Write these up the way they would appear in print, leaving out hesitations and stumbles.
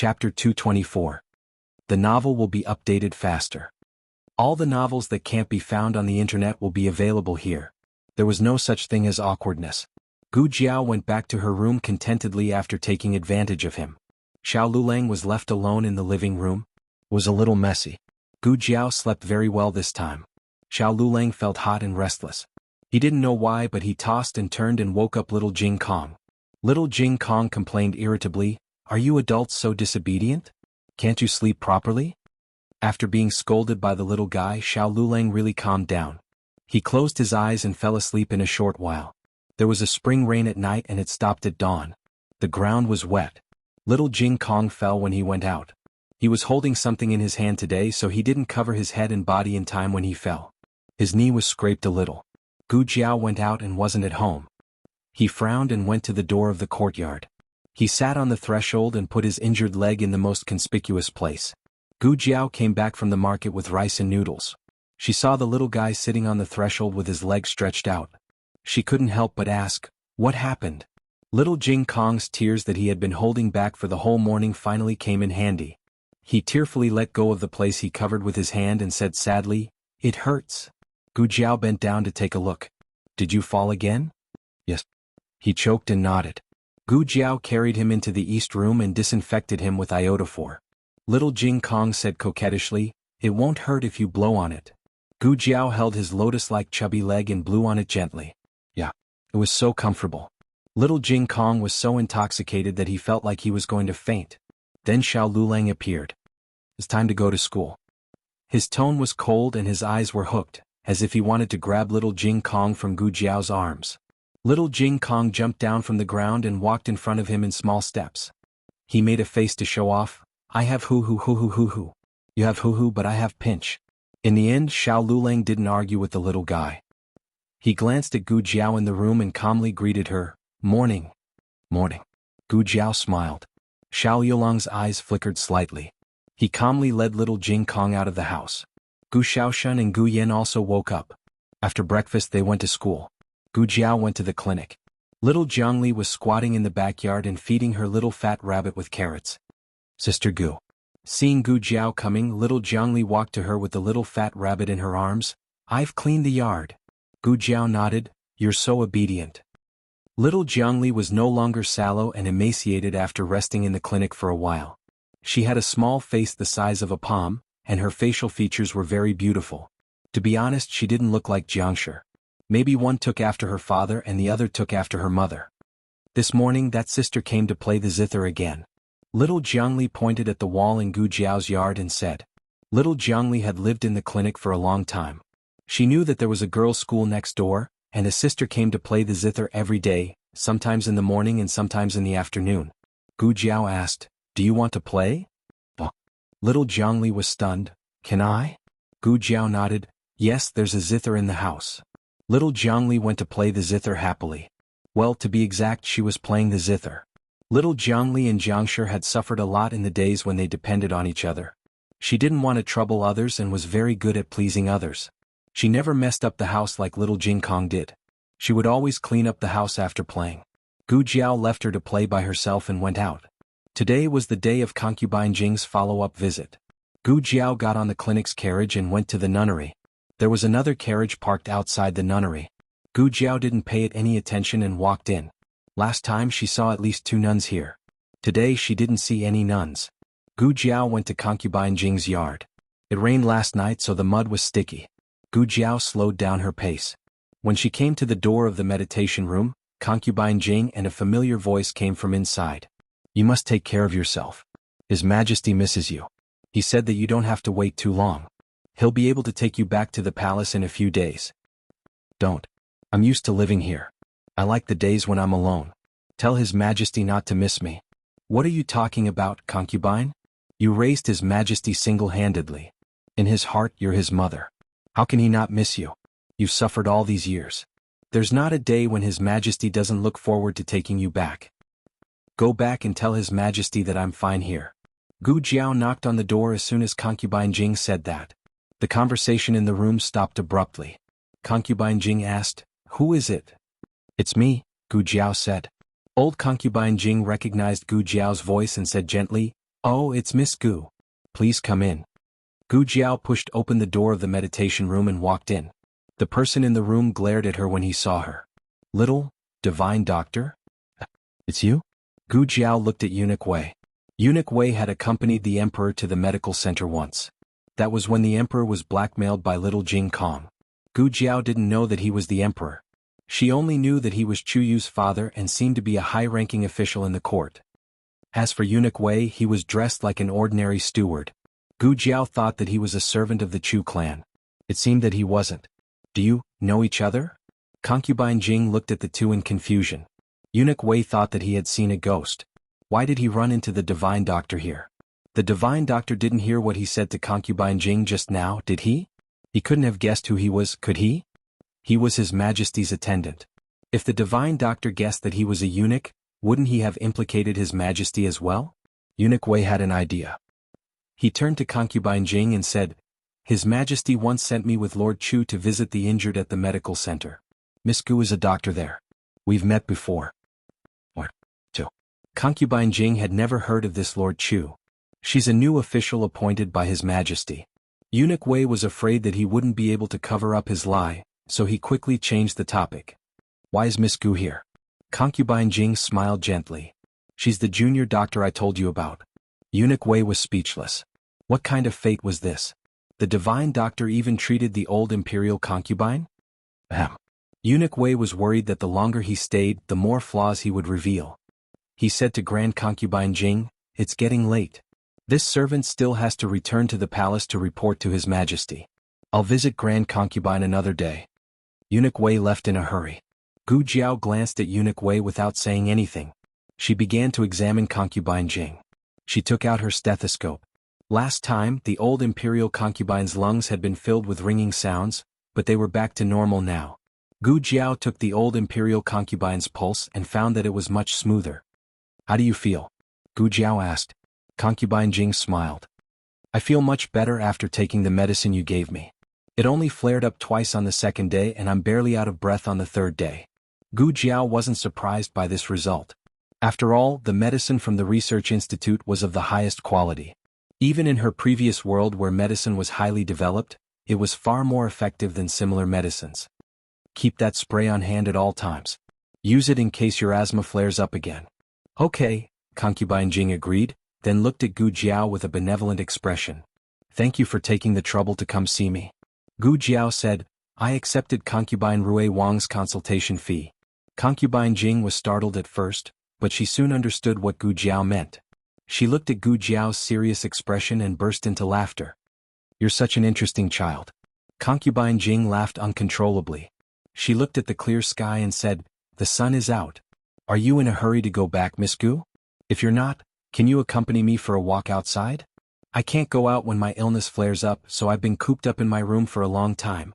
Chapter 224. The novel will be updated faster. All the novels that can't be found on the internet will be available here. There was no such thing as awkwardness. Gu Jiao went back to her room contentedly after taking advantage of him. Xiao Lulang was left alone in the living room. It was a little messy. Gu Jiao slept very well this time. Xiao Lulang felt hot and restless. He didn't know why, but he tossed and turned and woke up little Jing Kong. Little Jing Kong complained irritably, "Are you adults so disobedient? Can't you sleep properly?" After being scolded by the little guy, Xiao Lulang really calmed down. He closed his eyes and fell asleep in a short while. There was a spring rain at night and it stopped at dawn. The ground was wet. Little Jing Kong fell when he went out. He was holding something in his hand today, so he didn't cover his head and body in time when he fell. His knee was scraped a little. Gu Jiao went out and wasn't at home. He frowned and went to the door of the courtyard. He sat on the threshold and put his injured leg in the most conspicuous place. Gu Jiao came back from the market with rice and noodles. She saw the little guy sitting on the threshold with his leg stretched out. She couldn't help but ask, "What happened?" Little Jing Kong's tears that he had been holding back for the whole morning finally came in handy. He tearfully let go of the place he covered with his hand and said sadly, "It hurts." Gu Jiao bent down to take a look. "Did you fall again?" "Yes." He choked and nodded. Gu Jiao carried him into the east room and disinfected him with iodophor. Little Jing Kong said coquettishly, "It won't hurt if you blow on it." Gu Jiao held his lotus-like chubby leg and blew on it gently. Yeah, it was so comfortable. Little Jing Kong was so intoxicated that he felt like he was going to faint. Then Xiao Lulang appeared. "It's time to go to school." His tone was cold and his eyes were hooked, as if he wanted to grab little Jing Kong from Gu Jiao's arms. Little Jing Kong jumped down from the ground and walked in front of him in small steps. He made a face to show off, "I have hoo-hoo. You have hoo-hoo, but I have pinch." In the end, Xiao Lulang didn't argue with the little guy. He glanced at Gu Jiao in the room and calmly greeted her, "Morning." "Morning." Gu Jiao smiled. Xiao Lulang's eyes flickered slightly. He calmly led little Jing Kong out of the house. Gu Xiaoshan and Gu Yan also woke up. After breakfast they went to school. Gu Jiao went to the clinic. Little Jiangli was squatting in the backyard and feeding her little fat rabbit with carrots. "Sister Gu." Seeing Gu Jiao coming, little Jiangli walked to her with the little fat rabbit in her arms. "I've cleaned the yard." Gu Jiao nodded, "You're so obedient." Little Jiangli was no longer sallow and emaciated after resting in the clinic for a while. She had a small face the size of a palm, and her facial features were very beautiful. To be honest, she didn't look like Jiangshi. Maybe one took after her father and the other took after her mother. This morning that sister came to play the zither again. Little Jiangli pointed at the wall in Gu Jiao's yard and said. Little Jiangli had lived in the clinic for a long time. She knew that there was a girls' school next door, and a sister came to play the zither every day, sometimes in the morning and sometimes in the afternoon. Gu Jiao asked, "Do you want to play?" Little Jiangli was stunned. "Can I?" Gu Jiao nodded, "Yes, there's a zither in the house." Little Jiangli went to play the zither happily. Well, to be exact, she was playing the zither. Little Jiangli and Jiangshi had suffered a lot in the days when they depended on each other. She didn't want to trouble others and was very good at pleasing others. She never messed up the house like little Jing Kong did. She would always clean up the house after playing. Gu Jiao left her to play by herself and went out. Today was the day of concubine Jing's follow-up visit. Gu Jiao got on the clinic's carriage and went to the nunnery. There was another carriage parked outside the nunnery. Gu Jiao didn't pay it any attention and walked in. Last time she saw at least 2 nuns here. Today she didn't see any nuns. Gu Jiao went to concubine Jing's yard. It rained last night, so the mud was sticky. Gu Jiao slowed down her pace. When she came to the door of the meditation room, concubine Jing and a familiar voice came from inside. "You must take care of yourself. His Majesty misses you. He said that you don't have to wait too long. He'll be able to take you back to the palace in a few days." "Don't. I'm used to living here. I like the days when I'm alone. Tell His Majesty not to miss me." "What are you talking about, concubine? You raised His Majesty single-handedly. In his heart you're his mother. How can he not miss you? You've suffered all these years. There's not a day when His Majesty doesn't look forward to taking you back. Go back and tell His Majesty that I'm fine here." Gu Jiao knocked on the door as soon as concubine Jing said that. The conversation in the room stopped abruptly. Concubine Jing asked, "Who is it?" "It's me," Gu Jiao said. Old concubine Jing recognized Gu Jiao's voice and said gently, Oh, it's Miss Gu. Please come in. Gu Jiao pushed open the door of the meditation room and walked in. The person in the room glared at her when he saw her. Little, divine doctor? It's you? Gu Jiao looked at Eunuch Wei. Eunuch Wei had accompanied the emperor to the medical center once. That was when the emperor was blackmailed by little Jing Kong. Gu Jiao didn't know that he was the emperor. She only knew that he was Chu Yu's father and seemed to be a high-ranking official in the court. As for Eunuch Wei, he was dressed like an ordinary steward. Gu Jiao thought that he was a servant of the Chu clan. It seemed that he wasn't. Do you know each other? Concubine Jing looked at the two in confusion. Eunuch Wei thought that he had seen a ghost. Why did he run into the divine doctor here? The divine doctor didn't hear what he said to Concubine Jing just now, did he? He couldn't have guessed who he was, could he? He was His Majesty's attendant. If the divine doctor guessed that he was a eunuch, wouldn't he have implicated His Majesty as well? Eunuch Wei had an idea. He turned to Concubine Jing and said, His Majesty once sent me with Lord Chu to visit the injured at the medical center. Miss Gu is a doctor there. We've met before. What? Chu. Concubine Jing had never heard of this Lord Chu. She's a new official appointed by His Majesty. Eunuch Wei was afraid that he wouldn't be able to cover up his lie, so he quickly changed the topic. Why is Miss Gu here? Concubine Jing smiled gently. She's the junior doctor I told you about. Eunuch Wei was speechless. What kind of fate was this? The divine doctor even treated the old imperial concubine? Eunuch Wei was worried that the longer he stayed, the more flaws he would reveal. He said to Grand Concubine Jing, It's getting late. This servant still has to return to the palace to report to His Majesty. I'll visit Grand Concubine another day. Eunuch Wei left in a hurry. Gu Jiao glanced at Eunuch Wei without saying anything. She began to examine Concubine Jing. She took out her stethoscope. Last time, the old imperial concubine's lungs had been filled with ringing sounds, but they were back to normal now. Gu Jiao took the old imperial concubine's pulse and found that it was much smoother. How do you feel? Gu Jiao asked. Concubine Jing smiled. I feel much better after taking the medicine you gave me. It only flared up twice on the second day and I'm barely out of breath on the third day. Gu Jiao wasn't surprised by this result. After all, the medicine from the research institute was of the highest quality. Even in her previous world where medicine was highly developed, it was far more effective than similar medicines. Keep that spray on hand at all times. Use it in case your asthma flares up again. Okay, Concubine Jing agreed, then looked at Gu Jiao with a benevolent expression. Thank you for taking the trouble to come see me. Gu Jiao said, I accepted Concubine Rui Wang's consultation fee. Concubine Jing was startled at first, but she soon understood what Gu Jiao meant. She looked at Gu Jiao's serious expression and burst into laughter. You're such an interesting child. Concubine Jing laughed uncontrollably. She looked at the clear sky and said, The sun is out. Are you in a hurry to go back, Miss Gu? If you're not, can you accompany me for a walk outside? I can't go out when my illness flares up, so I've been cooped up in my room for a long time.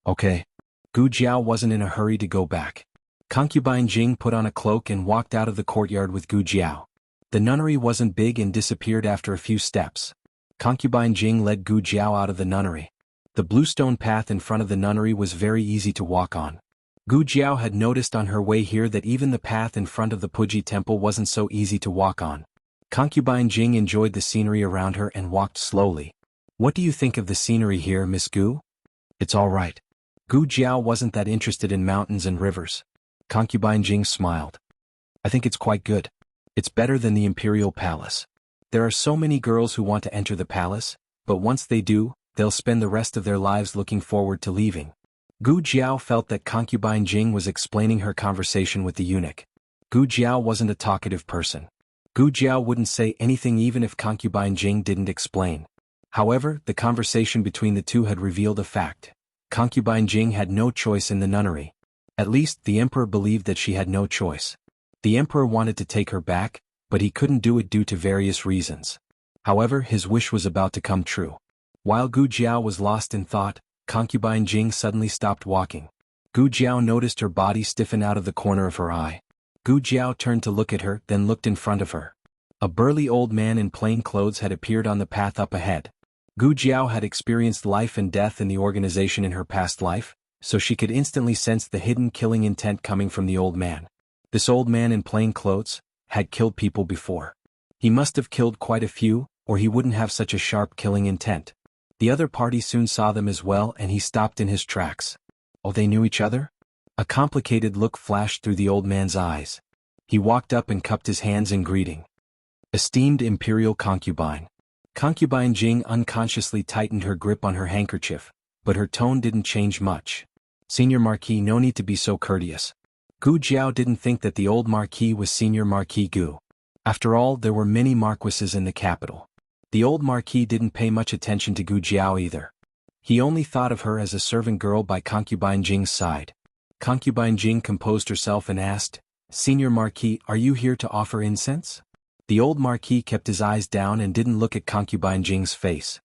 Okay. Gu Jiao wasn't in a hurry to go back. Concubine Jing put on a cloak and walked out of the courtyard with Gu Jiao. The nunnery wasn't big and disappeared after a few steps. Concubine Jing led Gu Jiao out of the nunnery. The bluestone path in front of the nunnery was very easy to walk on. Gu Jiao had noticed on her way here that even the path in front of the Puji temple wasn't so easy to walk on. Concubine Jing enjoyed the scenery around her and walked slowly. What do you think of the scenery here, Miss Gu? It's all right. Gu Jiao wasn't that interested in mountains and rivers. Concubine Jing smiled. I think it's quite good. It's better than the imperial palace. There are so many girls who want to enter the palace, but once they do, they'll spend the rest of their lives looking forward to leaving. Gu Jiao felt that Concubine Jing was explaining her conversation with the eunuch. Gu Jiao wasn't a talkative person. Gu Jiao wouldn't say anything even if Concubine Jing didn't explain. However, the conversation between the two had revealed a fact. Concubine Jing had no choice in the nunnery. At least, the emperor believed that she had no choice. The emperor wanted to take her back, but he couldn't do it due to various reasons. However, his wish was about to come true. While Gu Jiao was lost in thought, Concubine Jing suddenly stopped walking. Gu Jiao noticed her body stiffen out of the corner of her eye. Gu Jiao turned to look at her, then looked in front of her. A burly old man in plain clothes had appeared on the path up ahead. Gu Jiao had experienced life and death in the organization in her past life, so she could instantly sense the hidden killing intent coming from the old man. This old man in plain clothes had killed people before. He must have killed quite a few, or he wouldn't have such a sharp killing intent. The other party soon saw them as well and he stopped in his tracks. Oh, they knew each other? A complicated look flashed through the old man's eyes. He walked up and cupped his hands in greeting. Esteemed Imperial Concubine. Concubine Jing unconsciously tightened her grip on her handkerchief, but her tone didn't change much. Senior Marquis, no need to be so courteous. Gu Jiao didn't think that the old Marquis was Senior Marquis Gu. After all, there were many marquises in the capital. The old Marquis didn't pay much attention to Gu Jiao either. He only thought of her as a servant girl by Concubine Jing's side. Concubine Jing composed herself and asked, Senior Marquis, are you here to offer incense? The old Marquis kept his eyes down and didn't look at Concubine Jing's face.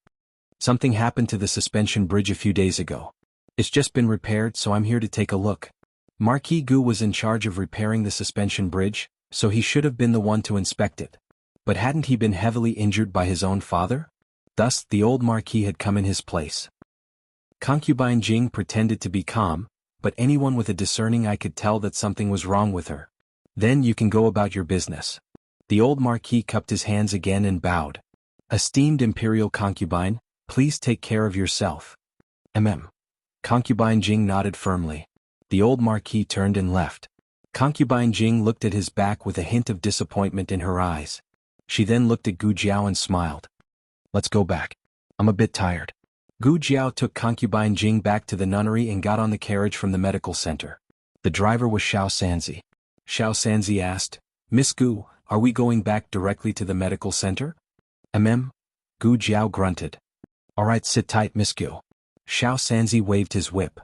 Something happened to the suspension bridge a few days ago. It's just been repaired, so I'm here to take a look. Marquis Gu was in charge of repairing the suspension bridge, so he should have been the one to inspect it. But hadn't he been heavily injured by his own father? Thus, the old Marquis had come in his place. Concubine Jing pretended to be calm, but anyone with a discerning eye could tell that something was wrong with her. Then you can go about your business. The old Marquis cupped his hands again and bowed. Esteemed Imperial Concubine, please take care of yourself. Concubine Jing nodded firmly. The old Marquis turned and left. Concubine Jing looked at his back with a hint of disappointment in her eyes. She then looked at Gu Jiao and smiled. Let's go back. I'm a bit tired. Gu Jiao took Concubine Jing back to the nunnery and got on the carriage from the medical center. The driver was Xiao Sanzi. Xiao Sanzi asked, Miss Gu, are we going back directly to the medical center? Gu Jiao grunted. Alright, sit tight, Miss Gu. Xiao Sanzi waved his whip.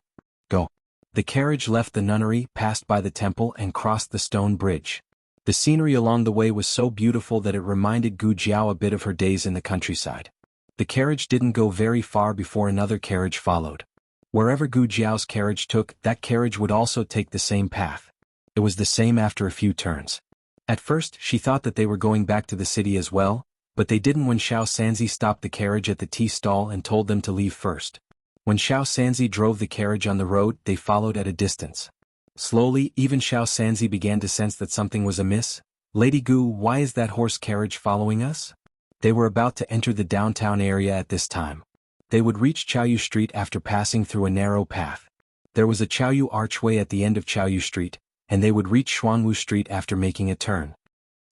Go. The carriage left the nunnery, passed by the temple and crossed the stone bridge. The scenery along the way was so beautiful that it reminded Gu Jiao a bit of her days in the countryside. The carriage didn't go very far before another carriage followed. Wherever Gu Jiao's carriage took, that carriage would also take the same path. It was the same after a few turns. At first, she thought that they were going back to the city as well, but they didn't when Xiao Sanzi stopped the carriage at the tea stall and told them to leave first. When Xiao Sanzi drove the carriage on the road, they followed at a distance. Slowly, even Xiao Sanzi began to sense that something was amiss. Lady Gu, why is that horse carriage following us? They were about to enter the downtown area at this time. They would reach Chaoyu Street after passing through a narrow path. There was a Chaoyu archway at the end of Chaoyu Street, and they would reach Xuanwu Street after making a turn.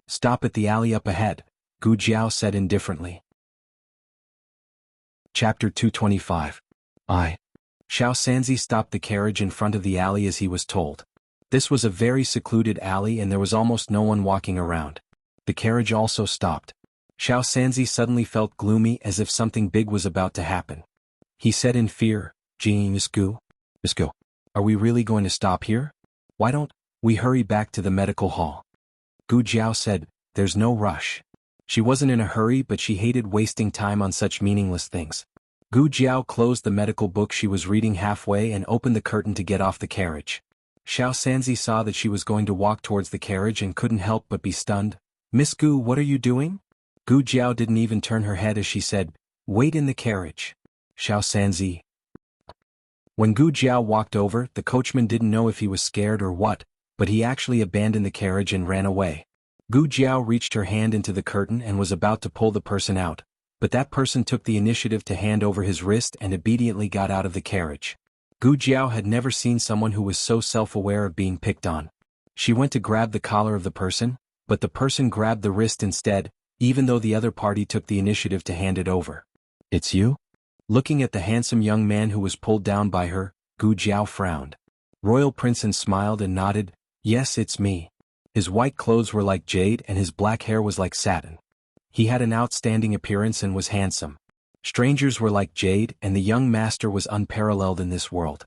Stop at the alley up ahead, Gu Jiao said indifferently. Chapter 225. Xiao Sanzi stopped the carriage in front of the alley as he was told. This was a very secluded alley and there was almost no one walking around. The carriage also stopped. Xiao Sanzi suddenly felt gloomy as if something big was about to happen. He said in fear, Miss Gu, are we really going to stop here? Why don't we hurry back to the medical hall? Gu Jiao said, there's no rush. She wasn't in a hurry but she hated wasting time on such meaningless things. Gu Jiao closed the medical book she was reading halfway and opened the curtain to get off the carriage. Xiao Sanzi saw that she was going to walk towards the carriage and couldn't help but be stunned. Miss Gu, what are you doing? Gu Jiao didn't even turn her head as she said, wait in the carriage. Xiao Sanzi. When Gu Jiao walked over, the coachman didn't know if he was scared or what, but he actually abandoned the carriage and ran away. Gu Jiao reached her hand into the curtain and was about to pull the person out, but that person took the initiative to hand over his wrist and obediently got out of the carriage. Gu Jiao had never seen someone who was so self-aware of being picked on. She went to grab the collar of the person, but the person grabbed the wrist instead, even though the other party took the initiative to hand it over. It's you? Looking at the handsome young man who was pulled down by her, Gu Jiao frowned. Royal Prince smiled and nodded, yes, it's me. His white clothes were like jade and his black hair was like satin. He had an outstanding appearance and was handsome. Strangers were like jade and the young master was unparalleled in this world.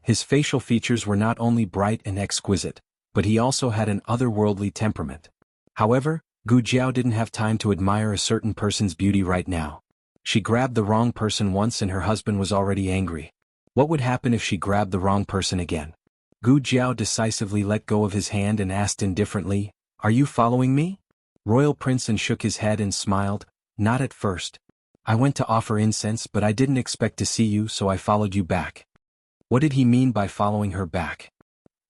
His facial features were not only bright and exquisite, but he also had an otherworldly temperament. However, Gu Jiao didn't have time to admire a certain person's beauty right now. She grabbed the wrong person once and her husband was already angry. What would happen if she grabbed the wrong person again? Gu Jiao decisively let go of his hand and asked indifferently, are you following me? Royal Prince shook his head and smiled, not at first. I went to offer incense but I didn't expect to see you so I followed you back. What did he mean by following her back?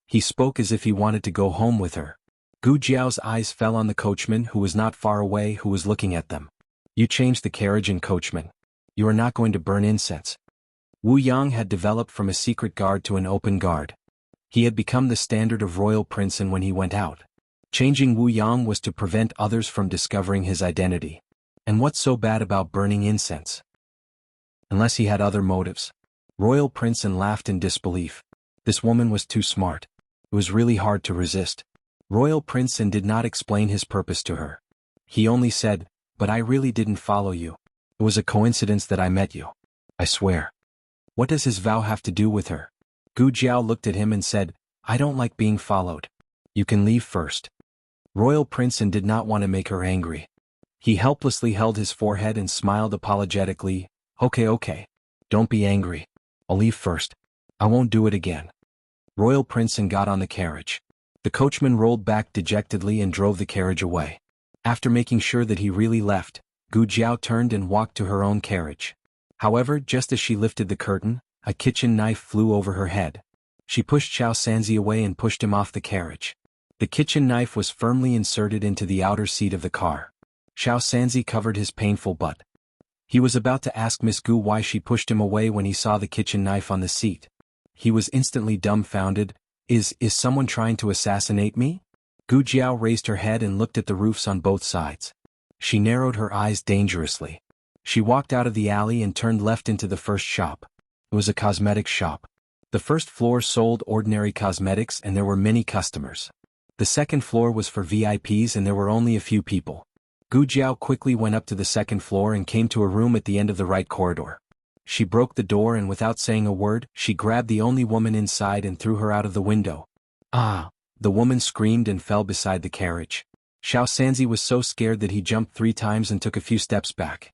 He spoke as if he wanted to go home with her. Gu Jiao's eyes fell on the coachman who was not far away who was looking at them. You changed the carriage and coachman. You are not going to burn incense. Wu Yang had developed from a secret guard to an open guard. He had become the standard of royal prince, and when he went out, changing Wu Yang was to prevent others from discovering his identity. And what's so bad about burning incense? Unless he had other motives. Royal Prince laughed in disbelief. This woman was too smart. It was really hard to resist. Royal Prince did not explain his purpose to her. He only said, "But I really didn't follow you. It was a coincidence that I met you. I swear." What does his vow have to do with her? Gu Jiao looked at him and said, "I don't like being followed. You can leave first." Royal Prince did not want to make her angry. He helplessly held his forehead and smiled apologetically. Okay. Don't be angry. I'll leave first. I won't do it again." Royal Prince got on the carriage. The coachman rolled back dejectedly and drove the carriage away. After making sure that he really left, Gu Jiao turned and walked to her own carriage. However, just as she lifted the curtain, a kitchen knife flew over her head. She pushed Xiao Sanzi away and pushed him off the carriage. The kitchen knife was firmly inserted into the outer seat of the car. Xiao Sanzi covered his painful butt. He was about to ask Miss Gu why she pushed him away when he saw the kitchen knife on the seat. He was instantly dumbfounded. Is someone trying to assassinate me? Gu Jiao raised her head and looked at the roofs on both sides. She narrowed her eyes dangerously. She walked out of the alley and turned left into the first shop. It was a cosmetics shop. The first floor sold ordinary cosmetics and there were many customers. The second floor was for VIPs and there were only a few people. Gu Jiao quickly went up to the second floor and came to a room at the end of the right corridor. She broke the door and without saying a word, she grabbed the only woman inside and threw her out of the window. Ah! The woman screamed and fell beside the carriage. Xiao Sanzi was so scared that he jumped 3 times and took a few steps back.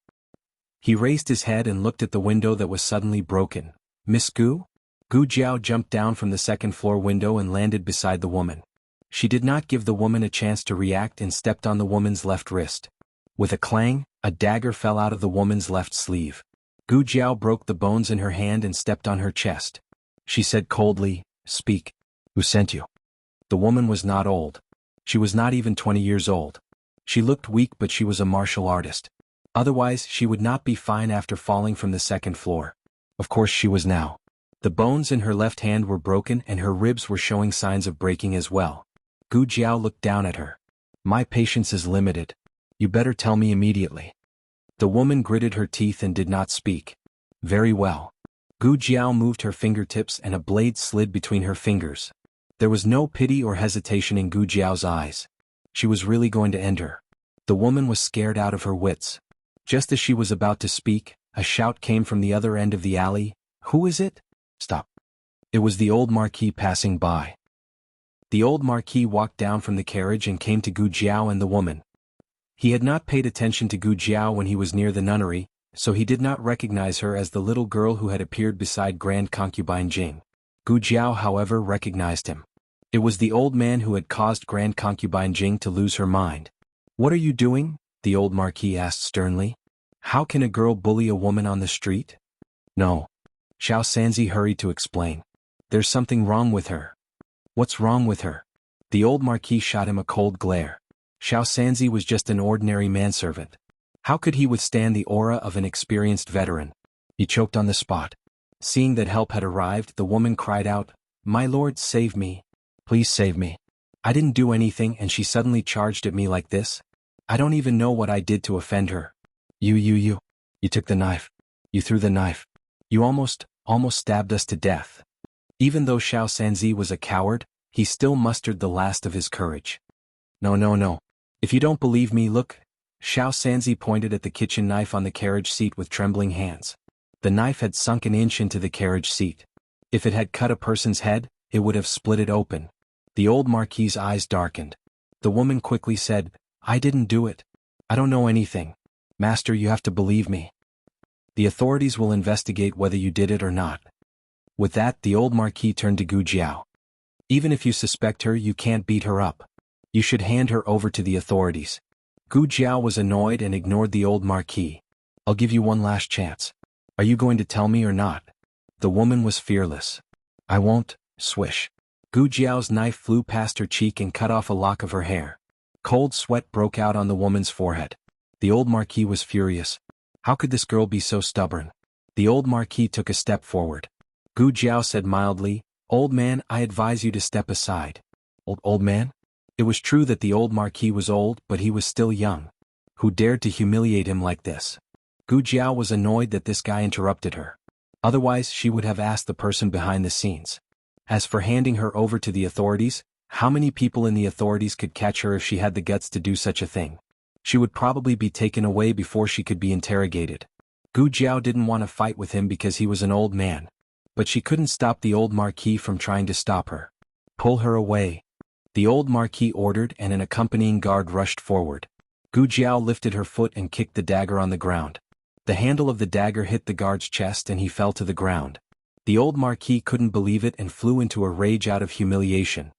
He raised his head and looked at the window that was suddenly broken. Miss Gu? Gu Jiao jumped down from the second floor window and landed beside the woman. She did not give the woman a chance to react and stepped on the woman's left wrist. With a clang, a dagger fell out of the woman's left sleeve. Gu Jiao broke the bones in her hand and stepped on her chest. She said coldly, "Speak. Who sent you?" The woman was not old. She was not even 20 years old. She looked weak, but she was a martial artist. Otherwise, she would not be fine after falling from the second floor. Of course she was now. The bones in her left hand were broken and her ribs were showing signs of breaking as well. Gu Jiao looked down at her. "My patience is limited. You better tell me immediately." The woman gritted her teeth and did not speak. "Very well." Gu Jiao moved her fingertips and a blade slid between her fingers. There was no pity or hesitation in Gu Jiao's eyes. She was really going to end her. The woman was scared out of her wits. Just as she was about to speak, a shout came from the other end of the alley. "Who is it?" "Stop." It was the old marquis passing by. The old marquis walked down from the carriage and came to Gu Jiao and the woman. He had not paid attention to Gu Jiao when he was near the nunnery, so he did not recognize her as the little girl who had appeared beside Grand Concubine Jing. Gu Jiao, however, recognized him. It was the old man who had caused Grand Concubine Jing to lose her mind. "What are you doing?" the old marquis asked sternly. "How can a girl bully a woman on the street?" "No." Xiao Sanzi hurried to explain. "There's something wrong with her." "What's wrong with her?" The old marquis shot him a cold glare. Xiao Sanzi was just an ordinary manservant. How could he withstand the aura of an experienced veteran? He choked on the spot. Seeing that help had arrived, the woman cried out, "My lord, save me. Please save me. I didn't do anything and she suddenly charged at me like this. I don't even know what I did to offend her." You took the knife. You threw the knife. You almost stabbed us to death." Even though Xiao Sanzi was a coward, he still mustered the last of his courage. No. If you don't believe me, look." Xiao Sanzi pointed at the kitchen knife on the carriage seat with trembling hands. The knife had sunk an inch into the carriage seat. If it had cut a person's head, it would have split it open. The old marquis's eyes darkened. The woman quickly said, "I didn't do it. I don't know anything. Master, you have to believe me. The authorities will investigate whether you did it or not." With that, the old marquis turned to Gu Jiao. "Even if you suspect her, you can't beat her up. You should hand her over to the authorities." Gu Jiao was annoyed and ignored the old marquis. "I'll give you one last chance. Are you going to tell me or not?" The woman was fearless. "I won't." Swish. Gu Jiao's knife flew past her cheek and cut off a lock of her hair. Cold sweat broke out on the woman's forehead. The old marquis was furious. How could this girl be so stubborn? The old marquis took a step forward. Gu Jiao said mildly, "Old man, I advise you to step aside." Old man? It was true that the old marquis was old, but he was still young. Who dared to humiliate him like this? Gu Jiao was annoyed that this guy interrupted her. Otherwise she would have asked the person behind the scenes. As for handing her over to the authorities, how many people in the authorities could catch her if she had the guts to do such a thing? She would probably be taken away before she could be interrogated. Gu Jiao didn't want to fight with him because he was an old man. But she couldn't stop the old marquis from trying to stop her. Pull her away. The old marquis ordered, and an accompanying guard rushed forward. Gu Jiao lifted her foot and kicked the dagger on the ground. The handle of the dagger hit the guard's chest and he fell to the ground. The old marquis couldn't believe it and flew into a rage out of humiliation.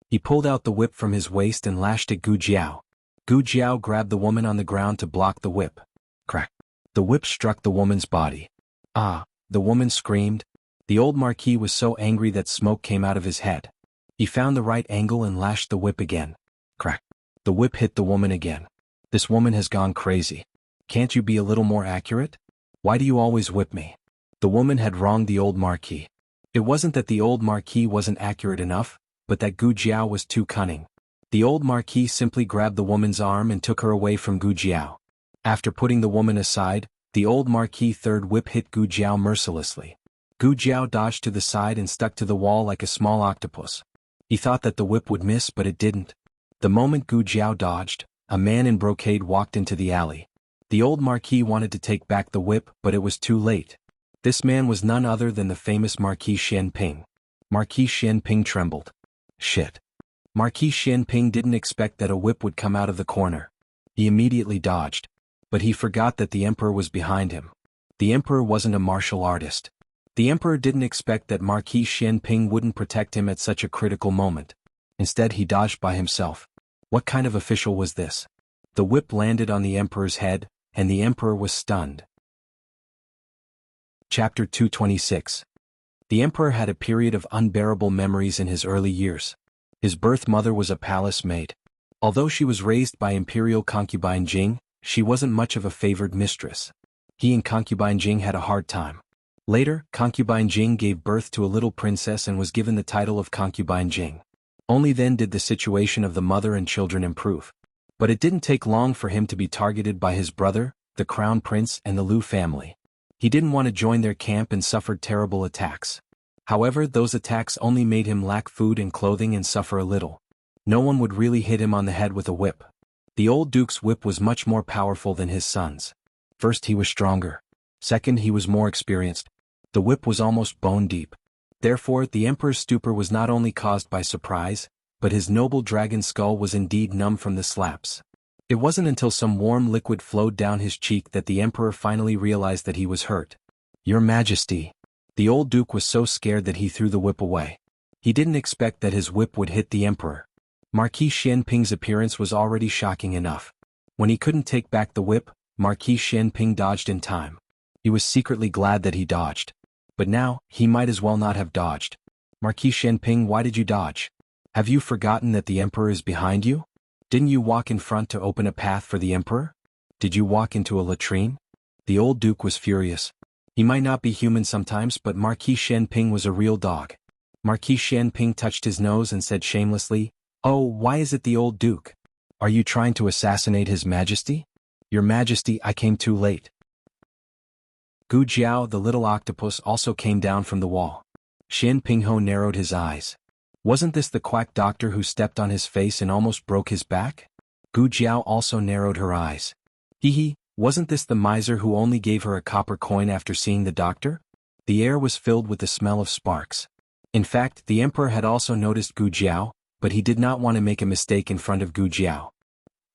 He pulled out the whip from his waist and lashed at Gu Jiao. Gu Jiao grabbed the woman on the ground to block the whip. Crack. The whip struck the woman's body. Ah! The woman screamed. The old marquis was so angry that smoke came out of his head. He found the right angle and lashed the whip again. Crack. The whip hit the woman again. This woman has gone crazy. Can't you be a little more accurate? Why do you always whip me? The woman had wronged the old marquis. It wasn't that the old marquis wasn't accurate enough, but that Gu Jiao was too cunning. The old marquis simply grabbed the woman's arm and took her away from Gu Jiao. After putting the woman aside, the old marquis' third whip hit Gu Jiao mercilessly. Gu Jiao dodged to the side and stuck to the wall like a small octopus. He thought that the whip would miss, but it didn't. The moment Gu Jiao dodged, a man in brocade walked into the alley. The old marquis wanted to take back the whip, but it was too late. This man was none other than the famous Marquis Xianping. Marquis Xianping trembled. Shit. Marquis Xianping didn't expect that a whip would come out of the corner. He immediately dodged. But he forgot that the emperor was behind him. The emperor wasn't a martial artist. The emperor didn't expect that Marquis Xianping wouldn't protect him at such a critical moment. Instead he dodged by himself. What kind of official was this? The whip landed on the emperor's head, and the emperor was stunned. Chapter 226. The emperor had a period of unbearable memories in his early years. His birth mother was a palace maid. Although she was raised by imperial concubine Jing, she wasn't much of a favored mistress. He and concubine Jing had a hard time. Later, concubine Jing gave birth to a little princess and was given the title of concubine Jing. Only then did the situation of the mother and children improve. But it didn't take long for him to be targeted by his brother, the crown prince, and the Lu family. He didn't want to join their camp and suffered terrible attacks. However, those attacks only made him lack food and clothing and suffer a little. No one would really hit him on the head with a whip. The old duke's whip was much more powerful than his son's. First, he was stronger. Second, he was more experienced. The whip was almost bone deep. Therefore, the emperor's stupor was not only caused by surprise, but his noble dragon skull was indeed numb from the slaps. It wasn't until some warm liquid flowed down his cheek that the emperor finally realized that he was hurt. Your Majesty. The old duke was so scared that he threw the whip away. He didn't expect that his whip would hit the emperor. Marquis Xianping's appearance was already shocking enough. When he couldn't take back the whip, Marquis Xianping dodged in time. He was secretly glad that he dodged. But now, he might as well not have dodged. Marquis Xianping, why did you dodge? Have you forgotten that the emperor is behind you? Didn't you walk in front to open a path for the emperor? Did you walk into a latrine? The old duke was furious. He might not be human sometimes, but Marquis Xianping was a real dog. Marquis Xianping touched his nose and said shamelessly, "Oh, why is it the old duke? Are you trying to assassinate his majesty?" Your Majesty, I came too late. Gu Jiao, the little octopus, also came down from the wall. Xian Pingho narrowed his eyes. Wasn't this the quack doctor who stepped on his face and almost broke his back? Gu Jiao also narrowed her eyes. Hee, wasn't this the miser who only gave her a copper coin after seeing the doctor? The air was filled with the smell of sparks. In fact, the emperor had also noticed Gu Jiao, but he did not want to make a mistake in front of Gu Jiao.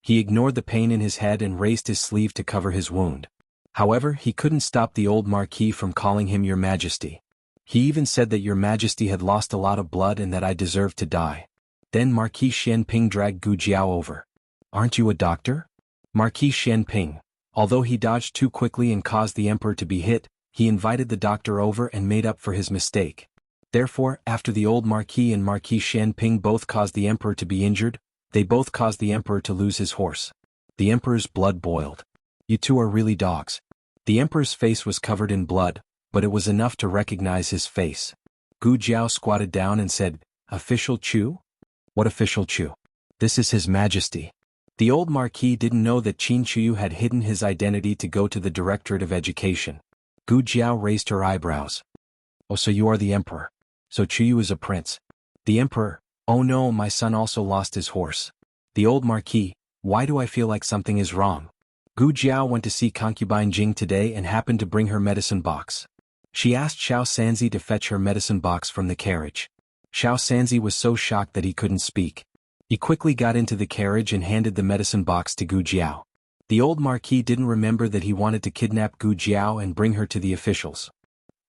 He ignored the pain in his head and raised his sleeve to cover his wound. However, he couldn't stop the old marquis from calling him Your Majesty. He even said that Your Majesty had lost a lot of blood and that I deserved to die. Then Marquis Xianping dragged Gu Jiao over. Aren't you a doctor? Marquis Xianping, although he dodged too quickly and caused the emperor to be hit, he invited the doctor over and made up for his mistake. Therefore, after the old Marquis and Marquis Shanping both caused the emperor to be injured, they both caused the emperor to lose his horse. The emperor's blood boiled. You two are really dogs. The emperor's face was covered in blood, but it was enough to recognize his face. Gu Jiao squatted down and said, "Official Chu? What official Chu? This is His Majesty." The old Marquis didn't know that Qin Chuyu had hidden his identity to go to the Directorate of Education. Gu Jiao raised her eyebrows. "Oh, so you are the emperor. So Chuyu is a prince." The emperor, "Oh no, my son also lost his horse." The old Marquis, "Why do I feel like something is wrong?" Gu Jiao went to see concubine Jing today and happened to bring her medicine box. She asked Xiao Sanzi to fetch her medicine box from the carriage. Xiao Sanzi was so shocked that he couldn't speak. He quickly got into the carriage and handed the medicine box to Gu Jiao. The old Marquis didn't remember that he wanted to kidnap Gu Jiao and bring her to the officials.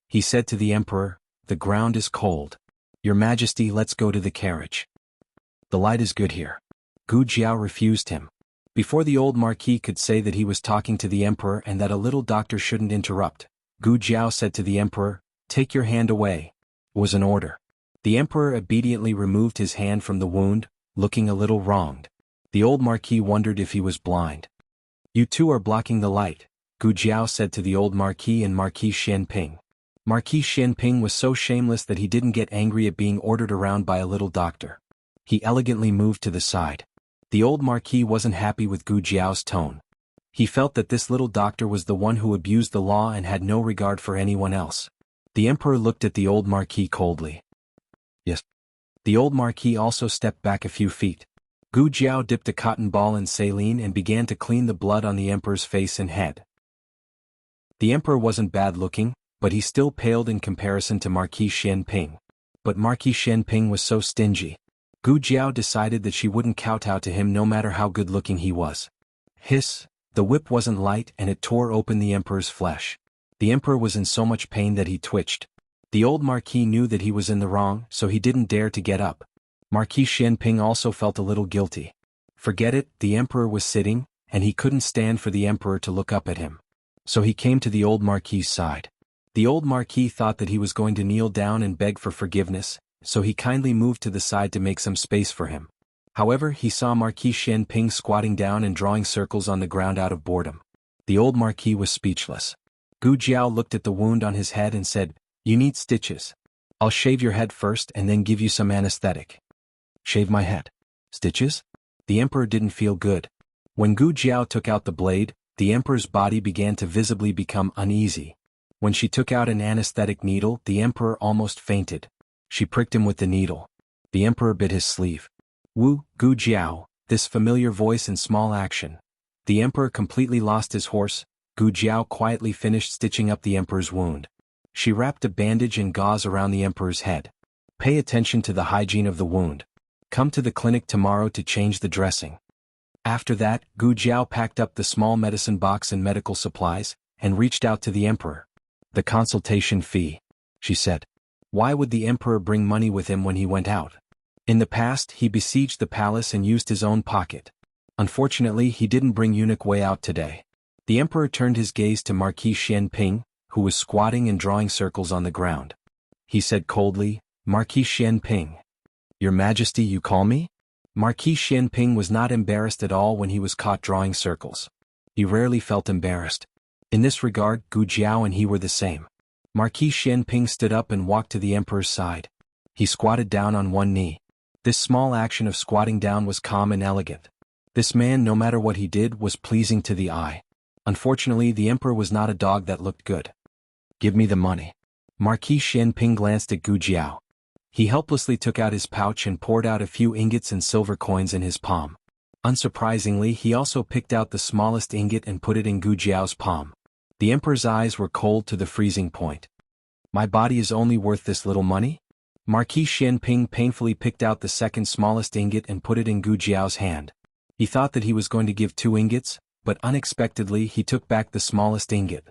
He said to the emperor, "The ground is cold. Your Majesty, let's go to the carriage. The light is good here." Gu Jiao refused him. Before the old Marquis could say that he was talking to the emperor and that a little doctor shouldn't interrupt, Gu Jiao said to the emperor, "Take your hand away." It was an order. The emperor obediently removed his hand from the wound, looking a little wronged. The old Marquis wondered if he was blind. "You two are blocking the light," Gu Jiao said to the old Marquis and Marquis Shanping. Marquis Shanping was so shameless that he didn't get angry at being ordered around by a little doctor. He elegantly moved to the side. The old Marquis wasn't happy with Gu Jiao's tone. He felt that this little doctor was the one who abused the law and had no regard for anyone else. The emperor looked at the old Marquis coldly. "Yes." The old Marquis also stepped back a few feet. Gu Jiao dipped a cotton ball in saline and began to clean the blood on the emperor's face and head. The emperor wasn't bad-looking, but he still paled in comparison to Marquis Shanping. But Marquis Shanping was so stingy. Gu Jiao decided that she wouldn't kowtow to him no matter how good-looking he was. Hiss! The whip wasn't light and it tore open the emperor's flesh. The emperor was in so much pain that he twitched. The old Marquis knew that he was in the wrong, so he didn't dare to get up. Marquis Shanping also felt a little guilty. Forget it, the emperor was sitting, and he couldn't stand for the emperor to look up at him. So he came to the old Marquis's side. The old Marquis thought that he was going to kneel down and beg for forgiveness, so he kindly moved to the side to make some space for him. However, he saw Marquis Shanping squatting down and drawing circles on the ground out of boredom. The old Marquis was speechless. Gu Jiao looked at the wound on his head and said, "You need stitches. I'll shave your head first and then give you some anesthetic." "Shave my head? Stitches?" The emperor didn't feel good. When Gu Jiao took out the blade, the emperor's body began to visibly become uneasy. When she took out an anesthetic needle, the emperor almost fainted. She pricked him with the needle. The emperor bit his sleeve. "Wu, Gu Jiao," this familiar voice and small action. The emperor completely lost his horse. Gu Jiao quietly finished stitching up the emperor's wound. She wrapped a bandage and gauze around the emperor's head. "Pay attention to the hygiene of the wound. Come to the clinic tomorrow to change the dressing." After that, Gu Jiao packed up the small medicine box and medical supplies, and reached out to the emperor. "The consultation fee," she said. Why would the emperor bring money with him when he went out? In the past, he besieged the palace and used his own pocket. Unfortunately, he didn't bring eunuch Wei out today. The emperor turned his gaze to Marquis Shanping, who was squatting and drawing circles on the ground. He said coldly, "Marquis Shanping. Your Majesty, you call me?" Marquis Shanping was not embarrassed at all when he was caught drawing circles. He rarely felt embarrassed. In this regard, Gu Jiao and he were the same. Marquis Shanping stood up and walked to the emperor's side. He squatted down on one knee. This small action of squatting down was calm and elegant. This man, no matter what he did, was pleasing to the eye. Unfortunately, the emperor was not a dog that looked good. "Give me the money." Marquis Shanping glanced at Gu Jiao. He helplessly took out his pouch and poured out a few ingots and silver coins in his palm. Unsurprisingly, he also picked out the smallest ingot and put it in Gu Jiao's palm. The emperor's eyes were cold to the freezing point. "My body is only worth this little money?" Marquis Shanping painfully picked out the second smallest ingot and put it in Gu Jiao's hand. He thought that he was going to give 2 ingots, but unexpectedly he took back the smallest ingot.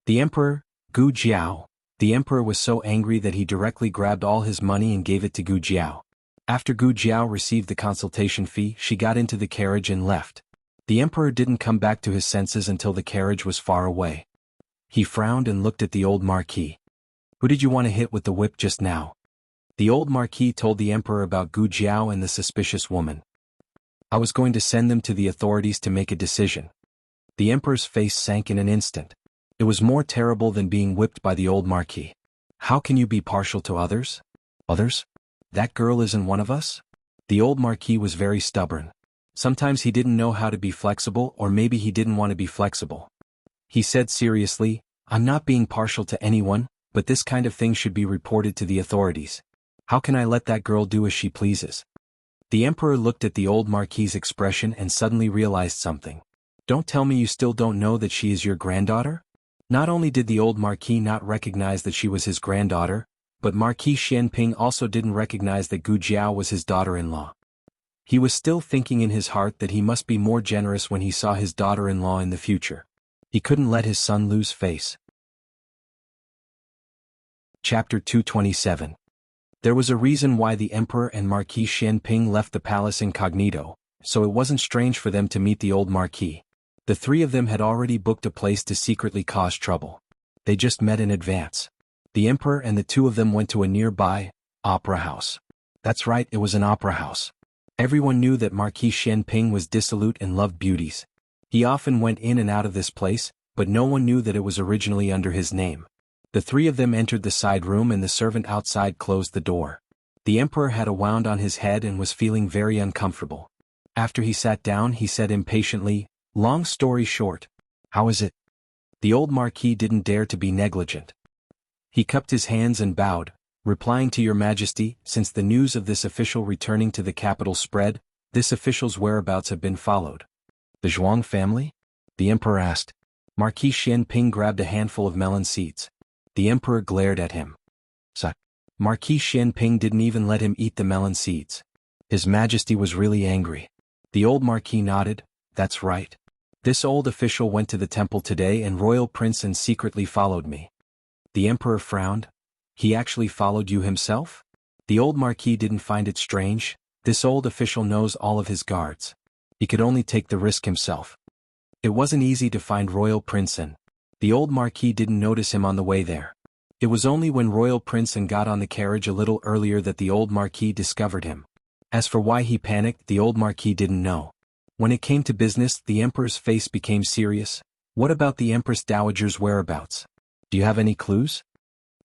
The emperor, Gu Jiao. The emperor was so angry that he directly grabbed all his money and gave it to Gu Jiao. After Gu Jiao received the consultation fee, she got into the carriage and left. The emperor didn't come back to his senses until the carriage was far away. He frowned and looked at the old Marquis. Who did you want to hit with the whip just now? The old marquis told the emperor about Gu Jiao and the suspicious woman. I was going to send them to the authorities to make a decision. The emperor's face sank in an instant. It was more terrible than being whipped by the old marquis. How can you be partial to others? Others? That girl isn't one of us? The old marquis was very stubborn. Sometimes he didn't know how to be flexible, or maybe he didn't want to be flexible. He said seriously, I'm not being partial to anyone, but this kind of thing should be reported to the authorities. How can I let that girl do as she pleases? The emperor looked at the old marquis's expression and suddenly realized something. Don't tell me you still don't know that she is your granddaughter? Not only did the old marquis not recognize that she was his granddaughter, but Marquis Xianping also didn't recognize that Gu Jiao was his daughter-in-law. He was still thinking in his heart that he must be more generous when he saw his daughter-in-law in the future. He couldn't let his son lose face. Chapter 227. There was a reason why the emperor and Marquis Xianping left the palace incognito, so it wasn't strange for them to meet the old marquis. The three of them had already booked a place to secretly cause trouble. They just met in advance. The emperor and the two of them went to a nearby opera house. That's right, it was an opera house. Everyone knew that Marquis Xianping was dissolute and loved beauties. He often went in and out of this place, but no one knew that it was originally under his name. The three of them entered the side room and the servant outside closed the door. The emperor had a wound on his head and was feeling very uncomfortable. After he sat down, he said impatiently, Long story short, how is it? The old marquis didn't dare to be negligent. He cupped his hands and bowed, replying to your majesty, since the news of this official returning to the capital spread, this official's whereabouts have been followed. The Zhuang family? The emperor asked. Marquis Xianping grabbed a handful of melon seeds. The emperor glared at him. Marquis Xianping didn't even let him eat the melon seeds. His majesty was really angry. The old marquis nodded, that's right. This old official went to the temple today and royal prince and secretly followed me. The emperor frowned. He actually followed you himself? The old marquis didn't find it strange. This old official knows all of his guards. He could only take the risk himself. It wasn't easy to find royal prince and the old marquis didn't notice him on the way there. It was only when royal prince and got on the carriage a little earlier that the old marquis discovered him. As for why he panicked, the old marquis didn't know. When it came to business, the emperor's face became serious. What about the empress dowager's whereabouts? Do you have any clues?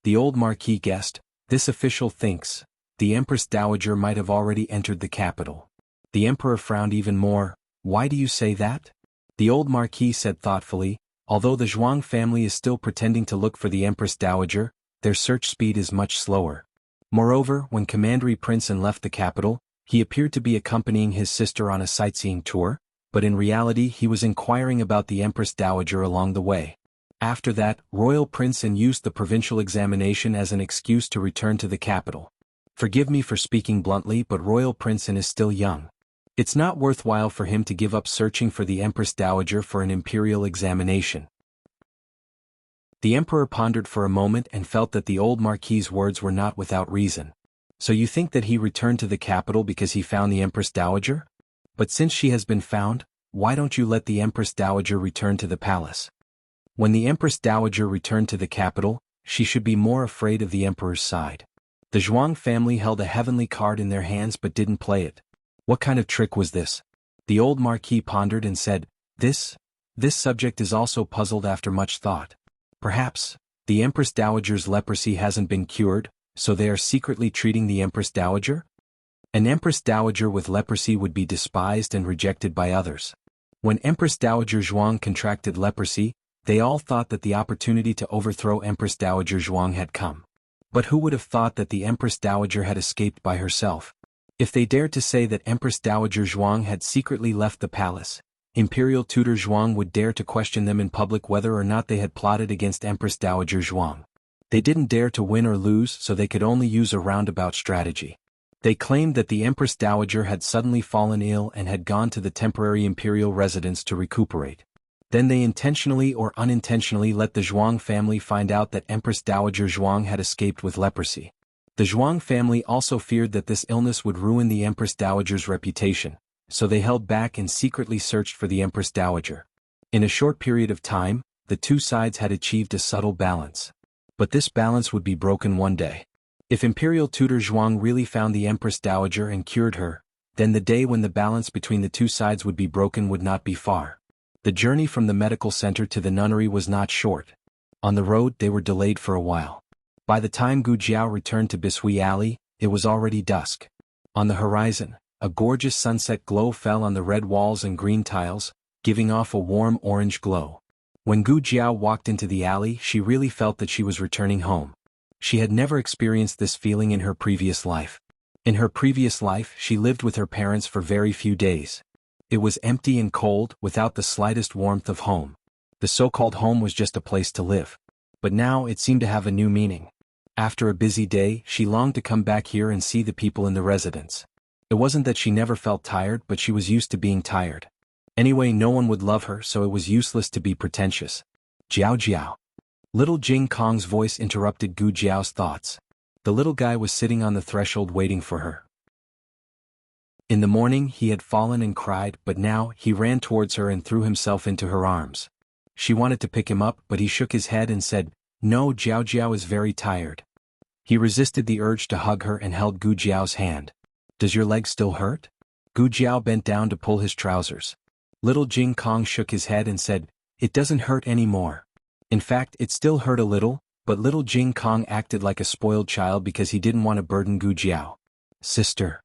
The old marquis guessed. This official thinks the empress dowager might have already entered the capital. The emperor frowned even more. Why do you say that? The old marquis said thoughtfully, although the Zhuang family is still pretending to look for the empress dowager, their search speed is much slower. Moreover, when Commandery Princeton left the capital, he appeared to be accompanying his sister on a sightseeing tour, but in reality he was inquiring about the empress dowager along the way. After that, royal princeton used the provincial examination as an excuse to return to the capital. Forgive me for speaking bluntly, but royal princeton is still young. It's not worthwhile for him to give up searching for the empress dowager for an imperial examination. The emperor pondered for a moment and felt that the old marquis's words were not without reason. So you think that he returned to the capital because he found the empress dowager? But since she has been found, why don't you let the empress dowager return to the palace? When the empress dowager returned to the capital, she should be more afraid of the emperor's side. The Zhuang family held a heavenly card in their hands but didn't play it. What kind of trick was this? The old marquis pondered and said, This subject is also puzzled after much thought. Perhaps, the empress dowager's leprosy hasn't been cured, so they are secretly treating the empress dowager? An empress dowager with leprosy would be despised and rejected by others. When Empress Dowager Zhuang contracted leprosy, they all thought that the opportunity to overthrow Empress Dowager Zhuang had come. But who would have thought that the Empress Dowager had escaped by herself? If they dared to say that Empress Dowager Zhuang had secretly left the palace, Imperial Tutor Zhuang would dare to question them in public whether or not they had plotted against Empress Dowager Zhuang. They didn't dare to win or lose, so they could only use a roundabout strategy. They claimed that the Empress Dowager had suddenly fallen ill and had gone to the temporary imperial residence to recuperate. Then they intentionally or unintentionally let the Zhuang family find out that Empress Dowager Zhuang had escaped with leprosy. The Zhuang family also feared that this illness would ruin the Empress Dowager's reputation, so they held back and secretly searched for the Empress Dowager. In a short period of time, the two sides had achieved a subtle balance. But this balance would be broken one day. If Imperial Tutor Zhuang really found the Empress Dowager and cured her, then the day when the balance between the two sides would be broken would not be far. The journey from the medical center to the nunnery was not short. On the road they were delayed for a while. By the time Gu Jiao returned to Bishui Alley, it was already dusk. On the horizon, a gorgeous sunset glow fell on the red walls and green tiles, giving off a warm orange glow. When Gu Jiao walked into the alley, she really felt that she was returning home. She had never experienced this feeling in her previous life. In her previous life, she lived with her parents for very few days. It was empty and cold, without the slightest warmth of home. The so-called home was just a place to live. But now it seemed to have a new meaning. After a busy day, she longed to come back here and see the people in the residence. It wasn't that she never felt tired, but she was used to being tired. Anyway, no one would love her, so it was useless to be pretentious. Jiao Jiao. Little Jing Kong's voice interrupted Gu Jiao's thoughts. The little guy was sitting on the threshold waiting for her. In the morning he had fallen and cried, but now he ran towards her and threw himself into her arms. She wanted to pick him up, but he shook his head and said, "No, Jiao Jiao is very tired." He resisted the urge to hug her and held Gu Jiao's hand. "Does your leg still hurt?" Gu Jiao bent down to pull his trousers. Little Jing Kong shook his head and said, "It doesn't hurt anymore." In fact, it still hurt a little, but little Jing Kong acted like a spoiled child because he didn't want to burden Gu Jiao. "Sister."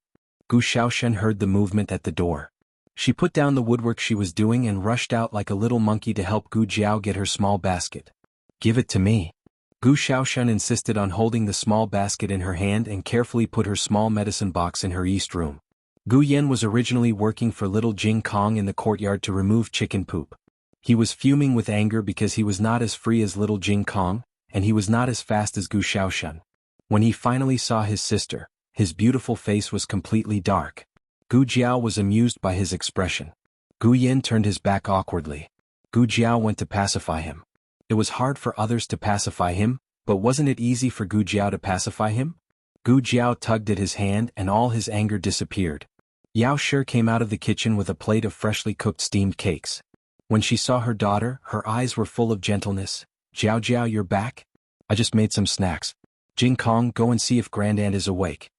Gu Xiaoshen heard the movement at the door. She put down the woodwork she was doing and rushed out like a little monkey to help Gu Jiao get her small basket. "Give it to me." Gu Xiaoshen insisted on holding the small basket in her hand and carefully put her small medicine box in her east room. Gu Yen was originally working for little Jing Kong in the courtyard to remove chicken poop. He was fuming with anger because he was not as free as little Jing Kong, and he was not as fast as Gu Xiaoshen. When he finally saw his sister, his beautiful face was completely dark. Gu Jiao was amused by his expression. Gu Yen turned his back awkwardly. Gu Jiao went to pacify him. It was hard for others to pacify him, but wasn't it easy for Gu Jiao to pacify him? Gu Jiao tugged at his hand and all his anger disappeared. Yao Shi came out of the kitchen with a plate of freshly cooked steamed cakes. When she saw her daughter, her eyes were full of gentleness. "Jiao Jiao, you're back? I just made some snacks. Jing Kong, go and see if Grandaunt is awake."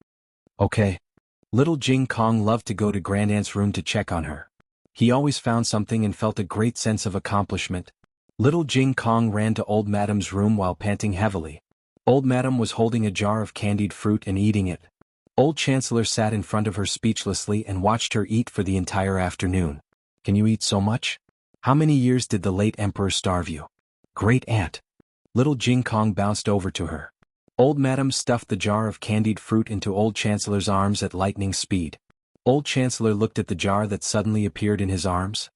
"Okay." Little Jing Kong loved to go to Grandaunt's room to check on her. He always found something and felt a great sense of accomplishment. Little Jing Kong ran to Old Madam's room while panting heavily. Old Madam was holding a jar of candied fruit and eating it. Old Chancellor sat in front of her speechlessly and watched her eat for the entire afternoon. "Can you eat so much? How many years did the late emperor starve you?" "Great aunt." Little Jing Kong bounced over to her. Old Madam stuffed the jar of candied fruit into Old Chancellor's arms at lightning speed. Old Chancellor looked at the jar that suddenly appeared in his arms.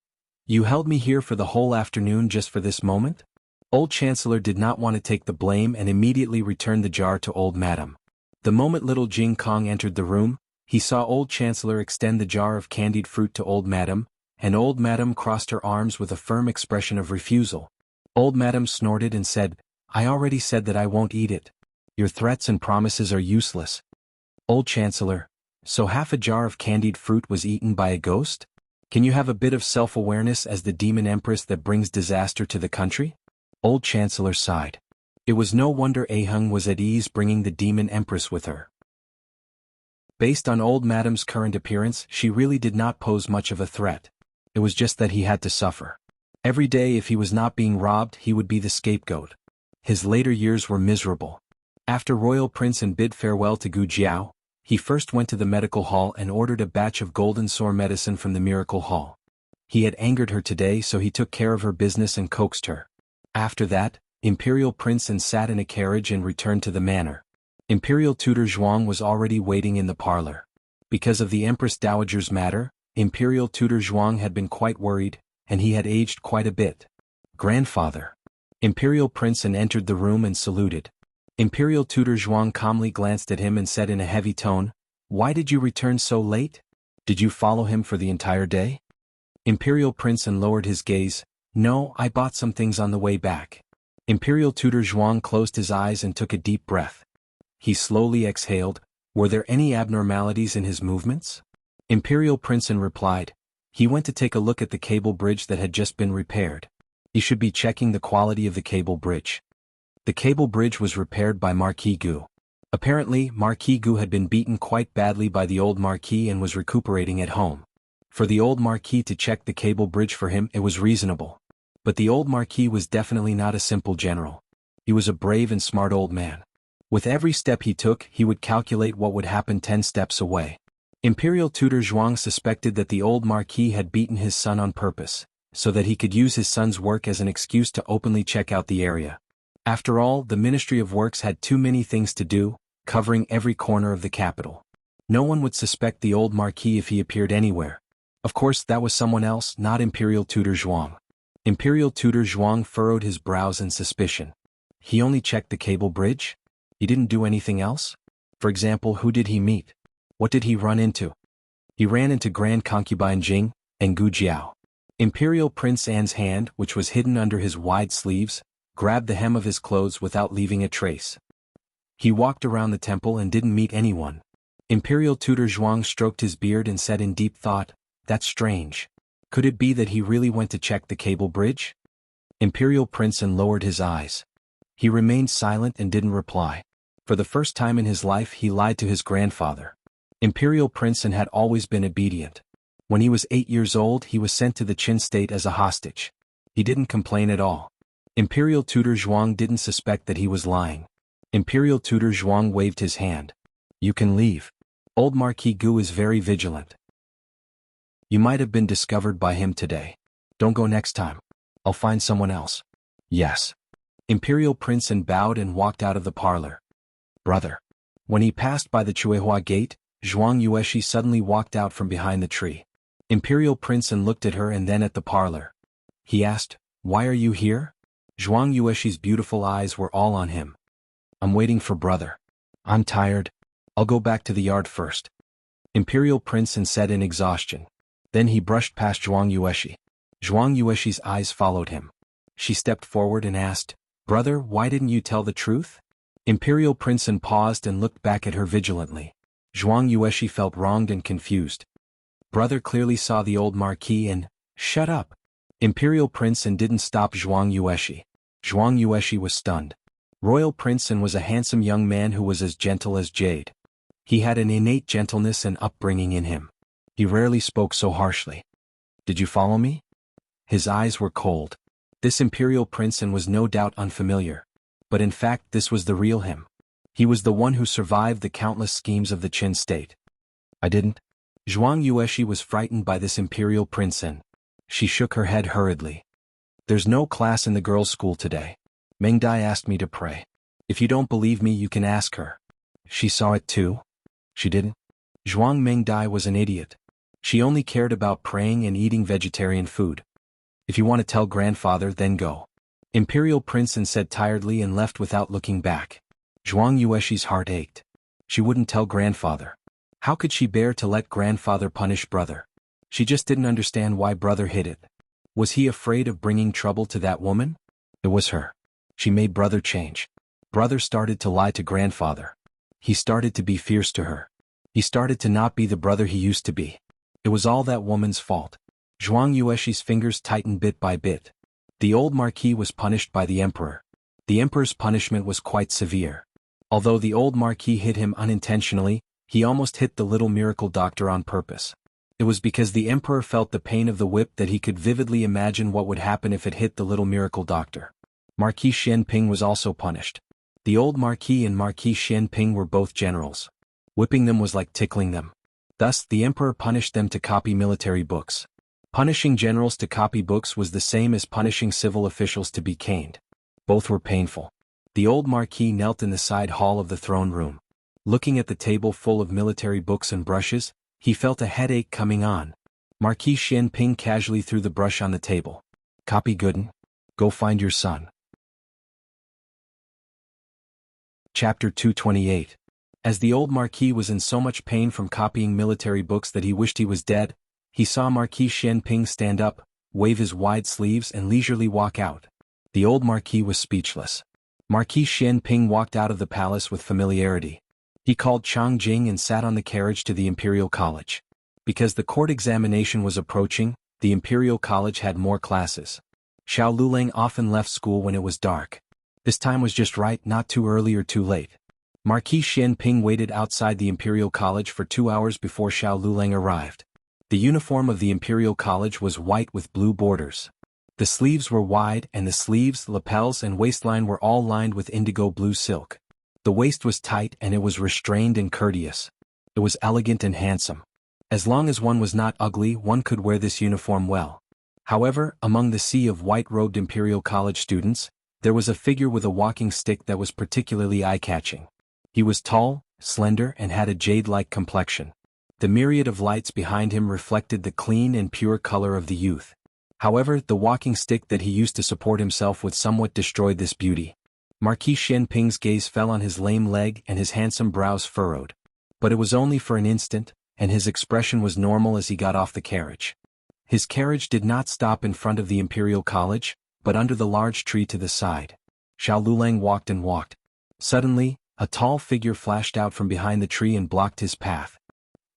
"You held me here for the whole afternoon just for this moment?" Old Chancellor did not want to take the blame and immediately returned the jar to Old Madam. The moment little Jing Kong entered the room, he saw Old Chancellor extend the jar of candied fruit to Old Madam, and Old Madam crossed her arms with a firm expression of refusal. Old Madam snorted and said, "I already said that I won't eat it. Your threats and promises are useless." Old Chancellor, so half a jar of candied fruit was eaten by a ghost? Can you have a bit of self-awareness as the demon empress that brings disaster to the country? Old Chancellor sighed. It was no wonder Ahung was at ease bringing the demon empress with her. Based on Old Madam's current appearance, she really did not pose much of a threat. It was just that he had to suffer. Every day if he was not being robbed, he would be the scapegoat. His later years were miserable. After Royal Prince and bid farewell to Gu Jiao, he first went to the medical hall and ordered a batch of golden sore medicine from the miracle hall. He had angered her today, so he took care of her business and coaxed her. After that, Imperial Prince and sat in a carriage and returned to the manor. Imperial Tutor Zhuang was already waiting in the parlor. Because of the Empress Dowager's matter, Imperial Tutor Zhuang had been quite worried, and he had aged quite a bit. "Grandfather." Imperial Prince entered the room and saluted. Imperial Tutor Zhuang calmly glanced at him and said in a heavy tone, "Why did you return so late? Did you follow him for the entire day?" Imperial Prince lowered his gaze. "No, I bought some things on the way back." Imperial Tutor Zhuang closed his eyes and took a deep breath. He slowly exhaled. Were there any abnormalities in his movements? Imperial Prince replied, "He went to take a look at the cable bridge that had just been repaired. He should be checking the quality of the cable bridge." The cable bridge was repaired by Marquis Gu. Apparently, Marquis Gu had been beaten quite badly by the old Marquis and was recuperating at home. For the old Marquis to check the cable bridge for him, it was reasonable. But the old Marquis was definitely not a simple general. He was a brave and smart old man. With every step he took, he would calculate what would happen 10 steps away. Imperial tutor Zhuang suspected that the old Marquis had beaten his son on purpose, so that he could use his son's work as an excuse to openly check out the area. After all, the Ministry of Works had too many things to do, covering every corner of the capital. No one would suspect the old Marquis if he appeared anywhere. Of course, that was someone else, not Imperial tutor Zhuang. Imperial tutor Zhuang furrowed his brows in suspicion. He only checked the cable bridge? He didn't do anything else? For example, who did he meet? What did he run into? He ran into Grand Concubine Jing and Gu Jiao. Imperial Prince An's hand, which was hidden under his wide sleeves, grabbed the hem of his clothes without leaving a trace. He walked around the temple and didn't meet anyone. Imperial tutor Zhuang stroked his beard and said in deep thought, "That's strange. Could it be that he really went to check the cable bridge?" Imperial Prince An lowered his eyes. He remained silent and didn't reply. For the first time in his life he lied to his grandfather. Imperial Prince An had always been obedient. When he was 8 years old he was sent to the Qin state as a hostage. He didn't complain at all. Imperial tutor Zhuang didn't suspect that he was lying. Imperial tutor Zhuang waved his hand. "You can leave. Old Marquis Gu is very vigilant. You might have been discovered by him today. Don't go next time. I'll find someone else." "Yes." Imperial Prince An bowed and walked out of the parlor. "Brother." When he passed by the Chuehua gate, Zhuang Yueshi suddenly walked out from behind the tree. Imperial Prince An looked at her and then at the parlor. He asked, "Why are you here?" Zhuang Yueshi's beautiful eyes were all on him. "I'm waiting for brother. I'm tired. I'll go back to the yard first." Imperial Prince An said in exhaustion. Then he brushed past Zhuang Yueshi. Zhuang Yueshi's eyes followed him. She stepped forward and asked, "Brother, why didn't you tell the truth?" Imperial Prince An paused and looked back at her vigilantly. Zhuang Yueshi felt wronged and confused. Brother clearly saw the old Marquis and, "Shut up." Imperial Prince An didn't stop Zhuang Yueshi. Zhuang Yueshi was stunned. Royal Prince An was a handsome young man who was as gentle as jade. He had an innate gentleness and upbringing in him. He rarely spoke so harshly. "Did you follow me?" His eyes were cold. This Imperial Prince An was no doubt unfamiliar. But in fact this was the real him. He was the one who survived the countless schemes of the Qin state. "I didn't." Zhuang Yueshi was frightened by this Imperial Prince An. She shook her head hurriedly. "There's no class in the girls' school today. Meng Dai asked me to pray. If you don't believe me you can ask her." "She saw it too?" "She didn't." Zhuang Meng Dai was an idiot. She only cared about praying and eating vegetarian food. "If you want to tell grandfather, then go." Imperial Prince An said tiredly and left without looking back. Zhuang Yueshi's heart ached. She wouldn't tell grandfather. How could she bear to let grandfather punish brother? She just didn't understand why brother hid it. Was he afraid of bringing trouble to that woman? It was her. She made brother change. Brother started to lie to grandfather. He started to be fierce to her. He started to not be the brother he used to be. It was all that woman's fault. Zhuang Yueshi's fingers tightened bit by bit. The old Marquis was punished by the emperor. The emperor's punishment was quite severe. Although the old Marquis hit him unintentionally, he almost hit the little miracle doctor on purpose. It was because the emperor felt the pain of the whip that he could vividly imagine what would happen if it hit the little miracle doctor. Marquis Xianping was also punished. The old Marquis and Marquis Xianping were both generals. Whipping them was like tickling them. Thus, the emperor punished them to copy military books. Punishing generals to copy books was the same as punishing civil officials to be caned. Both were painful. The old Marquis knelt in the side hall of the throne room. Looking at the table full of military books and brushes, he felt a headache coming on. Marquis Xianping casually threw the brush on the table. "Copy Gooden. Go find your son." Chapter 228. As the old Marquis was in so much pain from copying military books that he wished he was dead, he saw Marquis Xianping stand up, wave his wide sleeves and leisurely walk out. The old Marquis was speechless. Marquis Xianping walked out of the palace with familiarity. He called Chang Jing and sat on the carriage to the Imperial College. Because the court examination was approaching, the Imperial College had more classes. Xiao Luleng often left school when it was dark. This time was just right, not too early or too late. Marquis Xianping waited outside the Imperial College for 2 hours before Xiao Lulang arrived. The uniform of the Imperial College was white with blue borders. The sleeves were wide and the sleeves, lapels and waistline were all lined with indigo blue silk. The waist was tight and it was restrained and courteous. It was elegant and handsome. As long as one was not ugly, one could wear this uniform well. However, among the sea of white-robed Imperial College students, there was a figure with a walking stick that was particularly eye-catching. He was tall, slender and had a jade-like complexion. The myriad of lights behind him reflected the clean and pure color of the youth. However, the walking stick that he used to support himself with somewhat destroyed this beauty. Marquis Xianping's gaze fell on his lame leg and his handsome brows furrowed. But it was only for an instant, and his expression was normal as he got off the carriage. His carriage did not stop in front of the Imperial College, but under the large tree to the side. Xiao Lulang walked and walked. Suddenly, a tall figure flashed out from behind the tree and blocked his path.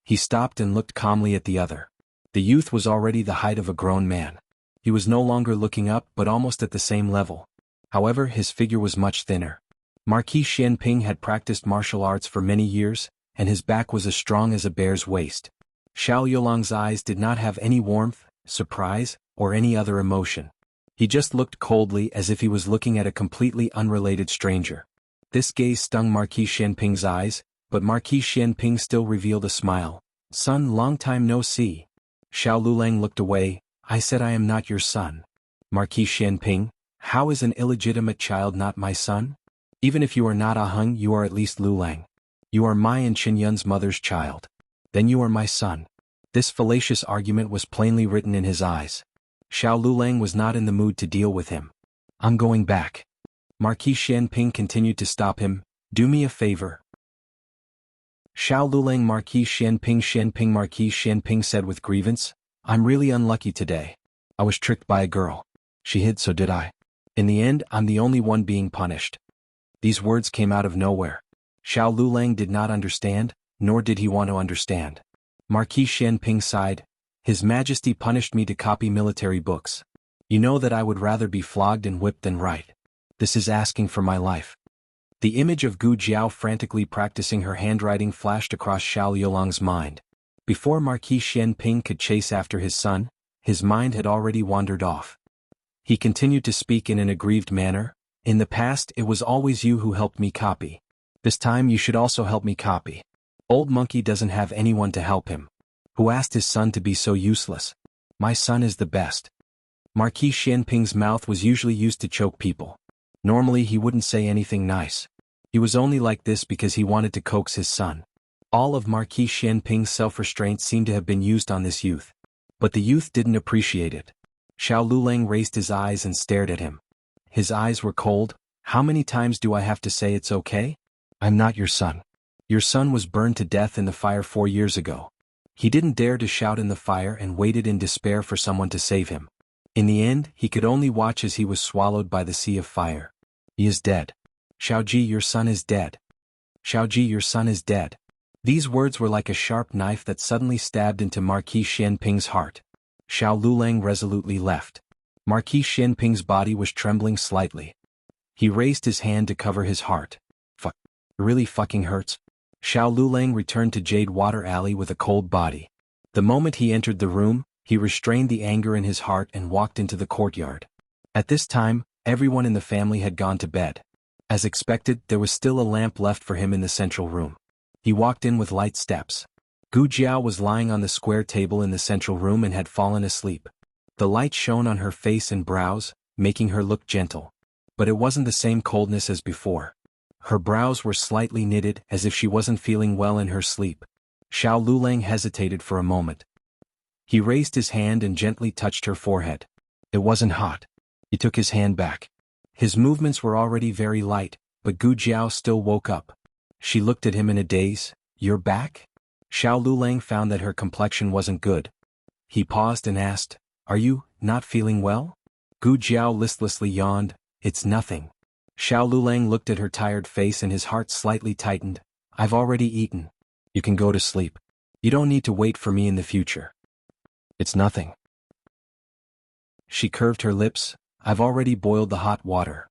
He stopped and looked calmly at the other. The youth was already the height of a grown man. He was no longer looking up but almost at the same level. However, his figure was much thinner. Marquis Xianping had practiced martial arts for many years, and his back was as strong as a bear's waist. Xiao Yolang's eyes did not have any warmth, surprise, or any other emotion. He just looked coldly as if he was looking at a completely unrelated stranger. This gaze stung Marquis Xianping's eyes, but Marquis Xianping still revealed a smile. "Son, long time no see." Xiao Lulang looked away. "I said I am not your son." Marquis Xianping, "How is an illegitimate child not my son? Even if you are not Aheng, you are at least Lulang. You are my and Qinyun's mother's child. Then you are my son." This fallacious argument was plainly written in his eyes. Xiao Lulang was not in the mood to deal with him. "I'm going back." Marquis Xianping continued to stop him. "Do me a favor." Xiao Lulang Marquis Xianping Marquis Xianping said with grievance, "I'm really unlucky today. I was tricked by a girl. She hid, so did I. In the end, I'm the only one being punished." These words came out of nowhere. Xiao Lulang did not understand, nor did he want to understand. Marquis Xianping sighed. "His Majesty punished me to copy military books. You know that I would rather be flogged and whipped than write. This is asking for my life." The image of Gu Jiao frantically practicing her handwriting flashed across Xiao Yolang's mind. Before Marquis Xianping could chase after his son, his mind had already wandered off. He continued to speak in an aggrieved manner. "In the past it was always you who helped me copy. This time you should also help me copy. Old monkey doesn't have anyone to help him. Who asked his son to be so useless? My son is the best." Marquis Xianping's mouth was usually used to choke people. Normally he wouldn't say anything nice. He was only like this because he wanted to coax his son. All of Marquis Xianping's self-restraint seemed to have been used on this youth. But the youth didn't appreciate it. Xiao Lulang raised his eyes and stared at him. His eyes were cold. "How many times do I have to say it's okay? I'm not your son. Your son was burned to death in the fire 4 years ago." He didn't dare to shout in the fire and waited in despair for someone to save him. In the end, he could only watch as he was swallowed by the sea of fire. "He is dead. Xiaoji, your son is dead. Xiaoji, your son is dead." These words were like a sharp knife that suddenly stabbed into Marquis Xianping's heart. Xiao Lulang resolutely left. Marquis Xianping's body was trembling slightly. He raised his hand to cover his heart. "Fuck. It really fucking hurts." Xiao Lulang returned to Jade Water Alley with a cold body. The moment he entered the room, he restrained the anger in his heart and walked into the courtyard. At this time, everyone in the family had gone to bed. As expected, there was still a lamp left for him in the central room. He walked in with light steps. Gu Jiao was lying on the square table in the central room and had fallen asleep. The light shone on her face and brows, making her look gentle. But it wasn't the same coldness as before. Her brows were slightly knitted as if she wasn't feeling well in her sleep. Xiao Lulang hesitated for a moment. He raised his hand and gently touched her forehead. It wasn't hot. He took his hand back. His movements were already very light, but Gu Jiao still woke up. She looked at him in a daze. "You're back?" Xiao Lulang found that her complexion wasn't good. He paused and asked, "Are you not feeling well?" Gu Jiao listlessly yawned. "It's nothing." Xiao Lulang looked at her tired face and his heart slightly tightened. "I've already eaten. You can go to sleep. You don't need to wait for me in the future." "It's nothing." She curved her lips. "I've already boiled the hot water."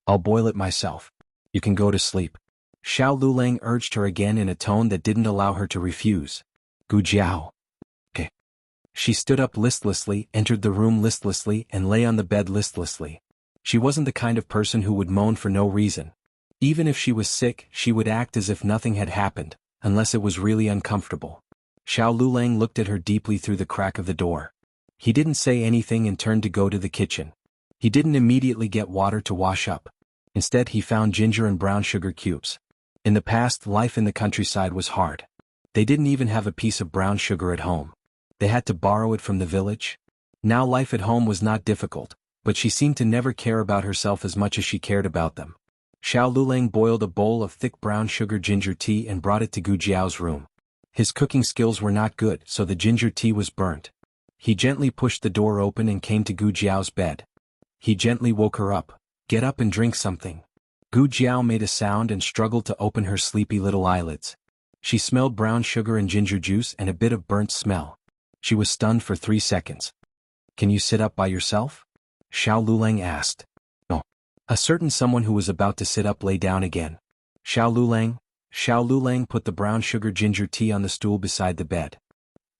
I'll boil it myself. You can go to sleep. Xiao Lulang urged her again in a tone that didn't allow her to refuse. Gu Jiao. Okay. She stood up listlessly, entered the room listlessly, and lay on the bed listlessly. She wasn't the kind of person who would moan for no reason. Even if she was sick, she would act as if nothing had happened, unless it was really uncomfortable. Xiao Lulang looked at her deeply through the crack of the door. He didn't say anything and turned to go to the kitchen. He didn't immediately get water to wash up. Instead, he found ginger and brown sugar cubes. In the past, life in the countryside was hard. They didn't even have a piece of brown sugar at home. They had to borrow it from the village. Now life at home was not difficult, but she seemed to never care about herself as much as she cared about them. Xiao Lulang boiled a bowl of thick brown sugar ginger tea and brought it to Gu Jiao's room. His cooking skills were not good, so the ginger tea was burnt. He gently pushed the door open and came to Gu Jiao's bed. He gently woke her up. Get up and drink something. Gu Jiao made a sound and struggled to open her sleepy little eyelids. She smelled brown sugar and ginger juice and a bit of burnt smell. She was stunned for 3 seconds. Can you sit up by yourself? Xiao Lulang asked. No. A certain someone who was about to sit up lay down again. Xiao Lulang put the brown sugar ginger tea on the stool beside the bed.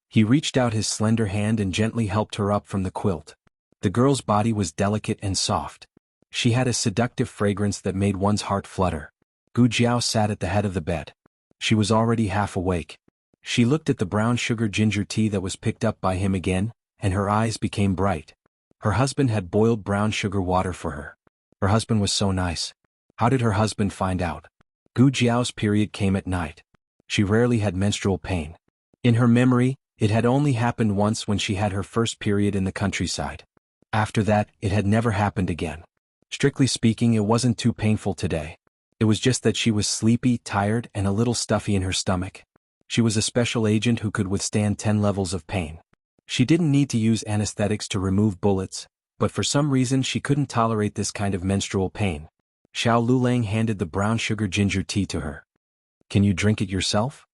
He reached out his slender hand and gently helped her up from the quilt. The girl's body was delicate and soft. She had a seductive fragrance that made one's heart flutter. Gu Jiao sat at the head of the bed. She was already half awake. She looked at the brown sugar ginger tea that was picked up by him again, and her eyes became bright. Her husband had boiled brown sugar water for her. Her husband was so nice. How did her husband find out? Gu Jiao's period came at night. She rarely had menstrual pain. In her memory, it had only happened once when she had her first period in the countryside. After that, it had never happened again. Strictly speaking, it wasn't too painful today. It was just that she was sleepy, tired, and a little stuffy in her stomach. She was a special agent who could withstand 10 levels of pain. She didn't need to use anesthetics to remove bullets, but for some reason she couldn't tolerate this kind of menstrual pain. Xiao Lulang handed the brown sugar ginger tea to her. Can you drink it yourself?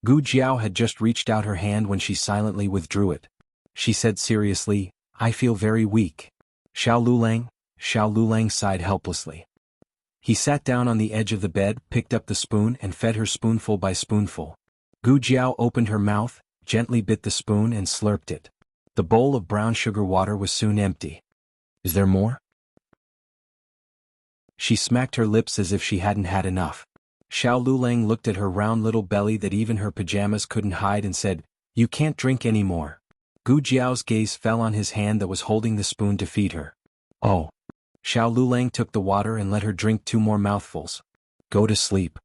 Gu Jiao had just reached out her hand when she silently withdrew it. She said seriously, I feel very weak. Xiao Lulang sighed helplessly. He sat down on the edge of the bed, picked up the spoon and fed her spoonful by spoonful. Gu Jiao opened her mouth, gently bit the spoon and slurped it. The bowl of brown sugar water was soon empty. Is there more? She smacked her lips as if she hadn't had enough. Xiao Lulang looked at her round little belly that even her pajamas couldn't hide and said, You can't drink any more. Gu Jiao's gaze fell on his hand that was holding the spoon to feed her. Oh. Xiao Lulang took the water and let her drink 2 more mouthfuls. Go to sleep.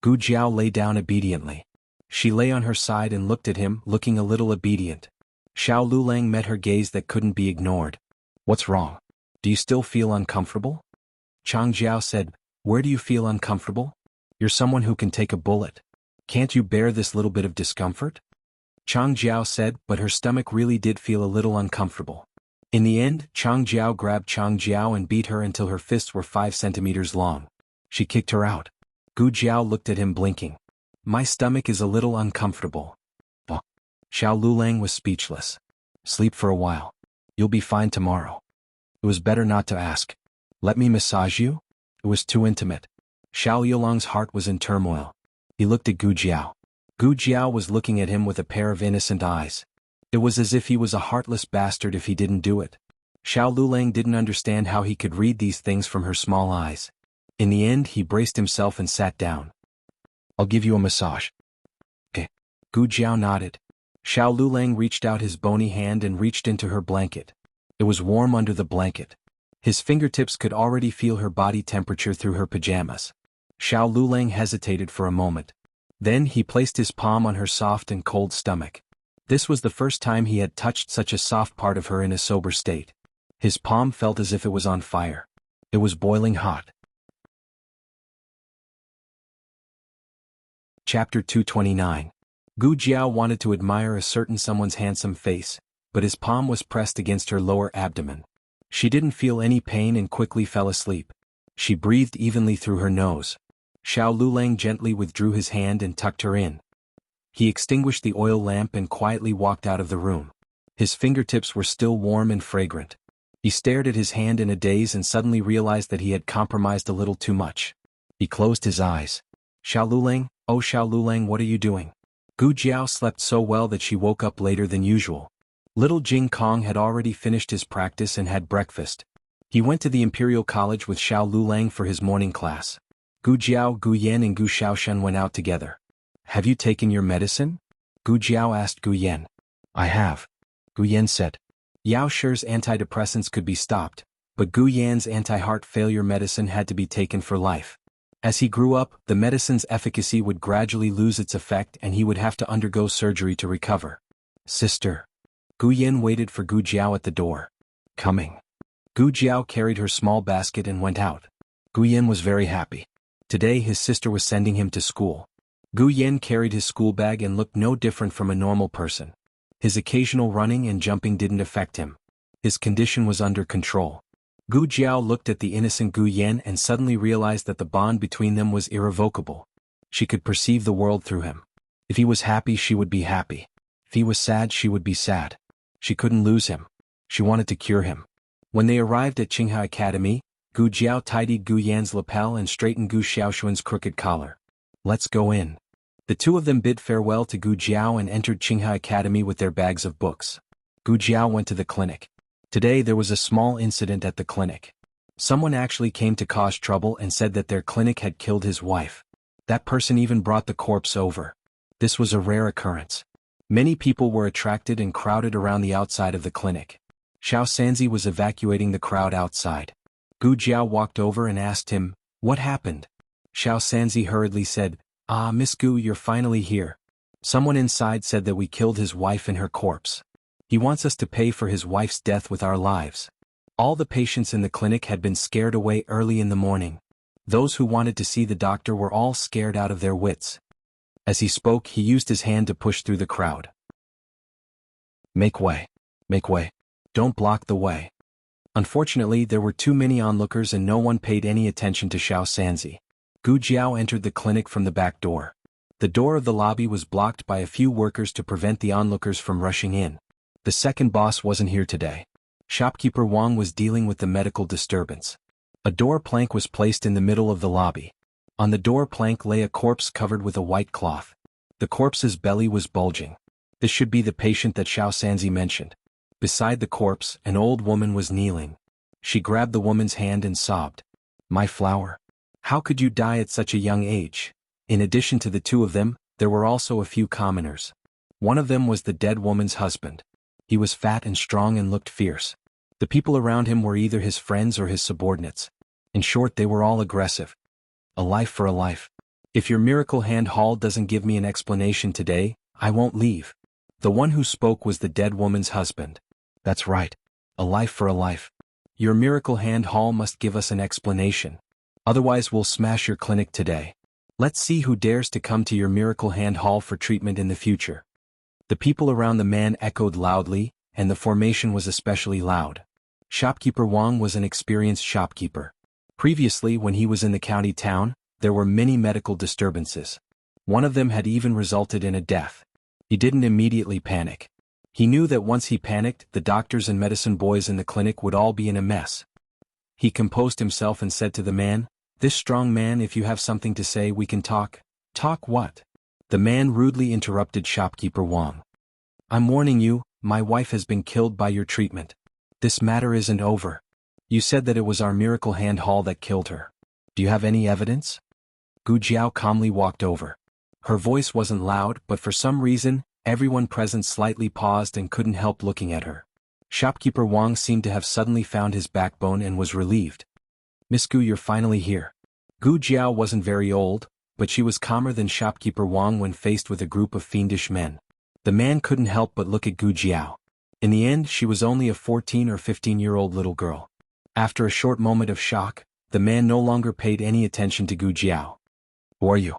Gu Jiao lay down obediently. She lay on her side and looked at him, looking a little obedient. Xiao Lulang met her gaze that couldn't be ignored. What's wrong? Do you still feel uncomfortable? Chang Jiao said, Where do you feel uncomfortable? You're someone who can take a bullet. Can't you bear this little bit of discomfort? Chang Jiao said, but her stomach really did feel a little uncomfortable. In the end, Chang Jiao grabbed Chang Jiao and beat her until her fists were 5 centimeters long. She kicked her out. Gu Jiao looked at him blinking. My stomach is a little uncomfortable. Oh. Xiao Lulang was speechless. Sleep for a while. You'll be fine tomorrow. It was better not to ask. Let me massage you? It was too intimate. Xiao Yulang's heart was in turmoil. He looked at Gu Jiao. Gu Jiao was looking at him with a pair of innocent eyes. It was as if he was a heartless bastard if he didn't do it. Xiao Lulang didn't understand how he could read these things from her small eyes. In the end, he braced himself and sat down. I'll give you a massage. Okay. Gu Jiao nodded. Xiao Lulang reached out his bony hand and reached into her blanket. It was warm under the blanket. His fingertips could already feel her body temperature through her pajamas. Xiao Lulang hesitated for a moment. Then he placed his palm on her soft and cold stomach. This was the first time he had touched such a soft part of her in a sober state. His palm felt as if it was on fire. It was boiling hot. Chapter 229. Gu Jiao wanted to admire a certain someone's handsome face, but his palm was pressed against her lower abdomen. She didn't feel any pain and quickly fell asleep. She breathed evenly through her nose. Xiao Lulang gently withdrew his hand and tucked her in. He extinguished the oil lamp and quietly walked out of the room. His fingertips were still warm and fragrant. He stared at his hand in a daze and suddenly realized that he had compromised a little too much. He closed his eyes. Xiao Lulang, oh Xiao Lulang, what are you doing? Gu Jiao slept so well that she woke up later than usual. Little Jing Kong had already finished his practice and had breakfast. He went to the Imperial College with Xiao Lulang for his morning class. Gu Jiao, Gu Yan and Gu Xiaoshen went out together. Have you taken your medicine? Gu Jiao asked Gu Yan. I have. Gu Yan said. Yao Shi's antidepressants could be stopped, but Gu Yan's anti-heart failure medicine had to be taken for life. As he grew up, the medicine's efficacy would gradually lose its effect and he would have to undergo surgery to recover. Sister. Gu Yan waited for Gu Jiao at the door. Coming. Gu Jiao carried her small basket and went out. Gu Yan was very happy. Today his sister was sending him to school. Gu Yan carried his school bag and looked no different from a normal person. His occasional running and jumping didn't affect him. His condition was under control. Gu Jiao looked at the innocent Gu Yan and suddenly realized that the bond between them was irrevocable. She could perceive the world through him. If he was happy, she would be happy. If he was sad, she would be sad. She couldn't lose him. She wanted to cure him. When they arrived at Qinghai Academy, Gu Jiao tidied Gu Yan's lapel and straightened Gu Xiaoshuan's crooked collar. Let's go in. The two of them bid farewell to Gu Jiao and entered Qinghai Academy with their bags of books. Gu Jiao went to the clinic. Today there was a small incident at the clinic. Someone actually came to cause trouble and said that their clinic had killed his wife. That person even brought the corpse over. This was a rare occurrence. Many people were attracted and crowded around the outside of the clinic. Xiao Sanzi was evacuating the crowd outside. Gu Jiao walked over and asked him, "What happened?" Xiao Sanzi hurriedly said, "Ah, Miss Gu, you're finally here. Someone inside said that we killed his wife and her corpse. He wants us to pay for his wife's death with our lives." All the patients in the clinic had been scared away early in the morning. Those who wanted to see the doctor were all scared out of their wits. As he spoke, he used his hand to push through the crowd. Make way. Make way. Don't block the way. Unfortunately, there were too many onlookers and no one paid any attention to Xiao Sanzi. Gu Jiao entered the clinic from the back door. The door of the lobby was blocked by a few workers to prevent the onlookers from rushing in. The second boss wasn't here today. Shopkeeper Wang was dealing with the medical disturbance. A door plank was placed in the middle of the lobby. On the door plank lay a corpse covered with a white cloth. The corpse's belly was bulging. This should be the patient that Xiao Sanzi mentioned. Beside the corpse, an old woman was kneeling. She grabbed the woman's hand and sobbed. "My flower. How could you die at such a young age?" In addition to the two of them, there were also a few commoners. One of them was the dead woman's husband. He was fat and strong and looked fierce. The people around him were either his friends or his subordinates. In short, they were all aggressive. A life for a life. If your miracle hand haul doesn't give me an explanation today, I won't leave. The one who spoke was the dead woman's husband. That's right. A life for a life. Your miracle hand haul must give us an explanation. Otherwise we'll smash your clinic today. Let's see who dares to come to your miracle hand haul for treatment in the future. The people around the man echoed loudly, and the formation was especially loud. Shopkeeper Wang was an experienced shopkeeper. Previously, when he was in the county town, there were many medical disturbances. One of them had even resulted in a death. He didn't immediately panic. He knew that once he panicked, the doctors and medicine boys in the clinic would all be in a mess. He composed himself and said to the man, "This strong man, if you have something to say, we can talk." "Talk what?" The man rudely interrupted Shopkeeper Wang. "I'm warning you, my wife has been killed by your treatment. This matter isn't over. You said that it was our miracle hand haul that killed her. Do you have any evidence?" Gu Jiao calmly walked over. Her voice wasn't loud, but for some reason, everyone present slightly paused and couldn't help looking at her. Shopkeeper Wang seemed to have suddenly found his backbone and was relieved. "Miss Gu, you're finally here." Gu Jiao wasn't very old, but she was calmer than Shopkeeper Wang when faced with a group of fiendish men. The man couldn't help but look at Gu Jiao. In the end, she was only a 14 or 15-year-old little girl. After a short moment of shock, the man no longer paid any attention to Gu Jiao. "Who are you?"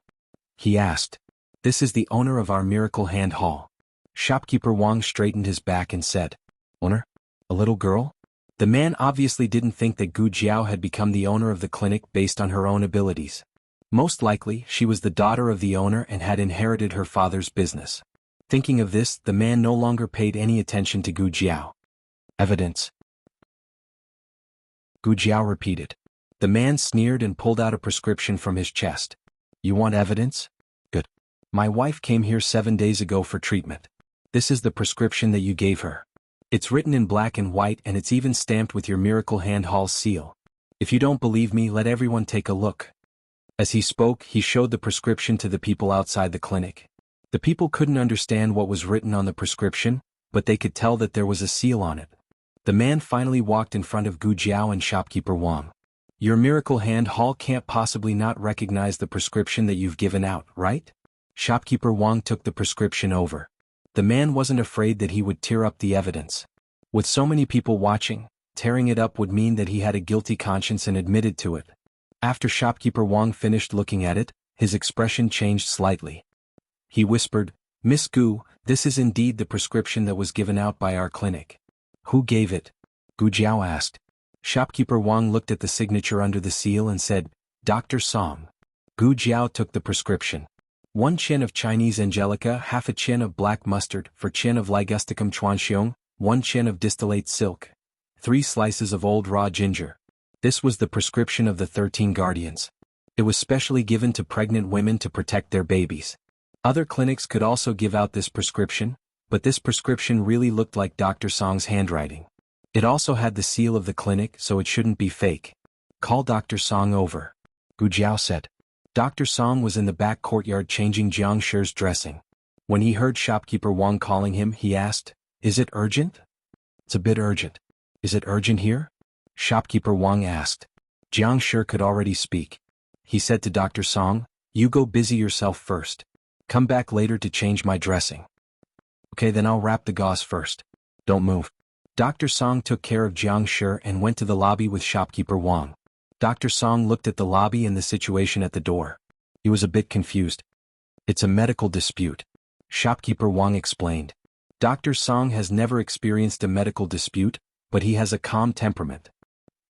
he asked. "This is the owner of our miracle hand haul." Shopkeeper Wang straightened his back and said, "Owner? A little girl?" The man obviously didn't think that Gu Jiao had become the owner of the clinic based on her own abilities. Most likely, she was the daughter of the owner and had inherited her father's business. Thinking of this, the man no longer paid any attention to Gu Jiao. Evidence. Gu Jiao repeated. The man sneered and pulled out a prescription from his chest. You want evidence? Good. My wife came here 7 days ago for treatment. This is the prescription that you gave her. It's written in black and white and it's even stamped with your Miracle Hand Hall seal. If you don't believe me, let everyone take a look. As he spoke, he showed the prescription to the people outside the clinic. The people couldn't understand what was written on the prescription, but they could tell that there was a seal on it. The man finally walked in front of Gu Jiao and shopkeeper Wang. Your Miracle Hand Hall can't possibly not recognize the prescription that you've given out, right? Shopkeeper Wang took the prescription over. The man wasn't afraid that he would tear up the evidence. With so many people watching, tearing it up would mean that he had a guilty conscience and admitted to it. After shopkeeper Wang finished looking at it, his expression changed slightly. He whispered, Miss Gu, this is indeed the prescription that was given out by our clinic. Who gave it? Gu Jiao asked. Shopkeeper Wang looked at the signature under the seal and said, Dr. Song. Gu Jiao took the prescription. 1 chin of Chinese Angelica, half a chin of black mustard, 4 chin of Ligusticum chuanxiong, 1 chin of distillate silk, 3 slices of old raw ginger. This was the prescription of the 13 guardians. It was specially given to pregnant women to protect their babies. Other clinics could also give out this prescription, but this prescription really looked like Dr. Song's handwriting. It also had the seal of the clinic, so it shouldn't be fake. Call Dr. Song over. Gu Jiao said. Dr. Song was in the back courtyard changing Jiang Shi's dressing. When he heard shopkeeper Wang calling him, he asked, Is it urgent? It's a bit urgent. Is it urgent here? Shopkeeper Wang asked. Jiang Shi could already speak. He said to Dr. Song, You go busy yourself first. Come back later to change my dressing. Okay, then I'll wrap the gauze first. Don't move. Dr. Song took care of Jiang Shi and went to the lobby with shopkeeper Wang. Dr. Song looked at the lobby and the situation at the door. He was a bit confused. It's a medical dispute. Shopkeeper Wang explained. Dr. Song has never experienced a medical dispute, but he has a calm temperament.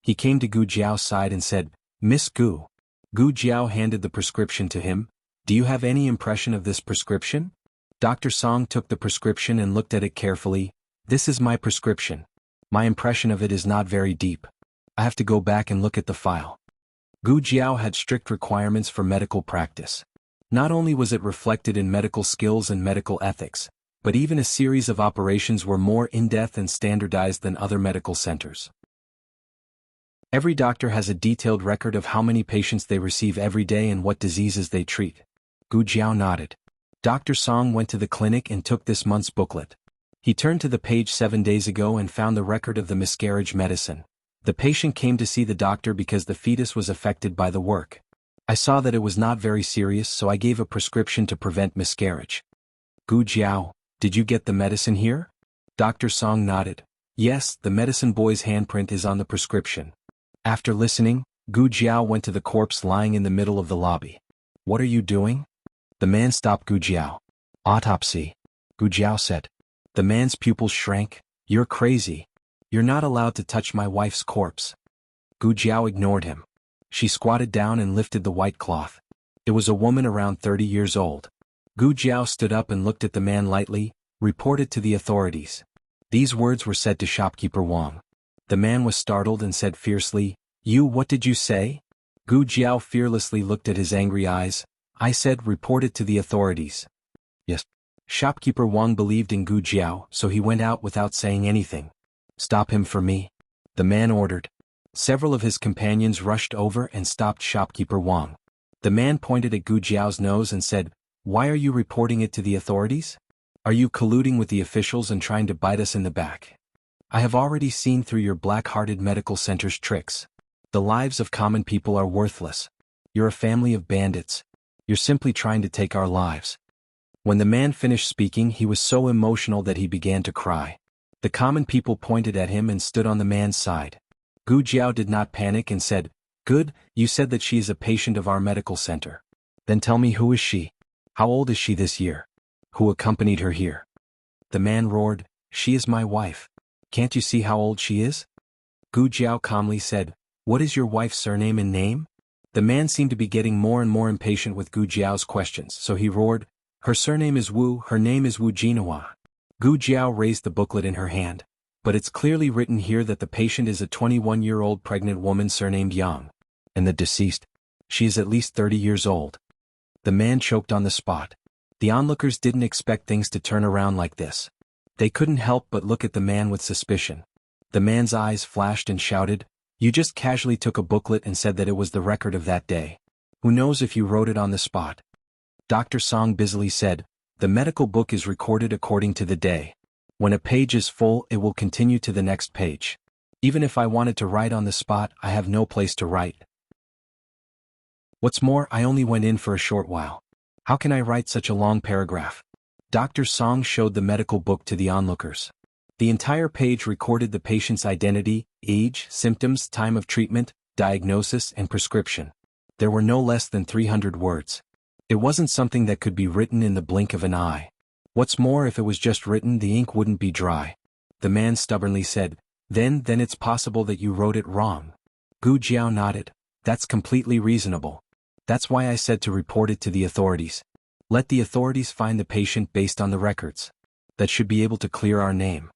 He came to Gu Jiao's side and said, Miss Gu. Gu Jiao handed the prescription to him. Do you have any impression of this prescription? Dr. Song took the prescription and looked at it carefully. This is my prescription. My impression of it is not very deep. I have to go back and look at the file. Gu Jiao had strict requirements for medical practice. Not only was it reflected in medical skills and medical ethics, but even a series of operations were more in-depth and standardized than other medical centers. Every doctor has a detailed record of how many patients they receive every day and what diseases they treat. Gu Jiao nodded. Dr. Song went to the clinic and took this month's booklet. He turned to the page 7 days ago and found the record of the miscarriage medicine. The patient came to see the doctor because the fetus was affected by the work. I saw that it was not very serious, so I gave a prescription to prevent miscarriage. Gu Jiao, did you get the medicine here? Dr. Song nodded. Yes, the medicine boy's handprint is on the prescription. After listening, Gu Jiao went to the corpse lying in the middle of the lobby. What are you doing? The man stopped Gu Jiao. Autopsy. Gu Jiao said. The man's pupils shrank. You're crazy. You're not allowed to touch my wife's corpse. Gu Jiao ignored him. She squatted down and lifted the white cloth. It was a woman around 30 years old. Gu Jiao stood up and looked at the man lightly, reported to the authorities. These words were said to shopkeeper Wang. The man was startled and said fiercely, You, what did you say? Gu Jiao fearlessly looked at his angry eyes. I said reported to the authorities. Yes. Shopkeeper Wang believed in Gu Jiao, so he went out without saying anything. Stop him for me. The man ordered. Several of his companions rushed over and stopped shopkeeper Wang. The man pointed at Gu Jiao's nose and said, Why are you reporting it to the authorities? Are you colluding with the officials and trying to bite us in the back? I have already seen through your black-hearted medical center's tricks. The lives of common people are worthless. You're a family of bandits. You're simply trying to take our lives. When the man finished speaking, he was so emotional that he began to cry. The common people pointed at him and stood on the man's side. Gu Jiao did not panic and said, Good, you said that she is a patient of our medical center. Then tell me, who is she? How old is she this year? Who accompanied her here? The man roared, She is my wife. Can't you see how old she is? Gu Jiao calmly said, What is your wife's surname and name? The man seemed to be getting more and more impatient with Gu Jiao's questions, so he roared, Her surname is Wu, her name is Wu Jinhua. Gu Jiao raised the booklet in her hand. but it's clearly written here that the patient is a 21-year-old pregnant woman surnamed Yang. And the deceased? She is at least 30 years old. The man choked on the spot. The onlookers didn't expect things to turn around like this. They couldn't help but look at the man with suspicion. The man's eyes flashed and shouted, "You just casually took a booklet and said that it was the record of that day. Who knows if you wrote it on the spot?" Dr. Song busily said, "The medical book is recorded according to the day. When a page is full, it will continue to the next page. Even if I wanted to write on the spot, I have no place to write. What's more, I only went in for a short while. How can I write such a long paragraph?" Dr. Song showed the medical book to the onlookers. The entire page recorded the patient's identity, age, symptoms, time of treatment, diagnosis, and prescription. There were no less than 300 words. It wasn't something that could be written in the blink of an eye. What's more, if it was just written, the ink wouldn't be dry. The man stubbornly said, Then it's possible that you wrote it wrong." Gu Jiao nodded. "That's completely reasonable. That's why I said to report it to the authorities. Let the authorities find the patient based on the records. That should be able to clear our name."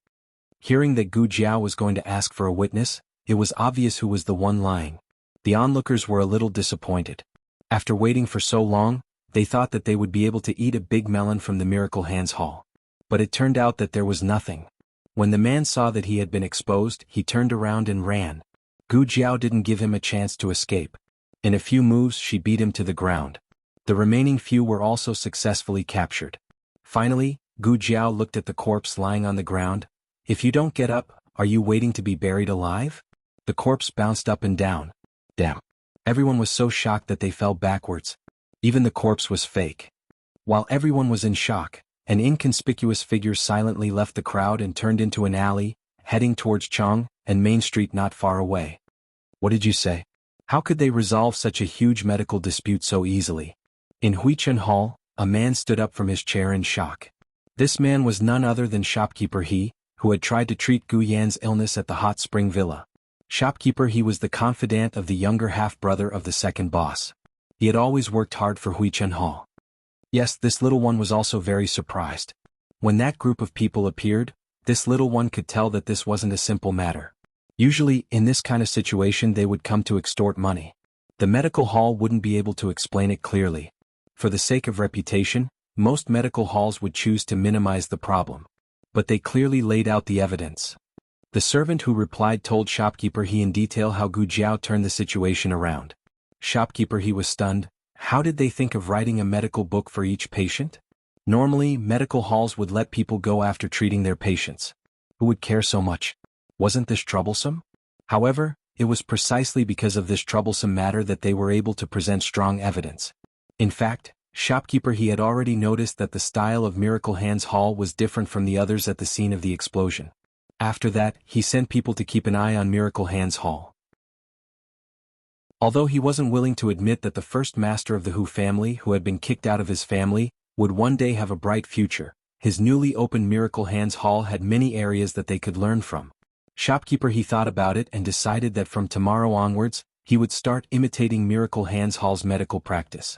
Hearing that Gu Jiao was going to ask for a witness, it was obvious who was the one lying. The onlookers were a little disappointed. After waiting for so long, they thought that they would be able to eat a big melon from the Miracle Hands Hall. But it turned out that there was nothing. When the man saw that he had been exposed, he turned around and ran. Gu Jiao didn't give him a chance to escape. In a few moves, she beat him to the ground. The remaining few were also successfully captured. Finally, Gu Jiao looked at the corpse lying on the ground. "If you don't get up, are you waiting to be buried alive?" The corpse bounced up and down. Damn. Everyone was so shocked that they fell backwards. Even the corpse was fake. While everyone was in shock, an inconspicuous figure silently left the crowd and turned into an alley, heading towards Chong and Main Street not far away. What did you say? How could they resolve such a huge medical dispute so easily? In Huichun Hall, a man stood up from his chair in shock. This man was none other than shopkeeper He, who had tried to treat Gu Yan's illness at the hot spring villa. Shopkeeper He was the confidant of the younger half-brother of the second boss. He had always worked hard for Huichun Hall. Yes, this little one was also very surprised. When that group of people appeared, this little one could tell that this wasn't a simple matter. Usually, in this kind of situation they would come to extort money. The medical hall wouldn't be able to explain it clearly. For the sake of reputation, most medical halls would choose to minimize the problem. But they clearly laid out the evidence. The servant who replied told shopkeeper He in detail how Gu Jiao turned the situation around. Shopkeeper He was stunned. How did they think of writing a medical book for each patient? Normally, medical halls would let people go after treating their patients. Who would care so much? Wasn't this troublesome? However, it was precisely because of this troublesome matter that they were able to present strong evidence. In fact, shopkeeper He had already noticed that the style of Miracle Hands Hall was different from the others at the scene of the explosion. After that, he sent people to keep an eye on Miracle Hands Hall. Although he wasn't willing to admit that the first master of the Hu family, who had been kicked out of his family, would one day have a bright future, his newly opened Miracle Hands Hall had many areas that they could learn from. Shopkeeper He thought about it and decided that from tomorrow onwards, he would start imitating Miracle Hands Hall's medical practice.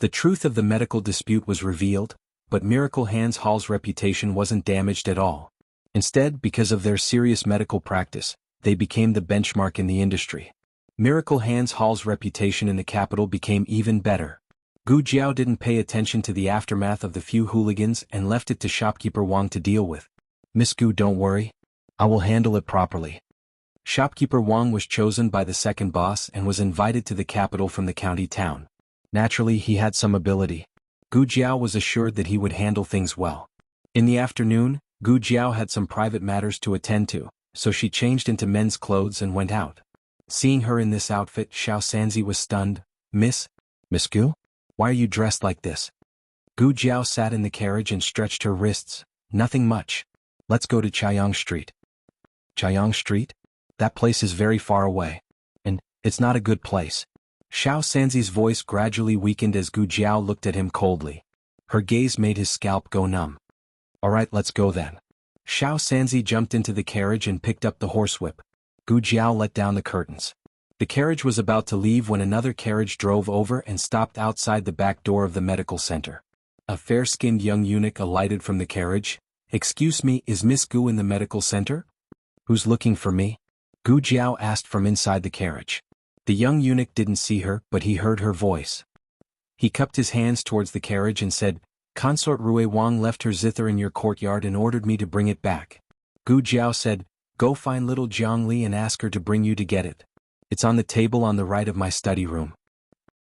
The truth of the medical dispute was revealed, but Miracle Hands Hall's reputation wasn't damaged at all. Instead, because of their serious medical practice, they became the benchmark in the industry. Miracle Hands Hall's reputation in the capital became even better. Gu Jiao didn't pay attention to the aftermath of the few hooligans and left it to shopkeeper Wang to deal with. "Miss Gu, don't worry. I will handle it properly." Shopkeeper Wang was chosen by the second boss and was invited to the capital from the county town. Naturally, he had some ability. Gu Jiao was assured that he would handle things well. In the afternoon, Gu Jiao had some private matters to attend to, so she changed into men's clothes and went out. Seeing her in this outfit, Xiao Sanzi was stunned. Miss Gu? Why are you dressed like this?" Gu Jiao sat in the carriage and stretched her wrists. "Nothing much. Let's go to Chaiyang Street." Chaiyang Street? That place is very far away. And it's not a good place. Xiao Sanzi's voice gradually weakened as Gu Jiao looked at him coldly. Her gaze made his scalp go numb. "Alright, let's go then." Xiao Sanzi jumped into the carriage and picked up the horsewhip. Gu Jiao let down the curtains. The carriage was about to leave when another carriage drove over and stopped outside the back door of the medical center. A fair-skinned young eunuch alighted from the carriage. "Excuse me, is Miss Gu in the medical center?" Who's looking for me? Gu Jiao asked from inside the carriage. The young eunuch didn't see her, but he heard her voice. He cupped his hands towards the carriage and said, Consort Rui Wang left her zither in your courtyard and ordered me to bring it back. Gu Jiao said, Go find little Jiang Li and ask her to bring you to get it. It's on the table on the right of my study room.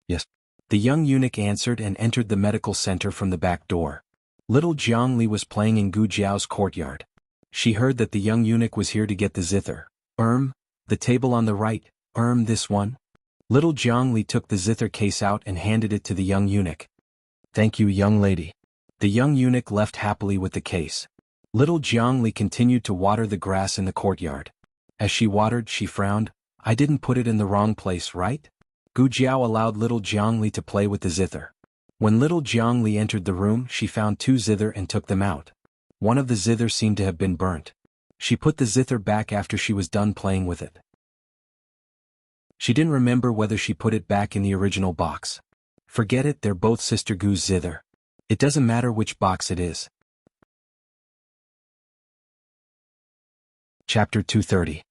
Yes. The young eunuch answered and entered the medical center from the back door. Little Jiang Li was playing in Gu Jiao's courtyard. She heard that the young eunuch was here to get the zither. The table on the right, this one? Little Jiang Li took the zither case out and handed it to the young eunuch. Thank you, young lady. The young eunuch left happily with the case. Little Jiang Li continued to water the grass in the courtyard. As she watered, she frowned. I didn't put it in the wrong place, right? Gu Jiao allowed little Jiang Li to play with the zither. When little Jiang Li entered the room, she found 2 zither and took them out. One of the zither seemed to have been burnt. She put the zither back after she was done playing with it. She didn't remember whether she put it back in the original box. Forget it, they're both Sister Gu's zither. It doesn't matter which box it is. Chapter 230.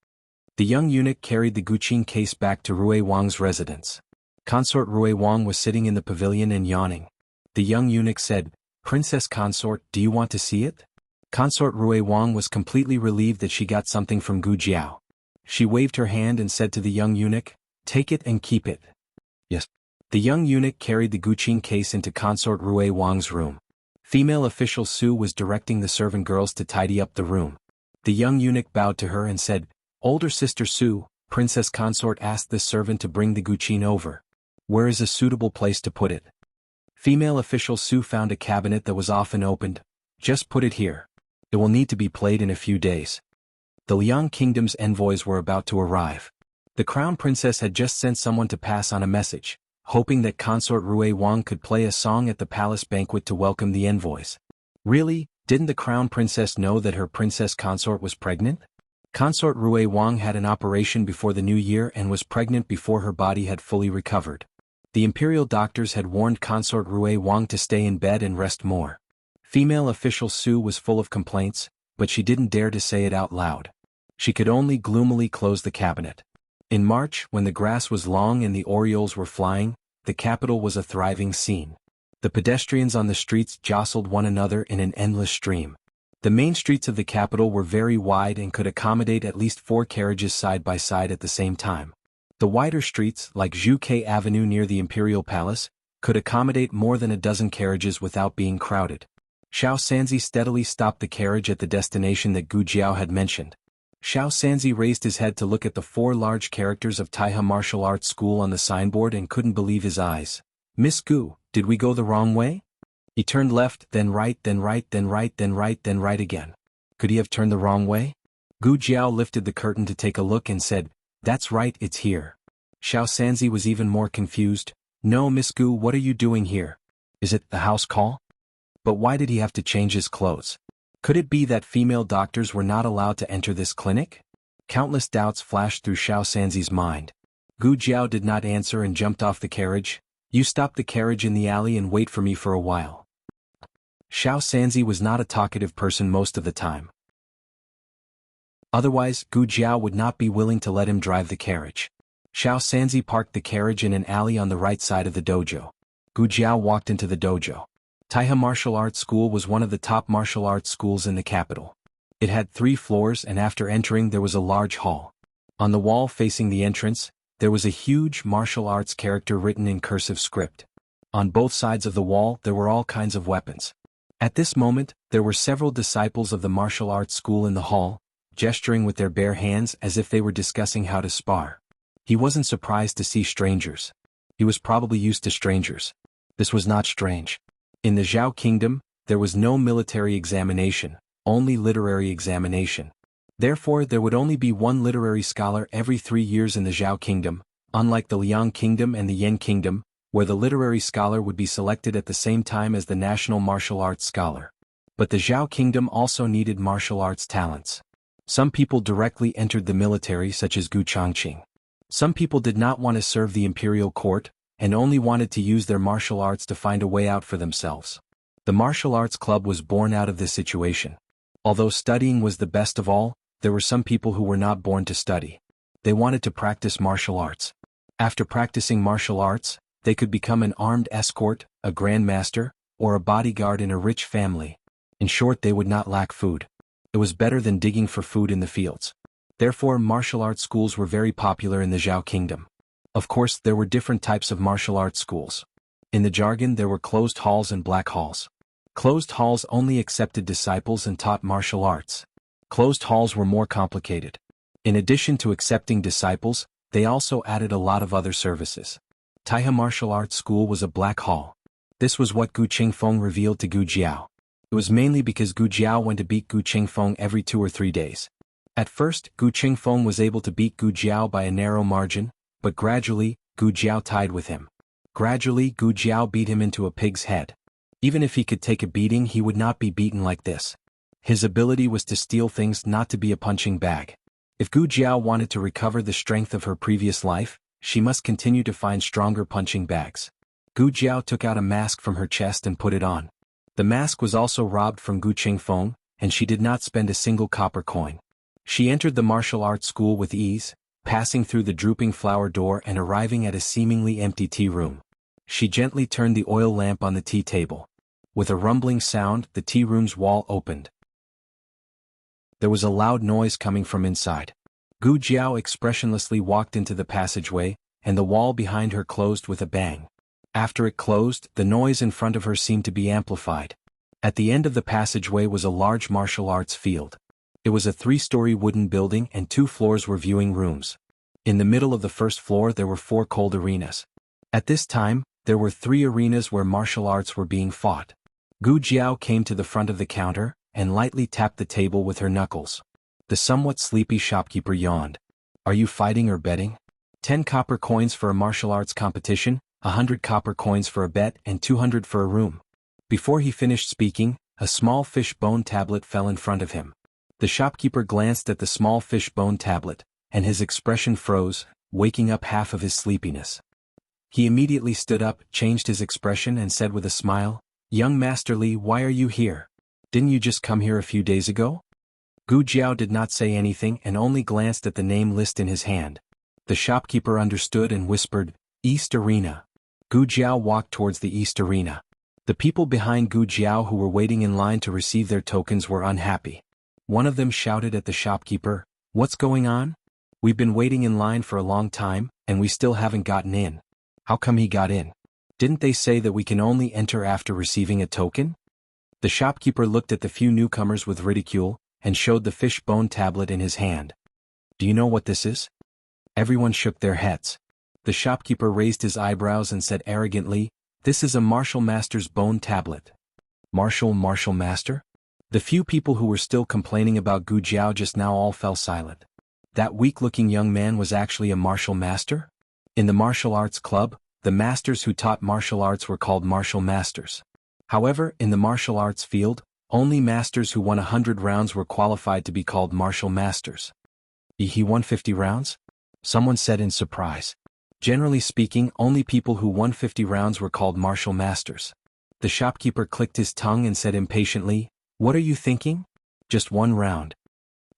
The young eunuch carried the Guqing case back to Rui Wang's residence. Consort Rui Wang was sitting in the pavilion and yawning. The young eunuch said, Princess Consort, do you want to see it? Consort Rui Wang was completely relieved that she got something from Gu Jiao. She waved her hand and said to the young eunuch, Take it and keep it. Yes. The young eunuch carried the Guqing case into Consort Rui Wang's room. Female official Su was directing the servant girls to tidy up the room. The young eunuch bowed to her and said, Older sister Su, Princess Consort asked this servant to bring the Guqing over. Where is a suitable place to put it? Female official Su found a cabinet that was often opened. Just put it here. It will need to be played in a few days. The Liang Kingdom's envoys were about to arrive. The crown princess had just sent someone to pass on a message, hoping that Consort Rui Wang could play a song at the palace banquet to welcome the envoys. Really, didn't the crown princess know that her princess consort was pregnant? Consort Rui Wang had an operation before the new year and was pregnant before her body had fully recovered. The imperial doctors had warned Consort Rui Wang to stay in bed and rest more. Female official Su was full of complaints, but she didn't dare to say it out loud. She could only gloomily close the cabinet. In March, when the grass was long and the orioles were flying, the capital was a thriving scene. The pedestrians on the streets jostled one another in an endless stream. The main streets of the capital were very wide and could accommodate at least 4 carriages side by side at the same time. The wider streets, like Zhuke Avenue near the Imperial Palace, could accommodate more than a dozen carriages without being crowded. Xiao Sanzi steadily stopped the carriage at the destination that Gu Jiao had mentioned. Xiao Sanzi raised his head to look at the 4 large characters of Taihe Martial Arts School on the signboard and couldn't believe his eyes. Miss Gu, did we go the wrong way? He turned left, then right, then right, then right, then right, then right again. Could he have turned the wrong way? Gu Jiao lifted the curtain to take a look and said, That's right, it's here. Xiao Sanzi was even more confused. No, Miss Gu, what are you doing here? Is it the house call? But why did he have to change his clothes? Could it be that female doctors were not allowed to enter this clinic? Countless doubts flashed through Xiao Sanzi's mind. Gu Jiao did not answer and jumped off the carriage. You stop the carriage in the alley and wait for me for a while. Xiao Sanzi was not a talkative person most of the time. Otherwise, Gu Jiao would not be willing to let him drive the carriage. Xiao Sanzi parked the carriage in an alley on the right side of the dojo. Gu Jiao walked into the dojo. Taihe Martial Arts School was one of the top martial arts schools in the capital. It had 3 floors and after entering there was a large hall. On the wall facing the entrance, there was a huge martial arts character written in cursive script. On both sides of the wall there were all kinds of weapons. At this moment, there were several disciples of the martial arts school in the hall, gesturing with their bare hands as if they were discussing how to spar. He wasn't surprised to see strangers. He was probably used to strangers. This was not strange. In the Zhao Kingdom, there was no military examination, only literary examination. Therefore, there would only be 1 literary scholar every 3 years in the Zhao Kingdom, unlike the Liang Kingdom and the Yan Kingdom, where the literary scholar would be selected at the same time as the national martial arts scholar. But the Zhao Kingdom also needed martial arts talents. Some people directly entered the military such as Gu Changqing. Some people did not want to serve the imperial court, and only wanted to use their martial arts to find a way out for themselves. The martial arts club was born out of this situation. Although studying was the best of all, there were some people who were not born to study. They wanted to practice martial arts. After practicing martial arts, they could become an armed escort, a grandmaster, or a bodyguard in a rich family. In short, they would not lack food. It was better than digging for food in the fields. Therefore, martial arts schools were very popular in the Zhao kingdom. Of course, there were different types of martial arts schools. In the jargon, there were closed halls and black halls. Closed halls only accepted disciples and taught martial arts. Closed halls were more complicated. In addition to accepting disciples, they also added a lot of other services. Taihe Martial Arts School was a black hall. This was what Gu Qingfeng revealed to Gu Jiao. It was mainly because Gu Jiao went to beat Gu Qingfeng every 2 or 3 days. At first, Gu Qingfeng was able to beat Gu Jiao by a narrow margin, but gradually, Gu Jiao tied with him. Gradually, Gu Jiao beat him into a pig's head. Even if he could take a beating, he would not be beaten like this. His ability was to steal things, not to be a punching bag. If Gu Jiao wanted to recover the strength of her previous life, she must continue to find stronger punching bags. Gu Jiao took out a mask from her chest and put it on. The mask was also robbed from Gu Qingfeng, and she did not spend a single copper coin. She entered the martial arts school with ease, passing through the drooping flower door and arriving at a seemingly empty tea room. She gently turned the oil lamp on the tea table. With a rumbling sound, the tea room's wall opened. There was a loud noise coming from inside. Gu Jiao expressionlessly walked into the passageway, and the wall behind her closed with a bang. After it closed, the noise in front of her seemed to be amplified. At the end of the passageway was a large martial arts field. It was a 3-story wooden building and 2 floors were viewing rooms. In the middle of the first floor there were 4 cold arenas. At this time, there were 3 arenas where martial arts were being fought. Gu Jiao came to the front of the counter, and lightly tapped the table with her knuckles. The somewhat sleepy shopkeeper yawned. "Are you fighting or betting? 10 copper coins for a martial arts competition, 100 copper coins for a bet, and 200 for a room." Before he finished speaking, a small fish bone tablet fell in front of him. The shopkeeper glanced at the small fish bone tablet, and his expression froze, waking up half of his sleepiness. He immediately stood up, changed his expression and said with a smile, "Young Master Li, why are you here? Didn't you just come here a few days ago?" Gu Jiao did not say anything and only glanced at the name list in his hand. The shopkeeper understood and whispered, "East Arena." Gu Jiao walked towards the East Arena. The people behind Gu Jiao who were waiting in line to receive their tokens were unhappy. One of them shouted at the shopkeeper, "What's going on? We've been waiting in line for a long time, and we still haven't gotten in. How come he got in? Didn't they say that we can only enter after receiving a token?" The shopkeeper looked at the few newcomers with ridicule, and showed the fish bone tablet in his hand. "Do you know what this is?" Everyone shook their heads. The shopkeeper raised his eyebrows and said arrogantly, "This is a martial master's bone tablet." Martial master? The few people who were still complaining about Gu Jiao just now all fell silent. That weak-looking young man was actually a martial master? In the martial arts club, the masters who taught martial arts were called martial masters. However, in the martial arts field, only masters who won 100 rounds were qualified to be called martial masters. He won 50 rounds? Someone said in surprise. Generally speaking, only people who won 50 rounds were called martial masters. The shopkeeper clicked his tongue and said impatiently, "What are you thinking? Just 1 round."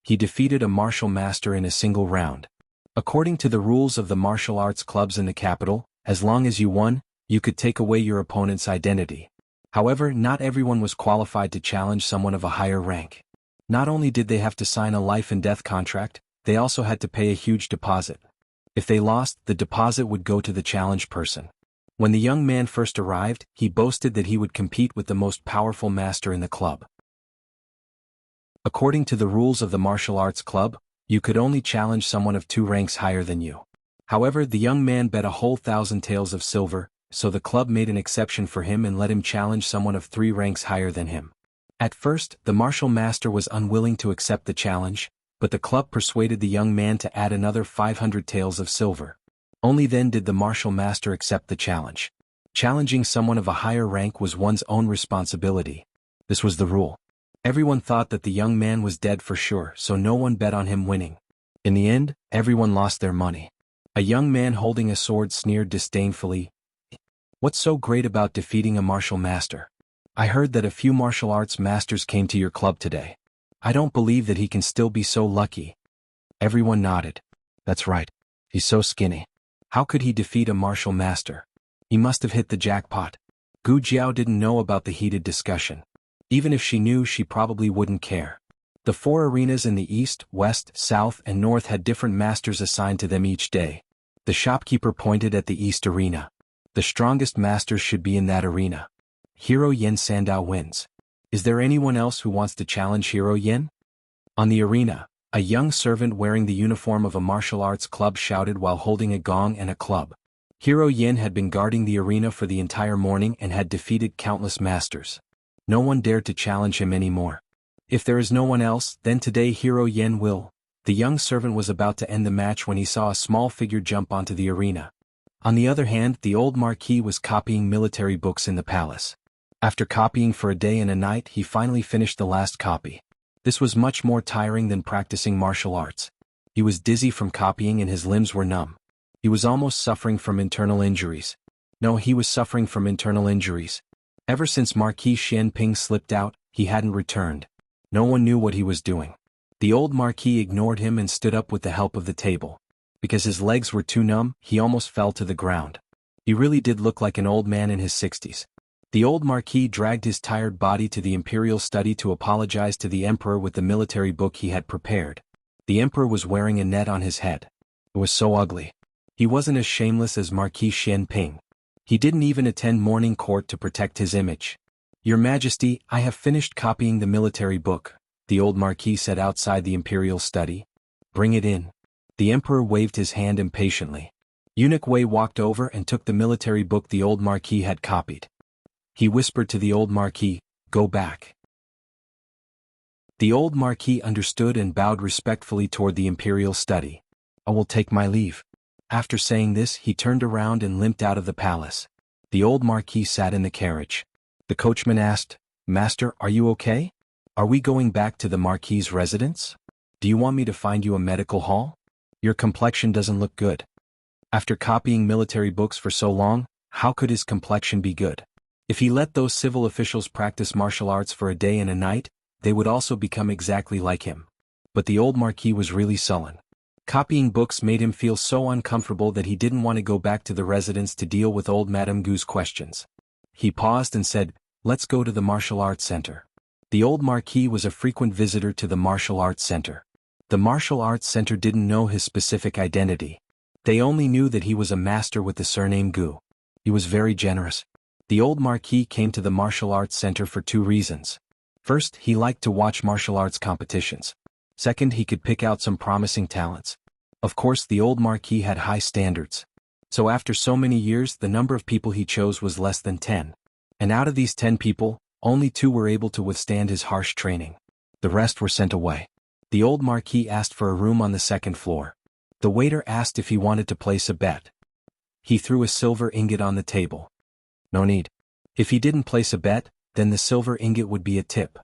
He defeated a martial master in a single round. According to the rules of the martial arts clubs in the capital, as long as you won, you could take away your opponent's identity. However, not everyone was qualified to challenge someone of a higher rank. Not only did they have to sign a life and death contract, they also had to pay a huge deposit. If they lost, the deposit would go to the challenged person. When the young man first arrived, he boasted that he would compete with the most powerful master in the club. According to the rules of the martial arts club, you could only challenge someone of 2 ranks higher than you. However, the young man bet a whole 1,000 taels of silver, so the club made an exception for him and let him challenge someone of 3 ranks higher than him. At first, the martial master was unwilling to accept the challenge, but the club persuaded the young man to add another 500 taels of silver. Only then did the martial master accept the challenge. Challenging someone of a higher rank was one's own responsibility. This was the rule. Everyone thought that the young man was dead for sure, so no one bet on him winning. In the end, everyone lost their money. A young man holding a sword sneered disdainfully, "What's so great about defeating a martial master? I heard that a few martial arts masters came to your club today. I don't believe that he can still be so lucky. Everyone nodded. That's right. He's so skinny. How could he defeat a martial master? He must have hit the jackpot. Gu Jiao didn't know about the heated discussion. Even if she knew, she probably wouldn't care. The 4 arenas in the east, west, south, and north had different masters assigned to them each day. The shopkeeper pointed at the east arena. The strongest masters should be in that arena. Hero Yin Sandao wins. Is there anyone else who wants to challenge Hero Yin? On the arena, a young servant wearing the uniform of a martial arts club shouted while holding a gong and a club. Hero Yin had been guarding the arena for the entire morning and had defeated countless masters. No one dared to challenge him anymore. If there is no one else, then today Hero Yin will. The young servant was about to end the match when he saw a small figure jump onto the arena. On the other hand, the old marquis was copying military books in the palace. After copying for a day and a night, he finally finished the last copy. This was much more tiring than practicing martial arts. He was dizzy from copying and his limbs were numb. He was almost suffering from internal injuries. No, he was suffering from internal injuries. Ever since Marquis Xianping slipped out, he hadn't returned. No one knew what he was doing. The old marquis ignored him and stood up with the help of the table. Because his legs were too numb, he almost fell to the ground. He really did look like an old man in his 60s. The old marquis dragged his tired body to the imperial study to apologize to the emperor with the military book he had prepared. The emperor was wearing a net on his head. It was so ugly. He wasn't as shameless as Marquis Xianping. He didn't even attend morning court to protect his image. Your Majesty, I have finished copying the military book, the old marquis said outside the imperial study. Bring it in. The emperor waved his hand impatiently. Eunuch Wei walked over and took the military book the old marquis had copied. He whispered to the old marquis, "Go back." The old marquis understood and bowed respectfully toward the imperial study. "I will take my leave." After saying this, he turned around and limped out of the palace. The old marquis sat in the carriage. The coachman asked, "Master, are you okay? Are we going back to the marquis's residence? Do you want me to find you a medical hall? Your complexion doesn't look good." After copying military books for so long, how could his complexion be good? If he let those civil officials practice martial arts for a day and a night, they would also become exactly like him. But the old marquis was really sullen. Copying books made him feel so uncomfortable that he didn't want to go back to the residence to deal with old Madame Gu's questions. He paused and said, "Let's go to the martial arts center." The old marquis was a frequent visitor to the martial arts center. The martial arts center didn't know his specific identity. They only knew that he was a master with the surname Gu. He was very generous. The old marquis came to the martial arts center for 2 reasons. First, he liked to watch martial arts competitions. Second, he could pick out some promising talents. Of course, the old marquis had high standards. So after so many years, the number of people he chose was less than 10. And out of these 10 people, only 2 were able to withstand his harsh training. The rest were sent away. The old marquis asked for a room on the 2nd floor. The waiter asked if he wanted to place a bet. He threw a silver ingot on the table. No need. If he didn't place a bet, then the silver ingot would be a tip.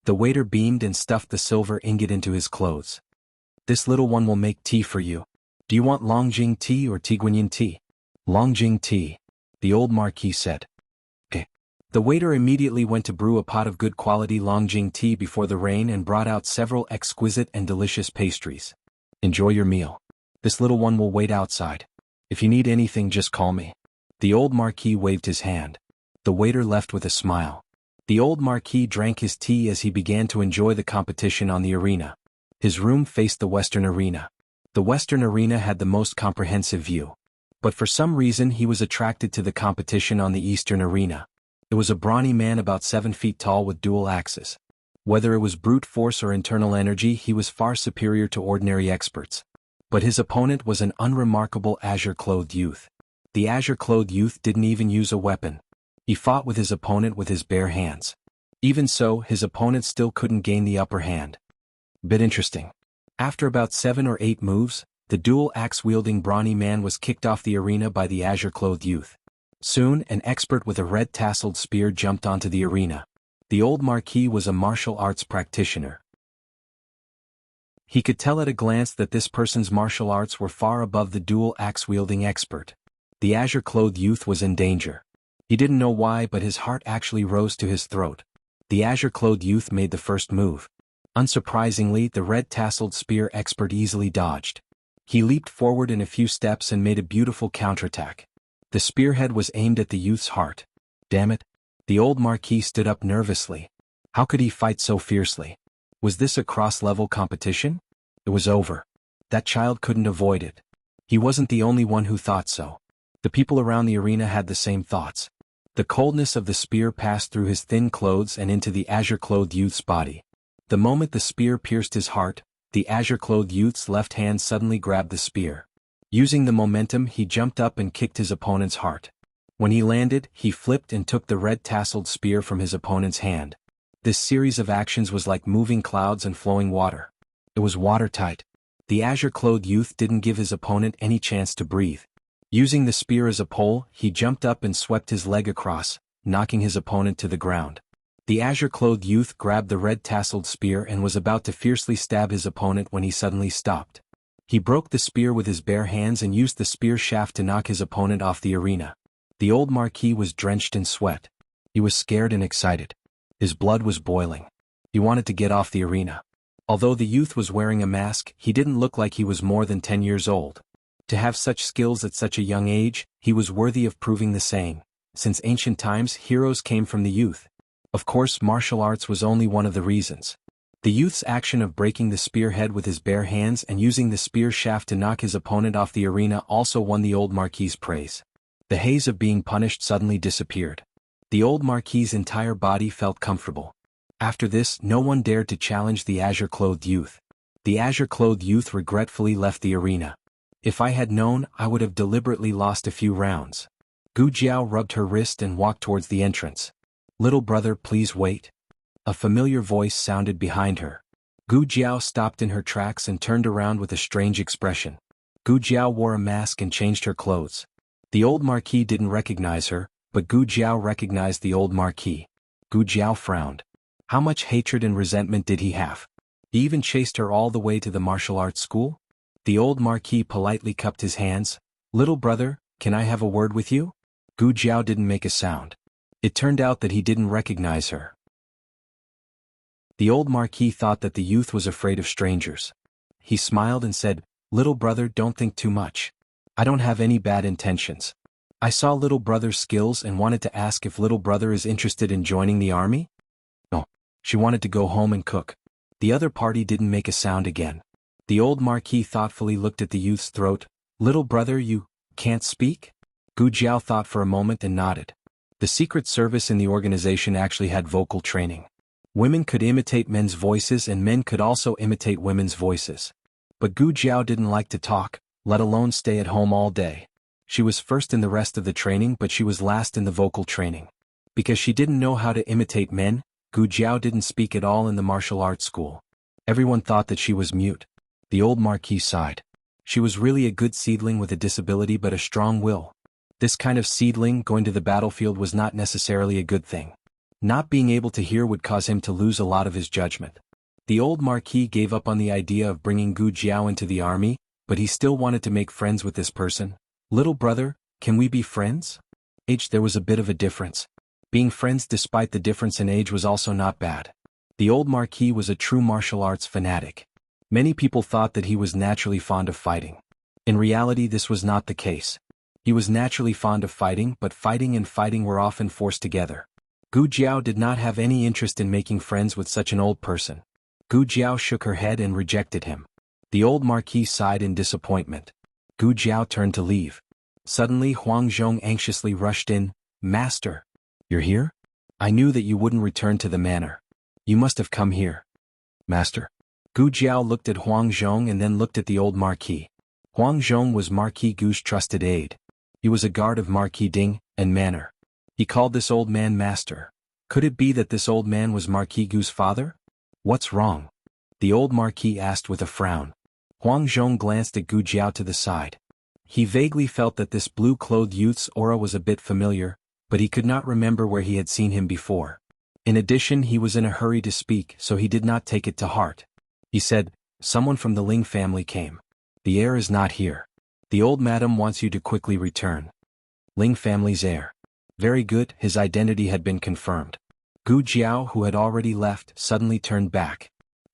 The waiter beamed and stuffed the silver ingot into his clothes. "This little one will make tea for you. Do you want Longjing tea or Tiguanyin tea?" "Longjing tea," the old marquis said. "Okay." The waiter immediately went to brew a pot of good quality Longjing tea before the rain and brought out several exquisite and delicious pastries. "Enjoy your meal. This little one will wait outside. If you need anything, just call me." The old marquis waved his hand. The waiter left with a smile. The old marquis drank his tea as he began to enjoy the competition on the arena. His room faced the western arena. The western arena had the most comprehensive view. But for some reason he was attracted to the competition on the eastern arena. It was a brawny man about 7 feet tall with dual axes. Whether it was brute force or internal energy, he was far superior to ordinary experts. But his opponent was an unremarkable azure-clothed youth. The azure-clothed youth didn't even use a weapon. He fought with his opponent with his bare hands. Even so, his opponent still couldn't gain the upper hand. Bit interesting. After about 7 or 8 moves, the dual axe-wielding brawny man was kicked off the arena by the azure-clothed youth. Soon, an expert with a red-tasseled spear jumped onto the arena. The old marquis was a martial arts practitioner. He could tell at a glance that this person's martial arts were far above the dual axe-wielding expert. The azure-clothed youth was in danger. He didn't know why, but his heart actually rose to his throat. The azure-clothed youth made the first move. Unsurprisingly, the red-tasseled spear expert easily dodged. He leaped forward in a few steps and made a beautiful counterattack. The spearhead was aimed at the youth's heart. Damn it! The old Marquis stood up nervously. How could he fight so fiercely? Was this a cross-level competition? It was over. That child couldn't avoid it. He wasn't the only one who thought so. The people around the arena had the same thoughts. The coldness of the spear passed through his thin clothes and into the azure-clothed youth's body. The moment the spear pierced his heart, the azure-clothed youth's left hand suddenly grabbed the spear. Using the momentum, he jumped up and kicked his opponent's heart. When he landed, he flipped and took the red-tasseled spear from his opponent's hand. This series of actions was like moving clouds and flowing water. It was watertight. The azure-clothed youth didn't give his opponent any chance to breathe. Using the spear as a pole, he jumped up and swept his leg across, knocking his opponent to the ground. The azure-clothed youth grabbed the red-tasseled spear and was about to fiercely stab his opponent when he suddenly stopped. He broke the spear with his bare hands and used the spear shaft to knock his opponent off the arena. The old Marquis was drenched in sweat. He was scared and excited. His blood was boiling. He wanted to get off the arena. Although the youth was wearing a mask, he didn't look like he was more than 10 years old. To have such skills at such a young age, he was worthy of proving the saying. Since ancient times, heroes came from the youth. Of course, martial arts was only one of the reasons. The youth's action of breaking the spearhead with his bare hands and using the spear shaft to knock his opponent off the arena also won the old Marquis' praise. The haze of being punished suddenly disappeared. The old Marquis' entire body felt comfortable. After this, no one dared to challenge the azure-clothed youth. The azure-clothed youth regretfully left the arena. If I had known, I would have deliberately lost a few rounds. Gu Jiao rubbed her wrist and walked towards the entrance. Little brother, please wait. A familiar voice sounded behind her. Gu Jiao stopped in her tracks and turned around with a strange expression. Gu Jiao wore a mask and changed her clothes. The old Marquis didn't recognize her, but Gu Jiao recognized the old Marquis. Gu Jiao frowned. How much hatred and resentment did he have? He even chased her all the way to the martial arts school? The old Marquis politely cupped his hands. Little brother, can I have a word with you? Gu Jiao didn't make a sound. It turned out that he didn't recognize her. The old Marquis thought that the youth was afraid of strangers. He smiled and said, Little brother, don't think too much. I don't have any bad intentions. I saw little brother's skills and wanted to ask if little brother is interested in joining the army? No. She wanted to go home and cook. The other party didn't make a sound again. The old Marquis thoughtfully looked at the youth's throat. Little brother, you can't speak? Gu Jiao thought for a moment and nodded. The secret service in the organization actually had vocal training. Women could imitate men's voices and men could also imitate women's voices. But Gu Jiao didn't like to talk, let alone stay at home all day. She was first in the rest of the training, but she was last in the vocal training. Because she didn't know how to imitate men, Gu Jiao didn't speak at all in the martial arts school. Everyone thought that she was mute. The old Marquis sighed. She was really a good seedling with a disability but a strong will. This kind of seedling going to the battlefield was not necessarily a good thing. Not being able to hear would cause him to lose a lot of his judgment. The old Marquis gave up on the idea of bringing Gu Jiao into the army, but he still wanted to make friends with this person. Little brother, can we be friends? Age, there was a bit of a difference. Being friends despite the difference in age was also not bad. The old Marquis was a true martial arts fanatic. Many people thought that he was naturally fond of fighting. In reality, this was not the case. He was naturally fond of fighting, but fighting and fighting were often forced together. Gu Jiao did not have any interest in making friends with such an old person. Gu Jiao shook her head and rejected him. The old Marquis sighed in disappointment. Gu Jiao turned to leave. Suddenly Huang Zhong anxiously rushed in. Master, you're here? I knew that you wouldn't return to the manor. You must have come here. Master? Gu Jiao looked at Huang Zhong and then looked at the old Marquis. Huang Zhong was Marquis Gu's trusted aide. He was a guard of Marquis Ding and manor. He called this old man master. Could it be that this old man was Marquis Gu's father? What's wrong? The old Marquis asked with a frown. Huang Zhong glanced at Gu Jiao to the side. He vaguely felt that this blue-clothed youth's aura was a bit familiar, but he could not remember where he had seen him before. In addition, he was in a hurry to speak, so he did not take it to heart. He said, Someone from the Ling family came. The heir is not here. The old madam wants you to quickly return. Ling family's heir. Very good, his identity had been confirmed. Gu Jiao, who had already left, suddenly turned back.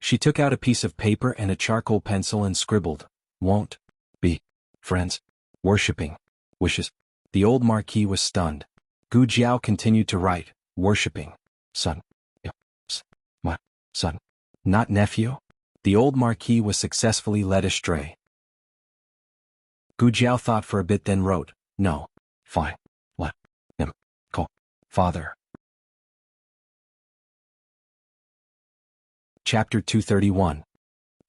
She took out a piece of paper and a charcoal pencil and scribbled, "Won't be friends. Worshipping wishes." The old Marquis was stunned. Gu Jiao continued to write, "Worshipping son. My son. Not nephew?" The old Marquis was successfully led astray. Gu Jiao thought for a bit, then wrote, "No. Fine. Let him call father." Chapter 231.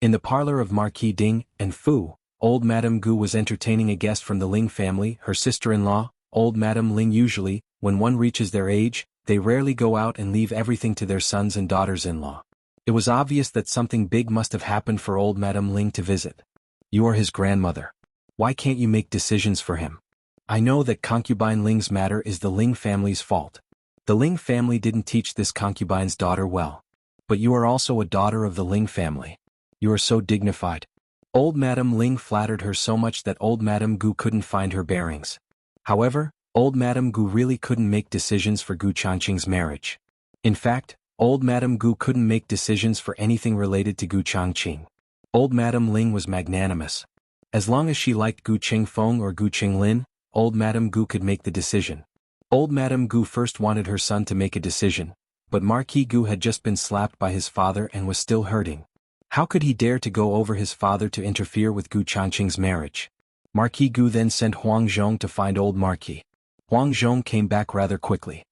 In the parlor of Marquis Ding and Fu, old Madame Gu was entertaining a guest from the Ling family, her sister-in-law. Old Madame Ling usually, when one reaches their age, they rarely go out and leave everything to their sons and daughters-in-law. It was obvious that something big must have happened for old Madame Ling to visit. "You are his grandmother. Why can't you make decisions for him? I know that concubine Ling's matter is the Ling family's fault. The Ling family didn't teach this concubine's daughter well. But you are also a daughter of the Ling family. You are so dignified." Old Madame Ling flattered her so much that old Madame Gu couldn't find her bearings. However, old Madame Gu really couldn't make decisions for Gu Changqing's marriage. In fact, old Madame Gu couldn't make decisions for anything related to Gu Changqing. Old Madame Ling was magnanimous. As long as she liked Gu Qingfeng or Gu Qinglin, old Madame Gu could make the decision. Old Madame Gu first wanted her son to make a decision, but Marquis Gu had just been slapped by his father and was still hurting. How could he dare to go over his father to interfere with Gu Changqing's marriage? Marquis Gu then sent Huang Zhong to find old Marquis. Huang Zhong came back rather quickly.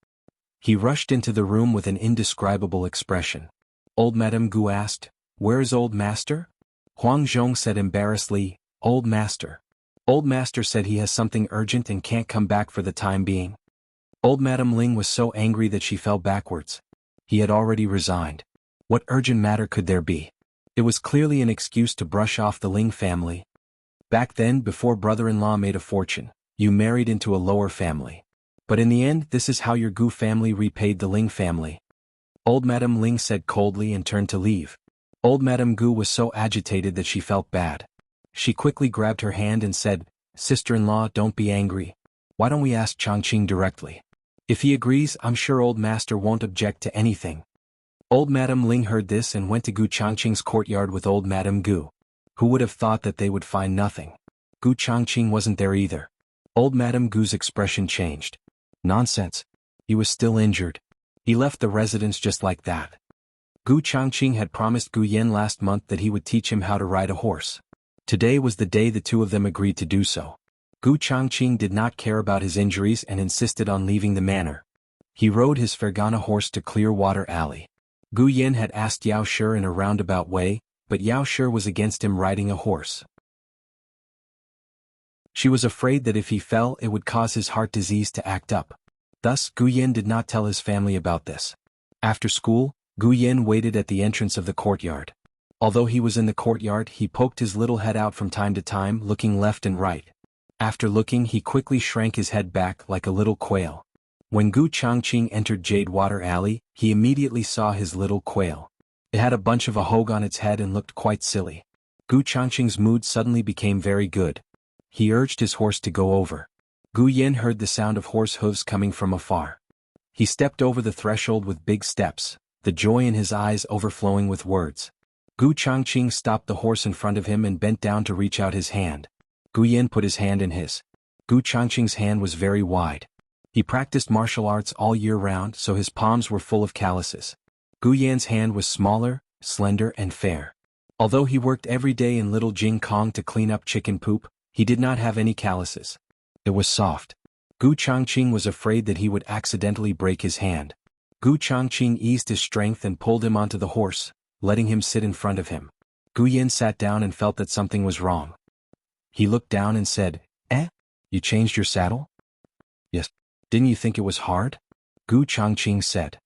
He rushed into the room with an indescribable expression. Old Madame Gu asked, "Where is old master?" Huang Zhong said embarrassedly, "Old master. Old master said he has something urgent and can't come back for the time being." Old Madame Ling was so angry that she fell backwards. He had already resigned. What urgent matter could there be? It was clearly an excuse to brush off the Ling family. Back then, before brother-in-law made a fortune, you married into a lower family. But in the end, this is how your Gu family repaid the Ling family. Old Madame Ling said coldly and turned to leave. Old Madame Gu was so agitated that she felt bad. She quickly grabbed her hand and said, "Sister-in-law, don't be angry. Why don't we ask Changqing directly? If he agrees, I'm sure old master won't object to anything." Old Madame Ling heard this and went to Gu Changqing's courtyard with old Madame Gu. Who would have thought that they would find nothing? Gu Changqing wasn't there either. Old Madame Gu's expression changed. Nonsense. He was still injured. He left the residence just like that. Gu Changqing had promised Gu Yen last month that he would teach him how to ride a horse. Today was the day the two of them agreed to do so. Gu Changqing did not care about his injuries and insisted on leaving the manor. He rode his Fergana horse to Clearwater Alley. Gu Yen had asked Yao Shi in a roundabout way, but Yao Shi was against him riding a horse. She was afraid that if he fell it would cause his heart disease to act up. Thus, Gu Yen did not tell his family about this. After school, Gu Yen waited at the entrance of the courtyard. Although he was in the courtyard, he poked his little head out from time to time, looking left and right. After looking, he quickly shrank his head back like a little quail. When Gu Changqing entered Jadewater Alley, he immediately saw his little quail. It had a bunch of a hog on its head and looked quite silly. Gu Changqing's mood suddenly became very good. He urged his horse to go over. Gu Yen heard the sound of horse hooves coming from afar. He stepped over the threshold with big steps, the joy in his eyes overflowing with words. Gu Changqing stopped the horse in front of him and bent down to reach out his hand. Gu Yen put his hand in his. Gu Changqing's hand was very wide. He practiced martial arts all year round, so his palms were full of calluses. Gu Yan's hand was smaller, slender and fair. Although he worked every day in Little Jing Kong to clean up chicken poop, he did not have any calluses. It was soft. Gu Changqing was afraid that he would accidentally break his hand. Gu Changqing eased his strength and pulled him onto the horse, letting him sit in front of him. Gu Yen sat down and felt that something was wrong. He looked down and said, "Eh? You changed your saddle?" "Yes. Didn't you think it was hard?" Gu Changqing said.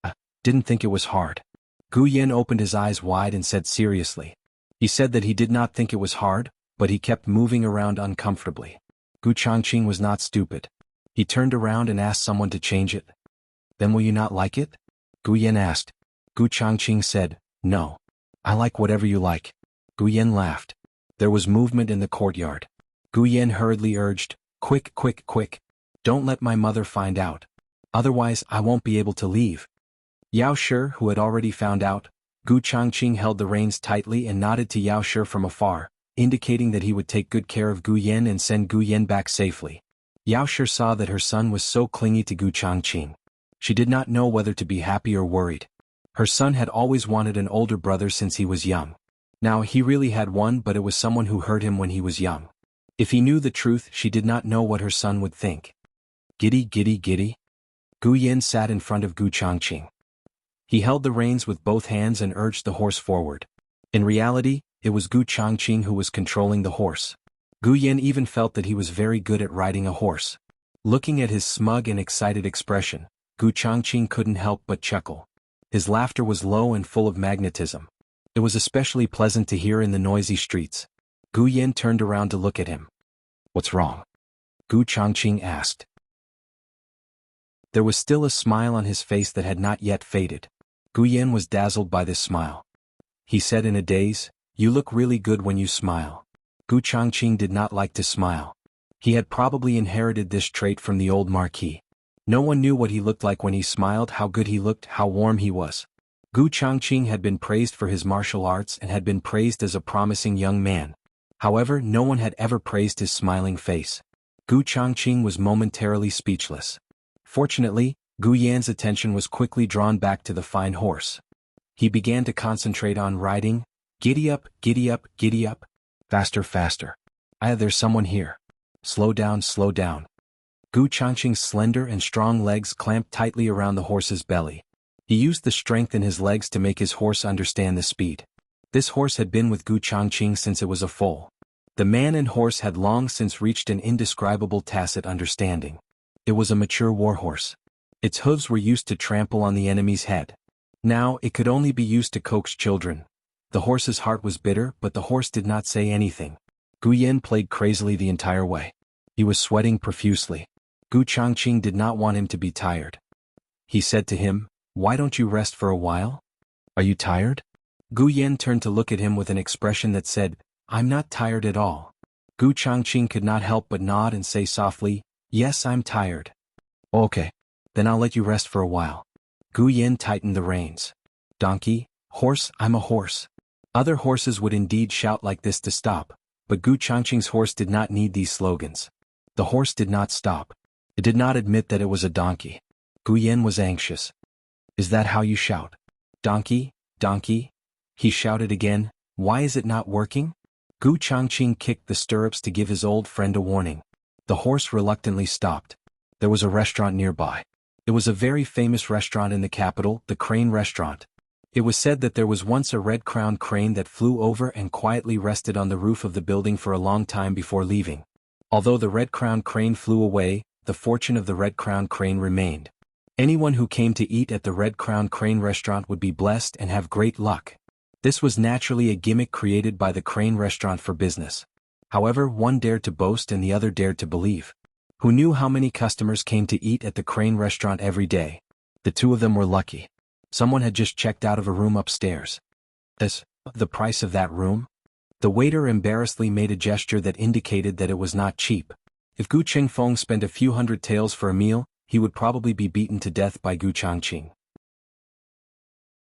"I didn't think it was hard." Gu Yen opened his eyes wide and said seriously. He said that he did not think it was hard, but he kept moving around uncomfortably. Gu Changqing was not stupid. He turned around and asked someone to change it. "Then will you not like it?" Gu Yen asked. Gu Changqing said, "No. I like whatever you like." Gu Yen laughed. There was movement in the courtyard. Gu Yen hurriedly urged, "Quick, quick, quick. Don't let my mother find out. Otherwise I won't be able to leave." Yao Shi, who had already found out, Gu Changqing held the reins tightly and nodded to Yao Shi from afar, indicating that he would take good care of Gu Yan and send Gu Yan back safely. Yao Shi saw that her son was so clingy to Gu Changqing. She did not know whether to be happy or worried. Her son had always wanted an older brother since he was young. Now he really had one, but it was someone who hurt him when he was young. If he knew the truth, she did not know what her son would think. Giddy, giddy, giddy. Gu Yan sat in front of Gu Changqing. He held the reins with both hands and urged the horse forward. In reality, it was Gu Changqing who was controlling the horse. Gu Yan even felt that he was very good at riding a horse. Looking at his smug and excited expression, Gu Changqing couldn't help but chuckle. His laughter was low and full of magnetism. It was especially pleasant to hear in the noisy streets. Gu Yan turned around to look at him. "What's wrong?" Gu Changqing asked. There was still a smile on his face that had not yet faded. Gu Yan was dazzled by this smile. He said in a daze, "You look really good when you smile." Gu Changqing did not like to smile. He had probably inherited this trait from the old marquis. No one knew what he looked like when he smiled, how good he looked, how warm he was. Gu Changqing had been praised for his martial arts and had been praised as a promising young man. However, no one had ever praised his smiling face. Gu Changqing was momentarily speechless. Fortunately, Gu Yan's attention was quickly drawn back to the fine horse. He began to concentrate on riding. Giddy up, giddy up, giddy up. Faster, faster. There's someone here. Slow down, slow down. Gu Changqing's slender and strong legs clamped tightly around the horse's belly. He used the strength in his legs to make his horse understand the speed. This horse had been with Gu Changqing since it was a foal. The man and horse had long since reached an indescribable tacit understanding. It was a mature warhorse. Its hooves were used to trample on the enemy's head. Now it could only be used to coax children. The horse's heart was bitter, but the horse did not say anything. Gu Yan played crazily the entire way. He was sweating profusely. Gu Changqing did not want him to be tired. He said to him, "Why don't you rest for a while? Are you tired?" Gu Yan turned to look at him with an expression that said, "I'm not tired at all." Gu Changqing could not help but nod and say softly, "Yes, I'm tired." "Okay. Then I'll let you rest for a while." Gu Yan tightened the reins. "Donkey, horse, I'm a horse." Other horses would indeed shout like this to stop, but Gu Changqing's horse did not need these slogans. The horse did not stop. It did not admit that it was a donkey. Gu Yan was anxious. "Is that how you shout? Donkey, donkey?" He shouted again. "Why is it not working?" Gu Changqing kicked the stirrups to give his old friend a warning. The horse reluctantly stopped. There was a restaurant nearby. It was a very famous restaurant in the capital, the Crane Restaurant. It was said that there was once a red-crowned crane that flew over and quietly rested on the roof of the building for a long time before leaving. Although the red-crowned crane flew away, the fortune of the red-crowned crane remained. Anyone who came to eat at the red-crowned crane restaurant would be blessed and have great luck. This was naturally a gimmick created by the Crane Restaurant for business. However, one dared to boast and the other dared to believe. Who knew how many customers came to eat at the Crane Restaurant every day? The two of them were lucky. Someone had just checked out of a room upstairs. The price of that room? The waiter embarrassedly made a gesture that indicated that it was not cheap. If Gu Chengfeng spent a few hundred taels for a meal, he would probably be beaten to death by Gu Changqing.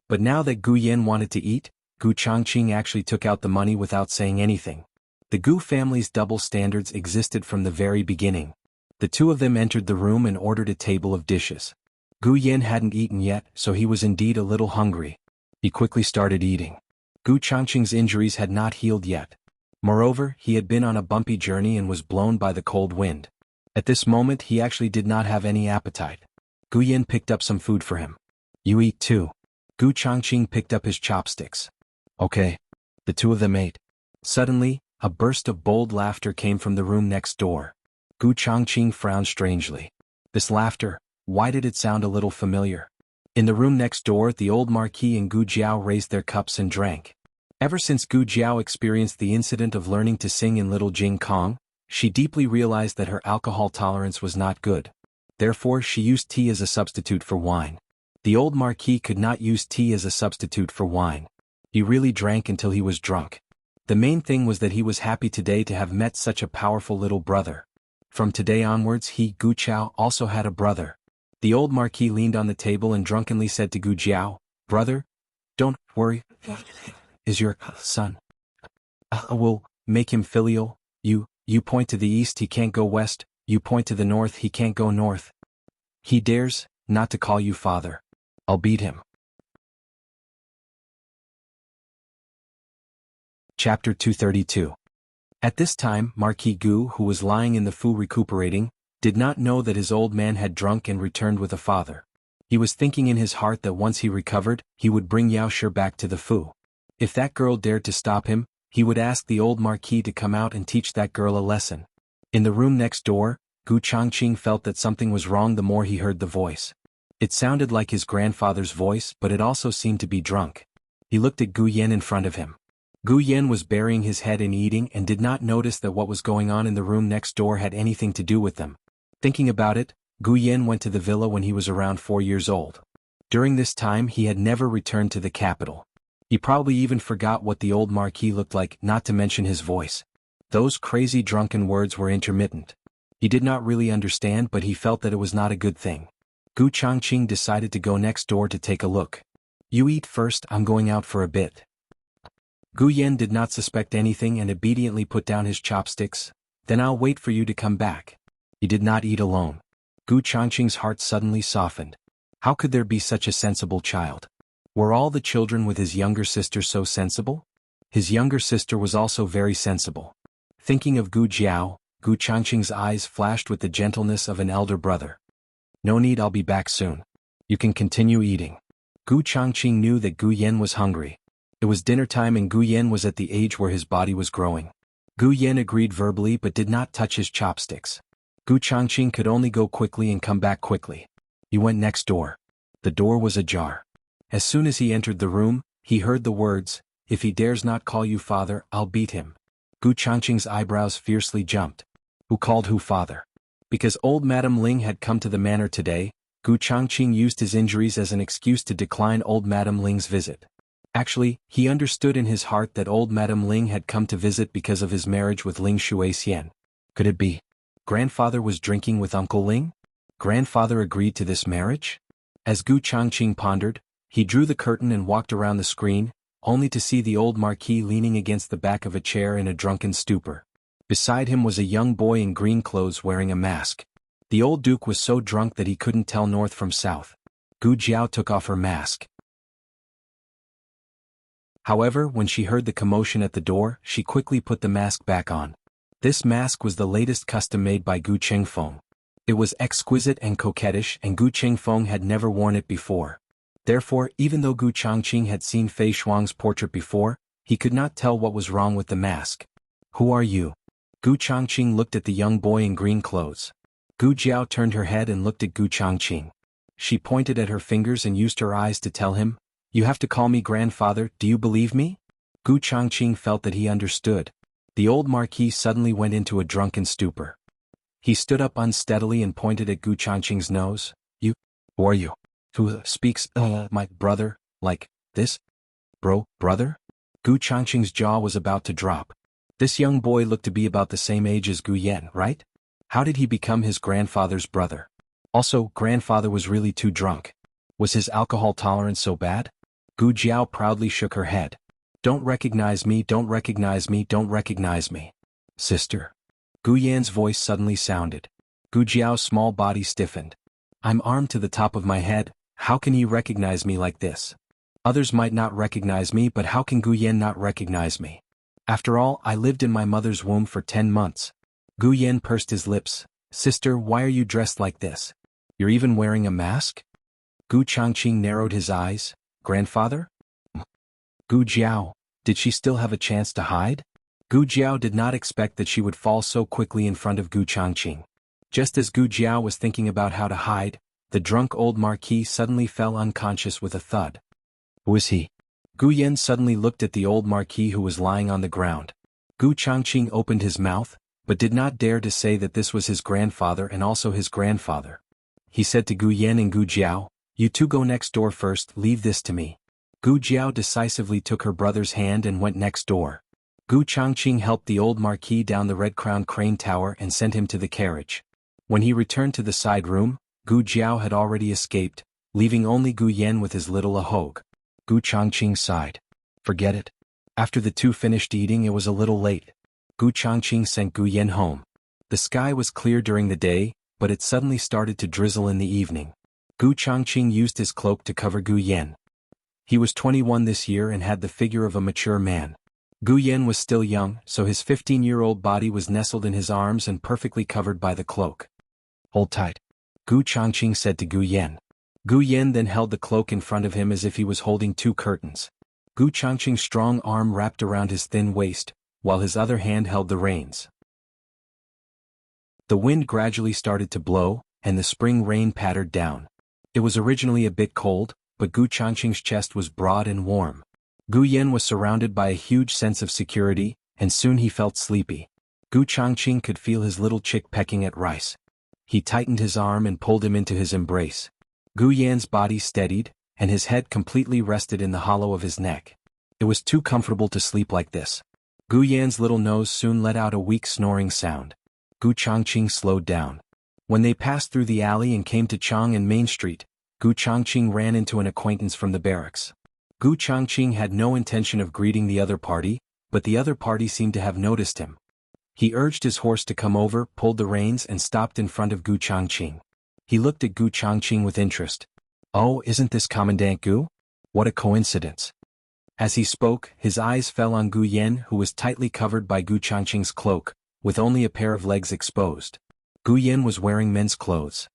But now that Gu Yan wanted to eat, Gu Changqing actually took out the money without saying anything. The Gu family's double standards existed from the very beginning. The two of them entered the room and ordered a table of dishes. Gu Yan hadn't eaten yet, so he was indeed a little hungry. He quickly started eating. Gu Changqing's injuries had not healed yet. Moreover, he had been on a bumpy journey and was blown by the cold wind. At this moment he actually did not have any appetite. Gu Yan picked up some food for him. "You eat too." Gu Changqing picked up his chopsticks. "Okay." The two of them ate. Suddenly, a burst of bold laughter came from the room next door. Gu Changqing frowned strangely. This laughter, why did it sound a little familiar? In the room next door, the old marquis and Gu Jiao raised their cups and drank. Ever since Gu Jiao experienced the incident of learning to sing in Little Jing Kong, she deeply realized that her alcohol tolerance was not good. Therefore, she used tea as a substitute for wine. The old marquis could not use tea as a substitute for wine. He really drank until he was drunk. The main thing was that he was happy today to have met such a powerful little brother. From today onwards he, Gu Chao, also had a brother. The old marquis leaned on the table and drunkenly said to Gu Jiao, "Brother, Don't worry, is your son. We'll make him filial. You point to the east, he can't go west. You point to the north, he can't go north. He dares not to call you father. I'll beat him. Chapter 232. At this time, Marquis Gu, who was lying in the Fu recuperating, did not know that his old man had drunk and returned with a father. He was thinking in his heart that once he recovered, he would bring Yao Shi back to the Fu. If that girl dared to stop him, he would ask the old Marquis to come out and teach that girl a lesson. In the room next door, Gu Changqing felt that something was wrong the more he heard the voice. It sounded like his grandfather's voice, but it also seemed to be drunk. He looked at Gu Yan in front of him. Gu Yan was burying his head in eating and did not notice that what was going on in the room next door had anything to do with them. Thinking about it, Gu Yan went to the villa when he was around 4 years old. During this time he had never returned to the capital. He probably even forgot what the old Marquis looked like, not to mention his voice. Those crazy drunken words were intermittent. He did not really understand, but he felt that it was not a good thing. Gu Changqing decided to go next door to take a look. You eat first, I'm going out for a bit. Gu Yan did not suspect anything and obediently put down his chopsticks. Then I'll wait for you to come back. He did not eat alone. Gu Changqing's heart suddenly softened. How could there be such a sensible child? Were all the children with his younger sister so sensible? His younger sister was also very sensible. Thinking of Gu Jiao, Gu Changqing's eyes flashed with the gentleness of an elder brother. No need, I'll be back soon. You can continue eating. Gu Changqing knew that Gu Yan was hungry. It was dinner time and Gu Yan was at the age where his body was growing. Gu Yan agreed verbally but did not touch his chopsticks. Gu Changqing could only go quickly and come back quickly. He went next door. The door was ajar. As soon as he entered the room, he heard the words, "If he dares not call you father, I'll beat him." Gu Changqing's eyebrows fiercely jumped. Who called who father? Because old Madame Ling had come to the manor today, Gu Changqing used his injuries as an excuse to decline old Madame Ling's visit. Actually, he understood in his heart that old Madame Ling had come to visit because of his marriage with Ling Shuixian. Could it be? Grandfather was drinking with Uncle Ling? Grandfather agreed to this marriage? As Gu Changqing pondered, he drew the curtain and walked around the screen, only to see the old Marquis leaning against the back of a chair in a drunken stupor. Beside him was a young boy in green clothes wearing a mask. The old Duke was so drunk that he couldn't tell north from south. Gu Jiao took off her mask. However, when she heard the commotion at the door, she quickly put the mask back on. This mask was the latest custom made by Gu Qingfeng. It was exquisite and coquettish, and Gu Qingfeng had never worn it before. Therefore, even though Gu Changqing had seen Fei Shuang's portrait before, he could not tell what was wrong with the mask. Who are you? Gu Changqing looked at the young boy in green clothes. Gu Jiao turned her head and looked at Gu Changqing. She pointed at her fingers and used her eyes to tell him, "You have to call me grandfather, do you believe me?" Gu Changqing felt that he understood. The old Marquis suddenly went into a drunken stupor. He stood up unsteadily and pointed at Gu Changqing's nose. "You? Who are you? Who speaks, my brother, like this? Brother?" Gu Changqing's jaw was about to drop. This young boy looked to be about the same age as Gu Yan, right? How did he become his grandfather's brother? Also, grandfather was really too drunk. Was his alcohol tolerance so bad? Gu Jiao proudly shook her head. Don't recognize me, don't recognize me, don't recognize me. Sister. Gu Yan's voice suddenly sounded. Gu Jiao's small body stiffened. I'm armed to the top of my head, how can he recognize me like this? Others might not recognize me, but how can Gu Yan not recognize me? After all, I lived in my mother's womb for 10 months. Gu Yan pursed his lips. Sister, why are you dressed like this? You're even wearing a mask? Gu Changqing narrowed his eyes. Grandfather? Gu Jiao, did she still have a chance to hide? Gu Jiao did not expect that she would fall so quickly in front of Gu Changqing. Just as Gu Jiao was thinking about how to hide, the drunk old Marquis suddenly fell unconscious with a thud. Who is he? Gu Yan suddenly looked at the old Marquis who was lying on the ground. Gu Changqing opened his mouth, but did not dare to say that this was his grandfather and also his grandfather. He said to Gu Yan and Gu Jiao, "You two go next door first, leave this to me." Gu Jiao decisively took her brother's hand and went next door. Gu Changqing helped the old Marquis down the red-crowned crane tower and sent him to the carriage. When he returned to the side room, Gu Jiao had already escaped, leaving only Gu Yan with his little Ahogue. Gu Changqing sighed. Forget it. After the two finished eating, it was a little late. Gu Changqing sent Gu Yan home. The sky was clear during the day, but it suddenly started to drizzle in the evening. Gu Changqing used his cloak to cover Gu Yan. He was 21 this year and had the figure of a mature man. Gu Yan was still young, so his 15-year-old body was nestled in his arms and perfectly covered by the cloak. Hold tight, Gu Changqing said to Gu Yan. Gu Yan then held the cloak in front of him as if he was holding two curtains. Gu Changqing's strong arm wrapped around his thin waist, while his other hand held the reins. The wind gradually started to blow, and the spring rain pattered down. It was originally a bit cold, but Gu Changqing's chest was broad and warm. Gu Yan was surrounded by a huge sense of security, and soon he felt sleepy. Gu Changqing could feel his little chick pecking at rice. He tightened his arm and pulled him into his embrace. Gu Yan's body steadied, and his head completely rested in the hollow of his neck. It was too comfortable to sleep like this. Gu Yan's little nose soon let out a weak snoring sound. Gu Changqing slowed down. When they passed through the alley and came to Chang and Main Street, Gu Changqing ran into an acquaintance from the barracks. Gu Changqing had no intention of greeting the other party, but the other party seemed to have noticed him. He urged his horse to come over, pulled the reins and stopped in front of Gu Changqing. He looked at Gu Changqing with interest. Oh, isn't this Commandant Gu? What a coincidence. As he spoke, his eyes fell on Gu Yan, who was tightly covered by Gu Changqing's cloak, with only a pair of legs exposed. Gu Yan was wearing men's clothes.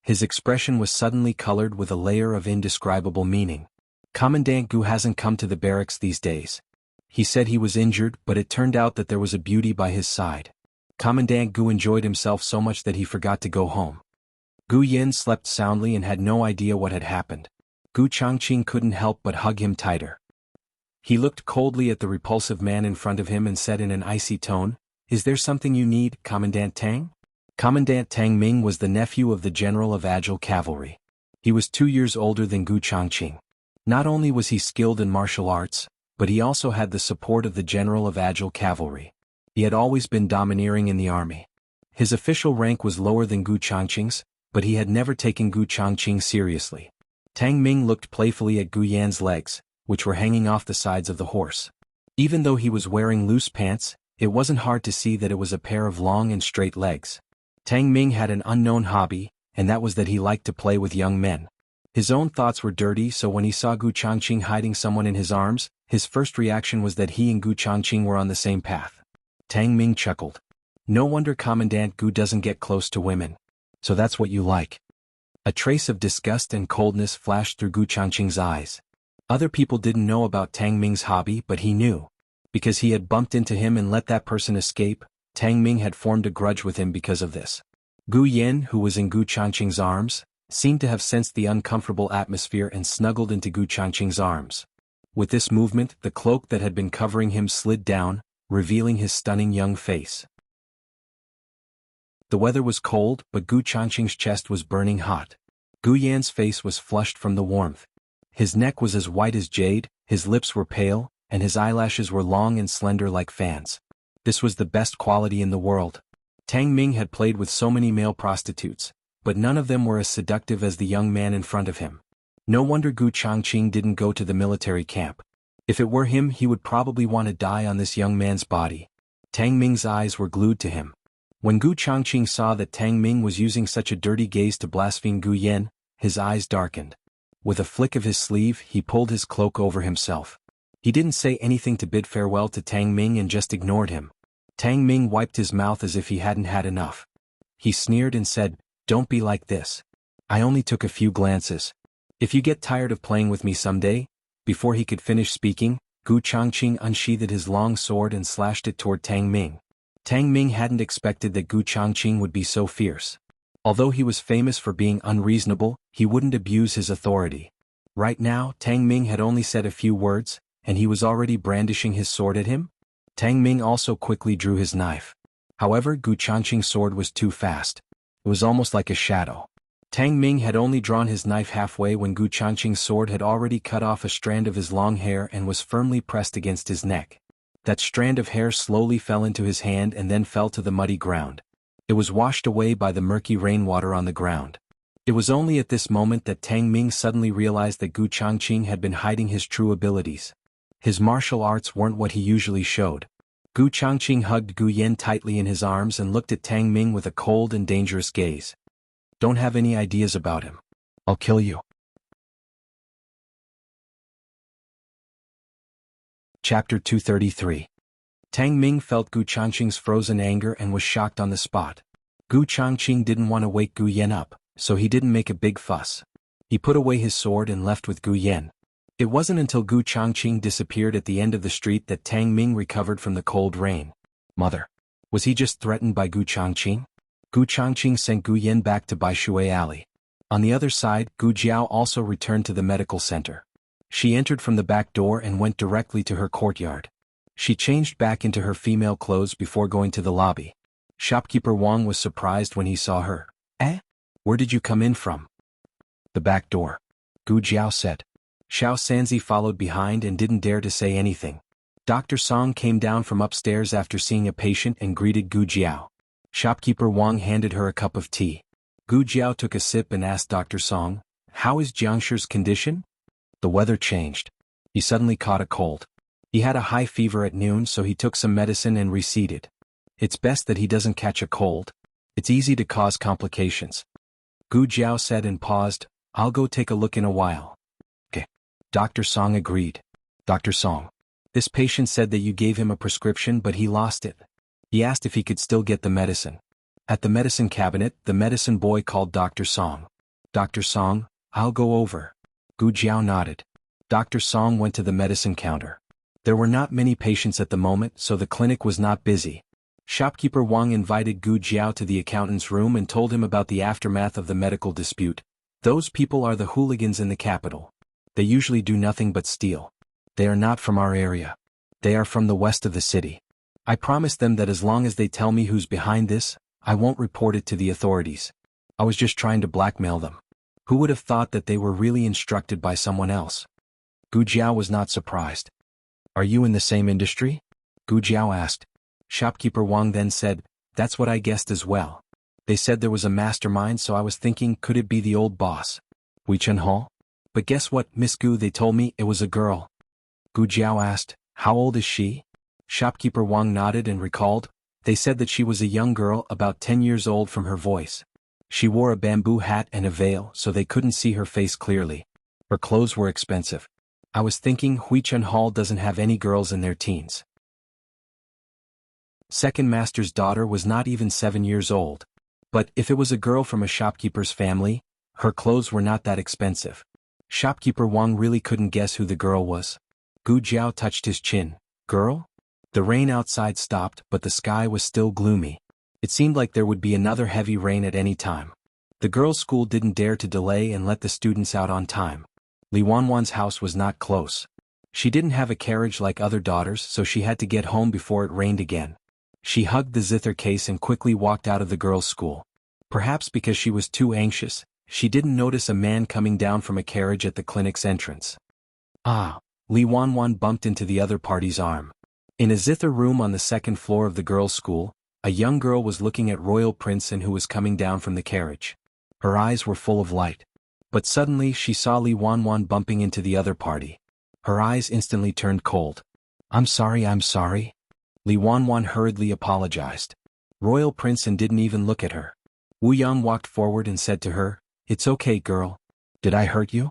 His expression was suddenly colored with a layer of indescribable meaning. Commandant Gu hasn't come to the barracks these days. He said he was injured, but it turned out that there was a beauty by his side. Commandant Gu enjoyed himself so much that he forgot to go home. Gu Yan slept soundly and had no idea what had happened. Gu Changqing couldn't help but hug him tighter. He looked coldly at the repulsive man in front of him and said in an icy tone, "Is there something you need, Commandant Tang?" Commandant Tang Ming was the nephew of the general of Agile Cavalry. He was 2 years older than Gu Changqing. Not only was he skilled in martial arts, but he also had the support of the general of Agile Cavalry. He had always been domineering in the army. His official rank was lower than Gu Changqing's, but he had never taken Gu Changqing seriously. Tang Ming looked playfully at Gu Yan's legs, which were hanging off the sides of the horse. Even though he was wearing loose pants, it wasn't hard to see that it was a pair of long and straight legs. Tang Ming had an unknown hobby, and that was that he liked to play with young men. His own thoughts were dirty, so when he saw Gu Changqing hiding someone in his arms, his first reaction was that he and Gu Changqing were on the same path. Tang Ming chuckled. No wonder Commandant Gu doesn't get close to women. So that's what you like. A trace of disgust and coldness flashed through Gu Changqing's eyes. Other people didn't know about Tang Ming's hobby, but he knew. Because he had bumped into him and let that person escape, Tang Ming had formed a grudge with him because of this. Gu Yan, who was in Gu Changqing's arms, seemed to have sensed the uncomfortable atmosphere and snuggled into Gu Changqing's arms. With this movement, the cloak that had been covering him slid down, revealing his stunning young face. The weather was cold, but Gu Changqing's chest was burning hot. Gu Yan's face was flushed from the warmth. His neck was as white as jade, his lips were pale, and his eyelashes were long and slender like fans. This was the best quality in the world. Tang Ming had played with so many male prostitutes, but none of them were as seductive as the young man in front of him. No wonder Gu Changqing didn't go to the military camp. If it were him, he would probably want to die on this young man's body. Tang Ming's eyes were glued to him. When Gu Changqing saw that Tang Ming was using such a dirty gaze to blaspheme Gu Yan, his eyes darkened. With a flick of his sleeve, he pulled his cloak over himself. He didn't say anything to bid farewell to Tang Ming and just ignored him. Tang Ming wiped his mouth as if he hadn't had enough. He sneered and said, "Don't be like this. I only took a few glances. If you get tired of playing with me someday." Before he could finish speaking, Gu Changqing unsheathed his long sword and slashed it toward Tang Ming. Tang Ming hadn't expected that Gu Changqing would be so fierce. Although he was famous for being unreasonable, he wouldn't abuse his authority. Right now, Tang Ming had only said a few words, and he was already brandishing his sword at him. Tang Ming also quickly drew his knife. However, Gu Changqing's sword was too fast. It was almost like a shadow. Tang Ming had only drawn his knife halfway when Gu Changqing's sword had already cut off a strand of his long hair and was firmly pressed against his neck. That strand of hair slowly fell into his hand and then fell to the muddy ground. It was washed away by the murky rainwater on the ground. It was only at this moment that Tang Ming suddenly realized that Gu Changqing had been hiding his true abilities. His martial arts weren't what he usually showed. Gu Changqing hugged Gu Yen tightly in his arms and looked at Tang Ming with a cold and dangerous gaze. Don't have any ideas about him. I'll kill you. Chapter 233. Tang Ming felt Gu Changqing's frozen anger and was shocked on the spot. Gu Changqing didn't want to wake Gu Yen up, so he didn't make a big fuss. He put away his sword and left with Gu Yen. It wasn't until Gu Changqing disappeared at the end of the street that Tang Ming recovered from the cold rain. Mother. Was he just threatened by Gu Changqing? Gu Changqing sent Gu Yen back to Baishui Alley. On the other side, Gu Jiao also returned to the medical center. She entered from the back door and went directly to her courtyard. She changed back into her female clothes before going to the lobby. Shopkeeper Wang was surprised when he saw her. Eh? Where did you come in from? The back door. Gu Jiao said. Xiao Sanzi followed behind and didn't dare to say anything. Dr. Song came down from upstairs after seeing a patient and greeted Gu Jiao. Shopkeeper Wang handed her a cup of tea. Gu Jiao took a sip and asked Dr. Song, "How is Jiangshi's condition?" The weather changed. He suddenly caught a cold. He had a high fever at noon, so he took some medicine and receded. It's best that he doesn't catch a cold. It's easy to cause complications. Gu Jiao said and paused. I'll go take a look in a while. Okay. Dr. Song agreed. Dr. Song. This patient said that you gave him a prescription but he lost it. He asked if he could still get the medicine. At the medicine cabinet, the medicine boy called Dr. Song. Dr. Song, I'll go over. Gu Jiao nodded. Dr. Song went to the medicine counter. There were not many patients at the moment, so the clinic was not busy. Shopkeeper Wang invited Gu Jiao to the accountant's room and told him about the aftermath of the medical dispute. Those people are the hooligans in the capital. They usually do nothing but steal. They are not from our area. They are from the west of the city. I promised them that as long as they tell me who's behind this, I won't report it to the authorities. I was just trying to blackmail them. Who would have thought that they were really instructed by someone else? Gu Jiao was not surprised. Are you in the same industry? Gu Jiao asked. Shopkeeper Wang then said, that's what I guessed as well. They said there was a mastermind, so I was thinking, could it be the old boss? Wei Hall? But guess what, Miss Gu, they told me it was a girl. Gu Jiao asked, how old is she? Shopkeeper Wang nodded and recalled, they said that she was a young girl about 10 years old from her voice. She wore a bamboo hat and a veil so they couldn't see her face clearly. Her clothes were expensive. I was thinking Wei Hall doesn't have any girls in their teens. Second master's daughter was not even 7 years old. But if it was a girl from a shopkeeper's family, her clothes were not that expensive. Shopkeeper Wang really couldn't guess who the girl was. Gu Jiao touched his chin. Girl? The rain outside stopped, but the sky was still gloomy. It seemed like there would be another heavy rain at any time. The girls' school didn't dare to delay and let the students out on time. Li Wanwan's house was not close. She didn't have a carriage like other daughters, so she had to get home before it rained again. She hugged the zither case and quickly walked out of the girls' school. Perhaps because she was too anxious, she didn't notice a man coming down from a carriage at the clinic's entrance. Ah! Li Wanwan bumped into the other party's arm. In a zither room on the second floor of the girls' school, a young girl was looking at Royal Princeton who was coming down from the carriage. Her eyes were full of light. But suddenly she saw Li Wanwan bumping into the other party. Her eyes instantly turned cold. I'm sorry. Li Wanwan hurriedly apologized. Royal Princeton didn't even look at her. Wu Yang walked forward and said to her, it's okay, girl. Did I hurt you?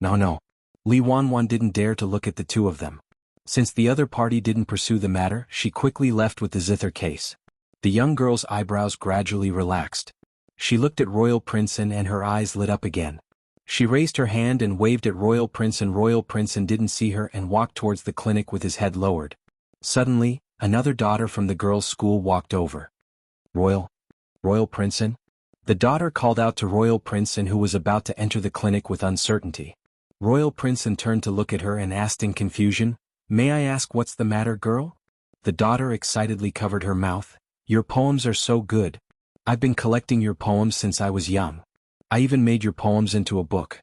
No. Li Wanwan didn't dare to look at the two of them. Since the other party didn't pursue the matter, she quickly left with the zither case. The young girl's eyebrows gradually relaxed. She looked at Royal Princeton and her eyes lit up again. She raised her hand and waved at Royal Princeton. Royal Princeton didn't see her and walked towards the clinic with his head lowered. Suddenly, another daughter from the girls' school walked over. Royal Princeton? The daughter called out to Royal Princeton, who was about to enter the clinic with uncertainty. Royal Princeton turned to look at her and asked in confusion, may I ask what's the matter, girl? The daughter excitedly covered her mouth. Your poems are so good. I've been collecting your poems since I was young. I even made your poems into a book.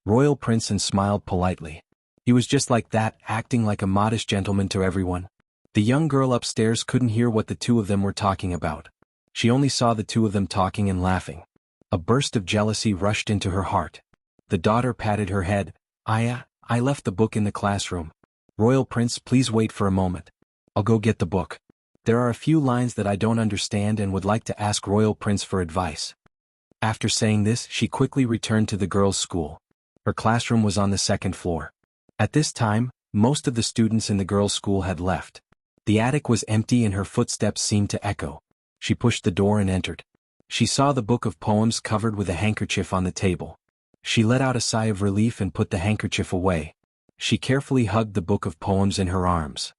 Royal Princeton smiled politely. He was just like that, acting like a modest gentleman to everyone. The young girl upstairs couldn't hear what the two of them were talking about. She only saw the two of them talking and laughing. A burst of jealousy rushed into her heart. The daughter patted her head. I left the book in the classroom. Royal Prince, please wait for a moment. I'll go get the book. There are a few lines that I don't understand and would like to ask Royal Prince for advice. After saying this, she quickly returned to the girls' school. Her classroom was on the second floor. At this time, most of the students in the girls' school had left. The attic was empty and her footsteps seemed to echo. She pushed the door and entered. She saw the book of poems covered with a handkerchief on the table. She let out a sigh of relief and put the handkerchief away. She carefully hugged the book of poems in her arms.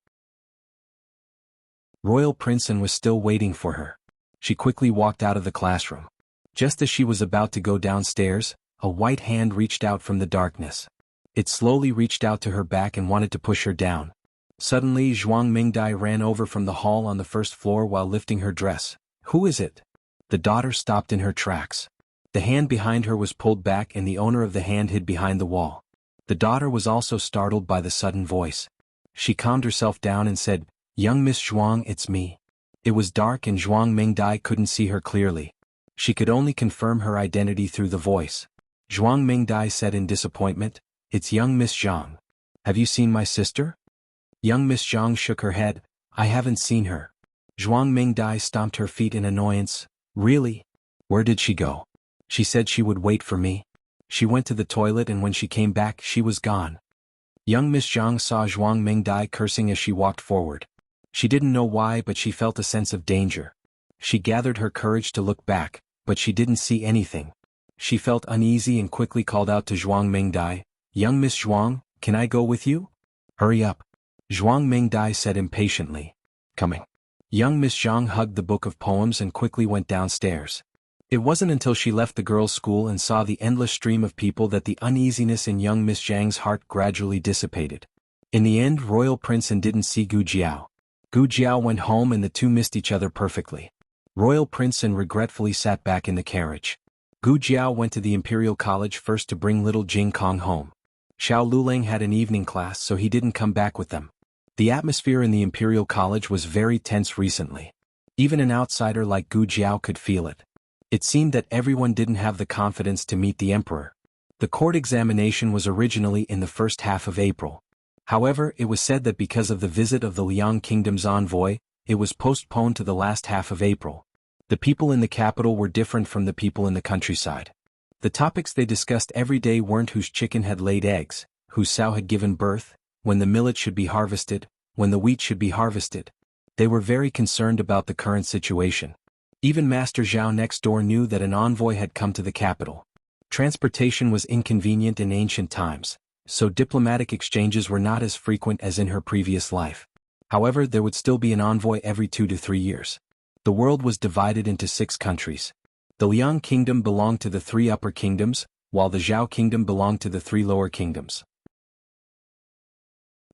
Royal Prince was still waiting for her. She quickly walked out of the classroom. Just as she was about to go downstairs, a white hand reached out from the darkness. It slowly reached out to her back and wanted to push her down. Suddenly Zhuang Mingdai ran over from the hall on the first floor while lifting her dress. Who is it? The daughter stopped in her tracks. The hand behind her was pulled back and the owner of the hand hid behind the wall. The daughter was also startled by the sudden voice. She calmed herself down and said, "Young Miss Zhuang, it's me." It was dark and Zhuang Mingdai couldn't see her clearly. She could only confirm her identity through the voice. Zhuang Mingdai said in disappointment, "It's young Miss Zhang. Have you seen my sister?" Young Miss Zhang shook her head. "I haven't seen her." Zhuang Mingdai stomped her feet in annoyance. "Really? Where did she go?" "She said she would wait for me. She went to the toilet and when she came back she was gone." Young Miss Zhang saw Zhuang Mingdai cursing as she walked forward. She didn't know why but she felt a sense of danger. She gathered her courage to look back, but she didn't see anything. She felt uneasy and quickly called out to Zhuang Mingdai, "Young Miss Zhuang, can I go with you?" "Hurry up," Zhuang Mingdai said impatiently. "Coming." Young Miss Zhang hugged the book of poems and quickly went downstairs. It wasn't until she left the girls' school and saw the endless stream of people that the uneasiness in young Miss Zhang's heart gradually dissipated. In the end, Royal Prince didn't see Gu Jiao. Gu Jiao went home and the two missed each other perfectly. Royal Prince regretfully sat back in the carriage. Gu Jiao went to the Imperial College first to bring little Jing Kong home. Xiao Lulang had an evening class so he didn't come back with them. The atmosphere in the Imperial College was very tense recently. Even an outsider like Gu Jiao could feel it. It seemed that everyone didn't have the confidence to meet the emperor. The court examination was originally in the first half of April. However, it was said that because of the visit of the Liang Kingdom's envoy, it was postponed to the last half of April. The people in the capital were different from the people in the countryside. The topics they discussed every day weren't whose chicken had laid eggs, whose sow had given birth, when the millet should be harvested, when the wheat should be harvested. They were very concerned about the current situation. Even Master Zhao next door knew that an envoy had come to the capital. Transportation was inconvenient in ancient times, so diplomatic exchanges were not as frequent as in her previous life. However, there would still be an envoy every 2 to 3 years. The world was divided into 6 countries. The Liang Kingdom belonged to the 3 upper kingdoms, while the Zhao Kingdom belonged to the 3 lower kingdoms.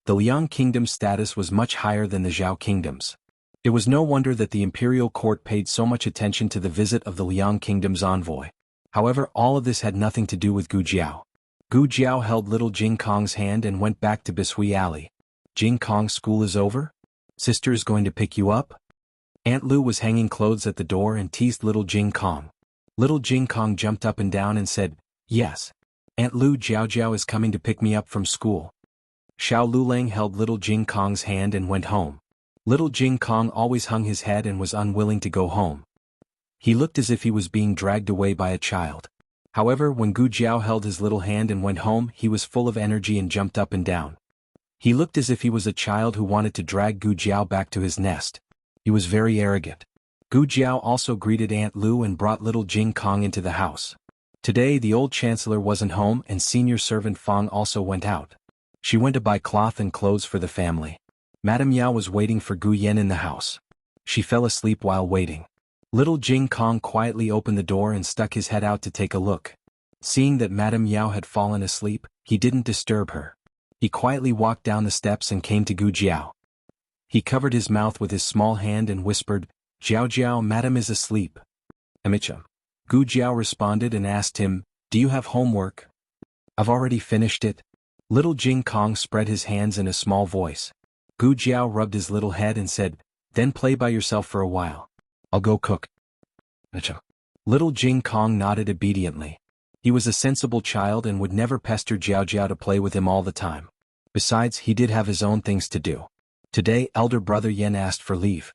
The Liang Kingdom's status was much higher than the Zhao Kingdom's. It was no wonder that the imperial court paid so much attention to the visit of the Liang Kingdom's envoy. However, all of this had nothing to do with Gu Jiao. Gu Jiao held little Jing Kong's hand and went back to Bishui Alley. "Jing Kong, school is over? Sister is going to pick you up?" Aunt Lu was hanging clothes at the door and teased little Jing Kong. Little Jing Kong jumped up and down and said, "Yes. Aunt Lu, Jiao Jiao is coming to pick me up from school." Xiao Lulang held little Jing Kong's hand and went home. Little Jing Kong always hung his head and was unwilling to go home. He looked as if he was being dragged away by a child. However, when Gu Jiao held his little hand and went home, he was full of energy and jumped up and down. He looked as if he was a child who wanted to drag Gu Jiao back to his nest. He was very arrogant. Gu Jiao also greeted Aunt Lu and brought little Jing Kong into the house. Today the old chancellor wasn't home and senior servant Fang also went out. She went to buy cloth and clothes for the family. Madame Yao was waiting for Gu Yan in the house. She fell asleep while waiting. Little Jing Kong quietly opened the door and stuck his head out to take a look. Seeing that Madame Yao had fallen asleep, he didn't disturb her. He quietly walked down the steps and came to Gu Jiao. He covered his mouth with his small hand and whispered, "Jiao Jiao, Madame is asleep." "Amicham." Gu Jiao responded and asked him, "Do you have homework?" "I've already finished it." Little Jing Kong spread his hands in a small voice. Gu Jiao rubbed his little head and said, "Then play by yourself for a while. I'll go cook." Little Jing Kong nodded obediently. He was a sensible child and would never pester Jiao Jiao to play with him all the time. Besides, he did have his own things to do. Today, elder brother Yen asked for leave.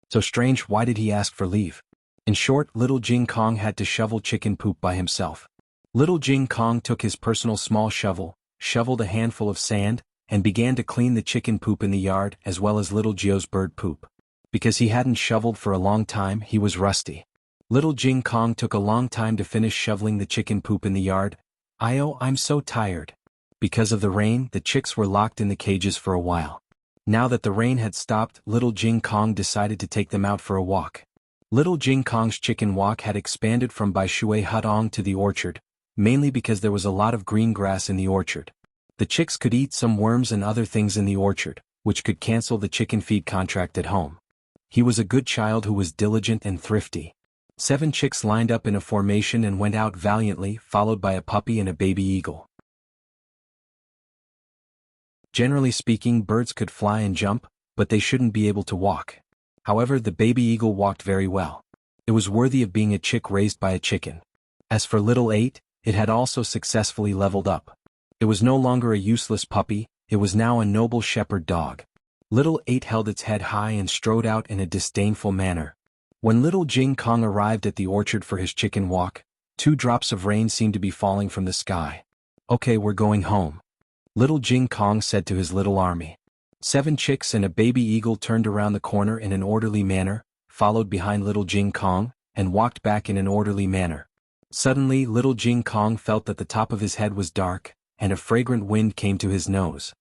So strange, why did he ask for leave? In short, little Jing Kong had to shovel chicken poop by himself. Little Jing Kong took his personal small shovel, shoveled a handful of sand, and began to clean the chicken poop in the yard as well as little Jiao's bird poop. Because he hadn't shoveled for a long time, he was rusty. Little Jing Kong took a long time to finish shoveling the chicken poop in the yard. I'm so tired. Because of the rain, the chicks were locked in the cages for a while. Now that the rain had stopped, little Jing Kong decided to take them out for a walk. Little Jing Kong's chicken walk had expanded from Bai Shui Hutong to the orchard, mainly because there was a lot of green grass in the orchard. The chicks could eat some worms and other things in the orchard, which could cancel the chicken feed contract at home. He was a good child who was diligent and thrifty. 7 chicks lined up in a formation and went out valiantly, followed by a puppy and a baby eagle. Generally speaking, birds could fly and jump, but they shouldn't be able to walk. However, the baby eagle walked very well. It was worthy of being a chick raised by a chicken. As for little 8, it had also successfully leveled up. It was no longer a useless puppy, it was now a noble shepherd dog. Little 8 held its head high and strode out in a disdainful manner. When little Jing Kong arrived at the orchard for his chicken walk, 2 drops of rain seemed to be falling from the sky. Okay, we're going home. Little Jing Kong said to his little army. 7 chicks and a baby eagle turned around the corner in an orderly manner, followed behind little Jing Kong, and walked back in an orderly manner. Suddenly, little Jing Kong felt that the top of his head was dark, and a fragrant wind came to his nose.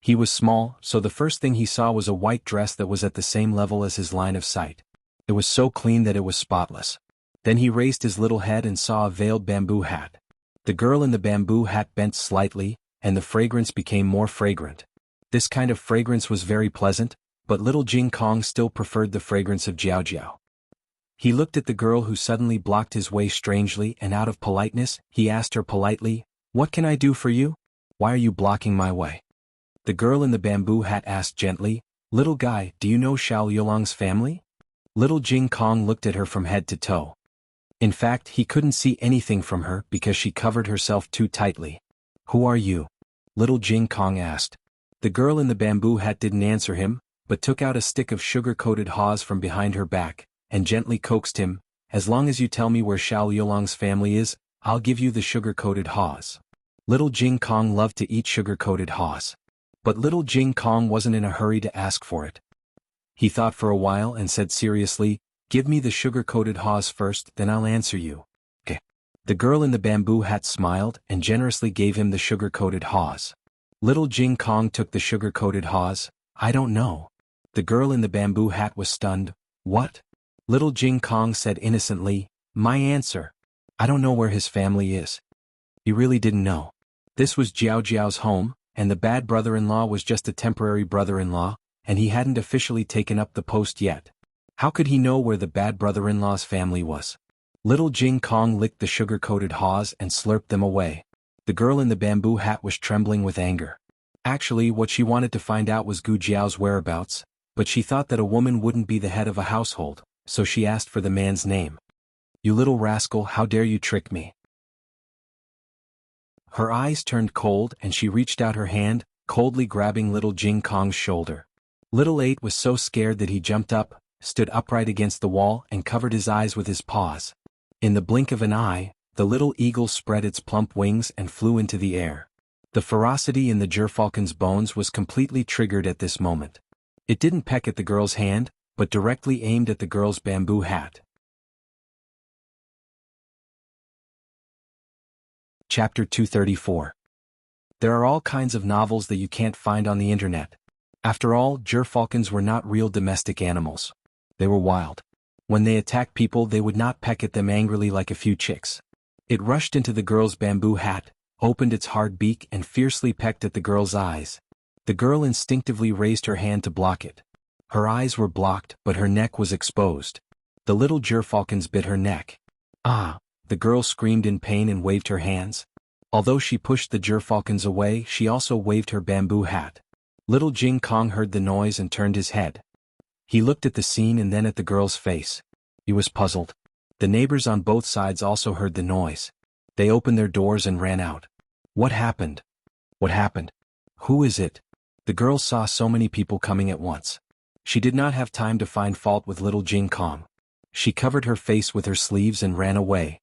He was small, so the first thing he saw was a white dress that was at the same level as his line of sight. It was so clean that it was spotless. Then he raised his little head and saw a veiled bamboo hat. The girl in the bamboo hat bent slightly, and the fragrance became more fragrant. This kind of fragrance was very pleasant, but little Jing Kong still preferred the fragrance of Jiao Jiao. He looked at the girl who suddenly blocked his way strangely, and out of politeness, he asked her politely, "What can I do for you? Why are you blocking my way?" The girl in the bamboo hat asked gently, "Little guy, do you know Xiao Yulong's family?" Little Jing Kong looked at her from head to toe. In fact, he couldn't see anything from her because she covered herself too tightly. "Who are you?" Little Jing Kong asked. The girl in the bamboo hat didn't answer him, but took out a stick of sugar-coated haws from behind her back, and gently coaxed him, "As long as you tell me where Xiao Yulong's family is, I'll give you the sugar-coated haws." Little Jing Kong loved to eat sugar-coated haws. But little Jing Kong wasn't in a hurry to ask for it. He thought for a while and said seriously, "Give me the sugar-coated haws first, then I'll answer you." "Okay." The girl in the bamboo hat smiled and generously gave him the sugar-coated haws. Little Jing Kong took the sugar-coated haws. "I don't know." The girl in the bamboo hat was stunned. "What?" Little Jing Kong said innocently, "My answer. I don't know where his family is." He really didn't know. This was Jiao Jiao's home, and the bad brother-in-law was just a temporary brother-in-law, and he hadn't officially taken up the post yet. How could he know where the bad brother-in-law's family was? Little Jing Kong licked the sugar-coated haws and slurped them away. The girl in the bamboo hat was trembling with anger. Actually, what she wanted to find out was Gu Jiao's whereabouts, but she thought that a woman wouldn't be the head of a household, so she asked for the man's name. "You little rascal, how dare you trick me?" Her eyes turned cold and she reached out her hand, coldly grabbing little Jing Kong's shoulder. Little 8 was so scared that he jumped up, stood upright against the wall and covered his eyes with his paws. In the blink of an eye, the little eagle spread its plump wings and flew into the air. The ferocity in the gerfalcon's bones was completely triggered at this moment. It didn't peck at the girl's hand, but directly aimed at the girl's bamboo hat. Chapter 234. There are all kinds of novels that you can't find on the internet. After all, gerfalcons were not real domestic animals. They were wild. When they attacked people, they would not peck at them angrily like a few chicks. It rushed into the girl's bamboo hat, opened its hard beak and fiercely pecked at the girl's eyes. The girl instinctively raised her hand to block it. Her eyes were blocked, but her neck was exposed. The little gerfalcons bit her neck. "Ah!" The girl screamed in pain and waved her hands. Although she pushed the gerfalcons away, she also waved her bamboo hat. Little Jing Kong heard the noise and turned his head. He looked at the scene and then at the girl's face. He was puzzled. The neighbors on both sides also heard the noise. They opened their doors and ran out. What happened? What happened? Who is it? The girl saw so many people coming at once. She did not have time to find fault with little Jing Kong. She covered her face with her sleeves and ran away.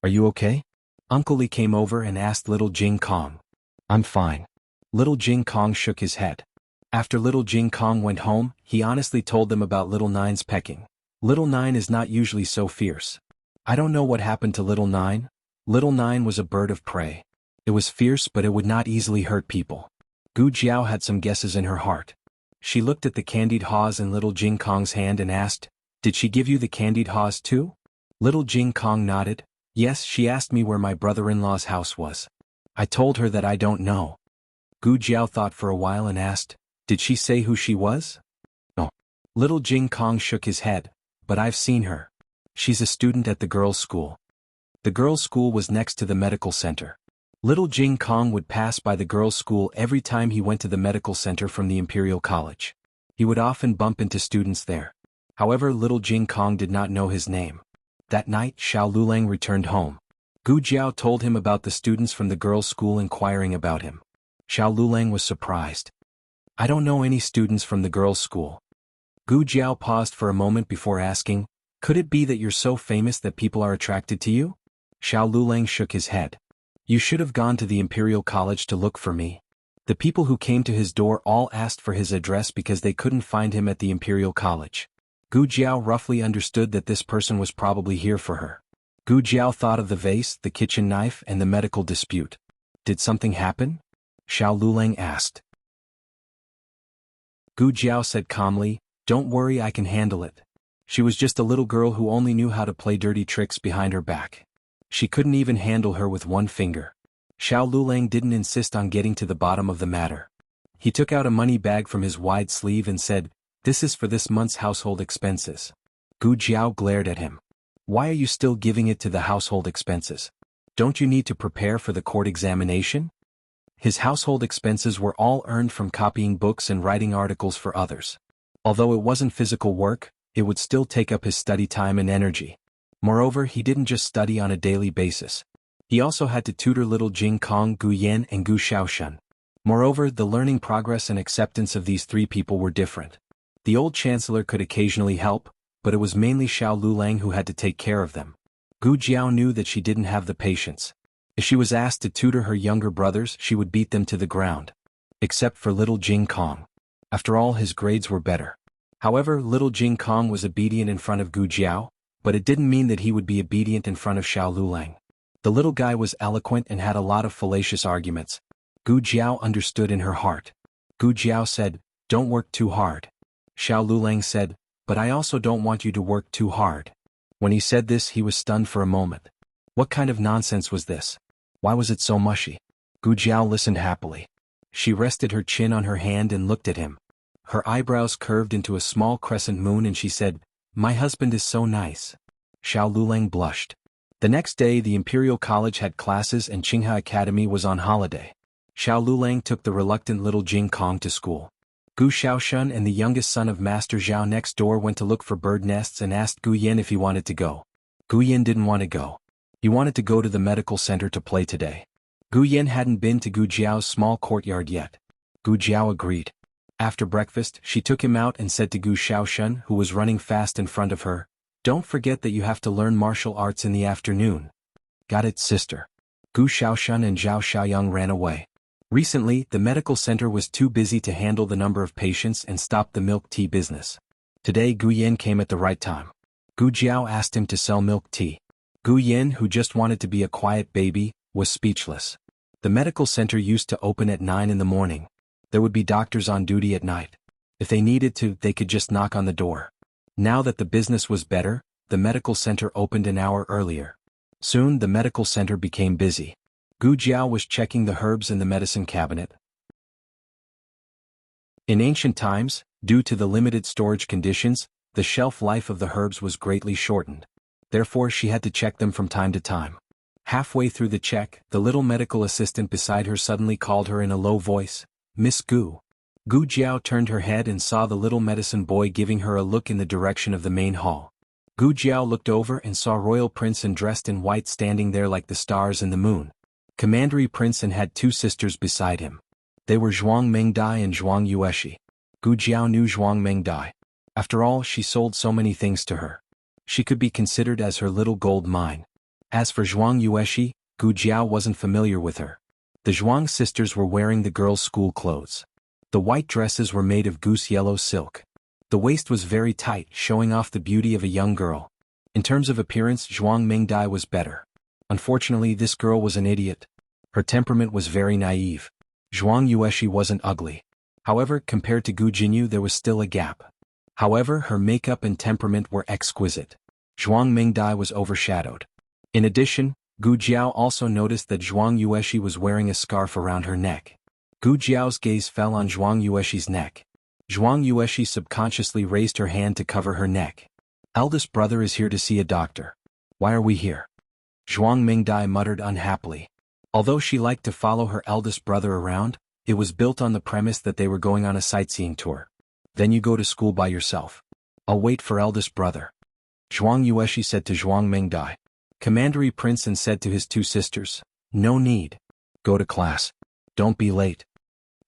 Are you okay? Uncle Lee came over and asked little Jing Kong. I'm fine. Little Jing Kong shook his head. After little Jing Kong went home, he honestly told them about little Nine's pecking. Little Nine is not usually so fierce. I don't know what happened to little Nine. Little Nine was a bird of prey. It was fierce, but it would not easily hurt people. Gu Jiao had some guesses in her heart. She looked at the candied haws in little Jing Kong's hand and asked, Did she give you the candied haws too? Little Jing Kong nodded. Yes, she asked me where my brother-in-law's house was. I told her that I don't know. Gu Jiao thought for a while and asked, Did she say who she was? No. Little Jing Kong shook his head, but I've seen her. She's a student at the girls' school. The girls' school was next to the medical center. Little Jing Kong would pass by the girls' school every time he went to the medical center from the Imperial College. He would often bump into students there. However, little Jing Kong did not know his name. That night, Xiao Lulang returned home. Gu Jiao told him about the students from the girls' school inquiring about him. Xiao Lulang was surprised. I don't know any students from the girls' school. Gu Jiao paused for a moment before asking, Could it be that you're so famous that people are attracted to you? Xiao Lulang shook his head. You should have gone to the Imperial College to look for me. The people who came to his door all asked for his address because they couldn't find him at the Imperial College. Gu Jiao roughly understood that this person was probably here for her. Gu Jiao thought of the vase, the kitchen knife, and the medical dispute. Did something happen? Xiao Lulang asked. Gu Jiao said calmly, Don't worry, I can handle it. She was just a little girl who only knew how to play dirty tricks behind her back. She couldn't even handle her with one finger. Xiao Lulang didn't insist on getting to the bottom of the matter. He took out a money bag from his wide sleeve and said, This is for this month's household expenses. Gu Jiao glared at him. Why are you still giving it to the household expenses? Don't you need to prepare for the court examination? His household expenses were all earned from copying books and writing articles for others. Although it wasn't physical work, it would still take up his study time and energy. Moreover, he didn't just study on a daily basis. He also had to tutor little Jing Kong, Gu Yan, and Gu Xiaoshan. Moreover, the learning progress and acceptance of these three people were different. The old chancellor could occasionally help, but it was mainly Xiao Lulang who had to take care of them. Gu Jiao knew that she didn't have the patience. If she was asked to tutor her younger brothers, she would beat them to the ground. Except for little Jing Kong. After all, his grades were better. However, little Jing Kong was obedient in front of Gu Jiao, but it didn't mean that he would be obedient in front of Xiao Lulang. The little guy was eloquent and had a lot of fallacious arguments. Gu Jiao understood in her heart. Gu Jiao said, Don't work too hard. Xiao Lulang said, But I also don't want you to work too hard. When he said this, he was stunned for a moment. What kind of nonsense was this? Why was it so mushy? Gu Jiao listened happily. She rested her chin on her hand and looked at him. Her eyebrows curved into a small crescent moon and she said, My husband is so nice. Xiao Lulang blushed. The next day the Imperial College had classes and Qinghe Academy was on holiday. Xiao Lulang took the reluctant little Jing Kong to school. Gu Xiaoshan and the youngest son of Master Zhao next door went to look for bird nests and asked Gu Yan if he wanted to go. Gu Yan didn't want to go. He wanted to go to the medical center to play today. Gu Yan hadn't been to Gu Jiao's small courtyard yet. Gu Jiao agreed. After breakfast, she took him out and said to Gu Xiaoshan, who was running fast in front of her, Don't forget that you have to learn martial arts in the afternoon. Got it, sister. Gu Xiaoshan and Zhao Xiaoyang ran away. Recently, the medical center was too busy to handle the number of patients and stopped the milk tea business. Today Gu Yan came at the right time. Gu Jiao asked him to sell milk tea. Gu Yan, who just wanted to be a quiet baby, was speechless. The medical center used to open at 9 in the morning. There would be doctors on duty at night. If they needed to, they could just knock on the door. Now that the business was better, the medical center opened an hour earlier. Soon the medical center became busy. Gu Jiao was checking the herbs in the medicine cabinet. In ancient times, due to the limited storage conditions, the shelf life of the herbs was greatly shortened. Therefore she had to check them from time to time. Halfway through the check, the little medical assistant beside her suddenly called her in a low voice, Miss Gu. Gu Jiao turned her head and saw the little medicine boy giving her a look in the direction of the main hall. Gu Jiao looked over and saw Royal Prince and dressed in white standing there like the stars in the moon. Commandery Prince and had two sisters beside him. They were Zhuang Mengdai and Zhuang Yueshi. Gu Jiao knew Zhuang Mengdai. After all, she sold so many things to her. She could be considered as her little gold mine. As for Zhuang Yueshi, Gu Jiao wasn't familiar with her. The Zhuang sisters were wearing the girls' school clothes. The white dresses were made of goose yellow silk. The waist was very tight, showing off the beauty of a young girl. In terms of appearance, Zhuang Mengdai was better. Unfortunately, this girl was an idiot. Her temperament was very naive. Zhuang Yueshi wasn't ugly. However, compared to Gu Jinyu, there was still a gap. However, her makeup and temperament were exquisite. Zhuang Mengdai was overshadowed. In addition, Gu Jiao also noticed that Zhuang Yueshi was wearing a scarf around her neck. Gu Jiao's gaze fell on Zhuang Yueshi's neck. Zhuang Yueshi subconsciously raised her hand to cover her neck. Eldest brother is here to see a doctor. Why are we here? Zhuang Mengdai muttered unhappily. Although she liked to follow her eldest brother around, it was built on the premise that they were going on a sightseeing tour. Then you go to school by yourself. I'll wait for eldest brother. Zhuang Yueshi said to Zhuang Mengdai. Commandery Prince and said to his two sisters, no need. Go to class. Don't be late.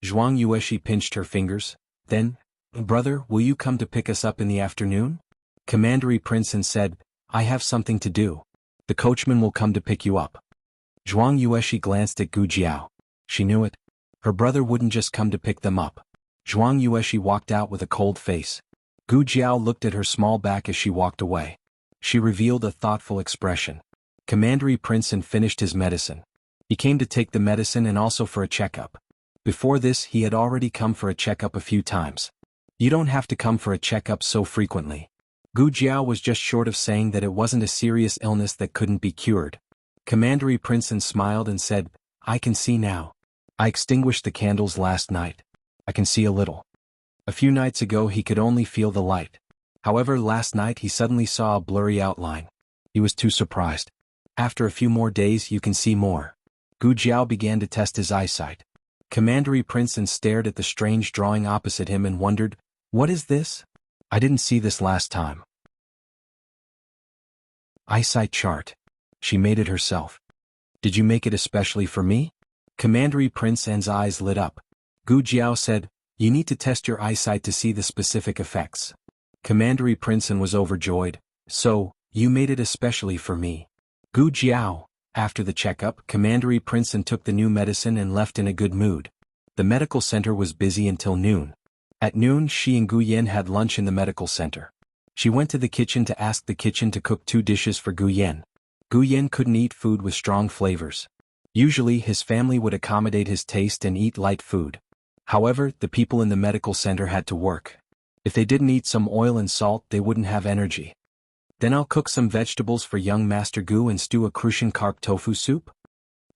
Zhuang Yueshi pinched her fingers. Then, brother, will you come to pick us up in the afternoon? Commandery Prince and said, I have something to do. The coachman will come to pick you up. Zhuang Yueshi glanced at Gu Jiao. She knew it. Her brother wouldn't just come to pick them up. Zhuang Yueshi walked out with a cold face. Gu Jiao looked at her small back as she walked away. She revealed a thoughtful expression. Commandery Prince finished his medicine. He came to take the medicine and also for a checkup. Before this, he had already come for a checkup a few times. You don't have to come for a checkup so frequently. Gu Jiao was just short of saying that it wasn't a serious illness that couldn't be cured. Commandery Prince smiled and said, I can see now. I extinguished the candles last night. I can see a little. A few nights ago he could only feel the light. However, last night he suddenly saw a blurry outline. He was too surprised. After a few more days you can see more. Gu Jiao began to test his eyesight. Commandery Prince stared at the strange drawing opposite him and wondered, what is this? I didn't see this last time. Eyesight chart. She made it herself. Did you make it especially for me? Commandery Prince's eyes lit up. Gu Jiao said, you need to test your eyesight to see the specific effects. Commandery Prince was overjoyed. So, you made it especially for me. Gu Jiao. After the checkup, Commandery Prince took the new medicine and left in a good mood. The medical center was busy until noon. At noon, she and Gu Yen had lunch in the medical center. She went to the kitchen to ask the kitchen to cook 2 dishes for Gu Yen. Gu Yen couldn't eat food with strong flavors. Usually, his family would accommodate his taste and eat light food. However, the people in the medical center had to work. If they didn't eat some oil and salt, they wouldn't have energy. Then I'll cook some vegetables for young Master Gu and stew a Crucian carp tofu soup?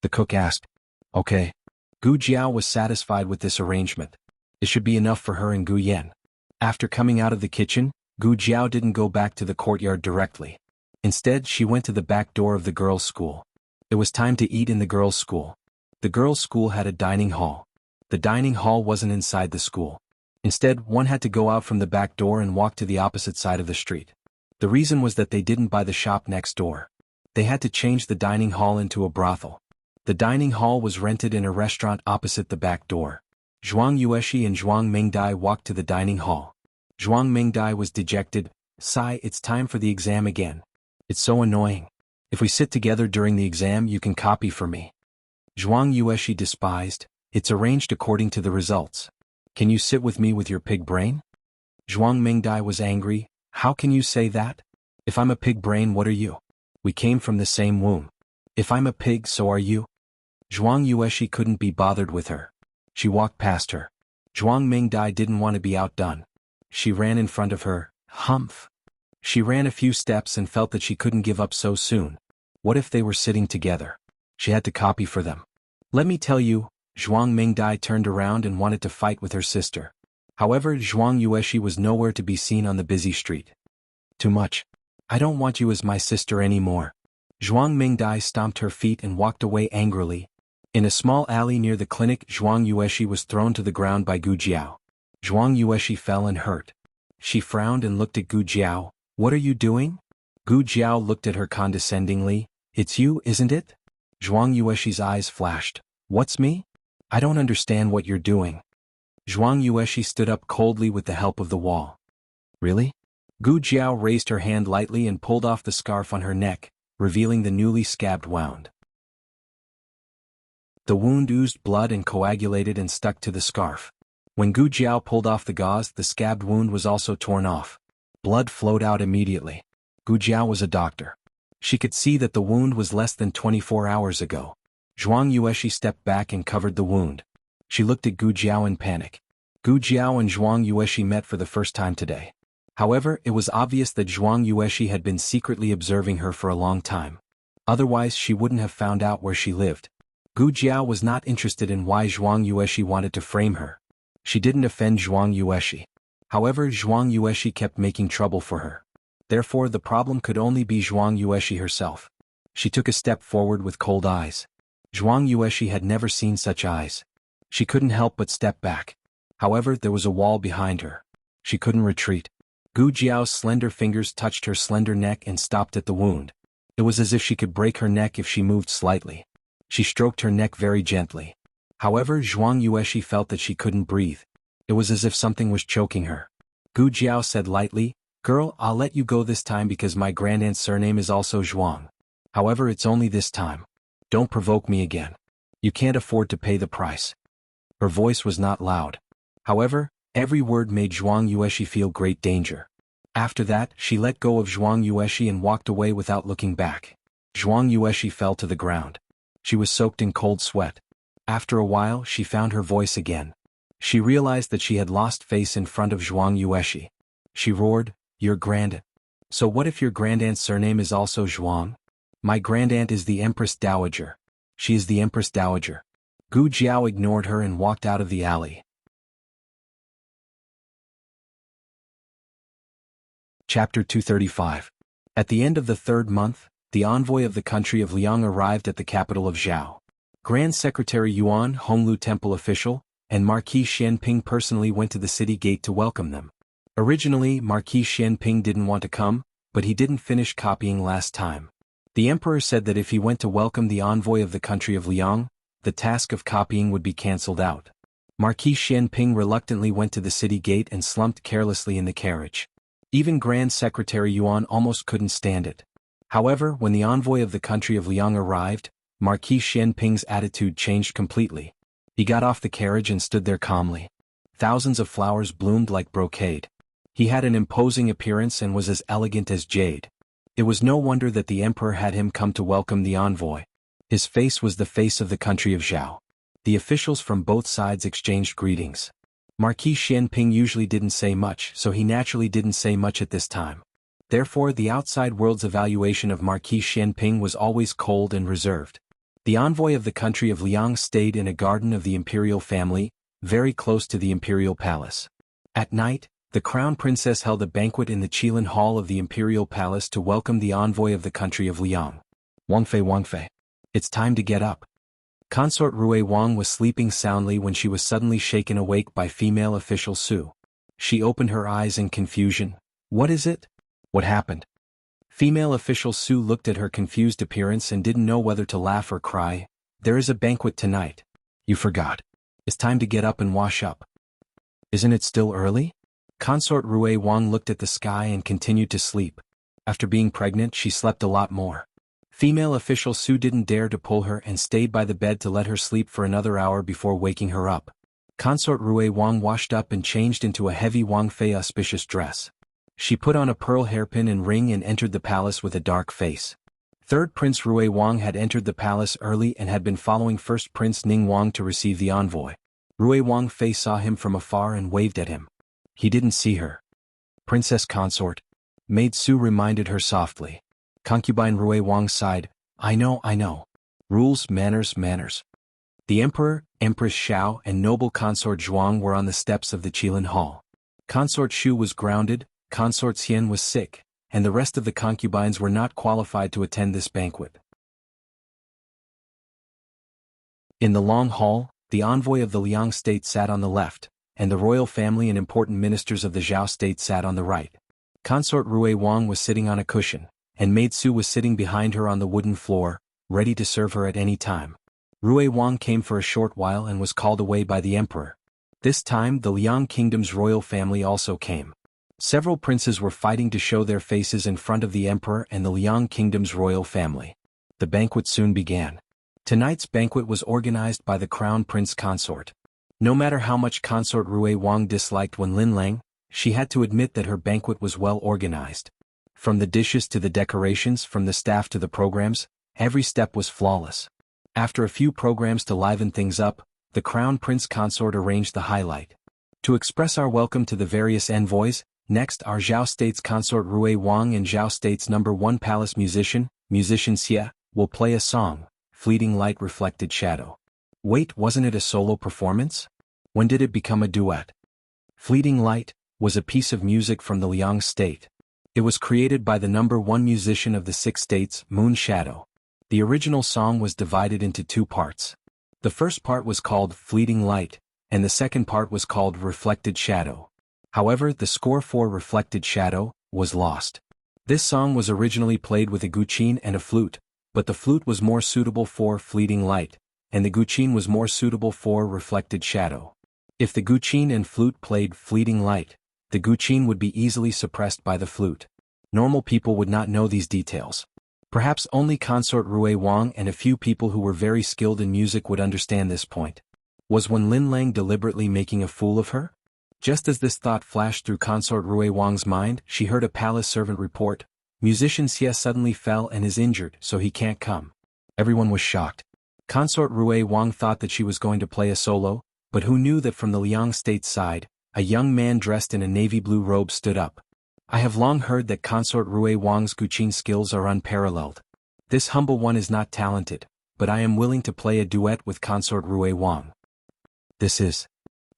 The cook asked. Okay. Gu Jiao was satisfied with this arrangement. It should be enough for her and Gu Yen. After coming out of the kitchen, Gu Jiao didn't go back to the courtyard directly. Instead, she went to the back door of the girls' school. It was time to eat in the girls' school. The girls' school had a dining hall. The dining hall wasn't inside the school. Instead, one had to go out from the back door and walk to the opposite side of the street. The reason was that they didn't buy the shop next door. They had to change the dining hall into a brothel. The dining hall was rented in a restaurant opposite the back door. Zhuang Yueshi and Zhuang Mengdai walked to the dining hall. Zhuang Mengdai was dejected. Sigh, it's time for the exam again. It's so annoying. If we sit together during the exam, you can copy for me. Zhuang Yueshi despised. It's arranged according to the results. Can you sit with me with your pig brain? Zhuang Mengdai was angry. How can you say that? If I'm a pig brain, what are you? We came from the same womb. If I'm a pig, so are you. Zhuang Yueshi couldn't be bothered with her. She walked past her. Zhuang Mengdai didn't want to be outdone. She ran in front of her. Humph. She ran a few steps and felt that she couldn't give up so soon. What if they were sitting together? She had to copy for them. Let me tell you, Zhuang Mengdai turned around and wanted to fight with her sister. However, Zhuang Yueshi was nowhere to be seen on the busy street. Too much. I don't want you as my sister anymore. Zhuang Mengdai stomped her feet and walked away angrily. In a small alley near the clinic, Zhuang Yueshi was thrown to the ground by Gu Jiao. Zhuang Yueshi fell and hurt. She frowned and looked at Gu Jiao. What are you doing? Gu Jiao looked at her condescendingly. It's you, isn't it? Zhuang Yuexi's eyes flashed. What's me? I don't understand what you're doing. Zhuang Yuexi stood up coldly with the help of the wall. Really? Gu Jiao raised her hand lightly and pulled off the scarf on her neck, revealing the newly scabbed wound. The wound oozed blood and coagulated and stuck to the scarf. When Gu Jiao pulled off the gauze, the scabbed wound was also torn off. Blood flowed out immediately. Gu Jiao was a doctor. She could see that the wound was less than 24 hours ago. Zhuang Yuexi stepped back and covered the wound. She looked at Gu Jiao in panic. Gu Jiao and Zhuang Yuexi met for the first time today. However, it was obvious that Zhuang Yuexi had been secretly observing her for a long time. Otherwise she wouldn't have found out where she lived. Gu Jiao was not interested in why Zhuang Yuexi wanted to frame her. She didn't offend Zhuang Yuexi. However, Zhuang Yuexi kept making trouble for her. Therefore the problem could only be Zhuang Yuexi herself. She took a step forward with cold eyes. Zhuang Yuexi had never seen such eyes. She couldn't help but step back. However, there was a wall behind her. She couldn't retreat. Gu Jiao's slender fingers touched her slender neck and stopped at the wound. It was as if she could break her neck if she moved slightly. She stroked her neck very gently. However, Zhuang Yuexi felt that she couldn't breathe. It was as if something was choking her. Gu Jiao said lightly, "Girl, I'll let you go this time because my grandaunt's surname is also Zhuang. However, it's only this time. Don't provoke me again. You can't afford to pay the price." Her voice was not loud. However, every word made Zhuang Yuexi feel great danger. After that, she let go of Zhuang Yuexi and walked away without looking back. Zhuang Yuexi fell to the ground. She was soaked in cold sweat. After a while, she found her voice again. She realized that she had lost face in front of Zhuang Yuexi. She roared, "Your grandaunt. So what if your grandaunt's surname is also Zhuang? My grandaunt is the Empress Dowager. She is the Empress Dowager." Gu Jiao ignored her and walked out of the alley. Chapter 235. At the end of the third month, the envoy of the country of Liang arrived at the capital of Zhao. Grand Secretary Yuan, Honglu Temple official, and Marquis Xianping personally went to the city gate to welcome them. Originally, Marquis Xianping didn't want to come, but he didn't finish copying last time. The emperor said that if he went to welcome the envoy of the country of Liang, the task of copying would be cancelled out. Marquis Xianping reluctantly went to the city gate and slumped carelessly in the carriage. Even Grand Secretary Yuan almost couldn't stand it. However, when the envoy of the country of Liang arrived, Marquis Xianping's attitude changed completely. He got off the carriage and stood there calmly. Thousands of flowers bloomed like brocade. He had an imposing appearance and was as elegant as jade. It was no wonder that the emperor had him come to welcome the envoy. His face was the face of the country of Zhao. The officials from both sides exchanged greetings. Marquis Xianping usually didn't say much, so he naturally didn't say much at this time. Therefore, the outside world's evaluation of Marquis Xianping was always cold and reserved. The envoy of the country of Liang stayed in a garden of the imperial family, very close to the imperial palace. At night, the crown princess held a banquet in the Qilin Hall of the imperial palace to welcome the envoy of the country of Liang. Wangfei. It's time to get up. Consort Rui Wang was sleeping soundly when she was suddenly shaken awake by female official Su. She opened her eyes in confusion. What is it? What happened? Female official Su looked at her confused appearance and didn't know whether to laugh or cry. There is a banquet tonight. You forgot. It's time to get up and wash up. Isn't it still early? Consort Rui Wang looked at the sky and continued to sleep. After being pregnant, she slept a lot more. Female official Su didn't dare to pull her and stayed by the bed to let her sleep for another hour before waking her up. Consort Rui Wang washed up and changed into a heavy Wang Fei auspicious dress. She put on a pearl hairpin and ring and entered the palace with a dark face. Third Prince Rui Wang had entered the palace early and had been following First Prince Ning Wang to receive the envoy. Rui Wang Fei saw him from afar and waved at him. He didn't see her. Princess Consort. Maid Su reminded her softly. Concubine Rui Wang sighed. I know. Rules, manners. The emperor, Empress Xiao and noble consort Zhuang were on the steps of the Qilin Hall. Consort Shu was grounded, consort Xian was sick, and the rest of the concubines were not qualified to attend this banquet. In the long hall, the envoy of the Liang state sat on the left, and the royal family and important ministers of the Zhao state sat on the right. Consort Rui Wang was sitting on a cushion, and maid Su was sitting behind her on the wooden floor, ready to serve her at any time. Rui Wang came for a short while and was called away by the emperor. This time the Liang kingdom's royal family also came. Several princes were fighting to show their faces in front of the emperor and the Liang kingdom's royal family. The banquet soon began. Tonight's banquet was organized by the crown prince consort. No matter how much consort Rui Wang disliked Wen Linlang, she had to admit that her banquet was well organized. From the dishes to the decorations, from the staff to the programs, every step was flawless. After a few programs to liven things up, the crown prince consort arranged the highlight. To express our welcome to the various envoys, next our Zhao State's consort Rui Wang and Zhao State's #1 palace musician Xie, will play a song, Fleeting Light Reflected Shadow. Wait, wasn't it a solo performance? When did it become a duet? Fleeting Light was a piece of music from the Liang state. It was created by the #1 musician of the 6 states, Moon Shadow. The original song was divided into 2 parts. The first part was called Fleeting Light, and the second part was called Reflected Shadow. However, the score for Reflected Shadow was lost. This song was originally played with a guqin and a flute, but the flute was more suitable for Fleeting Light, and the guqin was more suitable for Reflected Shadow. If the guqin and flute played Fleeting Light, the guqin would be easily suppressed by the flute. Normal people would not know these details. Perhaps only consort Rui Wang and a few people who were very skilled in music would understand this point. Was Wen Linlang deliberately making a fool of her? Just as this thought flashed through consort Rui Wang's mind, she heard a palace servant report, Musician Xie suddenly fell and is injured, so he can't come. Everyone was shocked. Consort Rui Wang thought that she was going to play a solo, but who knew that from the Liang state side, a young man dressed in a navy blue robe stood up. I have long heard that consort Rui Wang's guqin skills are unparalleled. This humble one is not talented, but I am willing to play a duet with consort Rui Wang. This is.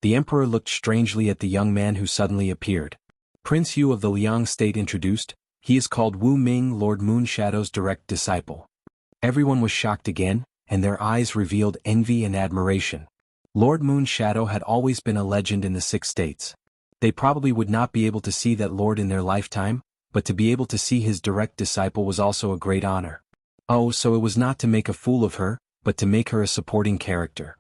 The emperor looked strangely at the young man who suddenly appeared. Prince Yu of the Liang state introduced, he is called Wu Ming, Lord Moon Shadow's direct disciple. Everyone was shocked again, and their eyes revealed envy and admiration. Lord Moon Shadow had always been a legend in the 6 states. They probably would not be able to see that lord in their lifetime, but to be able to see his direct disciple was also a great honor. Oh, so it was not to make a fool of her, but to make her a supporting character.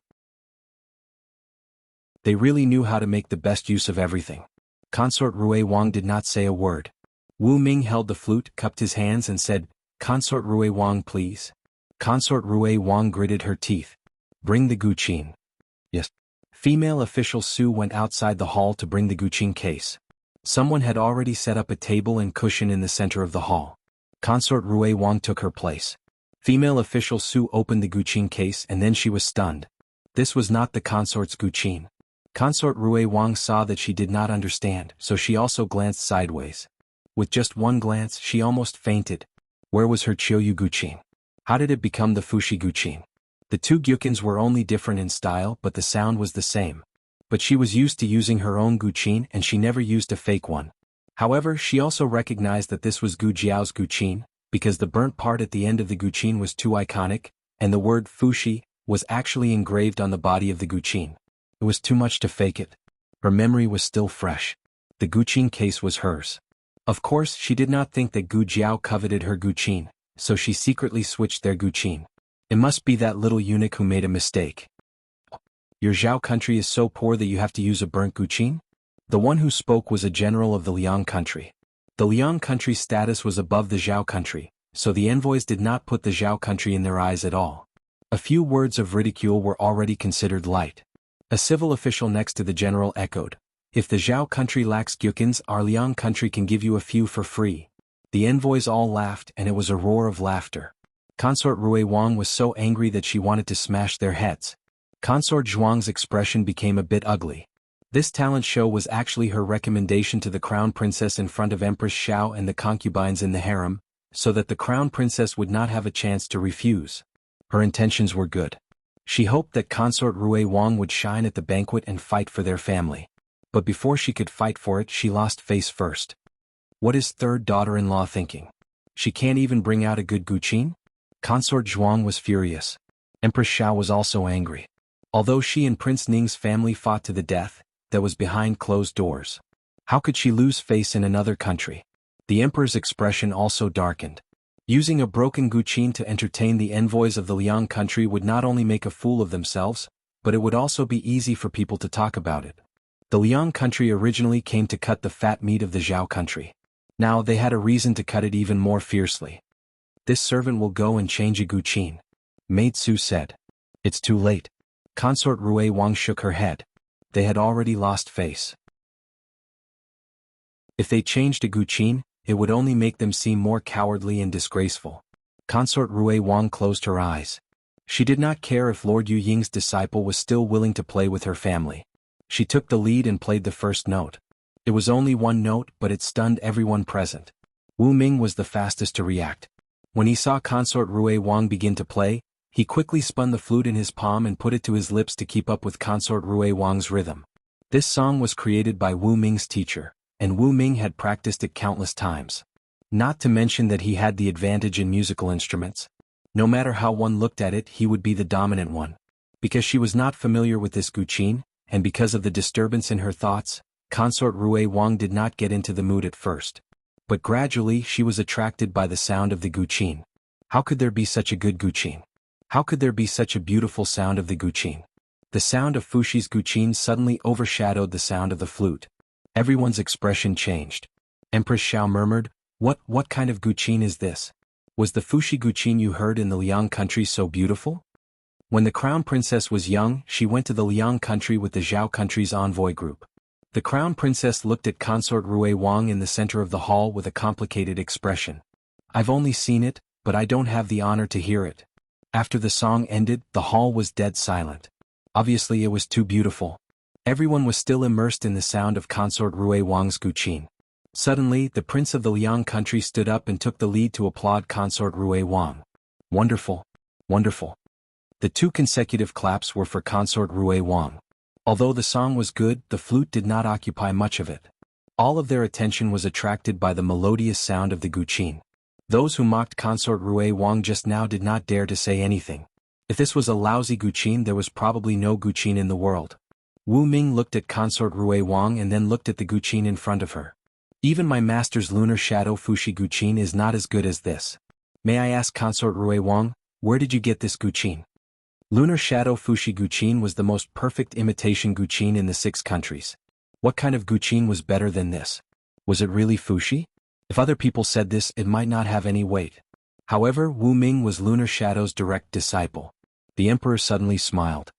They really knew how to make the best use of everything. Consort Rui Wang did not say a word. Wu Ming held the flute, cupped his hands and said, Consort Rui Wang please. Consort Rui Wang gritted her teeth. Bring the guqin. Yes. Female official Su went outside the hall to bring the guqin case. Someone had already set up a table and cushion in the center of the hall. Consort Rui Wang took her place. Female official Su opened the guqin case and then she was stunned. This was not the consort's guqin. Consort Rui Wang saw that she did not understand, so she also glanced sideways. With just one glance she almost fainted. Where was her Chiuyu guqin? How did it become the Fushi guqin? The 2 gyukins were only different in style but the sound was the same. But she was used to using her own guqin and she never used a fake one. However, she also recognized that this was Gu Jiao's guqin, because the burnt part at the end of the guqin was too iconic, and the word Fushi was actually engraved on the body of the guqin. It was too much to fake it. Her memory was still fresh. The guqin case was hers. Of course, she did not think that Gu Jiao coveted her guqin, so she secretly switched their guqin. It must be that little eunuch who made a mistake. Your Zhao country is so poor that you have to use a burnt guqin? The one who spoke was a general of the Liang country. The Liang country's status was above the Zhao country, so the envoys did not put the Zhao country in their eyes at all. A few words of ridicule were already considered light. A civil official next to the general echoed, If the Zhao country lacks gyukins, our Liang country can give you a few for free. The envoys all laughed and it was a roar of laughter. Consort Rui Wang was so angry that she wanted to smash their heads. Consort Zhuang's expression became a bit ugly. This talent show was actually her recommendation to the crown princess in front of Empress Xiao and the concubines in the harem, so that the crown princess would not have a chance to refuse. Her intentions were good. She hoped that consort Rui Wang would shine at the banquet and fight for their family. But before she could fight for it, she lost face first. What is third daughter-in-law thinking? She can't even bring out a good guqin? Consort Zhuang was furious. Empress Xiao was also angry. Although she and Prince Ning's family fought to the death, that was behind closed doors. How could she lose face in another country? The emperor's expression also darkened. Using a broken guqin to entertain the envoys of the Liang country would not only make a fool of themselves, but it would also be easy for people to talk about it. The Liang country originally came to cut the fat meat of the Zhao country. Now they had a reason to cut it even more fiercely. This servant will go and change a guqin, Maid Su said. It's too late. Consort Rui Wang shook her head. They had already lost face. If they changed a guqin, it would only make them seem more cowardly and disgraceful. Consort Rui Wang closed her eyes. She did not care if Lord Yu Ying's disciple was still willing to play with her family. She took the lead and played the first note. It was only one note, but it stunned everyone present. Wu Ming was the fastest to react. When he saw Consort Rui Wang begin to play, he quickly spun the flute in his palm and put it to his lips to keep up with Consort Rui Wang's rhythm. This song was created by Wu Ming's teacher, and Wu Ming had practiced it countless times. Not to mention that he had the advantage in musical instruments. No matter how one looked at it, he would be the dominant one. Because she was not familiar with this guqin, and because of the disturbance in her thoughts, Consort Rui Wang did not get into the mood at first. But gradually she was attracted by the sound of the guqin. How could there be such a good guqin? How could there be such a beautiful sound of the guqin? The sound of Fushi's guqin suddenly overshadowed the sound of the flute. Everyone's expression changed. Empress Xiao murmured, What kind of guqin is this? Was the Fushi guqin you heard in the Liang country so beautiful? When the crown princess was young, she went to the Liang country with the Zhao country's envoy group. The crown princess looked at Consort Rui Wang in the center of the hall with a complicated expression. I've only seen it, but I don't have the honor to hear it. After the song ended, the hall was dead silent. Obviously it was too beautiful. Everyone was still immersed in the sound of Consort Rui Wang's guqin. Suddenly, the prince of the Liang country stood up and took the lead to applaud Consort Rui Wang. Wonderful. Wonderful. The 2 consecutive claps were for Consort Rui Wang. Although the song was good, the flute did not occupy much of it. All of their attention was attracted by the melodious sound of the guqin. Those who mocked Consort Rui Wang just now did not dare to say anything. If this was a lousy guqin, there was probably no guqin in the world. Wu Ming looked at Consort Rui Wang and then looked at the guqin in front of her. Even my master's lunar shadow Fushi guqin is not as good as this. May I ask Consort Rui Wang, where did you get this guqin? Lunar shadow Fushi guqin was the most perfect imitation guqin in the 6 countries. What kind of guqin was better than this? Was it really Fushi? If other people said this, it might not have any weight. However, Wu Ming was Lunar Shadow's direct disciple. The emperor suddenly smiled.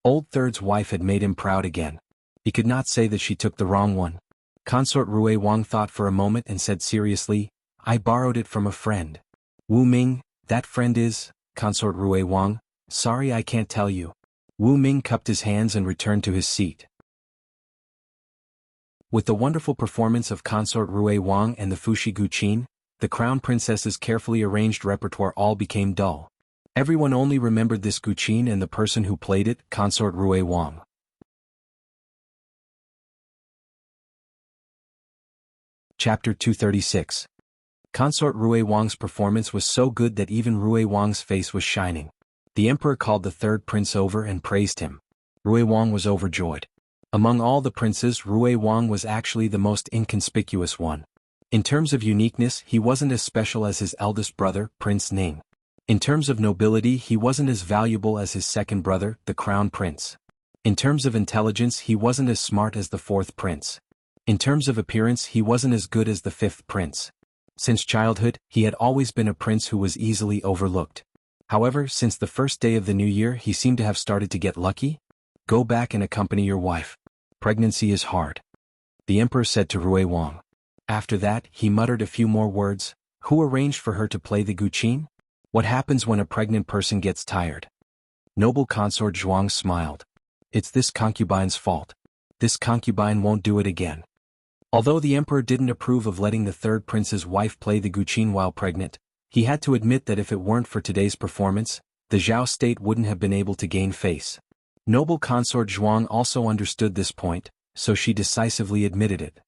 Old Third's wife had made him proud again. He could not say that she took the wrong one. Consort Rui Wang thought for a moment and said seriously, I borrowed it from a friend. Wu Ming, that friend is, Consort Rui Wang, sorry I can't tell you. Wu Ming cupped his hands and returned to his seat. With the wonderful performance of Consort Rui Wang and the Fushi guqin, the crown princess's carefully arranged repertoire all became dull. Everyone only remembered this guqin and the person who played it, Consort Rui Wang. Chapter 236. Consort Rui Wang's performance was so good that even Rui Wang's face was shining. The emperor called the 3rd prince over and praised him. Rui Wang was overjoyed. Among all the princes, Rui Wang was actually the most inconspicuous one. In terms of uniqueness, he wasn't as special as his eldest brother, Prince Ning. In terms of nobility, he wasn't as valuable as his second brother, the crown prince. In terms of intelligence, he wasn't as smart as the 4th prince. In terms of appearance, he wasn't as good as the 5th prince. Since childhood, he had always been a prince who was easily overlooked. However, since the first day of the new year, he seemed to have started to get lucky. Go back and accompany your wife. Pregnancy is hard. The emperor said to Rui Wang. After that, he muttered a few more words. Who arranged for her to play the guqin? What happens when a pregnant person gets tired? Noble consort Zhuang smiled. It's this concubine's fault. This concubine won't do it again. Although the emperor didn't approve of letting the 3rd prince's wife play the guqin while pregnant, he had to admit that if it weren't for today's performance, the Zhao state wouldn't have been able to gain face. Noble consort Zhuang also understood this point, so she decisively admitted it.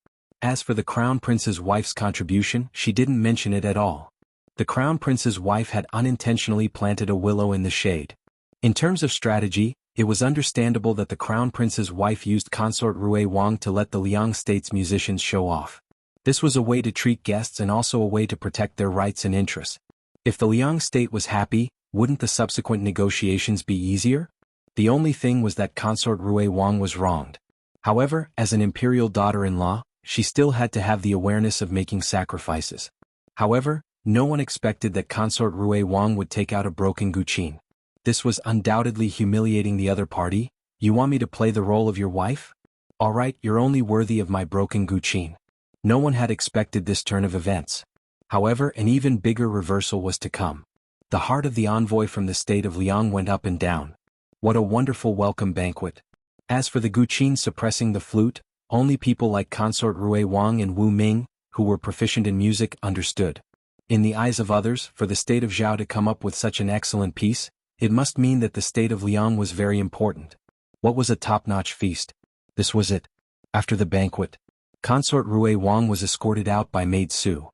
As for the crown prince's wife's contribution, she didn't mention it at all. The crown prince's wife had unintentionally planted a willow in the shade. In terms of strategy, it was understandable that the crown prince's wife used Consort Rui Wang to let the Liang state's musicians show off. This was a way to treat guests and also a way to protect their rights and interests. If the Liang state was happy, wouldn't the subsequent negotiations be easier? The only thing was that Consort Rui Wang was wronged. However, as an imperial daughter-in-law, she still had to have the awareness of making sacrifices. However, no one expected that Consort Rui Wang would take out a broken Guqin. This was undoubtedly humiliating the other party. You want me to play the role of your wife? Alright, you're only worthy of my broken Guqin. No one had expected this turn of events. However, an even bigger reversal was to come. The heart of the envoy from the state of Liang went up and down. What a wonderful welcome banquet. As for the Guqin suppressing the flute, only people like Consort Rui Wang and Wu Ming, who were proficient in music, understood. In the eyes of others, for the state of Zhao to come up with such an excellent piece, it must mean that the state of Liang was very important. What was a top-notch feast? This was it. After the banquet, Consort Rui Wang was escorted out by Maid Su.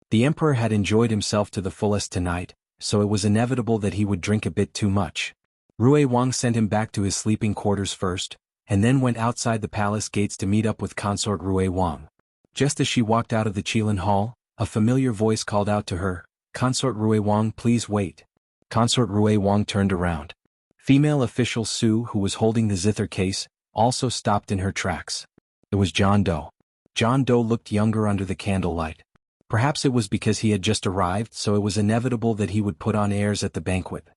The emperor had enjoyed himself to the fullest tonight, so it was inevitable that he would drink a bit too much. Rui Wang sent him back to his sleeping quarters first, and then went outside the palace gates to meet up with Consort Rui Wang. Just as she walked out of the Qilin Hall, a familiar voice called out to her, "Consort Rui Wang, please wait." Consort Rui Wang turned around. Female official Su, who was holding the zither case, also stopped in her tracks. It was John Doe. John Doe looked younger under the candlelight. Perhaps it was because he had just arrived, so it was inevitable that he would put on airs at the banquet.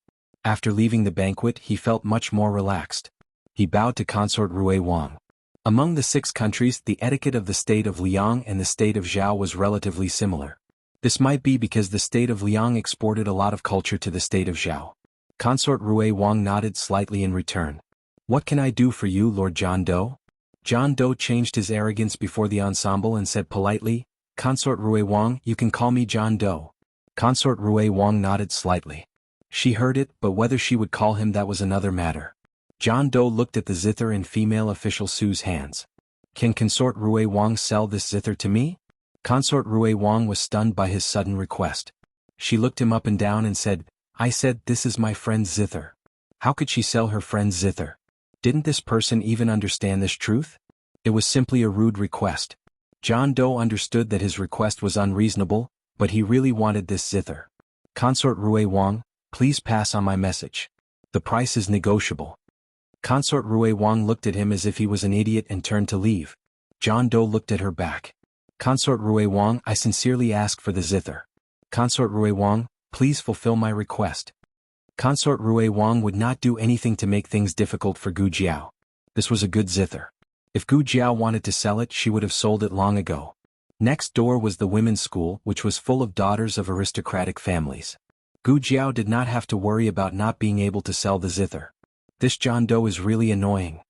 After leaving the banquet, he felt much more relaxed. He bowed to Consort Rui Wang. Among the 6 countries, the etiquette of the state of Liang and the state of Zhao was relatively similar. This might be because the state of Liang exported a lot of culture to the state of Zhao. Consort Rui Wang nodded slightly in return. "What can I do for you, Lord John Doe?" John Doe changed his arrogance before the ensemble and said politely, "Consort Rui Wang, you can call me John Doe." Consort Rui Wang nodded slightly. She heard it, but whether she would call him that was another matter. John Doe looked at the zither in female official Su's hands. "Can Consort Rui Wang sell this zither to me?" Consort Rui Wang was stunned by his sudden request. She looked him up and down and said, "I said this is my friend's zither." How could she sell her friend's zither? Didn't this person even understand this truth? It was simply a rude request. John Doe understood that his request was unreasonable, but he really wanted this zither. "Consort Rui Wang, please pass on my message. The price is negotiable." Consort Rui Wang looked at him as if he was an idiot and turned to leave. John Doe looked at her back. "Consort Rui Wang, I sincerely ask for the zither. Consort Rui Wang, please fulfill my request." Consort Rui Wang would not do anything to make things difficult for Gu Jiao. This was a good zither. If Gu Jiao wanted to sell it, she would have sold it long ago. Next door was the women's school, which was full of daughters of aristocratic families. Gu Jiao did not have to worry about not being able to sell the zither. This John Doe is really annoying.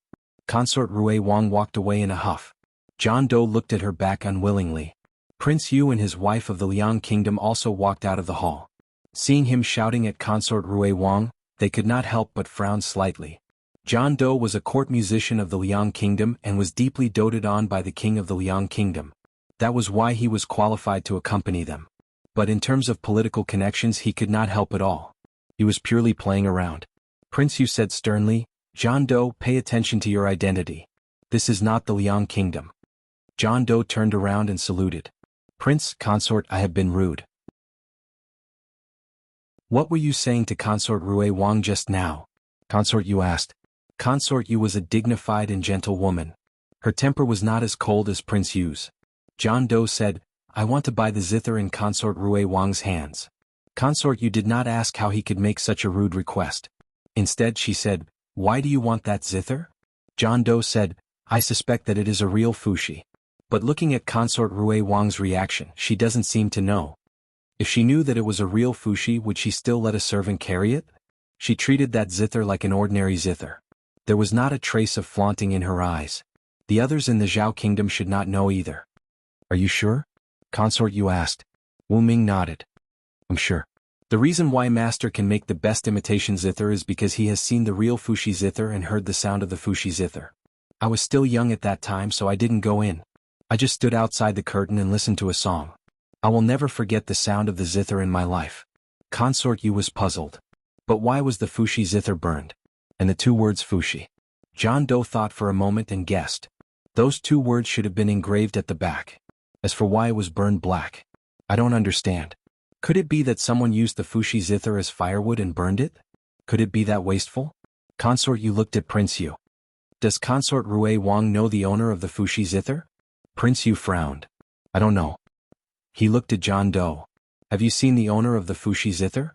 Consort Rui Wang walked away in a huff. John Doe looked at her back unwillingly. Prince Yu and his wife of the Liang kingdom also walked out of the hall. Seeing him shouting at Consort Rui Wang, they could not help but frown slightly. John Doe was a court musician of the Liang kingdom and was deeply doted on by the king of the Liang kingdom. That was why he was qualified to accompany them. But in terms of political connections, he could not help at all. He was purely playing around. Prince Yu said sternly, "John Doe, pay attention to your identity. This is not the Liang kingdom." John Doe turned around and saluted. "Prince, consort, I have been rude." "What were you saying to Consort Rui Wang just now?" Consort Yu asked. Consort Yu was a dignified and gentle woman. Her temper was not as cold as Prince Yu's. John Doe said, "I want to buy the zither in Consort Rui Wang's hands." Consort Yu did not ask how he could make such a rude request. Instead she said, "Why do you want that zither?" John Doe said, "I suspect that it is a real fushi." But looking at Consort Rui Wang's reaction, she doesn't seem to know. If she knew that it was a real fushi, would she still let a servant carry it? She treated that zither like an ordinary zither. There was not a trace of flaunting in her eyes. The others in the Zhao kingdom should not know either. "Are you sure?" Consort Yu asked. Wu Ming nodded. "I'm sure. The reason why Master can make the best imitation zither is because he has seen the real fushi zither and heard the sound of the fushi zither. I was still young at that time, so I didn't go in. I just stood outside the curtain and listened to a song. I will never forget the sound of the zither in my life." Consort Yu was puzzled. But why was the fushi zither burned? And the 2 words fushi? John Doe thought for a moment and guessed. Those 2 words should have been engraved at the back. As for why it was burned black, I don't understand. Could it be that someone used the Fushi zither as firewood and burned it? Could it be that wasteful? Consort Yu looked at Prince Yu. Does Consort Rui Wang know the owner of the Fushi zither? Prince Yu frowned. I don't know. He looked at John Doe. Have you seen the owner of the Fushi zither?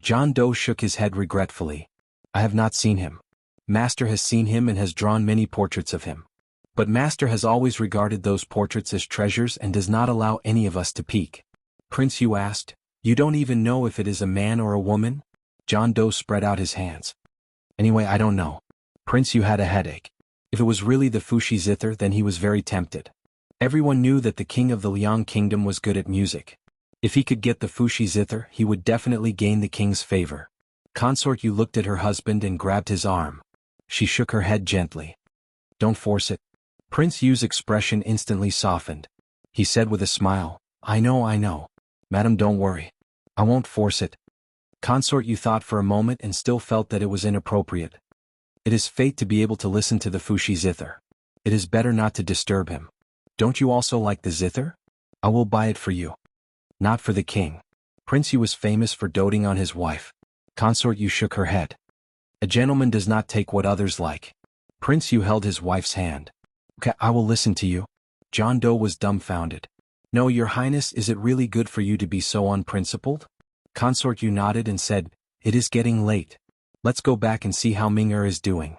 John Doe shook his head regretfully. I have not seen him. Master has seen him and has drawn many portraits of him. But Master has always regarded those portraits as treasures and does not allow any of us to peek. Prince Yu asked, You don't even know if it is a man or a woman? John Doe spread out his hands. Anyway, I don't know. Prince Yu had a headache. If it was really the Fushi zither, then he was very tempted. Everyone knew that the king of the Liang kingdom was good at music. If he could get the Fushi zither, he would definitely gain the king's favor. Consort Yu looked at her husband and grabbed his arm. She shook her head gently. Don't force it. Prince Yu's expression instantly softened. He said with a smile, I know. Madam, don't worry. I won't force it. Consort Yu thought for a moment and still felt that it was inappropriate. It is fate to be able to listen to the Fushi zither. It is better not to disturb him. Don't you also like the zither? I will buy it for you. Not for the king. Prince Yu was famous for doting on his wife. Consort Yu shook her head. A gentleman does not take what others like. Prince Yu held his wife's hand. Okay, I will listen to you. John Doe was dumbfounded. No, Your Highness, is it really good for you to be so unprincipled? Consort Yu nodded and said, It is getting late. Let's go back and see how Ming-er is doing.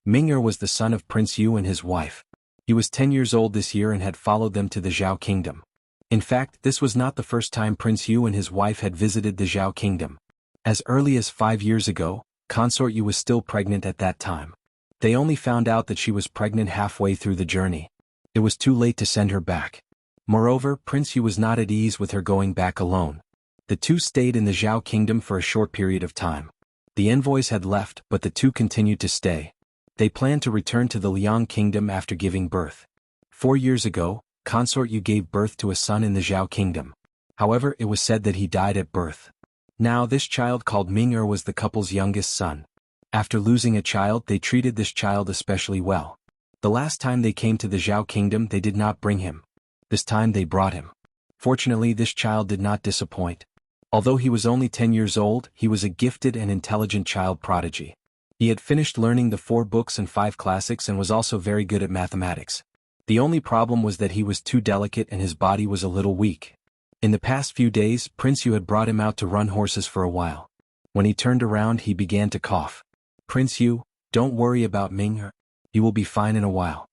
Ming-er was the son of Prince Yu and his wife. He was 10 years old this year and had followed them to the Zhao kingdom. In fact, this was not the first time Prince Yu and his wife had visited the Zhao kingdom. As early as 5 years ago, Consort Yu was still pregnant at that time. They only found out that she was pregnant halfway through the journey. It was too late to send her back. Moreover, Prince Yu was not at ease with her going back alone. The two stayed in the Zhao kingdom for a short period of time. The envoys had left, but the two continued to stay. They planned to return to the Liang kingdom after giving birth. 4 years ago, Consort Yu gave birth to a son in the Zhao kingdom. However, it was said that he died at birth. Now this child called Ming-er was the couple's youngest son. After losing a child, they treated this child especially well. The last time they came to the Zhao kingdom, they did not bring him. This time they brought him. Fortunately, this child did not disappoint. Although he was only 10 years old, he was a gifted and intelligent child prodigy. He had finished learning the 4 books and 5 classics and was also very good at mathematics. The only problem was that he was too delicate and his body was a little weak. In the past few days, Prince Yu had brought him out to run horses for a while. When he turned around, he began to cough. Prince Yu, don't worry about Ming-er. He will be fine in a while.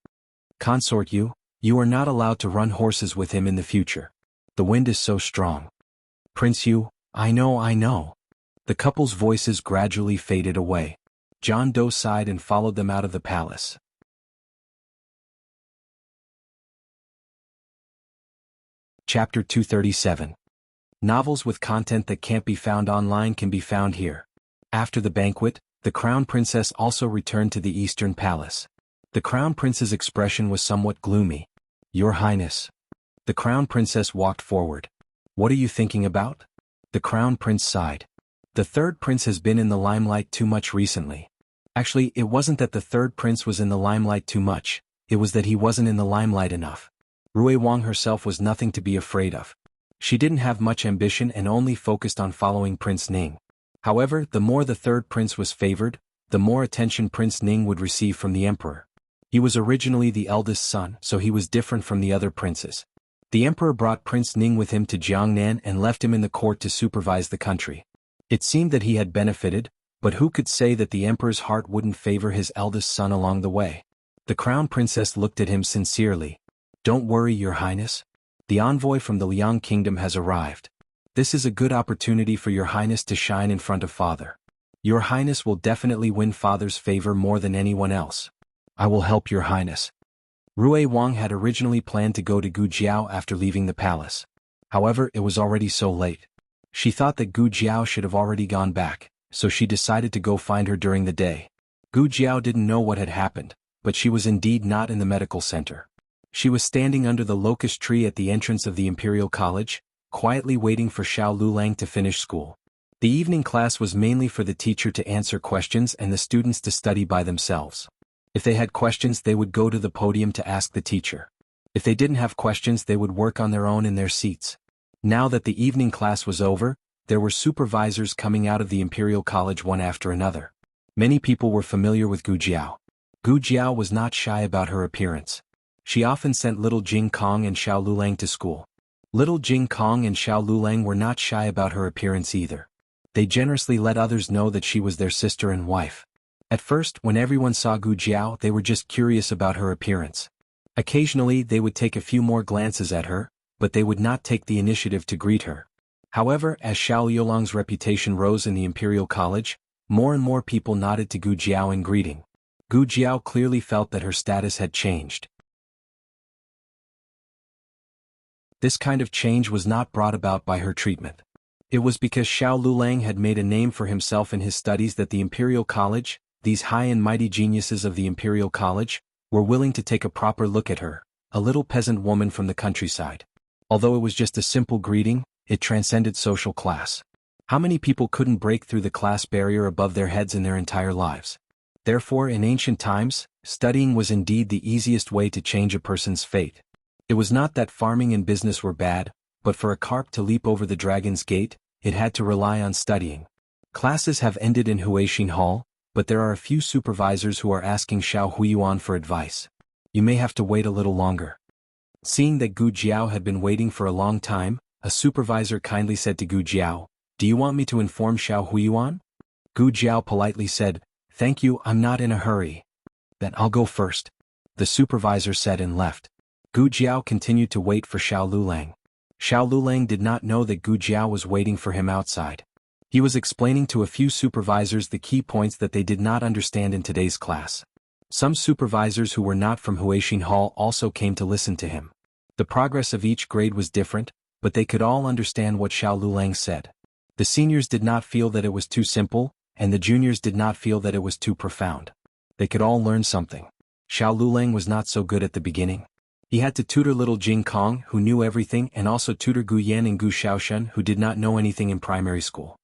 Consort Yu, you are not allowed to run horses with him in the future. The wind is so strong. Prince Yu, I know. The couple's voices gradually faded away. John Doe sighed and followed them out of the palace. Chapter 237. Novels with content that can't be found online can be found here. After the banquet, the Crown Princess also returned to the Eastern Palace. The Crown Prince's expression was somewhat gloomy. Your Highness. The Crown Princess walked forward. What are you thinking about? The Crown Prince sighed. The third prince has been in the limelight too much recently. Actually, it wasn't that the third prince was in the limelight too much, it was that he wasn't in the limelight enough. Rui Wang herself was nothing to be afraid of. She didn't have much ambition and only focused on following Prince Ning. However, the more the third prince was favored, the more attention Prince Ning would receive from the emperor. He was originally the eldest son, so he was different from the other princes. The emperor brought Prince Ning with him to Jiangnan and left him in the court to supervise the country. It seemed that he had benefited, but who could say that the emperor's heart wouldn't favor his eldest son along the way? The Crown Princess looked at him sincerely. Don't worry, Your Highness. The envoy from the Liang kingdom has arrived. This is a good opportunity for Your Highness to shine in front of Father. Your Highness will definitely win Father's favor more than anyone else. I will help Your Highness. Rui Wang had originally planned to go to Gujiao after leaving the palace. However, it was already so late. She thought that Gu Jiao should have already gone back, so she decided to go find her during the day. Gu Jiao didn't know what had happened, but she was indeed not in the medical center. She was standing under the locust tree at the entrance of the Imperial College, quietly waiting for Xiao Lulang to finish school. The evening class was mainly for the teacher to answer questions and the students to study by themselves. If they had questions, they would go to the podium to ask the teacher. If they didn't have questions, they would work on their own in their seats. Now that the evening class was over, there were supervisors coming out of the Imperial College one after another. Many people were familiar with Gu Jiao. Gu Jiao was not shy about her appearance. She often sent little Jing Kong and Xiao Lulang to school. Little Jing Kong and Xiao Lulang were not shy about her appearance either. They generously let others know that she was their sister and wife. At first, when everyone saw Gu Jiao, they were just curious about her appearance. Occasionally, they would take a few more glances at her, but they would not take the initiative to greet her. However, as Xiao Liulang's reputation rose in the Imperial College, more and more people nodded to Gu Jiao in greeting. Gu Jiao clearly felt that her status had changed. This kind of change was not brought about by her treatment. It was because Xiao Lulang had made a name for himself in his studies that the Imperial College, these high and mighty geniuses of the Imperial College, were willing to take a proper look at her, a little peasant woman from the countryside. Although it was just a simple greeting, it transcended social class. How many people couldn't break through the class barrier above their heads in their entire lives? Therefore, in ancient times, studying was indeed the easiest way to change a person's fate. It was not that farming and business were bad, but for a carp to leap over the dragon's gate, it had to rely on studying. Classes have ended in Huixin Hall, but there are a few supervisors who are asking Xiao Huiyuan for advice. You may have to wait a little longer. Seeing that Gu Jiao had been waiting for a long time, a supervisor kindly said to Gu Jiao, "Do you want me to inform Xiao Huiyuan?" Gu Jiao politely said, "Thank you, I'm not in a hurry." "Then I'll go first," the supervisor said and left. Gu Jiao continued to wait for Xiao Lulang. Xiao Lulang did not know that Gu Jiao was waiting for him outside. He was explaining to a few supervisors the key points that they did not understand in today's class. Some supervisors who were not from Huixin Hall also came to listen to him. The progress of each grade was different, but they could all understand what Xiao Lulang said. The seniors did not feel that it was too simple, and the juniors did not feel that it was too profound. They could all learn something. Xiao Lulang was not so good at the beginning. He had to tutor little Jing Kong, who knew everything, and also tutor Gu Yan and Gu Xiaoshen, who did not know anything in primary school.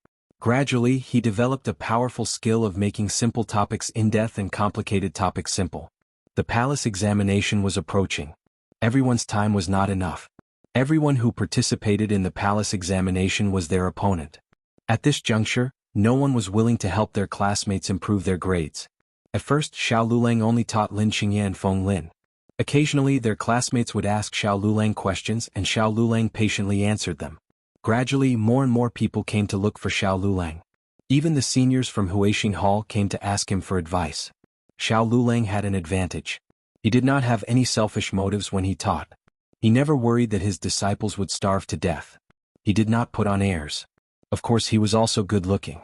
Gradually, he developed a powerful skill of making simple topics in-depth and complicated topics simple. The palace examination was approaching. Everyone's time was not enough. Everyone who participated in the palace examination was their opponent. At this juncture, no one was willing to help their classmates improve their grades. At first, Xiao Lulang only taught Lin Xingye and Feng Lin. Occasionally, their classmates would ask Xiao Lulang questions and Xiao Lulang patiently answered them. Gradually, more and more people came to look for Xiao Lulang. Even the seniors from Huixin Hall came to ask him for advice. Xiao Lulang had an advantage. He did not have any selfish motives when he taught. He never worried that his disciples would starve to death. He did not put on airs. Of course, he was also good-looking.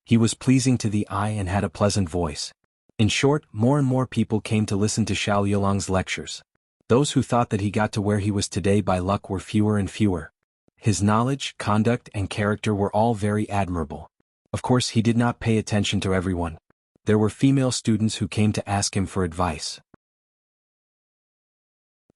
He was pleasing to the eye and had a pleasant voice. In short, more and more people came to listen to Xiao Liulang's lectures. Those who thought that he got to where he was today by luck were fewer and fewer. His knowledge, conduct, and character were all very admirable. Of course, he did not pay attention to everyone. There were female students who came to ask him for advice.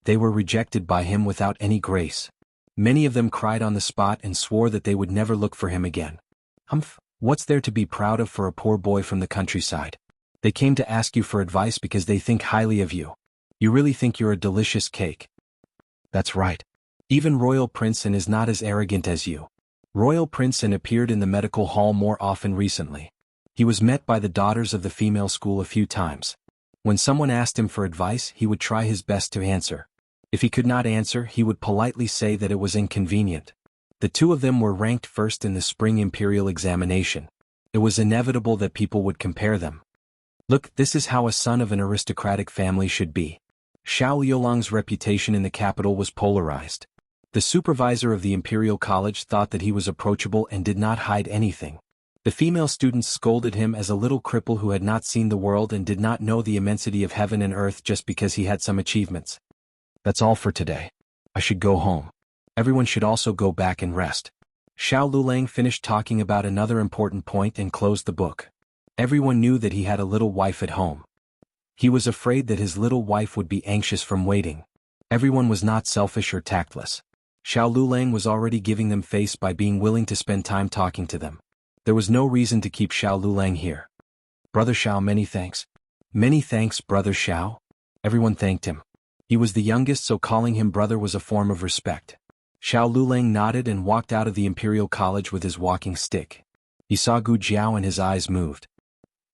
They were rejected by him without any grace. Many of them cried on the spot and swore that they would never look for him again. Humph, what's there to be proud of for a poor boy from the countryside? They came to ask you for advice because they think highly of you. You really think you're a delicious cake. That's right. Even Royal Princeton is not as arrogant as you. Royal Princeton appeared in the medical hall more often recently. He was met by the daughters of the female school a few times. When someone asked him for advice, he would try his best to answer. If he could not answer, he would politely say that it was inconvenient. The two of them were ranked first in the spring imperial examination. It was inevitable that people would compare them. Look, this is how a son of an aristocratic family should be. Xiao Liulang's reputation in the capital was polarized. The supervisor of the Imperial College thought that he was approachable and did not hide anything. The female students scolded him as a little cripple who had not seen the world and did not know the immensity of heaven and earth just because he had some achievements. That's all for today. I should go home. Everyone should also go back and rest. Xiao Lulang finished talking about another important point and closed the book. Everyone knew that he had a little wife at home. He was afraid that his little wife would be anxious from waiting. Everyone was not selfish or tactless. Xiao Lulang was already giving them face by being willing to spend time talking to them. There was no reason to keep Xiao Lulang here. Brother Xiao, many thanks. Many thanks, Brother Xiao. Everyone thanked him. He was the youngest, so calling him brother was a form of respect. Xiao Lulang nodded and walked out of the Imperial College with his walking stick. He saw Gu Jiao and his eyes moved.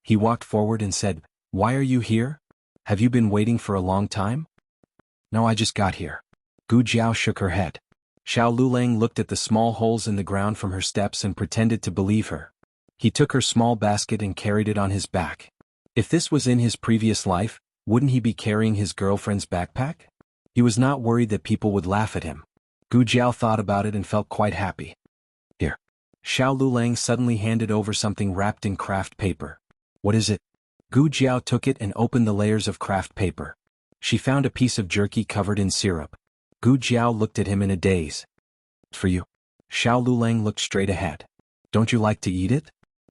He walked forward and said, "Why are you here? Have you been waiting for a long time?" "No, I just got here." Gu Jiao shook her head. Xiao Lulang looked at the small holes in the ground from her steps and pretended to believe her. He took her small basket and carried it on his back. If this was in his previous life, wouldn't he be carrying his girlfriend's backpack? He was not worried that people would laugh at him. Gu Jiao thought about it and felt quite happy. "Here." Xiao Lulang suddenly handed over something wrapped in craft paper. "What is it?" Gu Jiao took it and opened the layers of craft paper. She found a piece of jerky covered in syrup. Gu Jiao looked at him in a daze. "For you." Xiao Lulang looked straight ahead. "Don't you like to eat it?"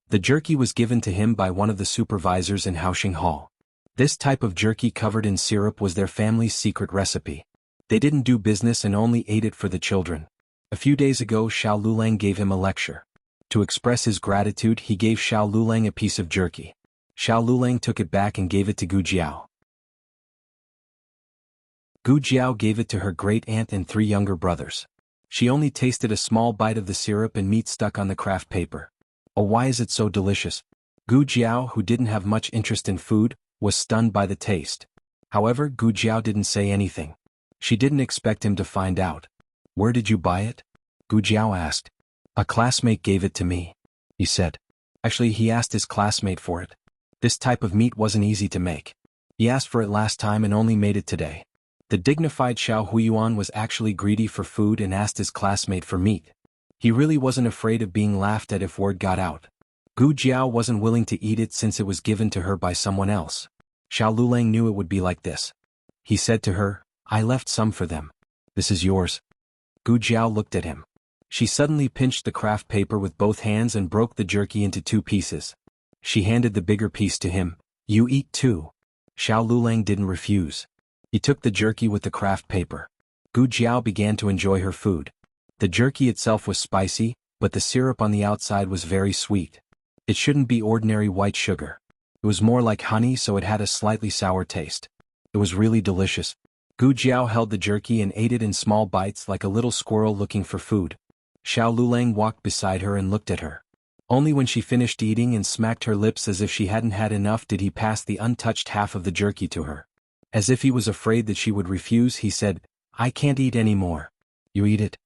The jerky was given to him by one of the supervisors in Haoxing Hall. This type of jerky covered in syrup was their family's secret recipe. They didn't do business and only ate it for the children. A few days ago Xiao Lulang gave him a lecture. To express his gratitude he gave Xiao Lulang a piece of jerky. Xiao Lulang took it back and gave it to Gu Jiao. Gu Jiao gave it to her great-aunt and 3 younger brothers. She only tasted a small bite of the syrup and meat stuck on the craft paper. "Oh, why is it so delicious?" Gu Jiao, who didn't have much interest in food, was stunned by the taste. However, Gu Jiao didn't say anything. She didn't expect him to find out. "Where did you buy it?" Gu Jiao asked. "A classmate gave it to me," he said. Actually, he asked his classmate for it. This type of meat wasn't easy to make. He asked for it last time and only made it today. The dignified Xiao Huiyuan was actually greedy for food and asked his classmate for meat. He really wasn't afraid of being laughed at if word got out. Gu Jiao wasn't willing to eat it since it was given to her by someone else. Xiao Lulang knew it would be like this. He said to her, "I left some for them. This is yours." Gu Jiao looked at him. She suddenly pinched the craft paper with both hands and broke the jerky into 2 pieces. She handed the bigger piece to him. "You eat too." Xiao Lulang didn't refuse. He took the jerky with the craft paper. Gu Jiao began to enjoy her food. The jerky itself was spicy, but the syrup on the outside was very sweet. It shouldn't be ordinary white sugar. It was more like honey, so it had a slightly sour taste. It was really delicious. Gu Jiao held the jerky and ate it in small bites like a little squirrel looking for food. Xiao Lulang walked beside her and looked at her. Only when she finished eating and smacked her lips as if she hadn't had enough did he pass the untouched half of the jerky to her. As if he was afraid that she would refuse, he said, "I can't eat any more. You eat it."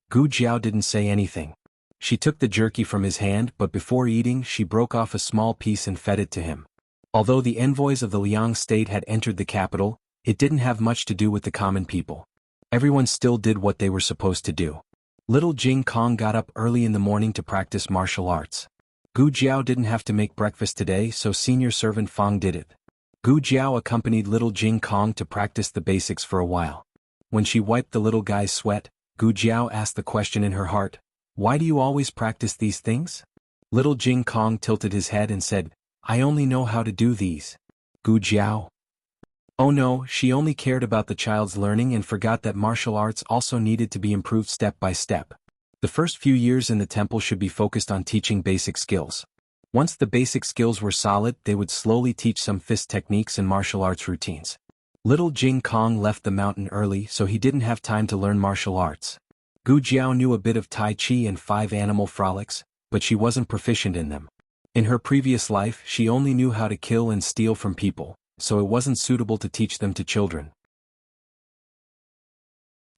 Gu Jiao didn't say anything. She took the jerky from his hand, but before eating she broke off a small piece and fed it to him. Although the envoys of the Liang state had entered the capital, it didn't have much to do with the common people. Everyone still did what they were supposed to do. Little Jing Kong got up early in the morning to practice martial arts. Gu Jiao didn't have to make breakfast today, so senior servant Fang did it. Gu Jiao accompanied little Jing Kong to practice the basics for a while. When she wiped the little guy's sweat, Gu Jiao asked the question in her heart, "Why do you always practice these things?" Little Jing Kong tilted his head and said, "I only know how to do these." Gu Jiao. Oh no, she only cared about the child's learning and forgot that martial arts also needed to be improved step by step. The first few years in the temple should be focused on teaching basic skills. Once the basic skills were solid, they would slowly teach some fist techniques and martial arts routines. Little Jing Kong left the mountain early, so he didn't have time to learn martial arts. Gu Jiao knew a bit of Tai Chi and 5 animal frolics, but she wasn't proficient in them. In her previous life, she only knew how to kill and steal from people, so it wasn't suitable to teach them to children.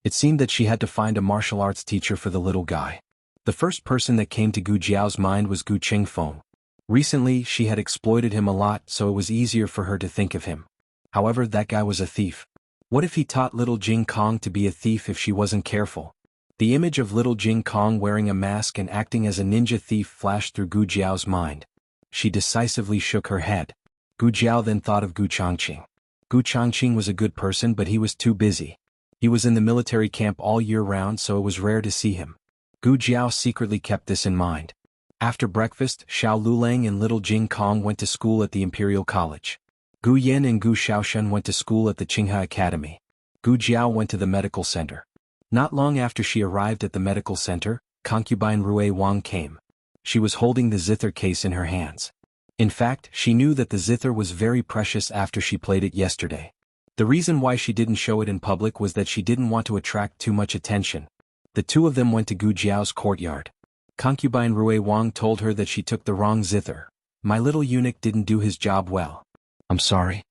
It seemed that she had to find a martial arts teacher for the little guy. The first person that came to Gu Jiao's mind was Gu Qingfeng. Recently, she had exploited him a lot, so it was easier for her to think of him. However, that guy was a thief. What if he taught little Jing Kong to be a thief if she wasn't careful? The image of little Jing Kong wearing a mask and acting as a ninja thief flashed through Gu Jiao's mind. She decisively shook her head. Gu Jiao then thought of Gu Changqing. Gu Changqing was a good person, but he was too busy. He was in the military camp all year round, so it was rare to see him. Gu Jiao secretly kept this in mind. After breakfast, Xiao Lulang and little Jing Kong went to school at the Imperial College. Gu Yan and Gu Xiaoshen went to school at the Qinghe Academy. Gu Jiao went to the medical center. Not long after she arrived at the medical center, concubine Rui Wang came. She was holding the zither case in her hands. In fact, she knew that the zither was very precious after she played it yesterday. The reason why she didn't show it in public was that she didn't want to attract too much attention. The two of them went to Gu Jiao's courtyard. Concubine Rui Wang told her that she took the wrong zither. My little eunuch didn't do his job well. I'm sorry.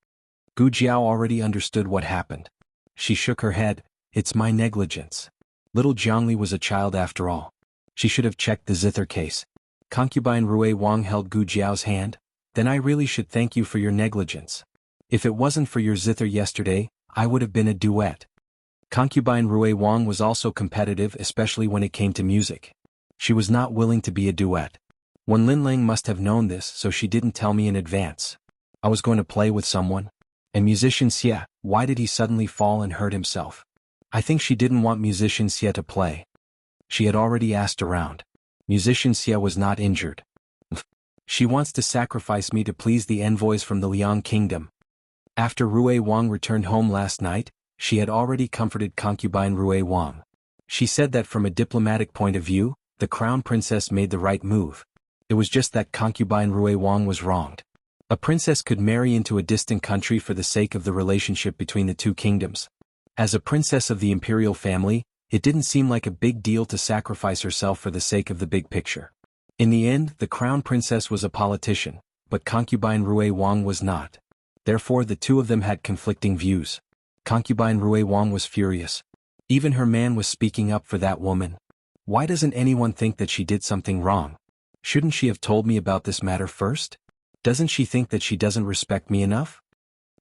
Gu Jiao already understood what happened. She shook her head. It's my negligence. Little Jiangli was a child after all. She should have checked the zither case. Concubine Rui Wang held Gu Jiao's hand. Then I really should thank you for your negligence. If it wasn't for your zither yesterday, I would have been a duet. Concubine Rui Wang was also competitive, especially when it came to music. She was not willing to be a duet. Wen Linlang must have known this, so she didn't tell me in advance. I was going to play with someone. And musician Xie, why did he suddenly fall and hurt himself? I think she didn't want musician Xie to play. She had already asked around. Musician Xie was not injured. She wants to sacrifice me to please the envoys from the Liang kingdom. After Rui Wang returned home last night, she had already comforted concubine Rui Wang. She said that from a diplomatic point of view, the crown princess made the right move. It was just that concubine Rui Wang was wronged. A princess could marry into a distant country for the sake of the relationship between the two kingdoms. As a princess of the imperial family, it didn't seem like a big deal to sacrifice herself for the sake of the big picture. In the end, the crown princess was a politician, but concubine Rui Wang was not. Therefore the two of them had conflicting views. Concubine Rui Wang was furious. Even her man was speaking up for that woman. Why doesn't anyone think that she did something wrong? Shouldn't she have told me about this matter first? Doesn't she think that she doesn't respect me enough?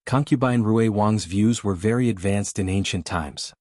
Concubine Rui Wang's views were very advanced in ancient times.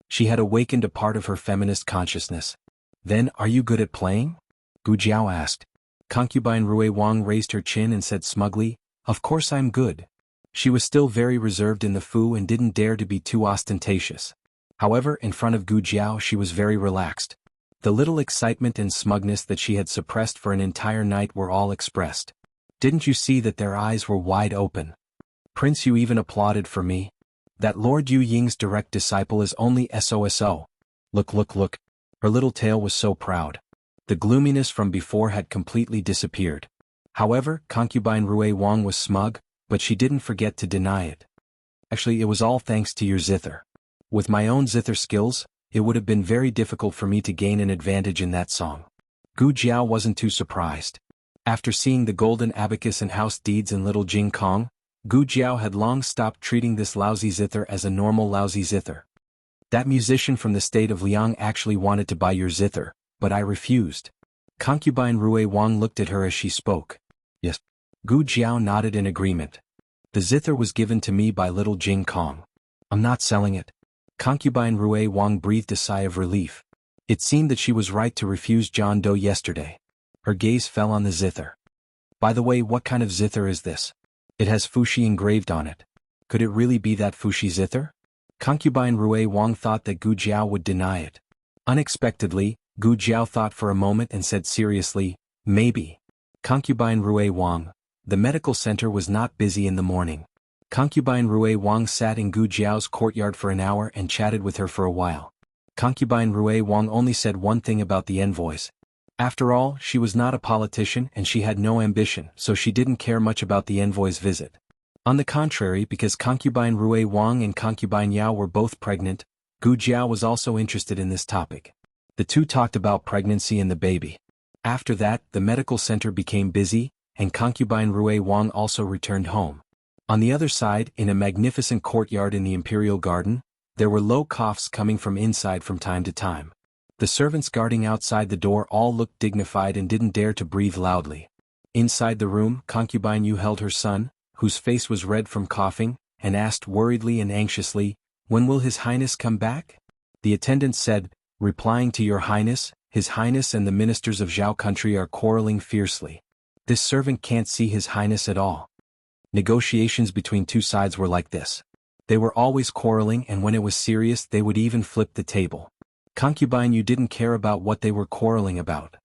She had awakened a part of her feminist consciousness. Then, are you good at playing? Gu Jiao asked. Concubine Rui Wang raised her chin and said smugly, of course I'm good. She was still very reserved in the Fu and didn't dare to be too ostentatious. However, in front of Gu Jiao she was very relaxed. The little excitement and smugness that she had suppressed for an entire night were all expressed. Didn't you see that their eyes were wide open? Prince, you even applauded for me. That Lord Yu Ying's direct disciple is only SOSO. Look. Her little tail was so proud. The gloominess from before had completely disappeared. However, concubine Rui Wang was smug, but she didn't forget to deny it. Actually, it was all thanks to your zither. With my own zither skills, it would have been very difficult for me to gain an advantage in that song. Gu Jiao wasn't too surprised. After seeing the golden abacus and house deeds in Little Jing Kong, Gu Jiao had long stopped treating this lousy zither as a normal lousy zither. That musician from the state of Liang actually wanted to buy your zither, but I refused. Concubine Rui Wang looked at her as she spoke. Yes. Gu Jiao nodded in agreement. The zither was given to me by Little Jing Kong. I'm not selling it. Concubine Rui Wang breathed a sigh of relief. It seemed that she was right to refuse John Doe yesterday. Her gaze fell on the zither. By the way, what kind of zither is this? It has Fuxi engraved on it. Could it really be that Fuxi zither? Concubine Rui Wang thought that Gu Jiao would deny it. Unexpectedly, Gu Jiao thought for a moment and said seriously, maybe. Concubine Rui Wang. The medical center was not busy in the morning. Concubine Rui Wang sat in Gu Jiao's courtyard for an hour and chatted with her for a while. Concubine Rui Wang only said one thing about the envoys. After all, she was not a politician and she had no ambition, so she didn't care much about the envoy's visit. On the contrary, because concubine Rui Wang and concubine Yao were both pregnant, Gu Jiao was also interested in this topic. The two talked about pregnancy and the baby. After that, the medical center became busy, and concubine Rui Wang also returned home. On the other side, in a magnificent courtyard in the imperial garden, there were low coughs coming from inside from time to time. The servants guarding outside the door all looked dignified and didn't dare to breathe loudly. Inside the room, concubine Yu held her son, whose face was red from coughing, and asked worriedly and anxiously, "When will His Highness come back?" The attendant said, replying to Your Highness, His Highness and the ministers of Zhao country are quarreling fiercely. This servant can't see His Highness at all. Negotiations between two sides were like this. They were always quarreling, and when it was serious they would even flip the table. Concubine Yu didn't care about what they were quarreling about.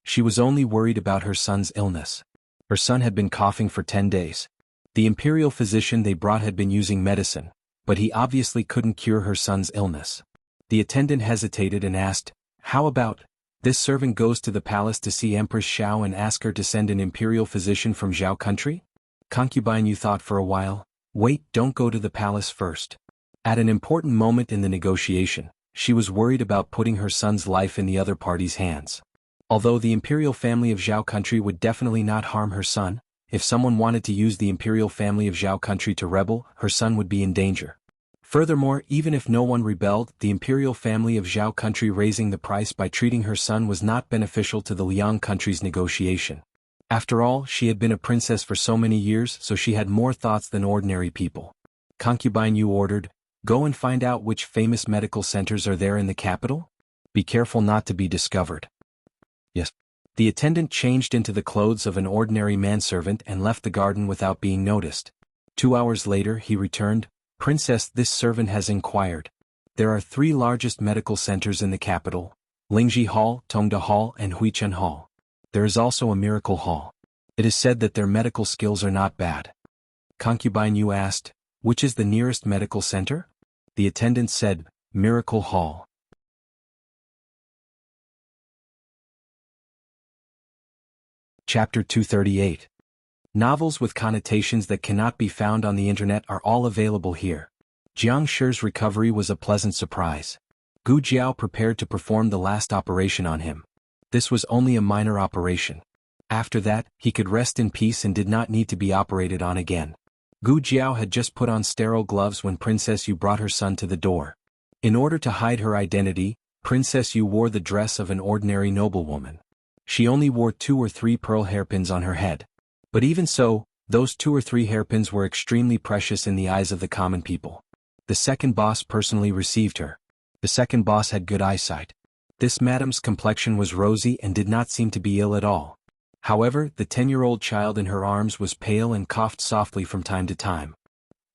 She was only worried about her son's illness. Her son had been coughing for 10 days. The imperial physician they brought had been using medicine, but he obviously couldn't cure her son's illness. The attendant hesitated and asked, "How about This servant goes to the palace to see Empress Xiao and ask her to send an imperial physician from Zhao country? Concubine Yu thought for a while. Wait, don't go to the palace first. At an important moment in the negotiation, she was worried about putting her son's life in the other party's hands. Although the imperial family of Zhao country would definitely not harm her son, if someone wanted to use the imperial family of Zhao country to rebel, her son would be in danger. Furthermore, even if no one rebelled, the imperial family of Zhao country raising the price by treating her son was not beneficial to the Liang country's negotiation. After all, she had been a princess for so many years, so she had more thoughts than ordinary people. Concubine Yu ordered, "Go and find out which famous medical centers are there in the capital? Be careful not to be discovered." Yes. The attendant changed into the clothes of an ordinary manservant and left the garden without being noticed. 2 hours later he returned. "Princess, this servant has inquired. There are 3 largest medical centers in the capital: Lingji Hall, Tongda Hall, and Huichen Hall. There is also a miracle hall. It is said that their medical skills are not bad." Concubine Yu asked, "Which is the nearest medical center?" The attendant said, "Miracle Hall." Chapter 238. Novels with connotations that cannot be found on the internet are all available here. Jiang Shi's recovery was a pleasant surprise. Gu Jiao prepared to perform the last operation on him. This was only a minor operation. After that, he could rest in peace and did not need to be operated on again. Gu Jiao had just put on sterile gloves when Princess Yu brought her son to the door. In order to hide her identity, Princess Yu wore the dress of an ordinary noblewoman. She only wore 2 or 3 pearl hairpins on her head. But even so, those 2 or 3 hairpins were extremely precious in the eyes of the common people. The second boss personally received her. The second boss had good eyesight. This madam's complexion was rosy and did not seem to be ill at all. However, the 10-year-old child in her arms was pale and coughed softly from time to time.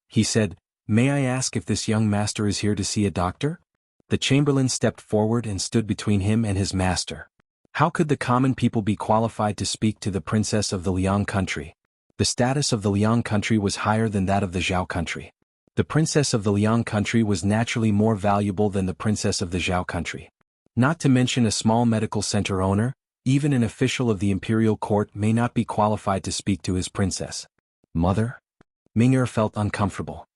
He said, "May I ask if this young master is here to see a doctor?" The chamberlain stepped forward and stood between him and his master. How could the common people be qualified to speak to the princess of the Liang country? The status of the Liang country was higher than that of the Zhao country. The princess of the Liang country was naturally more valuable than the princess of the Zhao country. Not to mention a small medical center owner, even an official of the imperial court may not be qualified to speak to his princess. Mother? Ming'er felt uncomfortable.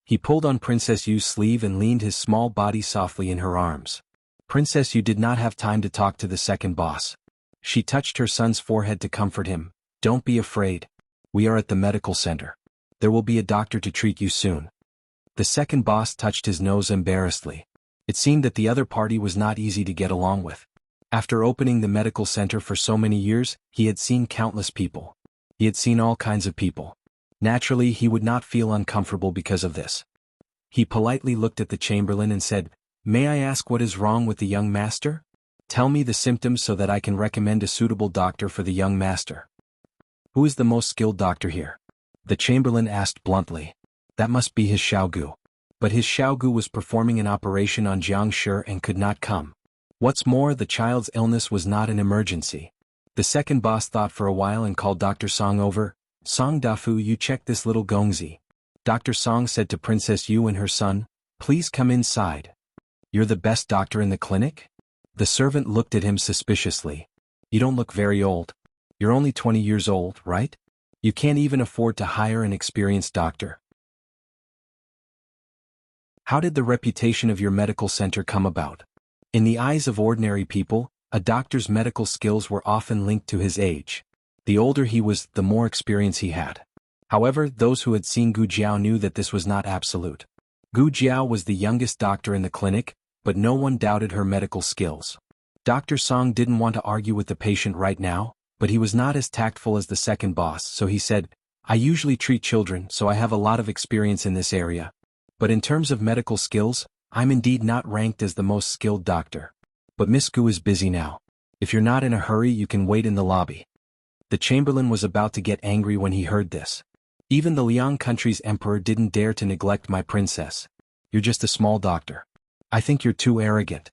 He pulled on Princess Yu's sleeve and leaned his small body softly in her arms. Princess Yu did not have time to talk to the second boss. She touched her son's forehead to comfort him. "Don't be afraid. We are at the medical center. There will be a doctor to treat you soon." The second boss touched his nose embarrassedly. It seemed that the other party was not easy to get along with. After opening the medical center for so many years, he had seen countless people. He had seen all kinds of people. Naturally, he would not feel uncomfortable because of this. He politely looked at the chamberlain and said, "May I ask what is wrong with the young master? Tell me the symptoms so that I can recommend a suitable doctor for the young master." "Who is the most skilled doctor here?" the chamberlain asked bluntly. "That must be his Xiaogu." But his Xiaogu was performing an operation on Jiang Shi and could not come. What's more, the child's illness was not an emergency. The second boss thought for a while and called Dr. Song over. "Song Dafu, you check this little Gongzi." Dr. Song said to Princess Yu and her son, "Please come inside." "You're the best doctor in the clinic?" The servant looked at him suspiciously. "You don't look very old. You're only 20 years old, right? You can't even afford to hire an experienced doctor." How did the reputation of your medical center come about? In the eyes of ordinary people, a doctor's medical skills were often linked to his age. The older he was, the more experience he had. However, those who had seen Gu Jiao knew that this was not absolute. Gu Jiao was the youngest doctor in the clinic, but no one doubted her medical skills. Dr. Song didn't want to argue with the patient right now, but he was not as tactful as the second boss, so he said, "I usually treat children, so I have a lot of experience in this area. But in terms of medical skills, I'm indeed not ranked as the most skilled doctor. But Miss Gu is busy now. If you're not in a hurry, you can wait in the lobby." The chamberlain was about to get angry when he heard this. "Even the Liang country's emperor didn't dare to neglect my princess. You're just a small doctor. I think you're too arrogant."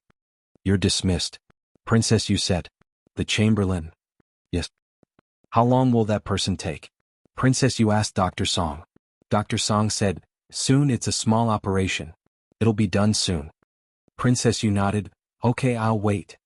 "You're dismissed," Princess Yu said. The chamberlain. "Yes. How long will that person take?" Princess Yu asked Dr. Song. Dr. Song said, "Soon, it's a small operation. It'll be done soon." Princess Yu nodded. "Okay, I'll wait."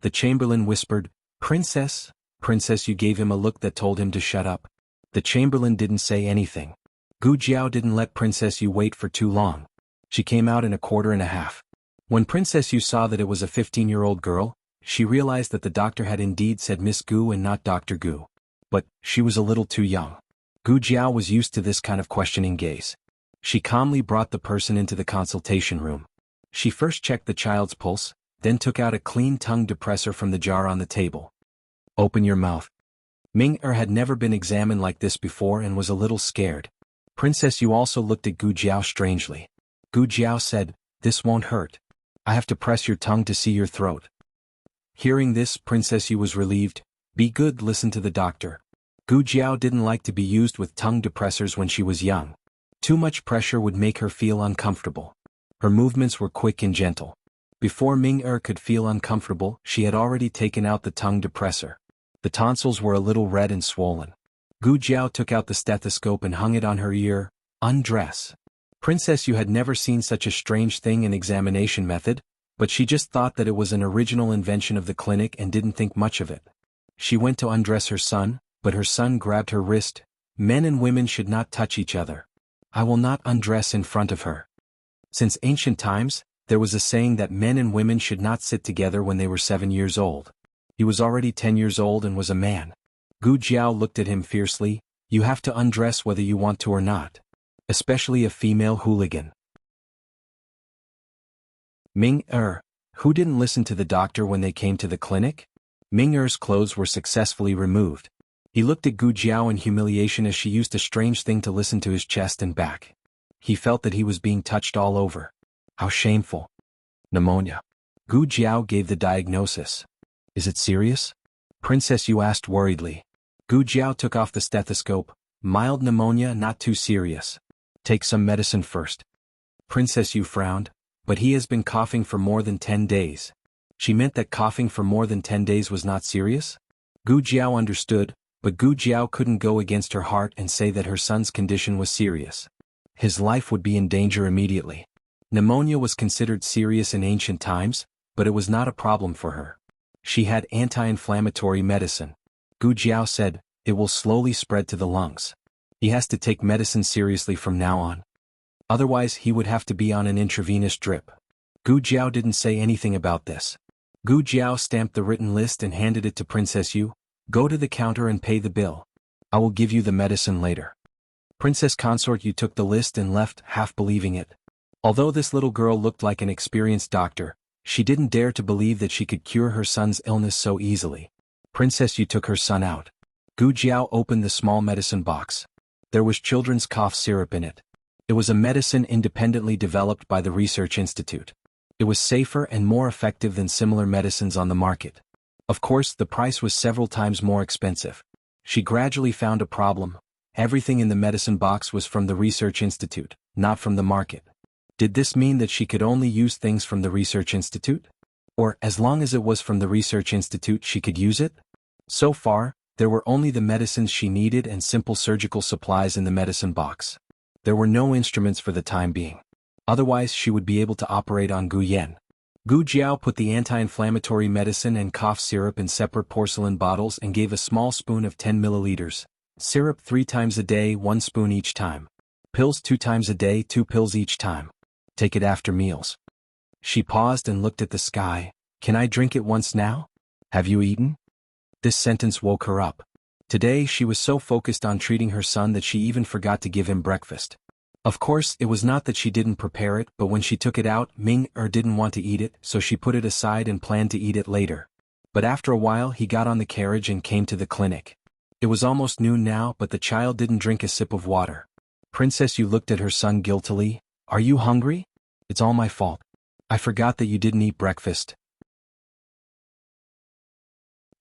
The chamberlain whispered, "Princess, Princess." You gave him a look that told him to shut up. The chamberlain didn't say anything. Gu Jiao didn't let Princess Yu wait for too long. She came out in a quarter and a half. When Princess Yu saw that it was a 15-year-old girl, she realized that the doctor had indeed said Miss Gu and not Dr. Gu. But she was a little too young. Gu Jiao was used to this kind of questioning gaze. She calmly brought the person into the consultation room. She first checked the child's pulse, then took out a clean tongue depressor from the jar on the table. "Open your mouth." Ming-er had never been examined like this before and was a little scared. Princess Yu also looked at Gu Jiao strangely. Gu Jiao said, "This won't hurt. I have to press your tongue to see your throat." Hearing this, Princess Yu was relieved. "Be good, listen to the doctor." Gu Jiao didn't like to be used with tongue depressors when she was young. Too much pressure would make her feel uncomfortable. Her movements were quick and gentle. Before Ming-er could feel uncomfortable, she had already taken out the tongue depressor. The tonsils were a little red and swollen. Gu Jiao took out the stethoscope and hung it on her ear. "Undress." Princess Yu had never seen such a strange thing in examination method, but she just thought that it was an original invention of the clinic and didn't think much of it. She went to undress her son, but her son grabbed her wrist. "Men and women should not touch each other. I will not undress in front of her." Since ancient times, there was a saying that men and women should not sit together when they were 7 years old. He was already 10 years old and was a man. Gu Jiao looked at him fiercely. "You have to undress whether you want to or not. Especially a female hooligan." Ming-er, who didn't listen to the doctor when they came to the clinic? Ming-er's clothes were successfully removed. He looked at Gu Jiao in humiliation as she used a strange thing to listen to his chest and back. He felt that he was being touched all over. How shameful. "Pneumonia." Gu Jiao gave the diagnosis. "Is it serious?" Princess Yu asked worriedly. Gu Jiao took off the stethoscope. "Mild pneumonia, not too serious. Take some medicine first." Princess Yu frowned. "But he has been coughing for more than 10 days. She meant that coughing for more than 10 days was not serious? Gu Jiao understood, but Gu Jiao couldn't go against her heart and say that her son's condition was serious. His life would be in danger immediately. Pneumonia was considered serious in ancient times, but it was not a problem for her. She had anti-inflammatory medicine. Gu Jiao said, "It will slowly spread to the lungs. He has to take medicine seriously from now on. Otherwise he would have to be on an intravenous drip." Gu Jiao didn't say anything about this. Gu Jiao stamped the written list and handed it to Princess Yu. "Go to the counter and pay the bill. I will give you the medicine later." Princess Consort Yu took the list and left, half believing it. Although this little girl looked like an experienced doctor, she didn't dare to believe that she could cure her son's illness so easily. Princess Yu took her son out. Gu Jiao opened the small medicine box. There was children's cough syrup in it. It was a medicine independently developed by the Research Institute. It was safer and more effective than similar medicines on the market. Of course, the price was several times more expensive. She gradually found a problem. Everything in the medicine box was from the Research Institute, not from the market. Did this mean that she could only use things from the Research Institute? Or, as long as it was from the Research Institute, she could use it? So far, there were only the medicines she needed and simple surgical supplies in the medicine box. There were no instruments for the time being. Otherwise she would be able to operate on Gu Yan. Gu Jiao put the anti-inflammatory medicine and cough syrup in separate porcelain bottles and gave a small spoon of 10 milliliters. Syrup 3 times a day, 1 spoon each time. Pills 2 times a day, 2 pills each time. Take it after meals. She paused and looked at the sky. "Can I drink it once now? Have you eaten?" This sentence woke her up. Today she was so focused on treating her son that she even forgot to give him breakfast. Of course, it was not that she didn't prepare it, but when she took it out, Ming-er didn't want to eat it, so she put it aside and planned to eat it later. But after a while he got on the carriage and came to the clinic. It was almost noon now, but the child didn't drink a sip of water. Princess Yu looked at her son guiltily. "Are you hungry? It's all my fault. I forgot that you didn't eat breakfast."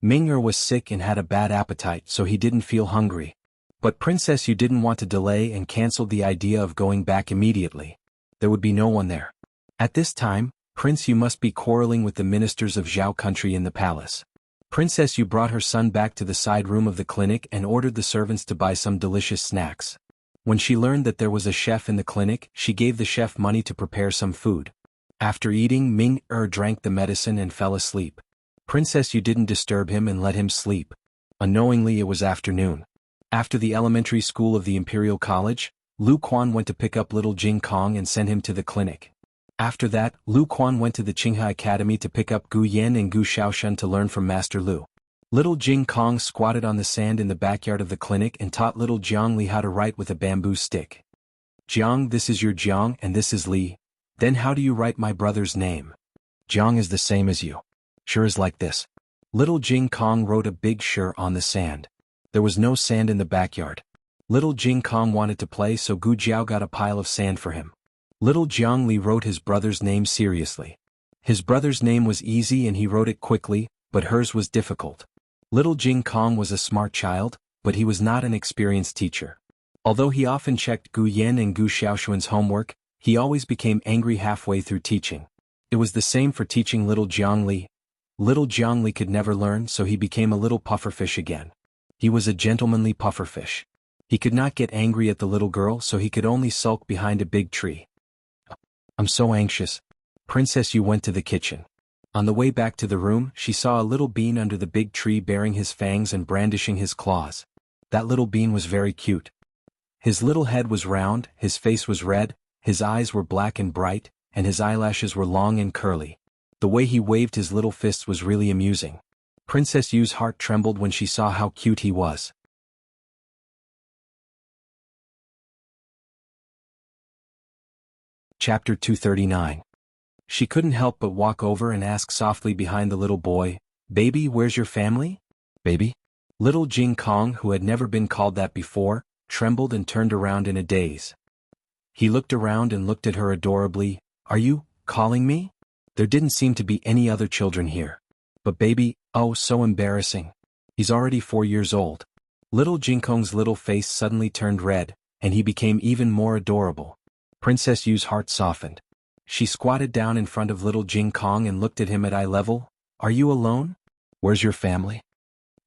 Ming-er was sick and had a bad appetite, so he didn't feel hungry. But Princess Yu didn't want to delay and canceled the idea of going back immediately. There would be no one there. At this time, Prince Yu must be quarreling with the ministers of Zhao country in the palace. Princess Yu brought her son back to the side room of the clinic and ordered the servants to buy some delicious snacks. When she learned that there was a chef in the clinic, she gave the chef money to prepare some food. After eating, Ming-er drank the medicine and fell asleep. Princess Yu didn't disturb him and let him sleep. Unknowingly it was afternoon. After the elementary school of the Imperial College, Lu Quan went to pick up little Jing Kong and send him to the clinic. After that, Lu Quan went to the Qinghai Academy to pick up Gu Yan and Gu Shaoshun to learn from Master Lu. Little Jing Kong squatted on the sand in the backyard of the clinic and taught little Jiang Li how to write with a bamboo stick. Jiang, this is your Jiang and this is Li. Then how do you write my brother's name? Jiang is the same as you. Sure is like this. Little Jing Kong wrote a big sure on the sand. There was no sand in the backyard. Little Jing Kong wanted to play, so Gu Jiao got a pile of sand for him. Little Jiang Li wrote his brother's name seriously. His brother's name was easy and he wrote it quickly, but hers was difficult. Little Jing Kong was a smart child, but he was not an experienced teacher. Although he often checked Gu Yan and Gu Shaoxuan's homework, he always became angry halfway through teaching. It was the same for teaching little Jiang Li. Little Jiang Li could never learn, so he became a little pufferfish again. He was a gentlemanly pufferfish. He could not get angry at the little girl, so he could only sulk behind a big tree. I'm so anxious. Princess Yu went to the kitchen. On the way back to the room, she saw a little bean under the big tree baring his fangs and brandishing his claws. That little bean was very cute. His little head was round, his face was red, his eyes were black and bright, and his eyelashes were long and curly. The way he waved his little fists was really amusing. Princess Yu's heart trembled when she saw how cute he was. Chapter 239. She couldn't help but walk over and ask softly behind the little boy, "Baby, where's your family?" "Baby?" Little Jing Kong, who had never been called that before, trembled and turned around in a daze. He looked around and looked at her adorably. "Are you calling me?" There didn't seem to be any other children here. "But baby, oh, so embarrassing. He's already 4 years old." Little Jing Kong's little face suddenly turned red, and he became even more adorable. Princess Yu's heart softened. She squatted down in front of little Jing Kong and looked at him at eye level. "Are you alone? Where's your family?"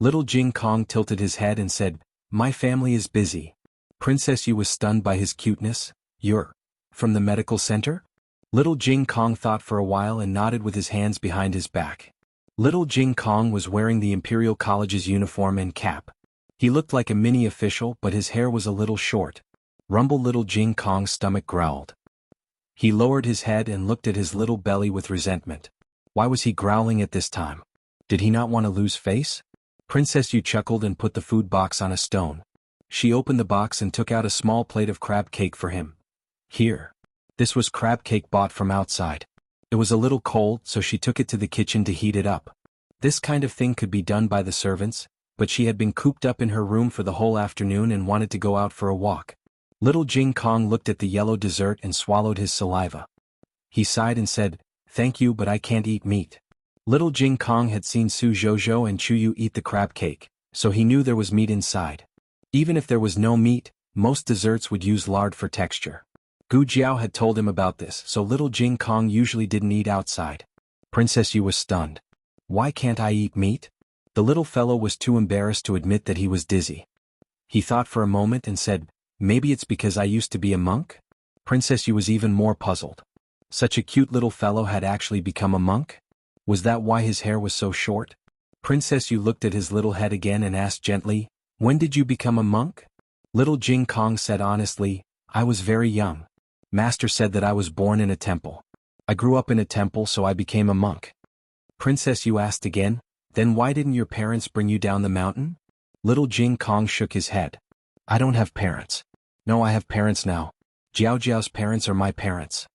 Little Jing Kong tilted his head and said, "My family is busy." Princess Yu was stunned by his cuteness. "You're from the medical center?" Little Jing Kong thought for a while and nodded with his hands behind his back. Little Jing Kong was wearing the Imperial College's uniform and cap. He looked like a mini official, but his hair was a little short. Rumble. Little Jing Kong's stomach growled. He lowered his head and looked at his little belly with resentment. Why was he growling at this time? Did he not want to lose face? Princess Yu chuckled and put the food box on a stone. She opened the box and took out a small plate of crab cake for him. "Here." This was crab cake bought from outside. It was a little cold, so she took it to the kitchen to heat it up. This kind of thing could be done by the servants, but she had been cooped up in her room for the whole afternoon and wanted to go out for a walk. Little Jing Kong looked at the yellow dessert and swallowed his saliva. He sighed and said, "Thank you, but I can't eat meat." Little Jing Kong had seen Su Zhozhou and Chu Yu eat the crab cake, so he knew there was meat inside. Even if there was no meat, most desserts would use lard for texture. Gu Jiao had told him about this, so little Jing Kong usually didn't eat outside. Princess Yu was stunned. "Why can't I eat meat?" The little fellow was too embarrassed to admit that he was dizzy. He thought for a moment and said, "Maybe it's because I used to be a monk?" Princess Yu was even more puzzled. Such a cute little fellow had actually become a monk? Was that why his hair was so short? Princess Yu looked at his little head again and asked gently, "When did you become a monk?" Little Jing Kong said honestly, "I was very young. Master said that I was born in a temple. I grew up in a temple, so I became a monk." Princess Yu asked again, "Then why didn't your parents bring you down the mountain?" Little Jing Kong shook his head. "I don't have parents. No, I have parents now. Jiao Jiao's parents are my parents."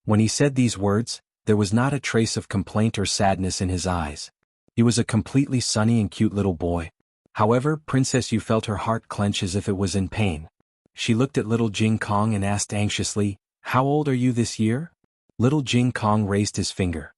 When he said these words, there was not a trace of complaint or sadness in his eyes. He was a completely sunny and cute little boy. However, Princess Yu felt her heart clench as if it was in pain. She looked at little Jing Kong and asked anxiously, "How old are you this year?" Little Jing Kong raised his finger.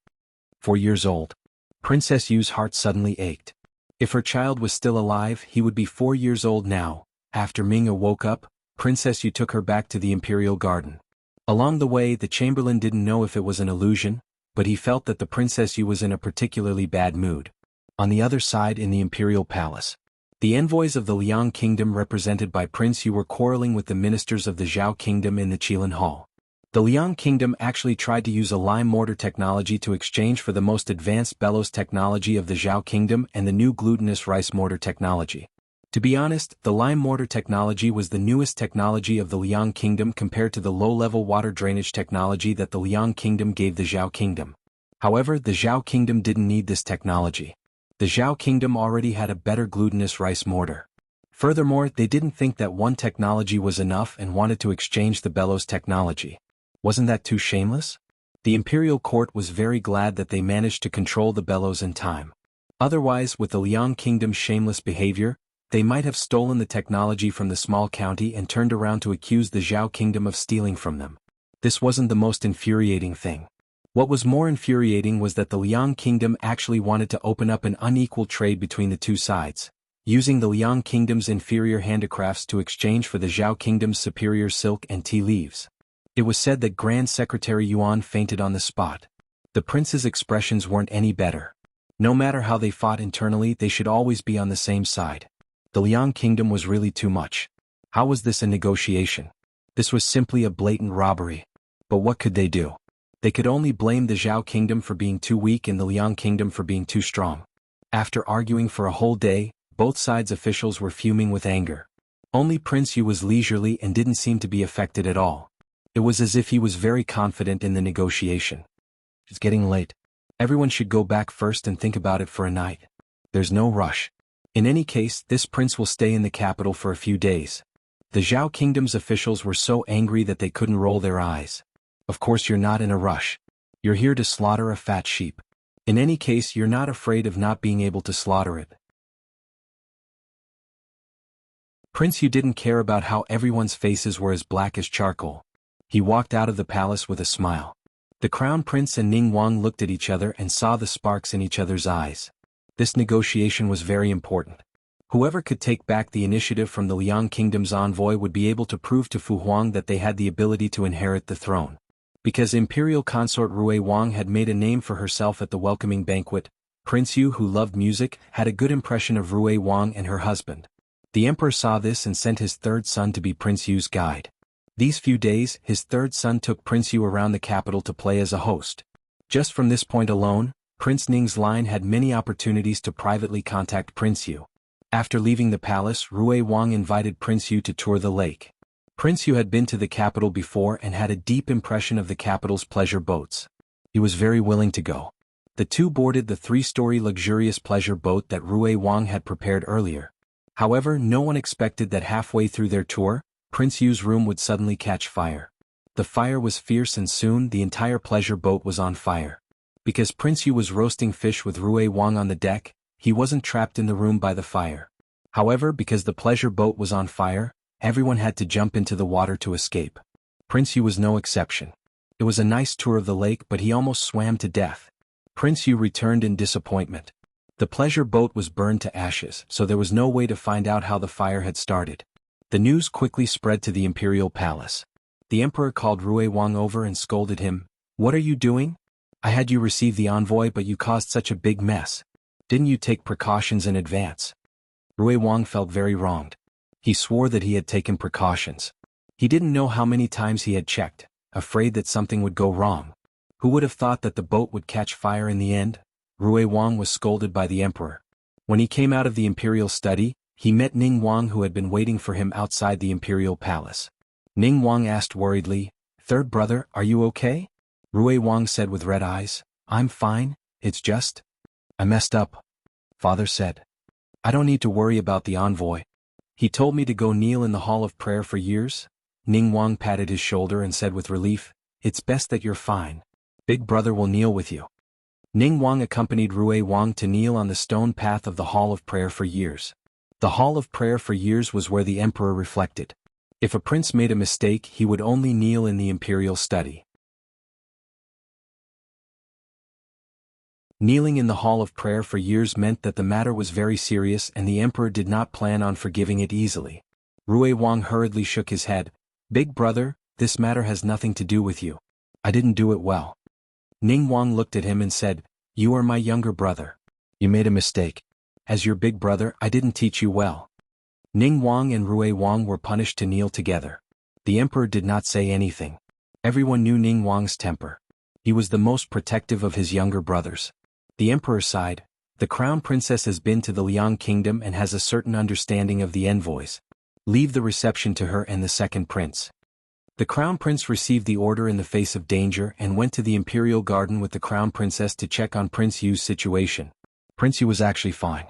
4 years old. Princess Yu's heart suddenly ached. If her child was still alive, he would be 4 years old now. After Ming'e woke up, Princess Yu took her back to the Imperial Garden. Along the way, the Chamberlain didn't know if it was an illusion, but he felt that the Princess Yu was in a particularly bad mood. On the other side, in the Imperial Palace, the envoys of the Liang Kingdom represented by Prince Yu were quarreling with the ministers of the Zhao Kingdom in the Qilin Hall. The Liang Kingdom actually tried to use a lime mortar technology to exchange for the most advanced bellows technology of the Zhao Kingdom and the new glutinous rice mortar technology. To be honest, the lime mortar technology was the newest technology of the Liang Kingdom compared to the low-level water drainage technology that the Liang Kingdom gave the Zhao Kingdom. However, the Zhao Kingdom didn't need this technology. The Zhao Kingdom already had a better glutinous rice mortar. Furthermore, they didn't think that one technology was enough and wanted to exchange the bellows technology. Wasn't that too shameless? The imperial court was very glad that they managed to control the bellows in time. Otherwise, with the Liang Kingdom's shameless behavior, they might have stolen the technology from the small county and turned around to accuse the Zhao Kingdom of stealing from them. This wasn't the most infuriating thing. What was more infuriating was that the Liang Kingdom actually wanted to open up an unequal trade between the two sides, using the Liang Kingdom's inferior handicrafts to exchange for the Zhao Kingdom's superior silk and tea leaves. It was said that Grand Secretary Yuan fainted on the spot. The prince's expressions weren't any better. No matter how they fought internally, they should always be on the same side. The Liang Kingdom was really too much. How was this a negotiation? This was simply a blatant robbery. But what could they do? They could only blame the Zhao Kingdom for being too weak and the Liang Kingdom for being too strong. After arguing for a whole day, both sides' officials were fuming with anger. Only Prince Yu was leisurely and didn't seem to be affected at all. It was as if he was very confident in the negotiation. It's getting late. Everyone should go back first and think about it for a night. There's no rush. In any case, this prince will stay in the capital for a few days. The Zhao Kingdom's officials were so angry that they couldn't roll their eyes. Of course you're not in a rush. You're here to slaughter a fat sheep. In any case, you're not afraid of not being able to slaughter it. Prince Yu didn't care about how everyone's faces were as black as charcoal. He walked out of the palace with a smile. The Crown Prince and Ning Wang looked at each other and saw the sparks in each other's eyes. This negotiation was very important. Whoever could take back the initiative from the Liang Kingdom's envoy would be able to prove to Fu Huang that they had the ability to inherit the throne. Because Imperial Consort Rui Wang had made a name for herself at the welcoming banquet, Prince Yu, who loved music, had a good impression of Rui Wang and her husband. The emperor saw this and sent his third son to be Prince Yu's guide. These few days, his third son took Prince Yu around the capital to play as a host. Just from this point alone, Prince Ning's line had many opportunities to privately contact Prince Yu. After leaving the palace, Rui Wang invited Prince Yu to tour the lake. Prince Yu had been to the capital before and had a deep impression of the capital's pleasure boats. He was very willing to go. The two boarded the 3-story luxurious pleasure boat that Rui Wang had prepared earlier. However, no one expected that halfway through their tour, Prince Yu's room would suddenly catch fire. The fire was fierce and soon the entire pleasure boat was on fire. Because Prince Yu was roasting fish with Rui Wang on the deck, he wasn't trapped in the room by the fire. However, because the pleasure boat was on fire, everyone had to jump into the water to escape. Prince Yu was no exception. It was a nice tour of the lake, but he almost swam to death. Prince Yu returned in disappointment. The pleasure boat was burned to ashes, so there was no way to find out how the fire had started. The news quickly spread to the imperial palace. The emperor called Rui Wang over and scolded him. "What are you doing? I had you receive the envoy, but you caused such a big mess. Didn't you take precautions in advance?" Rui Wang felt very wronged. He swore that he had taken precautions. He didn't know how many times he had checked, afraid that something would go wrong. Who would have thought that the boat would catch fire in the end? Rui Wang was scolded by the emperor. When he came out of the imperial study, he met Ning Wang, who had been waiting for him outside the imperial palace. Ning Wang asked worriedly, "Third brother, are you okay?" Rui Wang said with red eyes, "I'm fine, it's just I messed up," father said. "I don't need to worry about the envoy. He told me to go kneel in the hall of prayer for years." Ning Wang patted his shoulder and said with relief, "It's best that you're fine. Big brother will kneel with you." Ning Wang accompanied Rui Wang to kneel on the stone path of the hall of prayer for years. The hall of prayer for years was where the emperor reflected. If a prince made a mistake, he would only kneel in the imperial study. Kneeling in the hall of prayer for years meant that the matter was very serious and the emperor did not plan on forgiving it easily. Rui Wang hurriedly shook his head. "Big brother, this matter has nothing to do with you. I didn't do it well." Ning Wang looked at him and said, "You are my younger brother. You made a mistake. As your big brother, I didn't teach you well." Ning Wang and Rui Wang were punished to kneel together. The emperor did not say anything. Everyone knew Ning Wang's temper. He was the most protective of his younger brothers. The emperor sighed. The crown princess has been to the Liang kingdom and has a certain understanding of the envoys. Leave the reception to her and the second prince. The crown prince received the order in the face of danger and went to the imperial garden with the crown princess to check on Prince Yu's situation. Prince Yu was actually fine.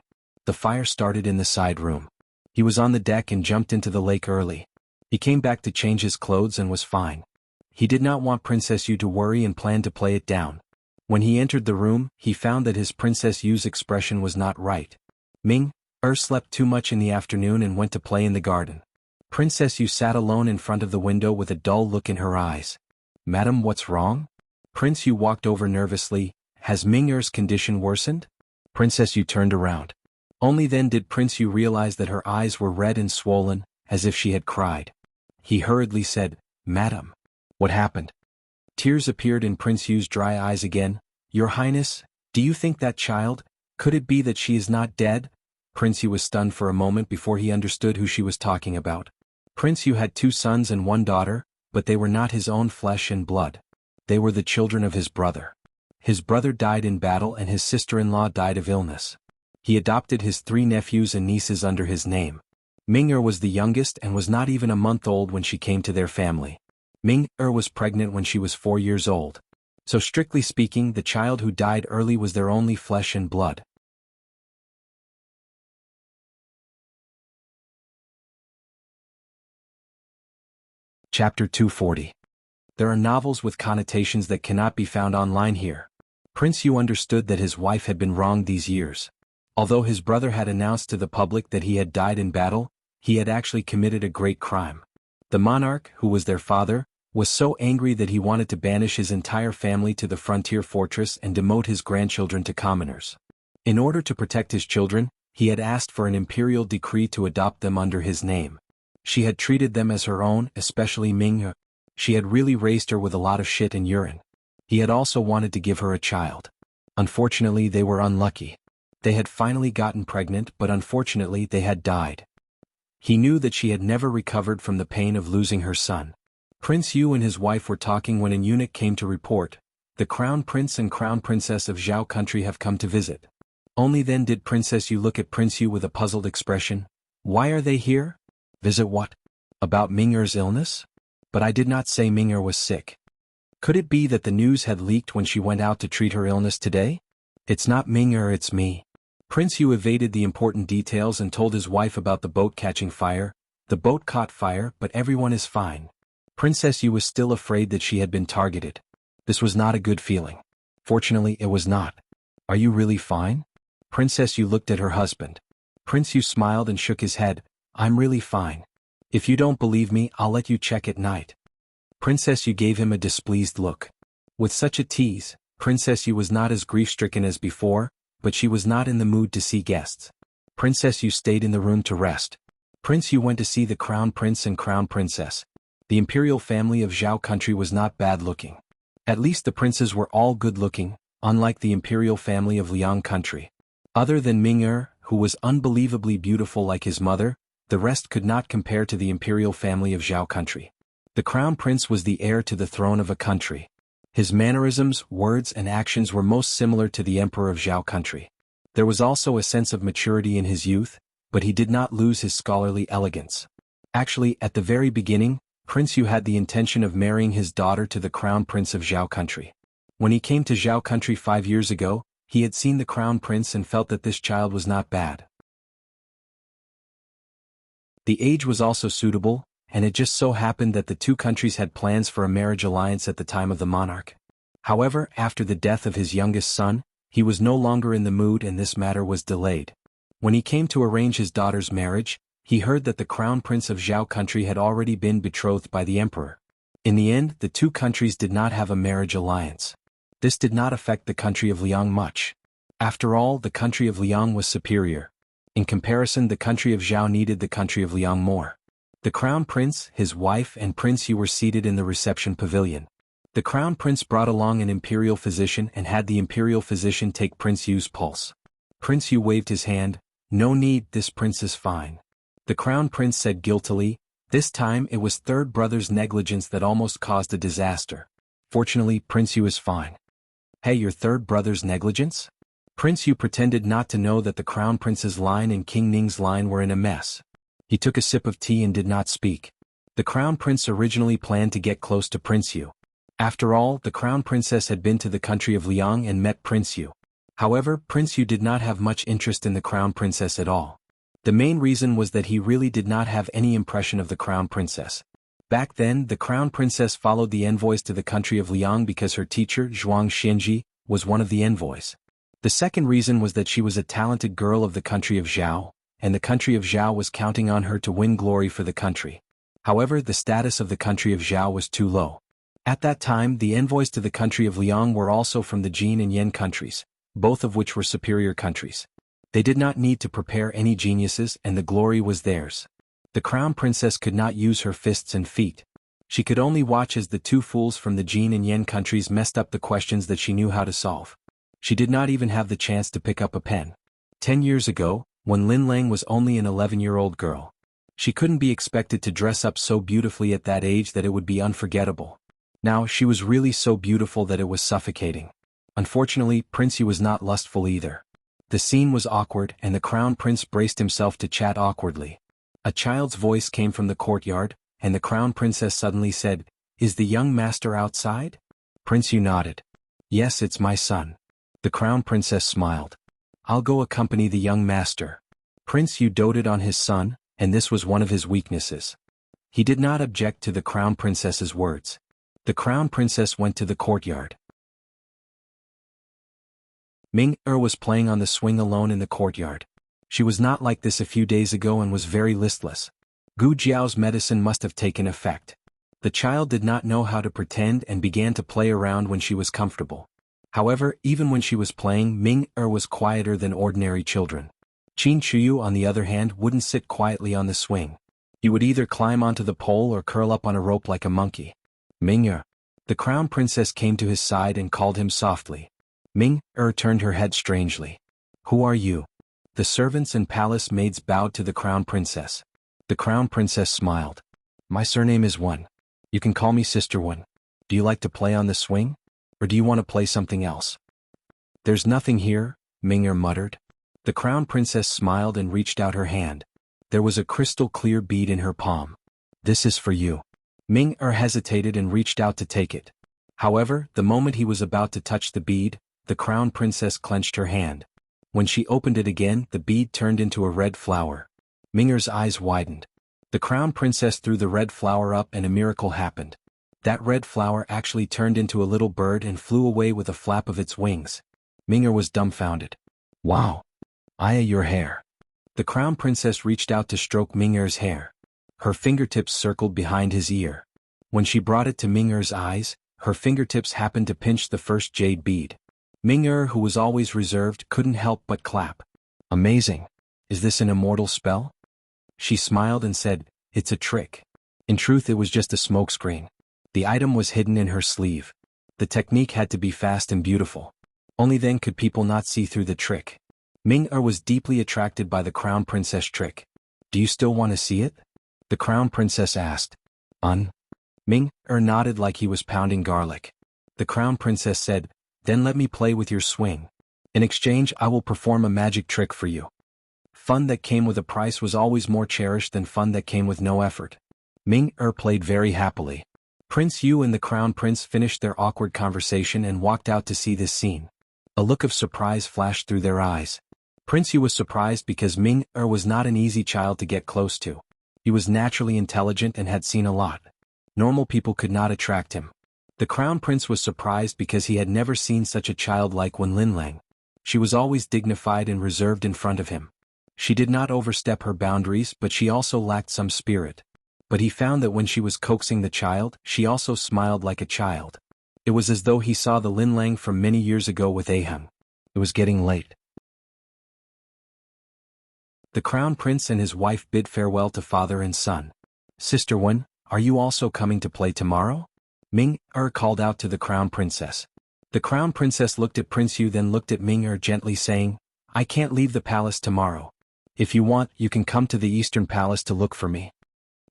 The fire started in the side room. He was on the deck and jumped into the lake early. He came back to change his clothes and was fine. He did not want Princess Yu to worry and planned to play it down. When he entered the room, he found that his Princess Yu's expression was not right. Ming-er slept too much in the afternoon and went to play in the garden. Princess Yu sat alone in front of the window with a dull look in her eyes. "Madam, what's wrong?" Prince Yu walked over nervously. "Has Ming-er's condition worsened?" Princess Yu turned around. Only then did Prince Yu realize that her eyes were red and swollen, as if she had cried. He hurriedly said, "Madam, what happened?" Tears appeared in Prince Yu's dry eyes again. "Your Highness, do you think that child? Could it be that she is not dead?" Prince Yu was stunned for a moment before he understood who she was talking about. Prince Yu had 2 sons and 1 daughter, but they were not his own flesh and blood. They were the children of his brother. His brother died in battle and his sister-in-law died of illness. He adopted his 3 nephews and nieces under his name. Ming-er was the youngest and was not even a month old when she came to their family. Ming-er was pregnant when she was 4 years old. So strictly speaking, the child who died early was their only flesh and blood. Chapter 240. There are novels with connotations that cannot be found online here. Prince Yu understood that his wife had been wronged these years. Although his brother had announced to the public that he had died in battle, he had actually committed a great crime. The monarch, who was their father, was so angry that he wanted to banish his entire family to the frontier fortress and demote his grandchildren to commoners. In order to protect his children, he had asked for an imperial decree to adopt them under his name. She had treated them as her own, especially Ming-er. She had really raised her with a lot of shit and urine. He had also wanted to give her a child. Unfortunately, they were unlucky. They had finally gotten pregnant, but unfortunately they had died. He knew that she had never recovered from the pain of losing her son. Prince Yu and his wife were talking when an eunuch came to report, "The Crown Prince and Crown Princess of Zhao country have come to visit." Only then did Princess Yu look at Prince Yu with a puzzled expression. "Why are they here?" "Visit what? About Ming-er's illness?" "But I did not say Ming-er was sick." "Could it be that the news had leaked when she went out to treat her illness today?" "It's not Ming-er, it's me." Prince Yu evaded the important details and told his wife about the boat catching fire. The boat caught fire, but everyone is fine. Princess Yu was still afraid that she had been targeted. This was not a good feeling. Fortunately, it was not. "Are you really fine?" Princess Yu looked at her husband. Prince Yu smiled and shook his head. "I'm really fine. If you don't believe me, I'll let you check at night." Princess Yu gave him a displeased look. With such a tease, Princess Yu was not as grief-stricken as before, but she was not in the mood to see guests. Princess Yu stayed in the room to rest. Prince Yu went to see the Crown Prince and Crown Princess. The imperial family of Zhao country was not bad-looking. At least the princes were all good-looking, unlike the imperial family of Liang country. Other than Ming-er, who was unbelievably beautiful like his mother, the rest could not compare to the imperial family of Zhao country. The Crown Prince was the heir to the throne of a country. His mannerisms, words and actions were most similar to the emperor of Zhao country. There was also a sense of maturity in his youth, but he did not lose his scholarly elegance. Actually, at the very beginning, Prince Yu had the intention of marrying his daughter to the Crown Prince of Zhao country. When he came to Zhao country 5 years ago, he had seen the Crown Prince and felt that this child was not bad. The age was also suitable, and it just so happened that the 2 countries had plans for a marriage alliance at the time of the monarch. However, after the death of his youngest son, he was no longer in the mood and this matter was delayed. When he came to arrange his daughter's marriage, he heard that the Crown Prince of Zhao country had already been betrothed by the emperor. In the end, the 2 countries did not have a marriage alliance. This did not affect the country of Liang much. After all, the country of Liang was superior. In comparison, the country of Zhao needed the country of Liang more. The Crown Prince, his wife and Prince Yu were seated in the reception pavilion. The Crown Prince brought along an imperial physician and had the imperial physician take Prince Yu's pulse. Prince Yu waved his hand. "No need, this prince is fine." The Crown Prince said guiltily, This time it was third brother's negligence that almost caused a disaster. Fortunately, Prince Yu is fine. Hey, your third brother's negligence? Prince Yu pretended not to know that the Crown Prince's line and King Ning's line were in a mess. He took a sip of tea and did not speak. The Crown Prince originally planned to get close to Prince Yu. After all, the Crown Princess had been to the country of Liang and met Prince Yu. However, Prince Yu did not have much interest in the Crown Princess at all. The main reason was that he really did not have any impression of the Crown Princess. Back then, the Crown Princess followed the envoys to the country of Liang because her teacher, Zhuang Xianji, was one of the envoys. The second reason was that she was a talented girl of the country of Zhao, and the country of Zhao was counting on her to win glory for the country. However, the status of the country of Zhao was too low. At that time, the envoys to the country of Liang were also from the Jin and Yan countries, both of which were superior countries. They did not need to prepare any geniuses and the glory was theirs. The Crown Princess could not use her fists and feet. She could only watch as the two fools from the Jin and Yan countries messed up the questions that she knew how to solve. She did not even have the chance to pick up a pen. 10 years ago, when Lin Lang was only an 11-year-old girl, she couldn't be expected to dress up so beautifully at that age that it would be unforgettable. Now, she was really so beautiful that it was suffocating. Unfortunately, Prince Yu was not lustful either. The scene was awkward and the Crown Prince braced himself to chat awkwardly. A child's voice came from the courtyard, and the Crown Princess suddenly said, "Is the young master outside?" Prince Yu nodded. "Yes, it's my son." The Crown Princess smiled. "I'll go accompany the young master." Prince Yu doted on his son, and this was one of his weaknesses. He did not object to the Crown Princess's words. The Crown Princess went to the courtyard. Ming-er was playing on the swing alone in the courtyard. She was not like this a few days ago and was very listless. Gu Jiao's medicine must have taken effect. The child did not know how to pretend and began to play around when she was comfortable. However, even when she was playing, Ming-er was quieter than ordinary children. Qin Chuyu, on the other hand, wouldn't sit quietly on the swing. He would either climb onto the pole or curl up on a rope like a monkey. Ming-er. The Crown Princess came to his side and called him softly. Ming-er turned her head strangely. "Who are you?" The servants and palace maids bowed to the Crown Princess. The Crown Princess smiled. "My surname is Wen. You can call me Sister Wen. Do you like to play on the swing? Or do you want to play something else?" "There's nothing here," Ming-er muttered. The Crown Princess smiled and reached out her hand. There was a crystal-clear bead in her palm. "This is for you." Ming-er hesitated and reached out to take it. However, the moment he was about to touch the bead, the Crown Princess clenched her hand. When she opened it again, the bead turned into a red flower. Ming-er's eyes widened. The Crown Princess threw the red flower up and a miracle happened. That red flower actually turned into a little bird and flew away with a flap of its wings. Ming-er was dumbfounded. "Wow! Aya, your hair." The Crown Princess reached out to stroke Ming-er's hair. Her fingertips circled behind his ear. When she brought it to Ming-er's eyes, her fingertips happened to pinch the first jade bead. Ming-er, who was always reserved, couldn't help but clap. "Amazing. Is this an immortal spell?" She smiled and said, "It's a trick." In truth, it was just a smokescreen. The item was hidden in her sleeve. The technique had to be fast and beautiful. Only then could people not see through the trick. Ming-er was deeply attracted by the Crown Princess trick. "Do you still want to see it?" the Crown Princess asked. Ming-er nodded like he was pounding garlic. The Crown Princess said, "Then let me play with your swing. In exchange, I will perform a magic trick for you." Fun that came with a price was always more cherished than fun that came with no effort. Ming-er played very happily. Prince Yu and the Crown Prince finished their awkward conversation and walked out to see this scene. A look of surprise flashed through their eyes. Prince Yu was surprised because Ming-er was not an easy child to get close to. He was naturally intelligent and had seen a lot. Normal people could not attract him. The Crown Prince was surprised because he had never seen such a child like Wen Linlang. She was always dignified and reserved in front of him. She did not overstep her boundaries, but she also lacked some spirit. But he found that when she was coaxing the child, she also smiled like a child. It was as though he saw the Linlang from many years ago with Ahun. It was getting late. The Crown Prince and his wife bid farewell to father and son. "Sister Wen, are you also coming to play tomorrow?" Ming-er called out to the Crown Princess. The Crown Princess looked at Prince Yu, then looked at Ming-er gently, saying, "I can't leave the palace tomorrow. If you want, you can come to the Eastern Palace to look for me."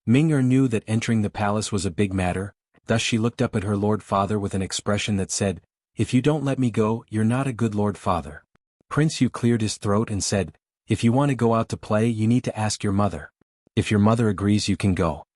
Ming-er knew that entering the palace was a big matter, thus she looked up at her Lord Father with an expression that said, "If you don't let me go, you're not a good Lord Father." Prince Yu cleared his throat and said, "If you want to go out to play, you need to ask your mother. If your mother agrees, you can go."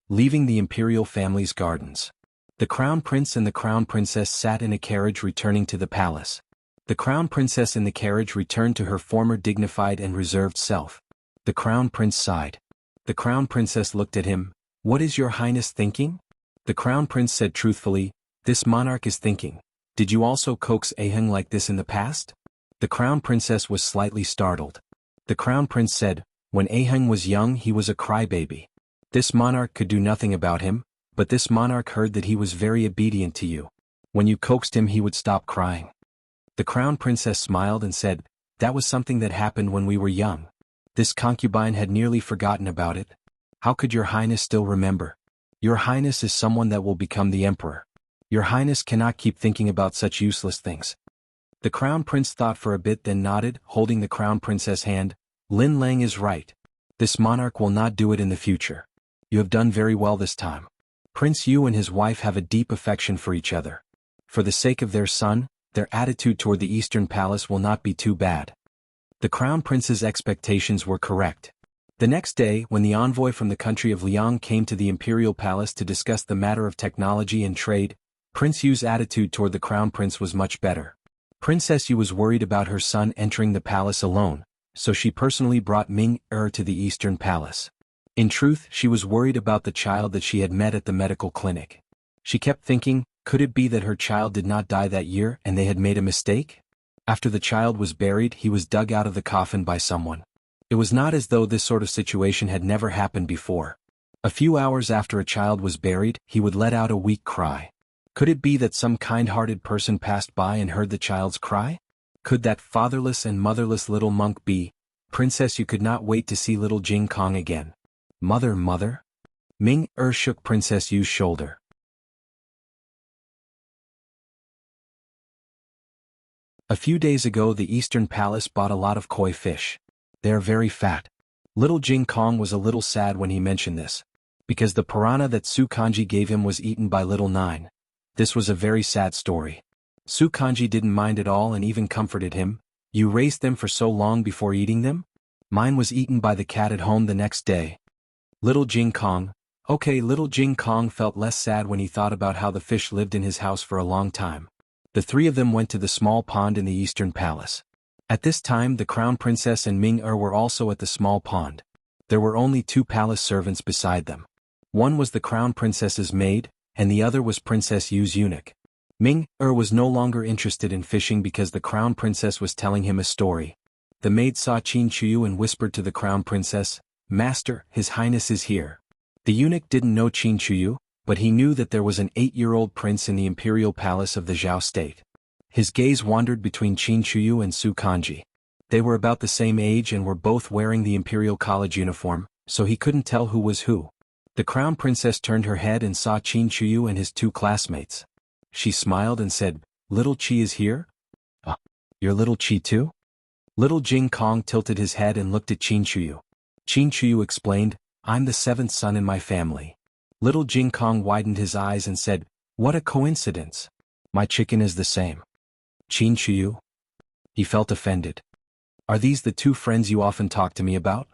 Leaving the imperial family's gardens. The Crown Prince and the Crown Princess sat in a carriage returning to the palace. The Crown Princess in the carriage returned to her former dignified and reserved self. The Crown Prince sighed. The Crown Princess looked at him. "What is your Highness thinking?" The Crown Prince said truthfully, "This monarch is thinking. Did you also coax Aheng like this in the past?" The Crown Princess was slightly startled. The Crown Prince said, "When Aheng was young, he was a crybaby. This monarch could do nothing about him, but this monarch heard that he was very obedient to you. When you coaxed him, he would stop crying." The Crown Princess smiled and said, "That was something that happened when we were young. This concubine had nearly forgotten about it. How could your Highness still remember? Your Highness is someone that will become the Emperor. Your Highness cannot keep thinking about such useless things." The Crown Prince thought for a bit, then nodded, holding the Crown Princess' hand. "Lin Lang is right. This monarch will not do it in the future. You have done very well this time." Prince Yu and his wife have a deep affection for each other. For the sake of their son, their attitude toward the Eastern Palace will not be too bad. The Crown Prince's expectations were correct. The next day, when the envoy from the country of Liang came to the Imperial Palace to discuss the matter of technology and trade, Prince Yu's attitude toward the Crown Prince was much better. Princess Yu was worried about her son entering the palace alone, so she personally brought Ming-er to the Eastern Palace. In truth, she was worried about the child that she had met at the medical clinic. She kept thinking, could it be that her child did not die that year and they had made a mistake? After the child was buried, he was dug out of the coffin by someone. It was not as though this sort of situation had never happened before. A few hours after a child was buried, he would let out a weak cry. Could it be that some kind-hearted person passed by and heard the child's cry? Could that fatherless and motherless little monk be? Princess Yu could not wait to see little Jing Kong again. "Mother, mother?" Ming-er shook Princess Yu's shoulder. A few days ago, the Eastern Palace bought a lot of koi fish. They are very fat. Little Jing Kong was a little sad when he mentioned this, because the piranha that Su Kanji gave him was eaten by little Nine. This was a very sad story. Su Kanji didn't mind at all and even comforted him. "You raised them for so long before eating them? Mine was eaten by the cat at home the next day." Little Jing Kong. Okay, little Jing Kong felt less sad when he thought about how the fish lived in his house for a long time. The three of them went to the small pond in the Eastern Palace. At this time, the Crown Princess and Ming-er were also at the small pond. There were only two palace servants beside them. One was the Crown Princess's maid, and the other was Princess Yu's eunuch. Ming-er was no longer interested in fishing because the Crown Princess was telling him a story. The maid saw Qin Chuyu and whispered to the Crown Princess, "Master, His Highness is here." The eunuch didn't know Qin Chuyu, but he knew that there was an 8-year-old prince in the imperial palace of the Zhao state. His gaze wandered between Qin Chuyu and Su Kanji. They were about the same age and were both wearing the imperial college uniform, so he couldn't tell who was who. The Crown Princess turned her head and saw Qin Chuyu and his two classmates. She smiled and said, "Little Qi is here? You're little Qi too?" Little Jing Kong tilted his head and looked at Qin Chuyu. Qin Chuyu explained, "I'm the seventh son in my family." Little Jing Kong widened his eyes and said, "What a coincidence. My chicken is the same." Qin Chuyu? He felt offended. "Are these the two friends you often talk to me about?"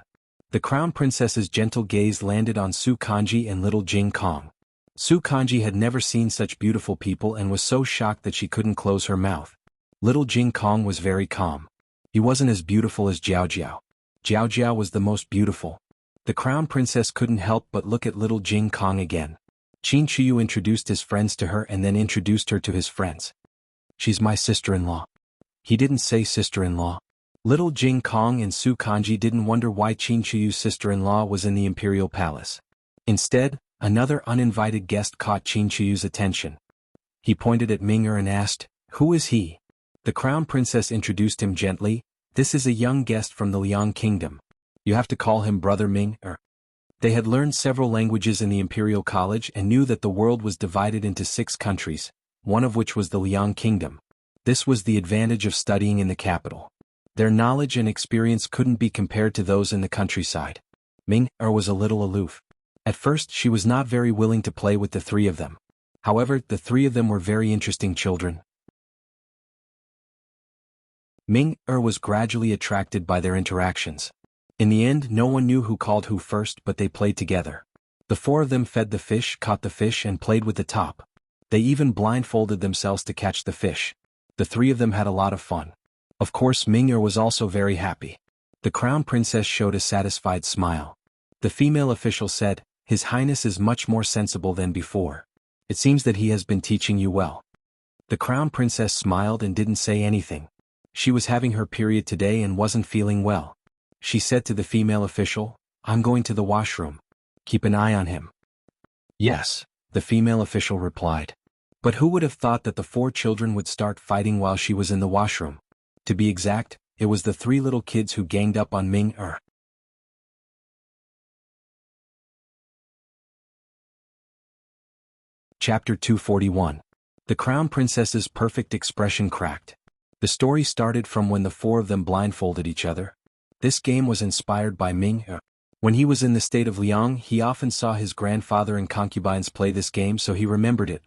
The Crown Princess's gentle gaze landed on Su Kanji and little Jing Kong. Su Kanji had never seen such beautiful people and was so shocked that she couldn't close her mouth. Little Jing Kong was very calm. He wasn't as beautiful as Jiao Jiao. Jiao Jiao was the most beautiful. The Crown Princess couldn't help but look at little Jing Kong again. Qin Chuyu introduced his friends to her and then introduced her to his friends. "She's my sister-in-law." He didn't say sister-in-law. Little Jing Kong and Su Kanji didn't wonder why Qin Chuyu's sister-in-law was in the imperial palace. Instead, another uninvited guest caught Qin Chuyu's attention. He pointed at Ming-er and asked, "Who is he?" The Crown Princess introduced him gently. "This is a young guest from the Liang Kingdom. You have to call him Brother Ming-er." They had learned several languages in the Imperial College and knew that the world was divided into 6 countries, one of which was the Liang Kingdom. This was the advantage of studying in the capital. Their knowledge and experience couldn't be compared to those in the countryside. Ming-er was a little aloof. At first she was not very willing to play with the three of them. However, the three of them were very interesting children. Ming-er was gradually attracted by their interactions. In the end, no one knew who called who first, but they played together. The four of them fed the fish, caught the fish, and played with the top. They even blindfolded themselves to catch the fish. The three of them had a lot of fun. Of course, Ming-er was also very happy. The crown princess showed a satisfied smile. The female official said, "His Highness is much more sensible than before. It seems that he has been teaching you well." The crown princess smiled and didn't say anything. She was having her period today and wasn't feeling well. She said to the female official, "I'm going to the washroom. Keep an eye on him." "Yes," the female official replied. But who would have thought that the four children would start fighting while she was in the washroom? To be exact, it was the three little kids who ganged up on Ming-er. Chapter 241. The Crown Princess's perfect expression cracked. The story started from when the four of them blindfolded each other. This game was inspired by Ming-er. When he was in the state of Liang, he often saw his grandfather and concubines play this game, so he remembered it.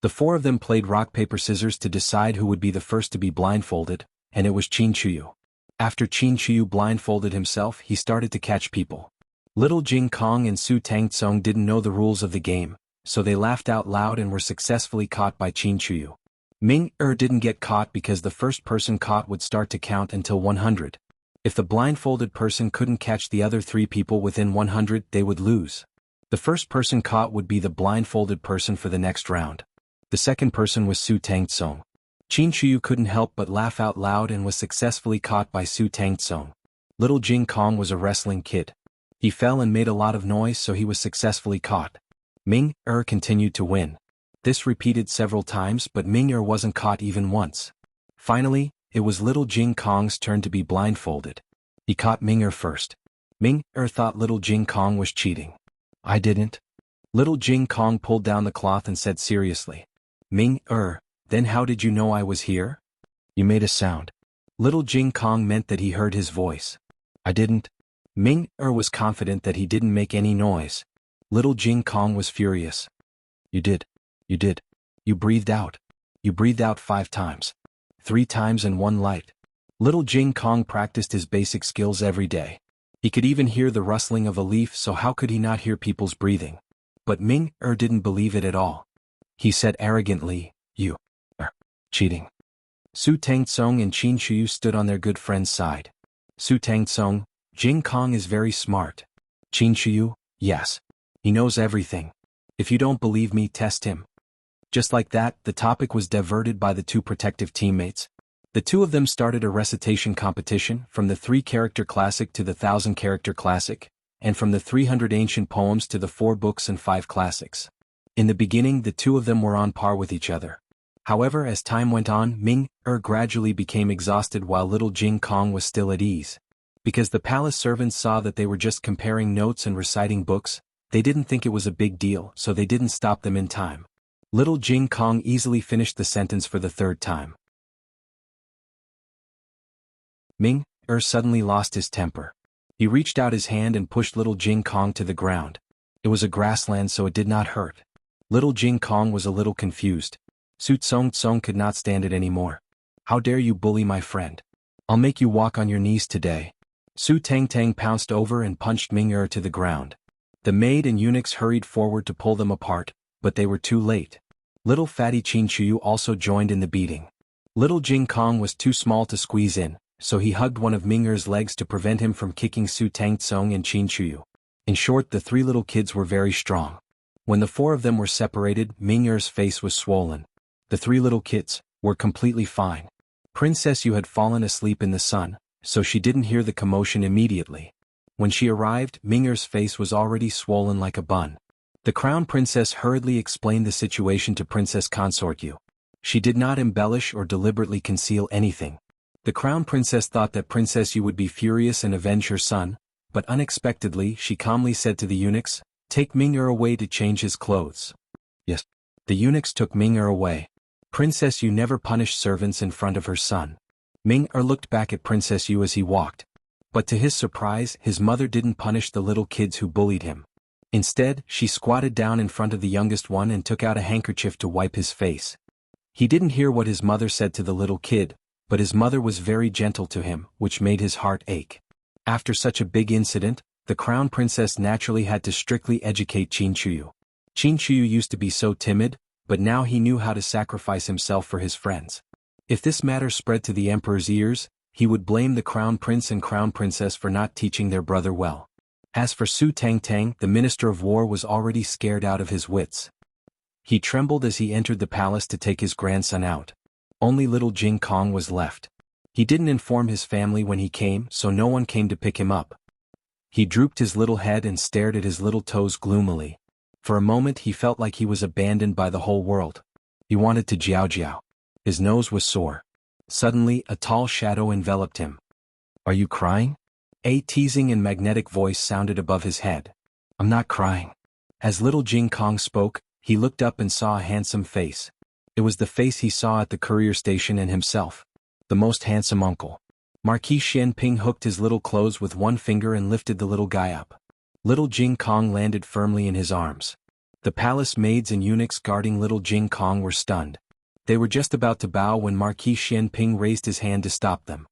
The four of them played rock paper scissors to decide who would be the first to be blindfolded, and it was Qin Chuyu. After Qin Chuyu blindfolded himself, he started to catch people. Little Jing Kong and Su Tangtsung didn't know the rules of the game, so they laughed out loud and were successfully caught by Qin Chuyu. Ming-er didn't get caught because the first person caught would start to count until 100. If the blindfolded person couldn't catch the other three people within 100, they would lose. The first person caught would be the blindfolded person for the next round. The second person was Su Tangtsung. Qin Chuyu couldn't help but laugh out loud and was successfully caught by Su Tangtsung. Little Jing Kong was a wrestling kid. He fell and made a lot of noise, so he was successfully caught. Ming-er continued to win. This repeated several times, but Ming-er wasn't caught even once. Finally, it was little Jing Kong's turn to be blindfolded. He caught Ming-er first. Ming-er thought little Jing Kong was cheating. "I didn't." Little Jing Kong pulled down the cloth and said seriously, "Ming-er, then how did you know I was here?" "You made a sound." Little Jing Kong meant that he heard his voice. "I didn't." Ming-er was confident that he didn't make any noise. Little Jing Kong was furious. "You did. You did. You breathed out. You breathed out 5 times. 3 times in one light." Little Jing Kong practiced his basic skills every day. He could even hear the rustling of a leaf, so how could he not hear people's breathing? But Ming-er didn't believe it at all. He said arrogantly, "You are cheating." Su Tangtsung and Qin Chuyu stood on their good friend's side. Su Tangtsung, "Jing Kong is very smart." Qin Chuyu, "Yes. He knows everything. If you don't believe me, test him." Just like that, the topic was diverted by the two protective teammates. The two of them started a recitation competition, from the 3-character classic to the 1,000-character classic, and from the 300 ancient poems to the 4 books and 5 classics. In the beginning, the two of them were on par with each other. However, as time went on, Ming-er gradually became exhausted while little Jing Kong was still at ease. Because the palace servants saw that they were just comparing notes and reciting books, they didn't think it was a big deal, so they didn't stop them in time. Little Jing Kong easily finished the sentence for the 3rd time. Ming-er suddenly lost his temper. He reached out his hand and pushed little Jing Kong to the ground. It was a grassland, so it did not hurt. Little Jing Kong was a little confused. Su Tangtsung could not stand it anymore. "How dare you bully my friend? I'll make you walk on your knees today." Su Tangtsung pounced over and punched Ming-er to the ground. The maid and eunuchs hurried forward to pull them apart, but they were too late. Little fatty Qin Chuyu also joined in the beating. Little Jing Kong was too small to squeeze in, so he hugged one of Ming-er's legs to prevent him from kicking Su Tangtsung and Qin Chuyu. In short, the 3 little kids were very strong. When the 4 of them were separated, Ming-er's face was swollen. The 3 little kids were completely fine. Princess Yu had fallen asleep in the sun, so she didn't hear the commotion immediately. When she arrived, Ming-er's face was already swollen like a bun. The crown princess hurriedly explained the situation to Princess Consort Yu. She did not embellish or deliberately conceal anything. The crown princess thought that Princess Yu would be furious and avenge her son, but unexpectedly she calmly said to the eunuchs, "Take Ming-er away to change his clothes." Yes. The eunuchs took Ming-er away. Princess Yu never punished servants in front of her son. Ming-er looked back at Princess Yu as he walked. But to his surprise, his mother didn't punish the little kids who bullied him. Instead, she squatted down in front of the youngest one and took out a handkerchief to wipe his face. He didn't hear what his mother said to the little kid, but his mother was very gentle to him, which made his heart ache. After such a big incident, the crown princess naturally had to strictly educate Chinchuyu. Chinchuyu used to be so timid, but now he knew how to sacrifice himself for his friends. If this matter spread to the emperor's ears, he would blame the crown prince and crown princess for not teaching their brother well. As for Su Tangtang, the minister of war was already scared out of his wits. He trembled as he entered the palace to take his grandson out. Only little Jing Kong was left. He didn't inform his family when he came, so no one came to pick him up. He drooped his little head and stared at his little toes gloomily. For a moment he felt like he was abandoned by the whole world. He wanted to jiao. His nose was sore. Suddenly, a tall shadow enveloped him. "Are you crying?" A teasing and magnetic voice sounded above his head. "I'm not crying." As little Jing Kong spoke, he looked up and saw a handsome face. It was the face he saw at the courier station and himself. The most handsome uncle. Marquis Xianping hooked his little clothes with one finger and lifted the little guy up. Little Jing Kong landed firmly in his arms. The palace maids and eunuchs guarding little Jing Kong were stunned. They were just about to bow when Marquis Xianping raised his hand to stop them.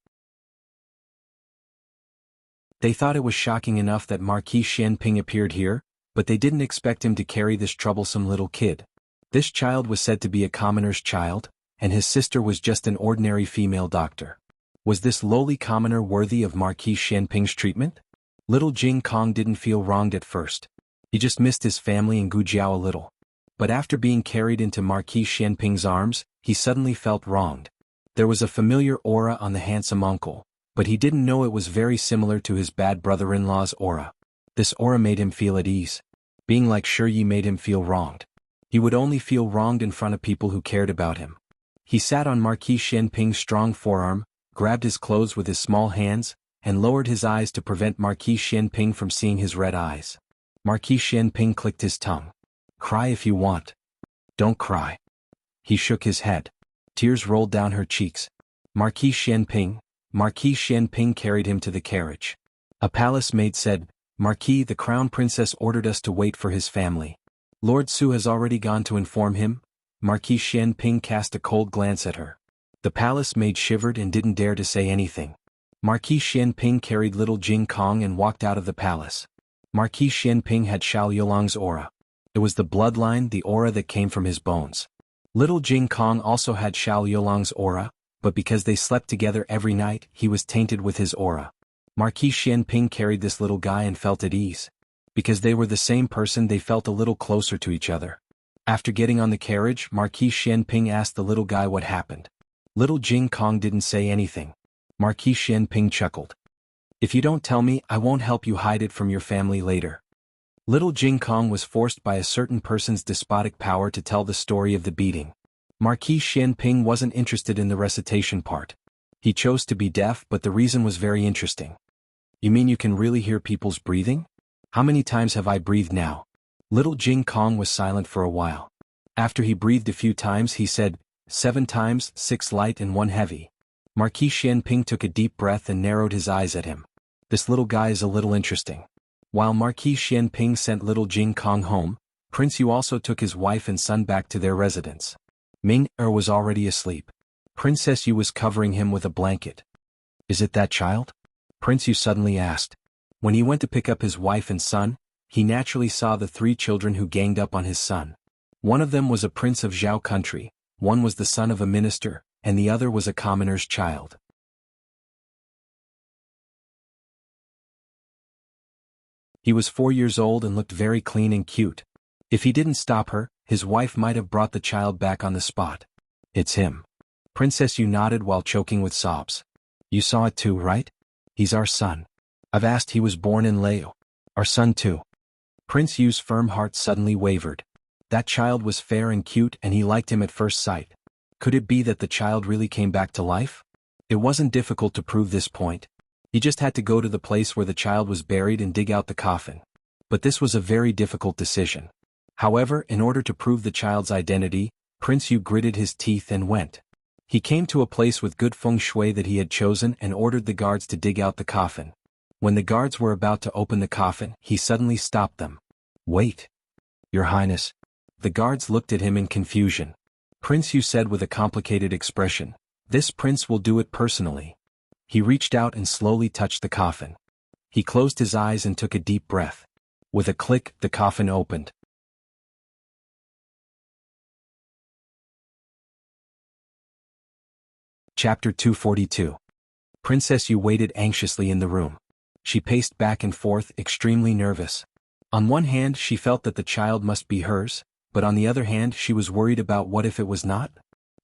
They thought it was shocking enough that Marquis Xianping appeared here, but they didn't expect him to carry this troublesome little kid. This child was said to be a commoner's child, and his sister was just an ordinary female doctor. Was this lowly commoner worthy of Marquis Xianping's treatment? Little Jing Kong didn't feel wronged at first. He just missed his family and Gujiao a little. But after being carried into Marquis Xianping's arms, he suddenly felt wronged. There was a familiar aura on the handsome uncle, but he didn't know it was very similar to his bad brother-in-law's aura. This aura made him feel at ease. Being like Shi made him feel wronged. He would only feel wronged in front of people who cared about him. He sat on Marquis Xianping's strong forearm, grabbed his clothes with his small hands, and lowered his eyes to prevent Marquis Xianping from seeing his red eyes. Marquis Xianping clicked his tongue. "Cry if you want. Don't cry." He shook his head. Tears rolled down her cheeks. Marquis Xianping carried him to the carriage. A palace maid said, "Marquis, the crown princess ordered us to wait for his family. Lord Su has already gone to inform him." Marquis Xianping cast a cold glance at her. The palace maid shivered and didn't dare to say anything. Marquis Xianping carried little Jing Kong and walked out of the palace. Marquis Xianping had Xiao Yulong's aura. It was the bloodline, the aura that came from his bones. Little Jing Kong also had Xiao Yulong's aura, but because they slept together every night, he was tainted with his aura. Marquis Xianping carried this little guy and felt at ease. Because they were the same person, they felt a little closer to each other. After getting on the carriage, Marquis Xianping asked the little guy what happened. Little Jing Kong didn't say anything. Marquis Xianping chuckled. "If you don't tell me, I won't help you hide it from your family later." Little Jing Kong was forced by a certain person's despotic power to tell the story of the beating. Marquis Xianping wasn't interested in the recitation part. He chose to be deaf, but the reason was very interesting. "You mean you can really hear people's breathing? How many times have I breathed now?" Little Jing Kong was silent for a while. After he breathed a few times, he said, 7 times, 6 light and 1 heavy." Marquis Xianping took a deep breath and narrowed his eyes at him. This little guy is a little interesting. While Marquis Xianping sent little Jing Kong home, Prince Yu also took his wife and son back to their residence. Ming Er was already asleep. Princess Yu was covering him with a blanket. "Is it that child?" Prince Yu suddenly asked. When he went to pick up his wife and son, he naturally saw the 3 children who ganged up on his son. One of them was a prince of Zhao country, one was the son of a minister, and the other was a commoner's child. He was 4 years old and looked very clean and cute. If he didn't stop her, his wife might have brought the child back on the spot. "It's him." Princess Yu nodded while choking with sobs. "You saw it too, right? He's our son. I've asked. He was born in Lao. Our son too." Prince Yu's firm heart suddenly wavered. That child was fair and cute and he liked him at first sight. Could it be that the child really came back to life? It wasn't difficult to prove this point. He just had to go to the place where the child was buried and dig out the coffin. But this was a very difficult decision. However, in order to prove the child's identity, Prince Yu gritted his teeth and went. He came to a place with good feng shui that he had chosen and ordered the guards to dig out the coffin. When the guards were about to open the coffin, he suddenly stopped them. Wait. Your Highness. The guards looked at him in confusion. Prince Yu said with a complicated expression, "This prince will do it personally." He reached out and slowly touched the coffin. He closed his eyes and took a deep breath. With a click, the coffin opened. Chapter 242. Princess Yu waited anxiously in the room. She paced back and forth, extremely nervous. On one hand, she felt that the child must be hers, but on the other hand, she was worried about what if it was not?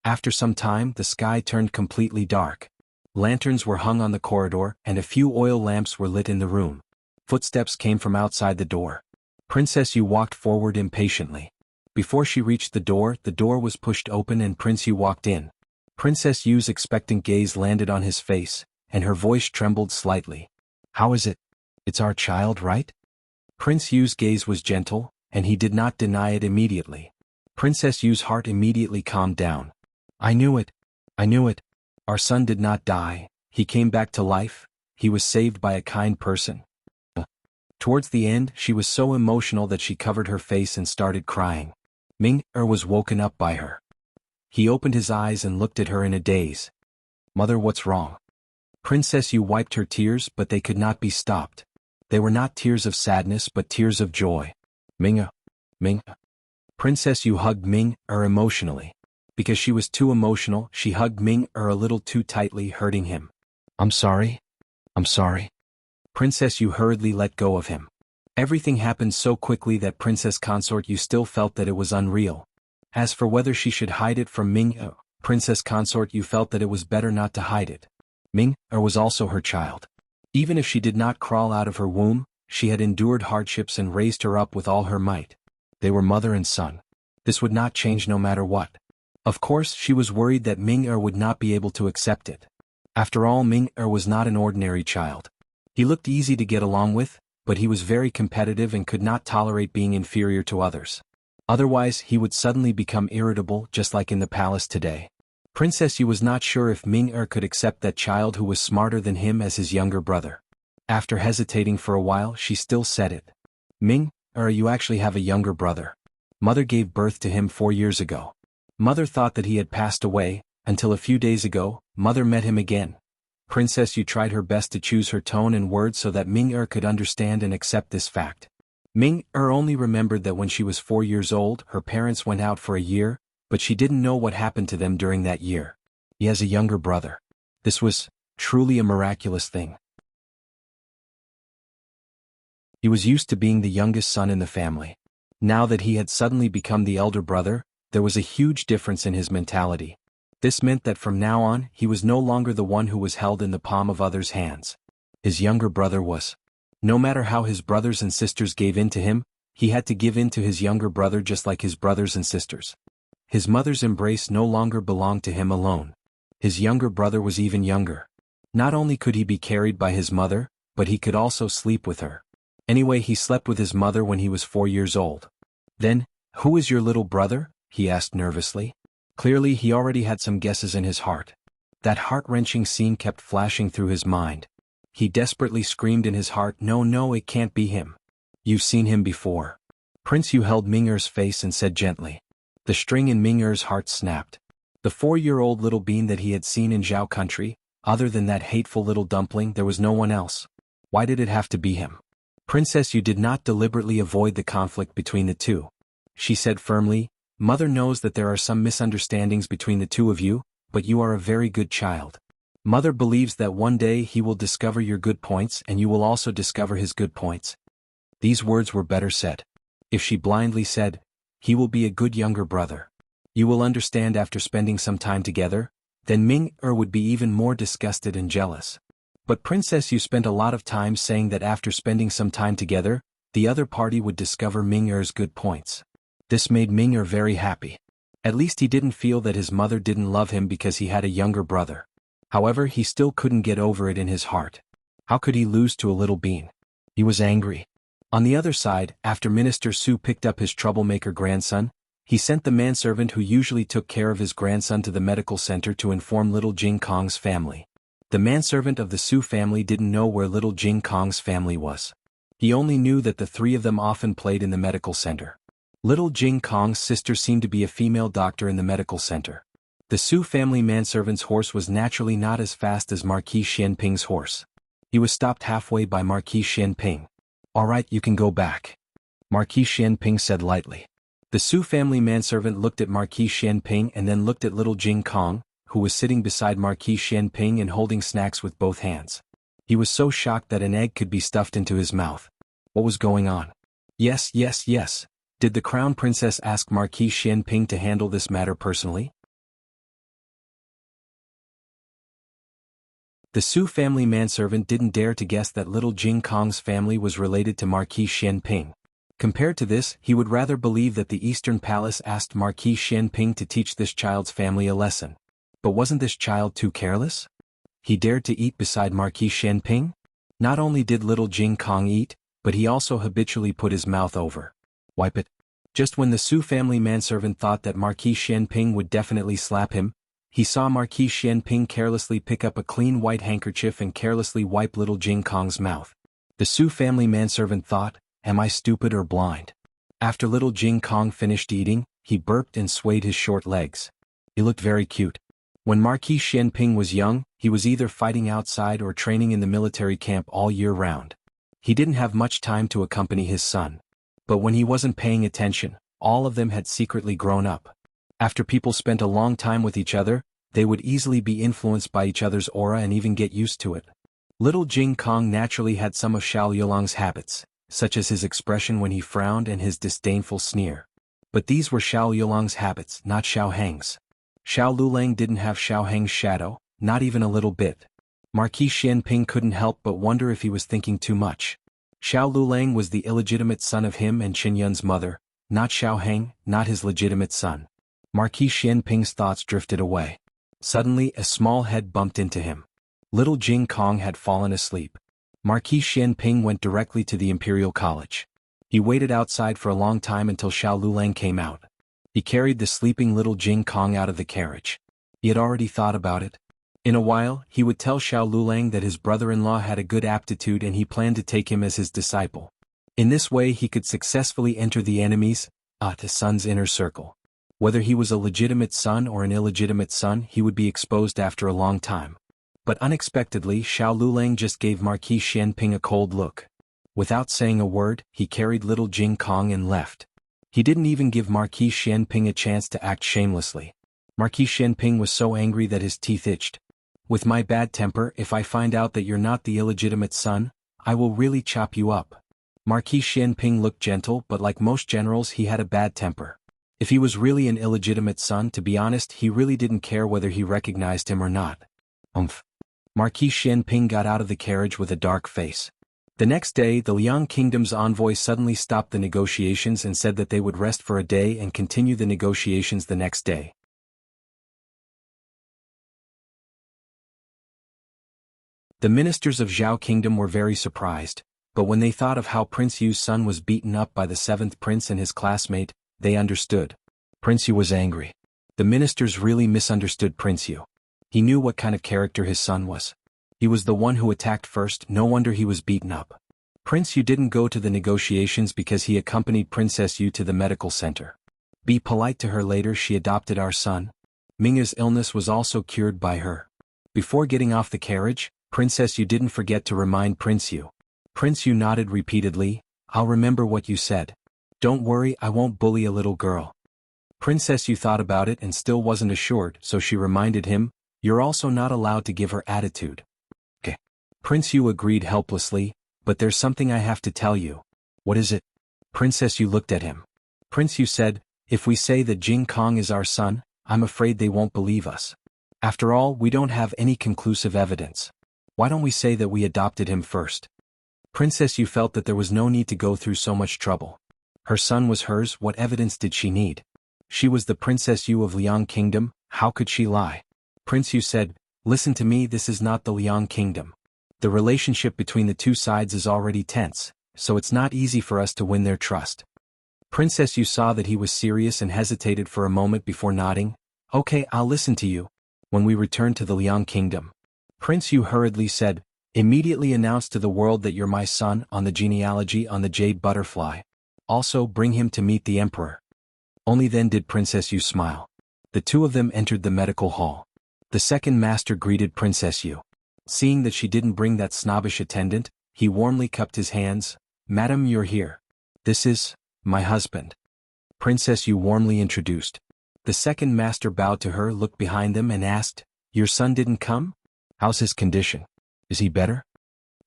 After some time, the sky turned completely dark. Lanterns were hung on the corridor, and a few oil lamps were lit in the room. Footsteps came from outside the door. Princess Yu walked forward impatiently. Before she reached the door was pushed open and Prince Yu walked in. Princess Yu's expectant gaze landed on his face, and her voice trembled slightly. "How is it? It's our child, right?" Prince Yu's gaze was gentle, and he did not deny it immediately. Princess Yu's heart immediately calmed down. "I knew it. I knew it. Our son did not die, he came back to life, he was saved by a kind person." Towards the end, she was so emotional that she covered her face and started crying. Ming-er was woken up by her. He opened his eyes and looked at her in a daze. "Mother, what's wrong?" Princess Yu wiped her tears, but they could not be stopped. They were not tears of sadness but tears of joy. Ming-er. Princess Yu hugged Ming-er emotionally. Because she was too emotional, she hugged Ming-er a little too tightly, hurting him. I'm sorry. Princess Yu hurriedly let go of him. Everything happened so quickly that Princess Consort Yu still felt that it was unreal. As for whether she should hide it from Ming-er, Princess Consort Yu felt that it was better not to hide it. Ming-er was also her child. Even if she did not crawl out of her womb, she had endured hardships and raised her up with all her might. They were mother and son. This would not change no matter what. Of course, she was worried that Ming-er would not be able to accept it. After all, Ming-er was not an ordinary child. He looked easy to get along with, but he was very competitive and could not tolerate being inferior to others. Otherwise, he would suddenly become irritable, just like in the palace today. Princess Yu was not sure if Ming-er could accept that child who was smarter than him as his younger brother. After hesitating for a while, she still said it. Ming-er, you actually have a younger brother. Mother gave birth to him 4 years ago. Mother thought that he had passed away, until a few days ago, Mother met him again. Princess Yu tried her best to choose her tone and words so that Ming-er could understand and accept this fact. Ming-er only remembered that when she was 4 years old, her parents went out for a year, but she didn't know what happened to them during that year. He has a younger brother. This was truly a miraculous thing. He was used to being the youngest son in the family. Now that he had suddenly become the elder brother, there was a huge difference in his mentality. This meant that from now on, he was no longer the one who was held in the palm of others' hands. His younger brother was. No matter how his brothers and sisters gave in to him, he had to give in to his younger brother just like his brothers and sisters. His mother's embrace no longer belonged to him alone. His younger brother was even younger. Not only could he be carried by his mother, but he could also sleep with her. Anyway, he slept with his mother when he was 4 years old. Then, "Who is your little brother?" he asked nervously. Clearly, he already had some guesses in his heart. That heart-wrenching scene kept flashing through his mind. He desperately screamed in his heart, No, it can't be him. You've seen him before. Prince Yu held Ming-er's face and said gently. The string in Ming-er's heart snapped. The 4-year-old little bean that he had seen in Zhao country, other than that hateful little dumpling, there was no one else. Why did it have to be him? Princess Yu did not deliberately avoid the conflict between the two. She said firmly, Mother knows that there are some misunderstandings between the two of you, but you are a very good child. Mother believes that one day he will discover your good points and you will also discover his good points. These words were better said. If she blindly said, he will be a good younger brother. You will understand after spending some time together, then Ming-er would be even more disgusted and jealous. But Princess Yu spent a lot of time saying that after spending some time together, the other party would discover Ming-er's good points. This made Ming-er very happy. At least he didn't feel that his mother didn't love him because he had a younger brother. However, he still couldn't get over it in his heart. How could he lose to a little bean? He was angry. On the other side, after Minister Su picked up his troublemaker grandson, he sent the manservant who usually took care of his grandson to the medical center to inform little Jing Kong's family. The manservant of the Su family didn't know where little Jing Kong's family was. He only knew that the three of them often played in the medical center. Little Jing Kong's sister seemed to be a female doctor in the medical center. The Su family manservant's horse was naturally not as fast as Marquis Xianping's horse. He was stopped halfway by Marquis Xianping. "All right, you can go back," Marquis Xianping said lightly. The Su family manservant looked at Marquis Xianping and then looked at little Jing Kong, who was sitting beside Marquis Xianping and holding snacks with both hands. He was so shocked that an egg could be stuffed into his mouth. What was going on? Yes. Did the crown princess ask Marquis Xianping to handle this matter personally? The Su family manservant didn't dare to guess that little Jing Kong's family was related to Marquis Xianping. Compared to this, he would rather believe that the Eastern Palace asked Marquis Xianping to teach this child's family a lesson. But wasn't this child too careless? He dared to eat beside Marquis Xianping? Not only did little Jing Kong eat, but he also habitually put his mouth over. Wipe it. Just when the Su family manservant thought that Marquis Xianping would definitely slap him, he saw Marquis Xianping carelessly pick up a clean white handkerchief and carelessly wipe little Jing Kong's mouth. The Su family manservant thought, "Am I stupid or blind?" After little Jing Kong finished eating, he burped and swayed his short legs. He looked very cute. When Marquis Xianping was young, he was either fighting outside or training in the military camp all year round. He didn't have much time to accompany his son. But when he wasn't paying attention, all of them had secretly grown up. After people spent a long time with each other, they would easily be influenced by each other's aura and even get used to it. Little Jing Kong naturally had some of Xiao Yulong's habits, such as his expression when he frowned and his disdainful sneer. But these were Xiao Yulong's habits, not Xiao Heng's. Xiao Lulang didn't have Xiao Heng's shadow, not even a little bit. Marquis Xianping couldn't help but wonder if he was thinking too much. Xiao Lulang was the illegitimate son of him and Qin Yun's mother, not Xiao Heng, not his legitimate son. Marquis Xianping's thoughts drifted away. Suddenly, a small head bumped into him. Little Jing Kong had fallen asleep. Marquis Xianping went directly to the Imperial College. He waited outside for a long time until Xiao Lulang came out. He carried the sleeping little Jing Kong out of the carriage. He had already thought about it. In a while, he would tell Xiao Lulang that his brother-in-law had a good aptitude and he planned to take him as his disciple. In this way he could successfully enter the enemy's, the son's inner circle. Whether he was a legitimate son or an illegitimate son, he would be exposed after a long time. But unexpectedly, Xiao Lulang just gave Marquis Xianping a cold look. Without saying a word, he carried little Jing Kong and left. He didn't even give Marquis Xianping a chance to act shamelessly. Marquis Xianping was so angry that his teeth itched. "With my bad temper, if I find out that you're not the illegitimate son, I will really chop you up." Marquis Xianping looked gentle, but like most generals he had a bad temper. If he was really an illegitimate son, to be honest, he really didn't care whether he recognized him or not. Marquis Xianping got out of the carriage with a dark face. The next day, the Liang Kingdom's envoy suddenly stopped the negotiations and said that they would rest for a day and continue the negotiations the next day. The ministers of Zhao Kingdom were very surprised, but when they thought of how Prince Yu's son was beaten up by the seventh prince and his classmate, they understood. Prince Yu was angry. The ministers really misunderstood Prince Yu. He knew what kind of character his son was. He was the one who attacked first, no wonder he was beaten up. Prince Yu didn't go to the negotiations because he accompanied Princess Yu to the medical center. Be polite to her later, she adopted our son. Minga's illness was also cured by her. Before getting off the carriage, Princess Yu didn't forget to remind Prince Yu. Prince Yu nodded repeatedly. "I'll remember what you said. Don't worry, I won't bully a little girl." Princess Yu thought about it and still wasn't assured, so she reminded him, "You're also not allowed to give her attitude." "Okay." Prince Yu agreed helplessly, "But there's something I have to tell you." "What is it?" Princess Yu looked at him. Prince Yu said, "If we say that Jing Kong is our son, I'm afraid they won't believe us. After all, we don't have any conclusive evidence. Why don't we say that we adopted him first?" Princess Yu felt that there was no need to go through so much trouble. Her son was hers, what evidence did she need? She was the Princess Yu of Liang Kingdom, how could she lie? Prince Yu said, "Listen to me, this is not the Liang Kingdom. The relationship between the two sides is already tense, so it's not easy for us to win their trust." Princess Yu saw that he was serious and hesitated for a moment before nodding. "Okay, I'll listen to you. When we return to the Liang Kingdom." Prince Yu hurriedly said, Immediately announce to the world that you're my son on the genealogy on the jade butterfly. Also bring him to meet the emperor. Only then did Princess Yu smile. The two of them entered the medical hall. The second master greeted Princess Yu. Seeing that she didn't bring that snobbish attendant, he warmly cupped his hands. Madam, you're here. This is my husband. Princess Yu warmly introduced. The second master bowed to her, looked behind them and asked, Your son didn't come? How's his condition? Is he better?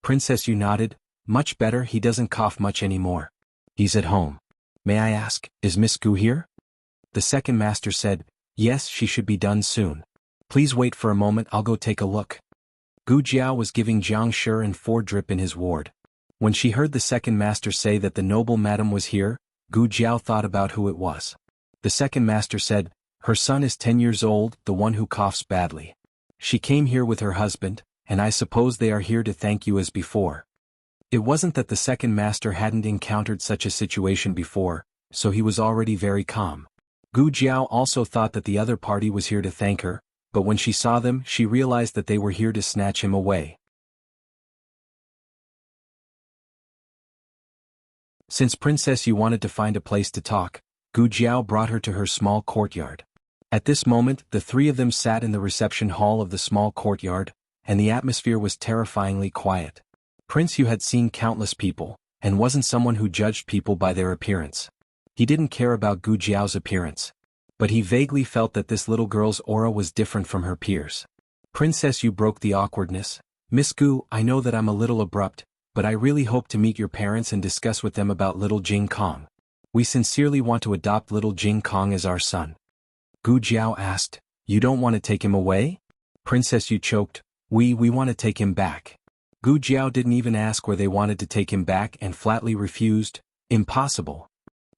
Princess Yu nodded. Much better, he doesn't cough much anymore. He's at home. May I ask, is Miss Gu here? The second master said, Yes, she should be done soon. Please wait for a moment, I'll go take a look. Gu Jiao was giving Jiang Shi and 4 drip in his ward. When she heard the second master say that the noble madam was here, Gu Jiao thought about who it was. The second master said, Her son is 10 years old, the one who coughs badly. She came here with her husband, and I suppose they are here to thank you as before. It wasn't that the second master hadn't encountered such a situation before, so he was already very calm. Gu Jiao also thought that the other party was here to thank her, but when she saw them, she realized that they were here to snatch him away. Since Princess Yu wanted to find a place to talk, Gu Jiao brought her to her small courtyard. At this moment, the 3 of them sat in the reception hall of the small courtyard, and the atmosphere was terrifyingly quiet. Prince Yu had seen countless people, and wasn't someone who judged people by their appearance. He didn't care about Gu Jiao's appearance, but he vaguely felt that this little girl's aura was different from her peers. Princess Yu broke the awkwardness. Miss Gu, I know that I'm a little abrupt, but I really hope to meet your parents and discuss with them about little Jing Kong. We sincerely want to adopt little Jing Kong as our son. Gu Jiao asked, You don't want to take him away? Princess Yu choked, We want to take him back. Gu Jiao didn't even ask where they wanted to take him back and flatly refused. Impossible.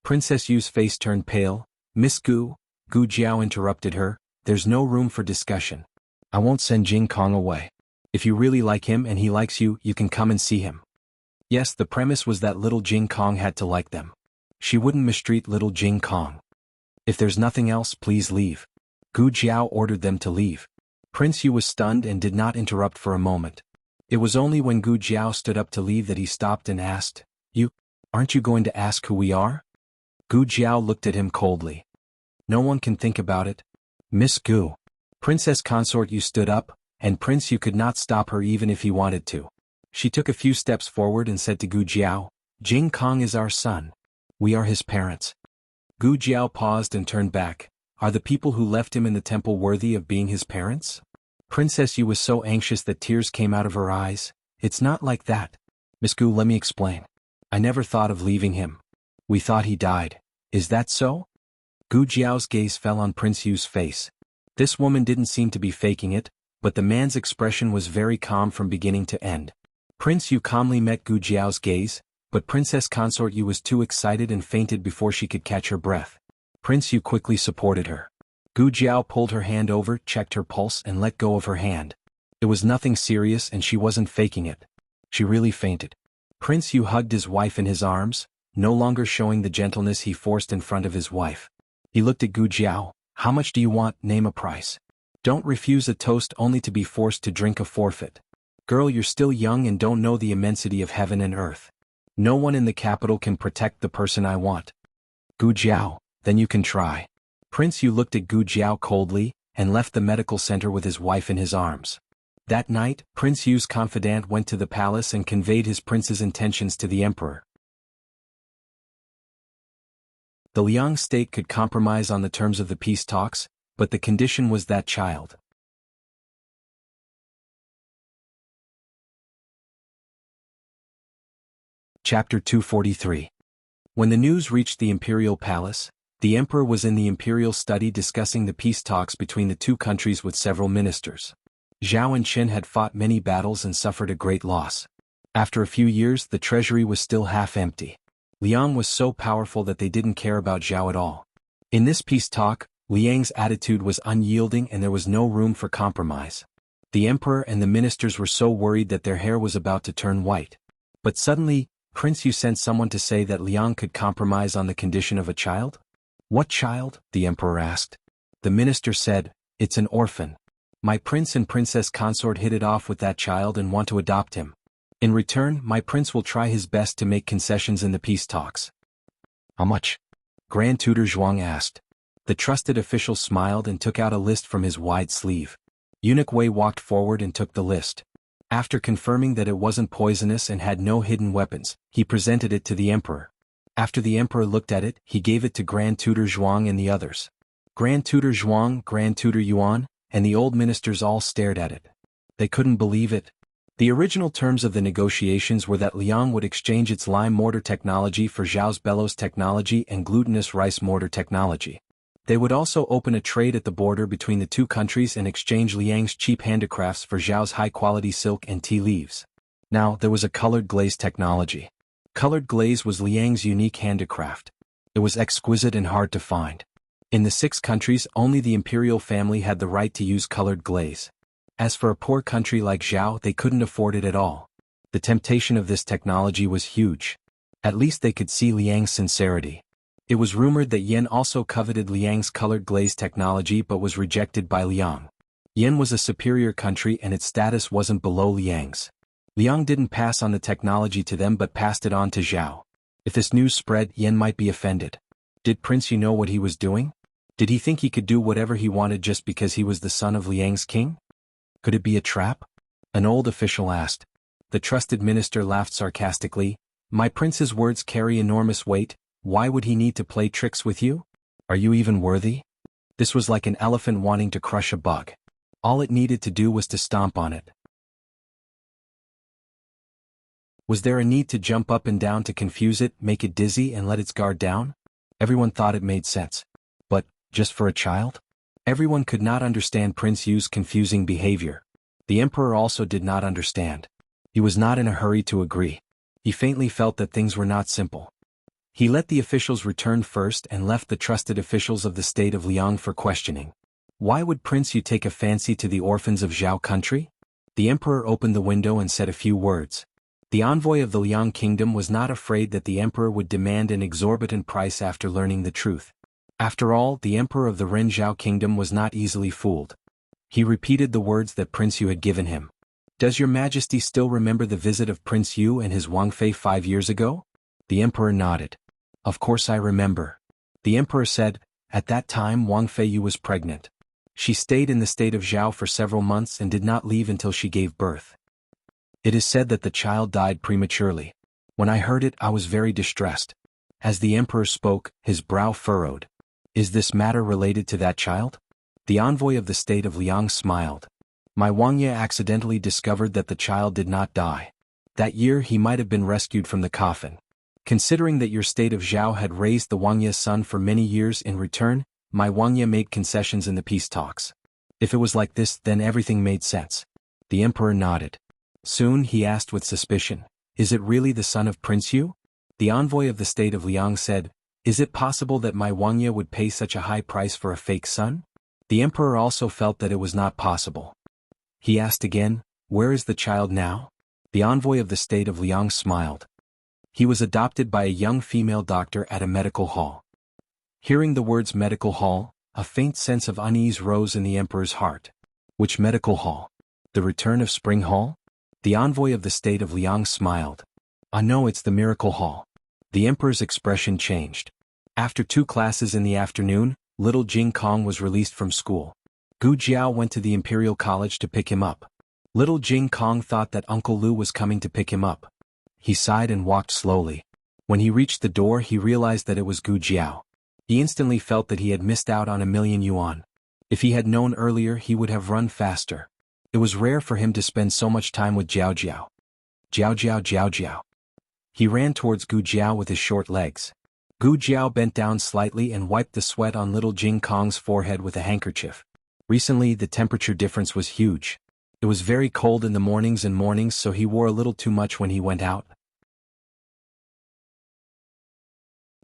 Princess Yu's face turned pale. Miss Gu, Gu Jiao interrupted her, there's no room for discussion. I won't send Jing Kong away. If you really like him and he likes you, you can come and see him. Yes, the premise was that little Jing Kong had to like them. She wouldn't mistreat little Jing Kong. If there's nothing else, please leave. Gu Jiao ordered them to leave. Prince Yu was stunned and did not interrupt for a moment. It was only when Gu Jiao stood up to leave that he stopped and asked, Aren't you going to ask who we are? Gu Jiao looked at him coldly. No one can think about it. Miss Gu. Princess Consort Yu stood up, and Prince Yu could not stop her even if he wanted to. She took a few steps forward and said to Gu Jiao, Jing Kong is our son. We are his parents. Gu Jiao paused and turned back. Are the people who left him in the temple worthy of being his parents? Princess Yu was so anxious that tears came out of her eyes. It's not like that. Miss Gu, let me explain. I never thought of leaving him. We thought he died. Is that so? Gu Jiao's gaze fell on Prince Yu's face. This woman didn't seem to be faking it, but the man's expression was very calm from beginning to end. Prince Yu calmly met Gu Jiao's gaze, but Princess Consort Yu was too excited and fainted before she could catch her breath. Prince Yu quickly supported her. Gu Jiao pulled her hand over, checked her pulse and let go of her hand. It was nothing serious and she wasn't faking it. She really fainted. Prince Yu hugged his wife in his arms, no longer showing the gentleness he forced in front of his wife. He looked at Gu Jiao. How much do you want? Name a price. Don't refuse a toast only to be forced to drink a forfeit. Girl, you're still young and don't know the immensity of heaven and earth. No one in the capital can protect the person I want. Gu Jiao, then you can try. Prince Yu looked at Gu Jiao coldly, and left the medical center with his wife in his arms. That night, Prince Yu's confidant went to the palace and conveyed his prince's intentions to the emperor. The Liang state could compromise on the terms of the peace talks, but the condition was that child. Chapter 243. When the news reached the imperial palace, the emperor was in the imperial study discussing the peace talks between the two countries with several ministers. Zhao and Qin had fought many battles and suffered a great loss. After a few years, the treasury was still half empty. Liang was so powerful that they didn't care about Zhao at all. In this peace talk, Liang's attitude was unyielding and there was no room for compromise. The emperor and the ministers were so worried that their hair was about to turn white. But suddenly, Prince Yu sent someone to say that Liang could compromise on the condition of a child? What child? The emperor asked. The minister said, it's an orphan. My prince and princess consort hit it off with that child and want to adopt him. In return, my prince will try his best to make concessions in the peace talks. How much? Grand Tutor Zhuang asked. The trusted official smiled and took out a list from his wide sleeve. Eunuch Wei walked forward and took the list. After confirming that it wasn't poisonous and had no hidden weapons, he presented it to the emperor. After the emperor looked at it, he gave it to Grand Tutor Zhuang and the others. Grand Tutor Zhuang, Grand Tutor Yuan, and the old ministers all stared at it. They couldn't believe it. The original terms of the negotiations were that Liang would exchange its lime mortar technology for Zhao's bellows technology and glutinous rice mortar technology. They would also open a trade at the border between the two countries and exchange Liang's cheap handicrafts for Zhao's high-quality silk and tea leaves. Now, there was a colored glaze technology. Colored glaze was Liang's unique handicraft. It was exquisite and hard to find. In the 6 countries, only the imperial family had the right to use colored glaze. As for a poor country like Zhao, they couldn't afford it at all. The temptation of this technology was huge. At least they could see Liang's sincerity. It was rumored that Yen also coveted Liang's colored glaze technology but was rejected by Liang. Yen was a superior country and its status wasn't below Liang's. Liang didn't pass on the technology to them but passed it on to Zhao. If this news spread, Yen might be offended. Did Prince Yu know what he was doing? Did he think he could do whatever he wanted just because he was the son of Liang's king? Could it be a trap? An old official asked. The trusted minister laughed sarcastically. My prince's words carry enormous weight. Why would he need to play tricks with you? Are you even worthy? This was like an elephant wanting to crush a bug. All it needed to do was to stomp on it. Was there a need to jump up and down to confuse it, make it dizzy and let its guard down? Everyone thought it made sense. But, just for a child? Everyone could not understand Prince Yu's confusing behavior. The emperor also did not understand. He was not in a hurry to agree. He faintly felt that things were not simple. He let the officials return first and left the trusted officials of the state of Liang for questioning. Why would Prince Yu take a fancy to the orphans of Zhao country? The emperor opened the window and said a few words. The envoy of the Liang kingdom was not afraid that the emperor would demand an exorbitant price after learning the truth. After all, the emperor of the Ren Zhao kingdom was not easily fooled. He repeated the words that Prince Yu had given him. Does your majesty still remember the visit of Prince Yu and his Wang Fei 5 years ago? The emperor nodded. Of course I remember. The emperor said, at that time Wang Fei was pregnant. She stayed in the state of Zhao for several months and did not leave until she gave birth. It is said that the child died prematurely. When I heard it, I was very distressed. As the emperor spoke, his brow furrowed. Is this matter related to that child? The envoy of the state of Liang smiled. My Wangye accidentally discovered that the child did not die. That year he might have been rescued from the coffin. Considering that your state of Zhao had raised the Wangye's son for many years in return, my Wangye made concessions in the peace talks. If it was like this, then everything made sense. The emperor nodded. Soon he asked with suspicion, is it really the son of Prince Yu? The envoy of the state of Liang said, is it possible that my Wangye would pay such a high price for a fake son? The emperor also felt that it was not possible. He asked again, where is the child now? The envoy of the state of Liang smiled. He was adopted by a young female doctor at a medical hall. Hearing the words medical hall, a faint sense of unease rose in the emperor's heart. Which medical hall? The return of Spring Hall? The envoy of the state of Liang smiled. Ah no, it's the miracle hall. The emperor's expression changed. After 2 classes in the afternoon, little Jing Kong was released from school. Gu Jiao went to the Imperial College to pick him up. Little Jing Kong thought that Uncle Lu was coming to pick him up. He sighed and walked slowly. When he reached the door, he realized that it was Gu Jiao. He instantly felt that he had missed out on 1,000,000 yuan. If he had known earlier, he would have run faster. It was rare for him to spend so much time with Jiao Jiao. Jiao Jiao Jiao Jiao. He ran towards Gu Jiao with his short legs. Gu Jiao bent down slightly and wiped the sweat on little Jing Kong's forehead with a handkerchief. Recently, the temperature difference was huge. It was very cold in the mornings, so he wore a little too much when he went out.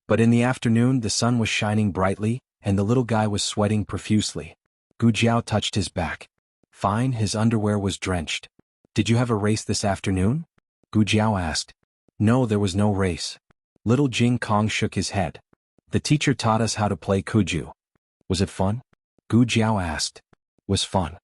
But in the afternoon, the sun was shining brightly, and the little guy was sweating profusely. Gu Jiao touched his back. Fine, his underwear was drenched. Did you have a race this afternoon? Gu Jiao asked. No, there was no race. Little Jing Kong shook his head. The teacher taught us how to play kuju. Was it fun? Gu Jiao asked. Was fun.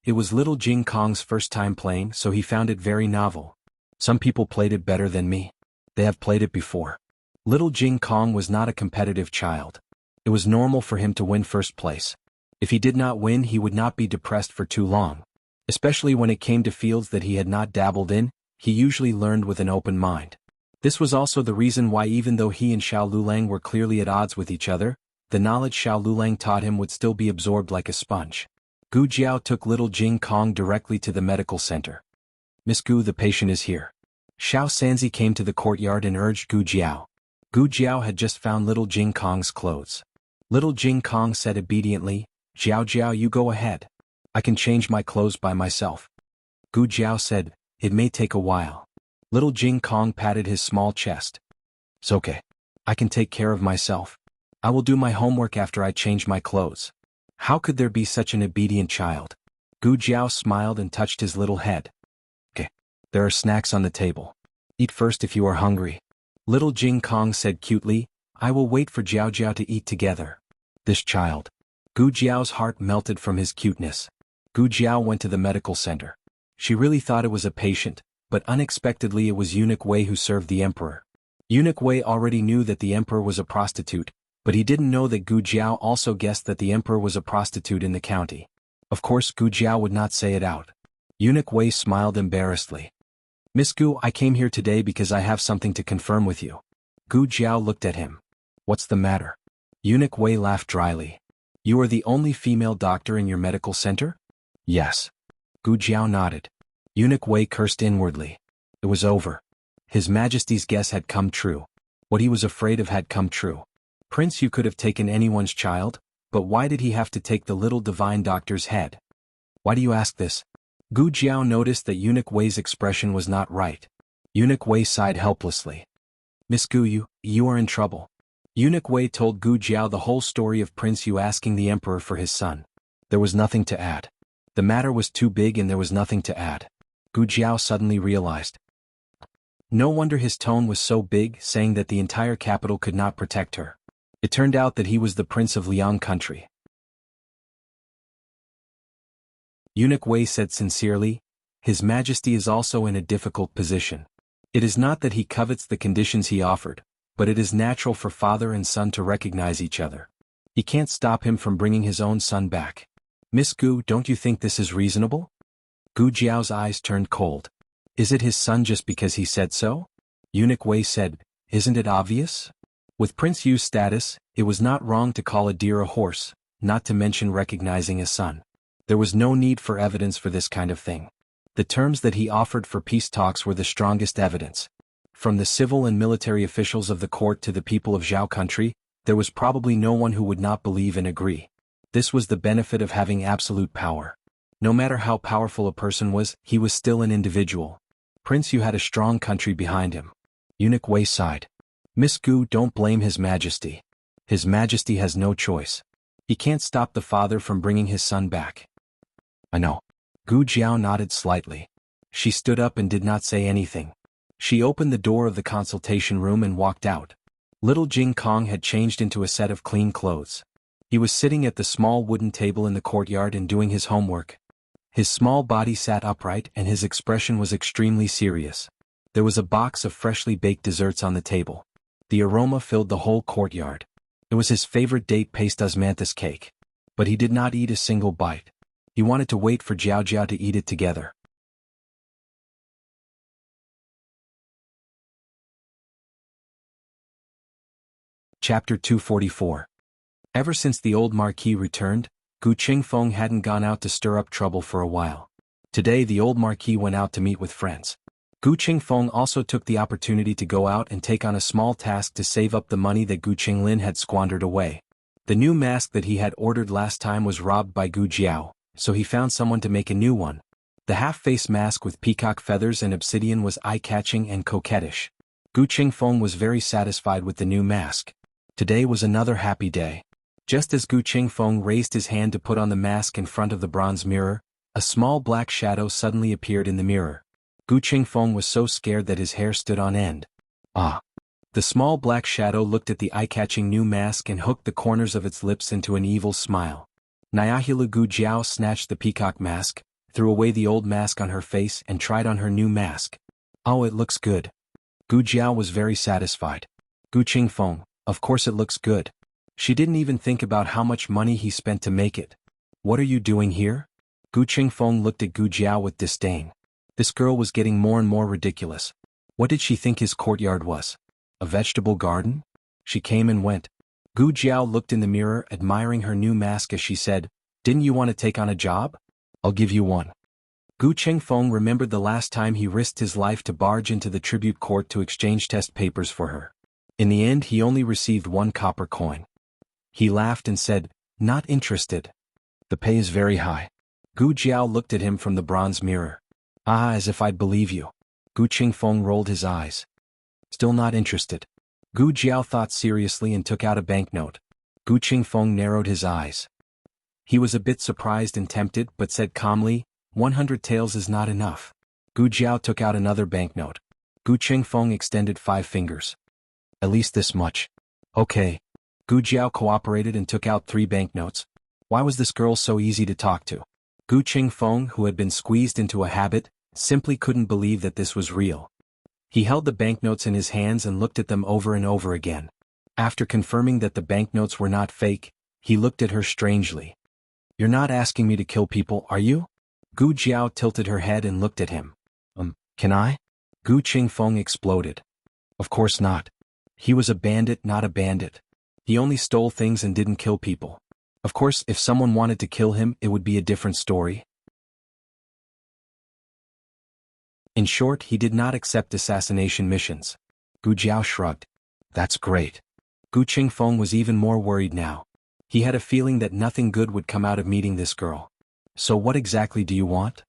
It was little Jing Kong's first time playing, so he found it very novel. Some people played it better than me. They have played it before. Little Jing Kong was not a competitive child. It was normal for him to win first place. If he did not win, he would not be depressed for too long. Especially when it came to fields that he had not dabbled in, he usually learned with an open mind. This was also the reason why, even though he and Xiao Lulang were clearly at odds with each other, the knowledge Xiao Lulang taught him would still be absorbed like a sponge. Gu Jiao took little Jing Kong directly to the medical center. "Miss Gu, the patient is here." Xiao Sanzi came to the courtyard and urged Gu Jiao. Gu Jiao had just found little Jing Kong's clothes. Little Jing Kong said obediently, "Jiao Jiao, you go ahead. I can change my clothes by myself." Gu Jiao said, "It may take a while." Little Jing Kong patted his small chest. "It's okay. I can take care of myself. I will do my homework after I change my clothes." How could there be such an obedient child? Gu Jiao smiled and touched his little head. "Okay. There are snacks on the table. Eat first if you are hungry." Little Jing Kong said cutely, "I will wait for Jiao Jiao to eat together." This child. Gu Jiao's heart melted from his cuteness. Gu Jiao went to the medical center. She really thought it was a patient, but unexpectedly it was Eunuch Wei who served the emperor. Eunuch Wei already knew that the emperor was a prostitute, but he didn't know that Gu Jiao also guessed that the emperor was a prostitute in the county. Of course, Gu Jiao would not say it out. Eunuch Wei smiled embarrassedly. "Miss Gu, I came here today because I have something to confirm with you." Gu Jiao looked at him. "What's the matter?" Eunuch Wei laughed dryly. "You are the only female doctor in your medical center?" "Yes." Gu Jiao nodded. Eunuch Wei cursed inwardly. It was over. His Majesty's guess had come true. What he was afraid of had come true. Prince Yu could have taken anyone's child, but why did he have to take the little divine doctor's head? "Why do you ask this?" Gu Jiao noticed that Eunuch Wei's expression was not right. Eunuch Wei sighed helplessly. "Miss Gu, you are in trouble." Eunuch Wei told Gu Jiao the whole story of Prince Yu asking the emperor for his son. There was nothing to add. The matter was too big and there was nothing to add. Gu Jiao suddenly realized. No wonder his tone was so big, saying that the entire capital could not protect her. It turned out that he was the prince of Liang country. Eunuch Wei said sincerely, "His Majesty is also in a difficult position. It is not that he covets the conditions he offered, but it is natural for father and son to recognize each other. He can't stop him from bringing his own son back. Miss Gu, don't you think this is reasonable?" Gu Jiao's eyes turned cold. "Is it his son just because he said so?" Eunuch Wei said, "Isn't it obvious? With Prince Yu's status, it was not wrong to call a deer a horse, not to mention recognizing a son. There was no need for evidence for this kind of thing. The terms that he offered for peace talks were the strongest evidence. From the civil and military officials of the court to the people of Zhao country, there was probably no one who would not believe and agree. This was the benefit of having absolute power. No matter how powerful a person was, he was still an individual. Prince Yu had a strong country behind him. Eunuch Wei sighed. "Miss Gu, don't blame His Majesty. His Majesty has no choice. He can't stop the father from bringing his son back." "I know." Gu Jiao nodded slightly. She stood up and did not say anything. She opened the door of the consultation room and walked out. Little Jing Kong had changed into a set of clean clothes. He was sitting at the small wooden table in the courtyard and doing his homework. His small body sat upright and his expression was extremely serious. There was a box of freshly baked desserts on the table. The aroma filled the whole courtyard. It was his favorite date paste osmanthus cake. But he did not eat a single bite. He wanted to wait for Jiao Jiao to eat it together. Chapter 244. Ever since the old Marquis returned, Gu Qingfeng hadn't gone out to stir up trouble for a while. Today the old Marquis went out to meet with friends. Gu Qingfeng also took the opportunity to go out and take on a small task to save up the money that Gu Qinglin had squandered away. The new mask that he had ordered last time was robbed by Gu Jiao, so he found someone to make a new one. The half-face mask with peacock feathers and obsidian was eye-catching and coquettish. Gu Qingfeng was very satisfied with the new mask. Today was another happy day. Just as Gu Qingfeng raised his hand to put on the mask in front of the bronze mirror, a small black shadow suddenly appeared in the mirror. Gu Qingfeng was so scared that his hair stood on end. "Ah!" The small black shadow looked at the eye-catching new mask and hooked the corners of its lips into an evil smile. Nyahilu Gu Jiao snatched the peacock mask, threw away the old mask on her face and tried on her new mask. Oh, it looks good. Gu Jiao was very satisfied. Gu Qingfeng, of course it looks good. She didn't even think about how much money he spent to make it. What are you doing here? Gu Qingfeng looked at Gu Jiao with disdain. This girl was getting more and more ridiculous. What did she think his courtyard was? A vegetable garden? She came and went. Gu Jiao looked in the mirror, admiring her new mask as she said, "Didn't you want to take on a job? I'll give you one." Gu Qingfeng remembered the last time he risked his life to barge into the tribute court to exchange test papers for her. In the end he only received 1 copper coin. He laughed and said, "Not interested. The pay is very high." Gu Jiao looked at him from the bronze mirror. "Ah, as if I'd believe you." Gu Qingfeng rolled his eyes. "Still not interested." Gu Jiao thought seriously and took out a banknote. Gu Qingfeng narrowed his eyes. He was a bit surprised and tempted but said calmly, 100 taels is not enough. Gu Jiao took out another banknote. Gu Qingfeng extended 5 fingers. "At least this much." "Okay." Gu Jiao cooperated and took out 3 banknotes. Why was this girl so easy to talk to? Gu Qingfeng, who had been squeezed into a habit, simply couldn't believe that this was real. He held the banknotes in his hands and looked at them over and over again. After confirming that the banknotes were not fake, he looked at her strangely. "You're not asking me to kill people, are you?" Gu Jiao tilted her head and looked at him. Can I?" Gu Qingfeng exploded. "Of course not. He was a bandit, not a bandit. He only stole things and didn't kill people. Of course, if someone wanted to kill him, it would be a different story." In short, he did not accept assassination missions. Gu Jiao shrugged. "That's great." Gu Qingfeng was even more worried now. He had a feeling that nothing good would come out of meeting this girl. "So what exactly do you want?"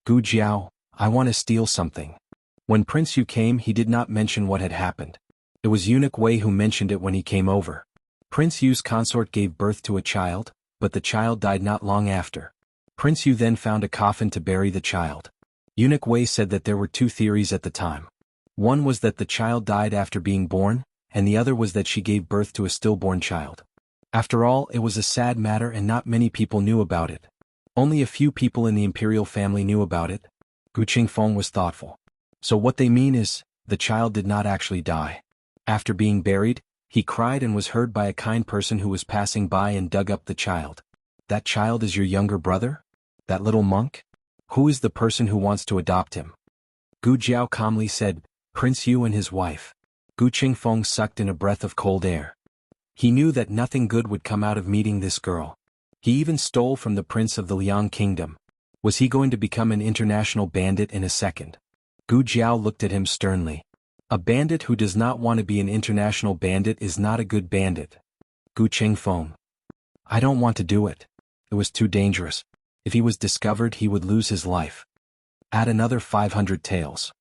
"Gu Jiao, I want to steal something." When Prince Yu came, he did not mention what had happened. It was Eunuch Wei who mentioned it when he came over. Prince Yu's consort gave birth to a child, but the child died not long after. Prince Yu then found a coffin to bury the child. Eunuch Wei said that there were 2 theories at the time. One was that the child died after being born, and the other was that she gave birth to a stillborn child. After all, it was a sad matter and not many people knew about it. Only a few people in the imperial family knew about it. Gu Qingfeng was thoughtful. "So what they mean is, the child did not actually die. After being buried, he cried and was heard by a kind person who was passing by and dug up the child. That child is your younger brother? That little monk? Who is the person who wants to adopt him?" Gu Jiao calmly said, "Prince Yu and his wife." Gu Qingfeng sucked in a breath of cold air. He knew that nothing good would come out of meeting this girl. He even stole from the prince of the Liang kingdom. Was he going to become an international bandit in a second? Gu Jiao looked at him sternly. A bandit who does not want to be an international bandit is not a good bandit. Gu Qingfeng. "I don't want to do it. It was too dangerous. If he was discovered, he would lose his life." "Add another 500 taels."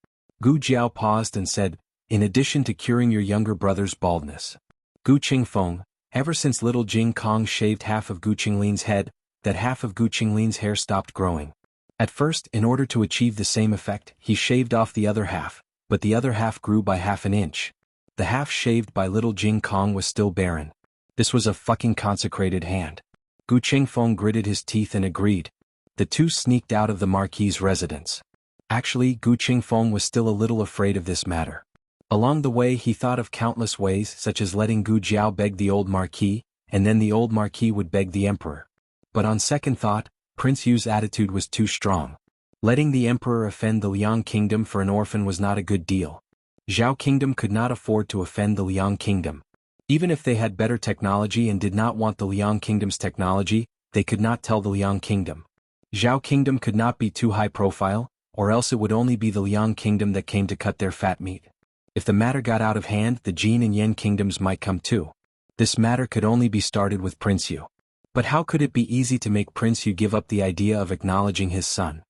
Gu Jiao paused and said, "In addition to curing your younger brother's baldness." Gu Qingfeng, ever since little Jing Kong shaved half of Gu Qinglin's head, that half of Gu Qinglin's hair stopped growing. At first, in order to achieve the same effect, he shaved off the other half, but the other half grew by half an inch. The half shaved by little Jing Kong was still barren. This was a fucking consecrated hand. Gu Qingfeng gritted his teeth and agreed. The two sneaked out of the Marquis's residence. Actually, Gu Qingfeng was still a little afraid of this matter. Along the way he thought of countless ways, such as letting Gu Jiao beg the old Marquis, and then the old Marquis would beg the Emperor. But on second thought, Prince Yu's attitude was too strong. Letting the Emperor offend the Liang Kingdom for an orphan was not a good deal. Zhao Kingdom could not afford to offend the Liang Kingdom. Even if they had better technology and did not want the Liang Kingdom's technology, they could not tell the Liang Kingdom. Zhao Kingdom could not be too high profile, or else it would only be the Liang Kingdom that came to cut their fat meat. If the matter got out of hand, the Jin and Yen kingdoms might come too. This matter could only be started with Prince Yu. But how could it be easy to make Prince Yu give up the idea of acknowledging his son?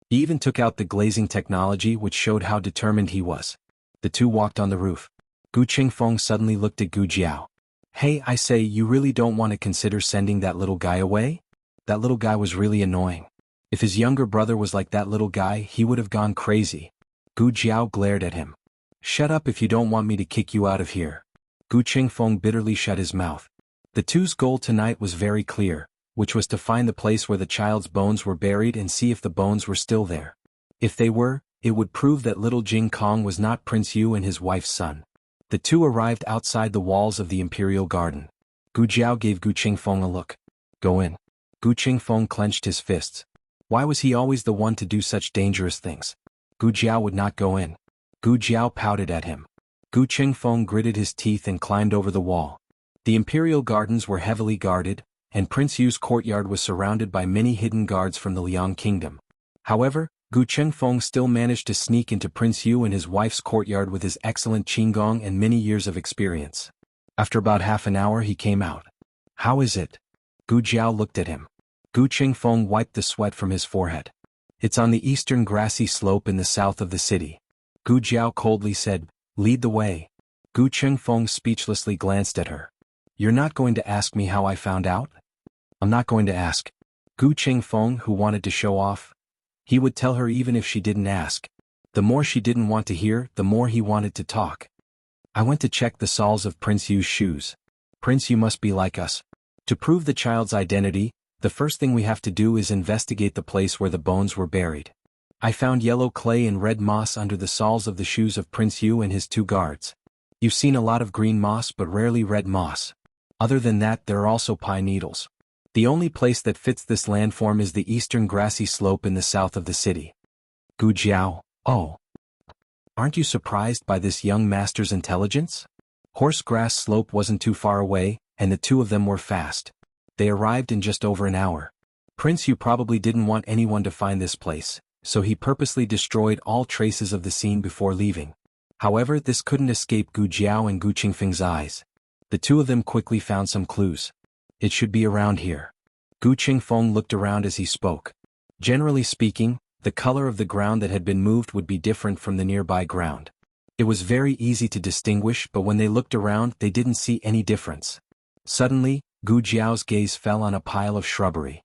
He even took out the glazing technology, which showed how determined he was. The two walked on the roof. Gu Qingfeng suddenly looked at Gu Jiao. "Hey, I say, you really don't want to consider sending that little guy away? That little guy was really annoying. If his younger brother was like that little guy, he would have gone crazy." Gu Jiao glared at him. "Shut up if you don't want me to kick you out of here." Gu Qingfeng bitterly shut his mouth. The two's goal tonight was very clear, which was to find the place where the child's bones were buried and see if the bones were still there. If they were, it would prove that little Jing Kong was not Prince Yu and his wife's son. The two arrived outside the walls of the imperial garden. Gu Jiao gave Gu Qingfeng a look. Go in. Gu Qingfeng clenched his fists. Why was he always the one to do such dangerous things? Gu Jiao would not go in. Gu Jiao pouted at him. Gu Qingfeng gritted his teeth and climbed over the wall. The imperial gardens were heavily guarded, and Prince Yu's courtyard was surrounded by many hidden guards from the Liang kingdom. However, Gu Qingfeng still managed to sneak into Prince Yu and his wife's courtyard with his excellent qinggong and many years of experience. After about half an hour he came out. How is it? Gu Jiao looked at him. Gu Qingfeng wiped the sweat from his forehead. It's on the eastern grassy slope in the south of the city. Gu Jiao coldly said, lead the way. Gu Qingfeng speechlessly glanced at her. You're not going to ask me how I found out? I'm not going to ask. Gu Qingfeng, who wanted to show off. He would tell her even if she didn't ask. The more she didn't want to hear, the more he wanted to talk. I went to check the soles of Prince Yu's shoes. Prince Yu must be like us. To prove the child's identity, the first thing we have to do is investigate the place where the bones were buried. I found yellow clay and red moss under the soles of the shoes of Prince Yu and his two guards. You've seen a lot of green moss but rarely red moss. Other than that, there are also pine needles. The only place that fits this landform is the eastern grassy slope in the south of the city. Gu Jiao, oh. Aren't you surprised by this young master's intelligence? Horse grass slope wasn't too far away, and the two of them were fast. They arrived in just over an hour. Prince Yu probably didn't want anyone to find this place, so he purposely destroyed all traces of the scene before leaving. However, this couldn't escape Gu Jiao and Gu Qingfeng's eyes. The two of them quickly found some clues. It should be around here. Gu Qingfeng looked around as he spoke. Generally speaking, the color of the ground that had been moved would be different from the nearby ground. It was very easy to distinguish, but when they looked around they didn't see any difference. Suddenly, Gu Jiao's gaze fell on a pile of shrubbery.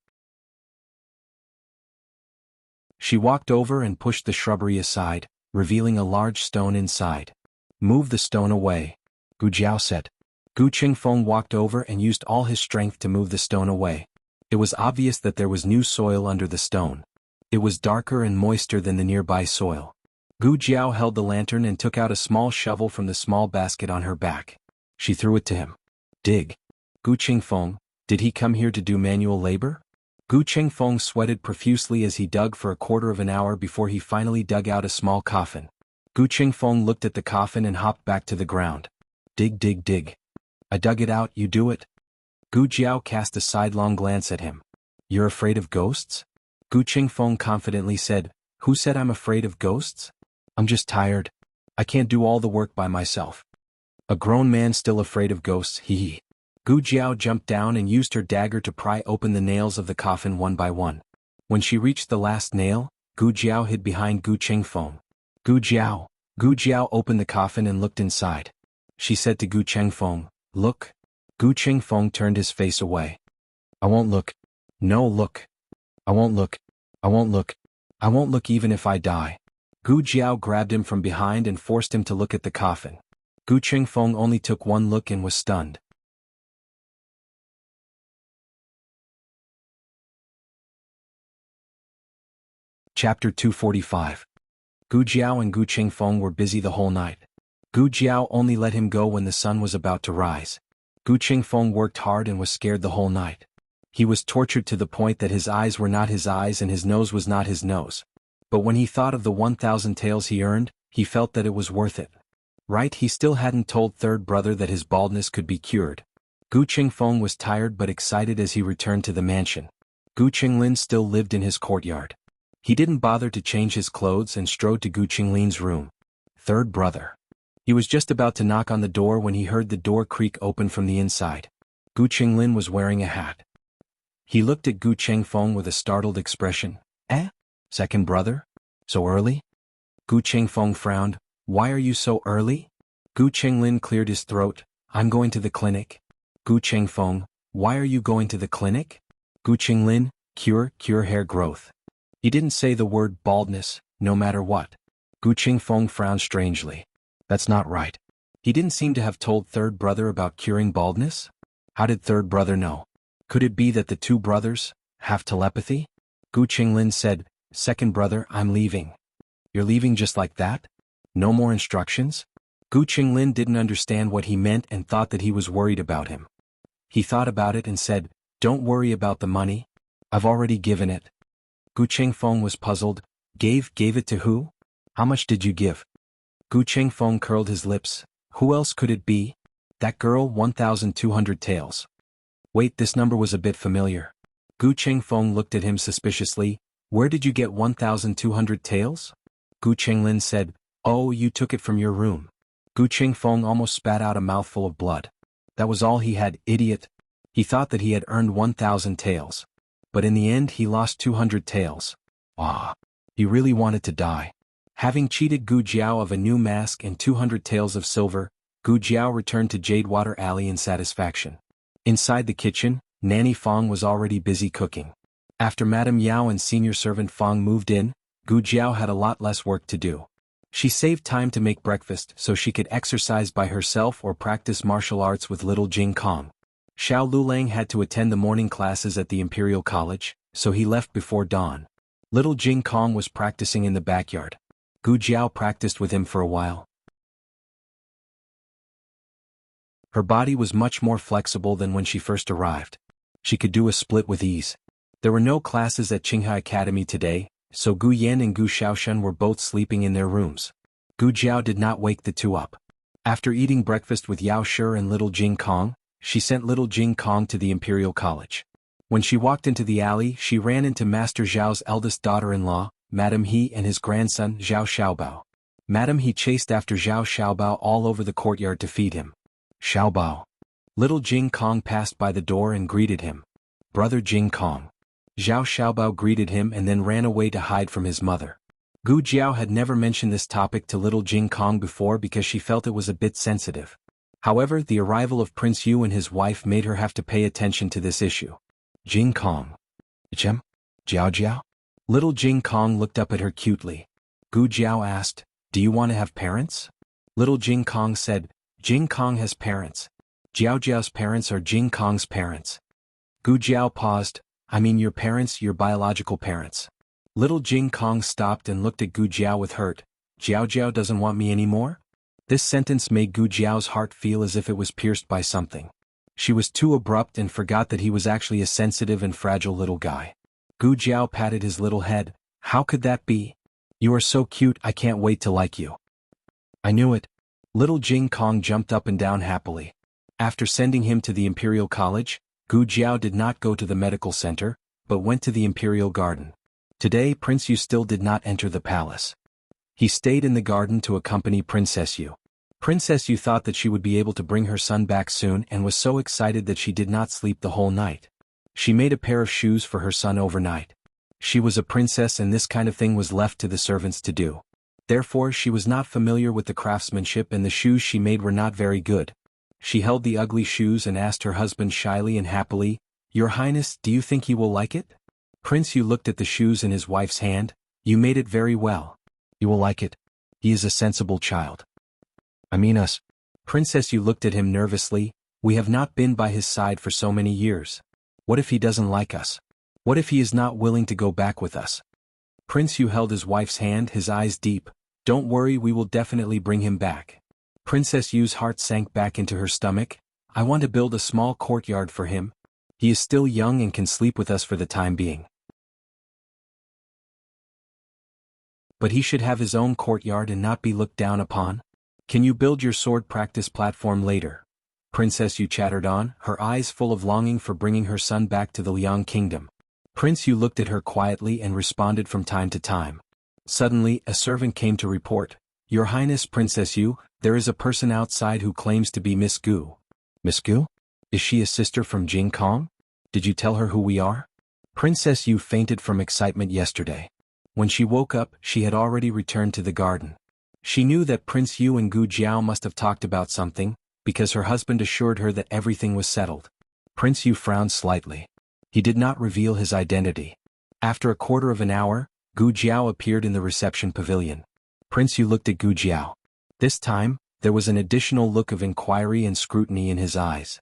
She walked over and pushed the shrubbery aside, revealing a large stone inside. Move the stone away, Gu Jiao said. Gu Qingfeng walked over and used all his strength to move the stone away. It was obvious that there was new soil under the stone. It was darker and moister than the nearby soil. Gu Jiao held the lantern and took out a small shovel from the small basket on her back. She threw it to him. Dig. Gu Qingfeng, did he come here to do manual labor? Gu Qingfeng sweated profusely as he dug for a quarter of an hour before he finally dug out a small coffin. Gu Qingfeng looked at the coffin and hopped back to the ground. Dig, dig, dig. I dug it out, you do it? Gu Jiao cast a sidelong glance at him. You're afraid of ghosts? Gu Qingfeng confidently said, Who said I'm afraid of ghosts? I'm just tired. I can't do all the work by myself. A grown man still afraid of ghosts, hee. Gu Jiao jumped down and used her dagger to pry open the nails of the coffin one by one. When she reached the last nail, Gu Jiao hid behind Gu Qingfeng. Gu Jiao. Gu Jiao opened the coffin and looked inside. She said to Gu Qingfeng, Look. Gu Qingfeng turned his face away. I won't look. No, look. I won't look. I won't look. I won't look even if I die. Gu Jiao grabbed him from behind and forced him to look at the coffin. Gu Qingfeng only took one look and was stunned. Chapter 245. Gu Jiao and Gu Qingfeng were busy the whole night. Gu Jiao only let him go when the sun was about to rise. Gu Qingfeng worked hard and was scared the whole night. He was tortured to the point that his eyes were not his eyes and his nose was not his nose. But when he thought of the 1,000 taels he earned, he felt that it was worth it. Right, he still hadn't told third brother that his baldness could be cured. Gu Qingfeng was tired but excited as he returned to the mansion. Gu Qinglin still lived in his courtyard. He didn't bother to change his clothes and strode to Gu Qinglin's room. Third brother. He was just about to knock on the door when he heard the door creak open from the inside. Gu Qinglin was wearing a hat. He looked at Gu Qingfeng with a startled expression. Eh? Second brother? So early? Gu Qingfeng frowned. Why are you so early? Gu Qinglin cleared his throat. I'm going to the clinic. Gu Qingfeng. Why are you going to the clinic? Gu Qinglin. Cure hair growth. He didn't say the word baldness, no matter what. Gu Qingfeng frowned strangely. That's not right. He didn't seem to have told third brother about curing baldness. How did third brother know? Could it be that the two brothers have telepathy? Gu Qinglin said, second brother, I'm leaving. You're leaving just like that? No more instructions? Gu Qinglin didn't understand what he meant and thought that he was worried about him. He thought about it and said, don't worry about the money. I've already given it. Gu Qingfeng was puzzled. Gave it to who? How much did you give? Gu Qingfeng curled his lips. Who else could it be? That girl, 1,200 taels. Wait, this number was a bit familiar. Gu Qingfeng looked at him suspiciously. Where did you get 1,200 taels? Gu Qinglin said, oh, you took it from your room. Gu Qingfeng almost spat out a mouthful of blood. That was all he had, idiot. He thought that he had earned 1,000 taels. But in the end he lost 200 taels. Ah. He really wanted to die. Having cheated Gu Jiao of a new mask and 200 taels of silver, Gu Jiao returned to Jadewater Alley in satisfaction. Inside the kitchen, Nanny Fong was already busy cooking. After Madame Yao and senior servant Fong moved in, Gu Jiao had a lot less work to do. She saved time to make breakfast so she could exercise by herself or practice martial arts with little Jing Kong. Xiao Lulang had to attend the morning classes at the Imperial College, so he left before dawn. Little Jing Kong was practicing in the backyard. Gu Jiao practiced with him for a while. Her body was much more flexible than when she first arrived. She could do a split with ease. There were no classes at Qinghai Academy today, so Gu Yan and Gu Xiaoshan were both sleeping in their rooms. Gu Jiao did not wake the two up. After eating breakfast with Yao Shi and little Jing Kong, she sent little Jing Kong to the Imperial College. When she walked into the alley, she ran into Master Zhao's eldest daughter-in-law, Madame He, and his grandson, Zhao Xiaobao. Madame He chased after Zhao Xiaobao all over the courtyard to feed him. Xiaobao. Little Jing Kong passed by the door and greeted him. Brother Jing Kong. Zhao Xiaobao greeted him and then ran away to hide from his mother. Gu Jiao had never mentioned this topic to little Jing Kong before because she felt it was a bit sensitive. However, the arrival of Prince Yu and his wife made her have to pay attention to this issue. Jing Kong. Jiao Jiao? Little Jing Kong looked up at her cutely. Gu Jiao asked, do you want to have parents? Little Jing Kong said, Jing Kong has parents. Jiao Jiao's parents are Jing Kong's parents. Gu Jiao paused, I mean your parents, your biological parents. Little Jing Kong stopped and looked at Gu Jiao with hurt. Jiao Jiao doesn't want me anymore? This sentence made Gu Jiao's heart feel as if it was pierced by something. She was too abrupt and forgot that he was actually a sensitive and fragile little guy. Gu Jiao patted his little head. How could that be? You are so cute, I can't wait to like you. I knew it. Little Jing Kong jumped up and down happily. After sending him to the Imperial College, Gu Jiao did not go to the medical center, but went to the Imperial Garden. Today Prince Yu still did not enter the palace. He stayed in the garden to accompany Princess Yu. Princess Yu thought that she would be able to bring her son back soon and was so excited that she did not sleep the whole night. She made a pair of shoes for her son overnight. She was a princess and this kind of thing was left to the servants to do. Therefore she was not familiar with the craftsmanship and the shoes she made were not very good. She held the ugly shoes and asked her husband shyly and happily, Your Highness, do you think he will like it? Prince Yu looked at the shoes in his wife's hand. You made it very well. You will like it. He is a sensible child. I mean us. Princess Yu looked at him nervously. We have not been by his side for so many years. What if he doesn't like us? What if he is not willing to go back with us? Prince Yu held his wife's hand, his eyes deep. Don't worry, we will definitely bring him back. Princess Yu's heart sank back into her stomach. I want to build a small courtyard for him. He is still young and can sleep with us for the time being. But he should have his own courtyard and not be looked down upon. Can you build your sword practice platform later? Princess Yu chattered on, her eyes full of longing for bringing her son back to the Liang kingdom. Prince Yu looked at her quietly and responded from time to time. Suddenly, a servant came to report. Your Highness Princess Yu, there is a person outside who claims to be Miss Gu. Miss Gu? Is she a sister from Jing Kong? Did you tell her who we are? Princess Yu fainted from excitement yesterday. When she woke up, she had already returned to the garden. She knew that Prince Yu and Gu Jiao must have talked about something, because her husband assured her that everything was settled. Prince Yu frowned slightly. He did not reveal his identity. After a quarter of an hour, Gu Jiao appeared in the reception pavilion. Prince Yu looked at Gu Jiao. This time, there was an additional look of inquiry and scrutiny in his eyes.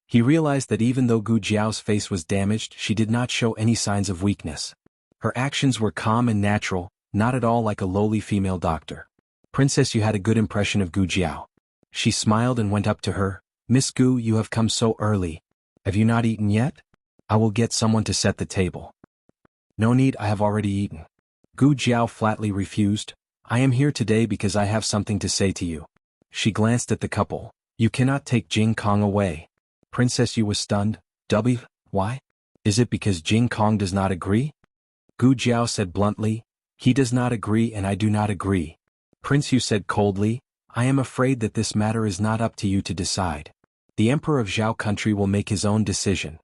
He realized that even though Gu Jiao's face was damaged, she did not show any signs of weakness. Her actions were calm and natural, not at all like a lowly female doctor. Princess, you had a good impression of Gu Jiao. She smiled and went up to her. Miss Gu, you have come so early. Have you not eaten yet? I will get someone to set the table. No need, I have already eaten. Gu Jiao flatly refused. I am here today because I have something to say to you. She glanced at the couple. You cannot take Jing Kong away. Princess Yu was stunned. Why? Is it because Jing Kong does not agree? Gu Jiao said bluntly. He does not agree and I do not agree. Prince Yu said coldly. I am afraid that this matter is not up to you to decide. The Emperor of Zhao country will make his own decision.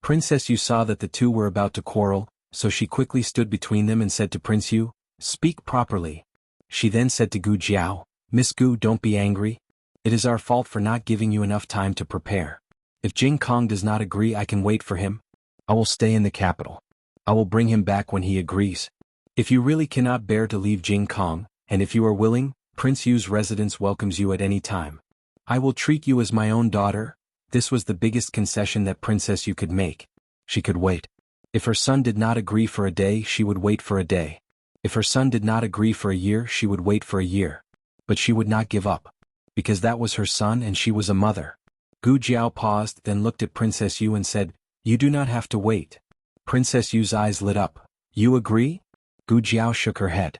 Princess Yu saw that the two were about to quarrel, so she quickly stood between them and said to Prince Yu, speak properly. She then said to Gu Jiao, Miss Gu, don't be angry. It is our fault for not giving you enough time to prepare. If Jing Kong does not agree, I can wait for him. I will stay in the capital. I will bring him back when he agrees. If you really cannot bear to leave Jing Kong, and if you are willing, Prince Yu's residence welcomes you at any time. I will treat you as my own daughter. This was the biggest concession that Princess Yu could make. She could wait. If her son did not agree for a day, she would wait for a day. If her son did not agree for a year, she would wait for a year. But she would not give up. Because that was her son and she was a mother. Gu Jiao paused, then looked at Princess Yu and said, You do not have to wait. Princess Yu's eyes lit up. You agree? Gu Jiao shook her head.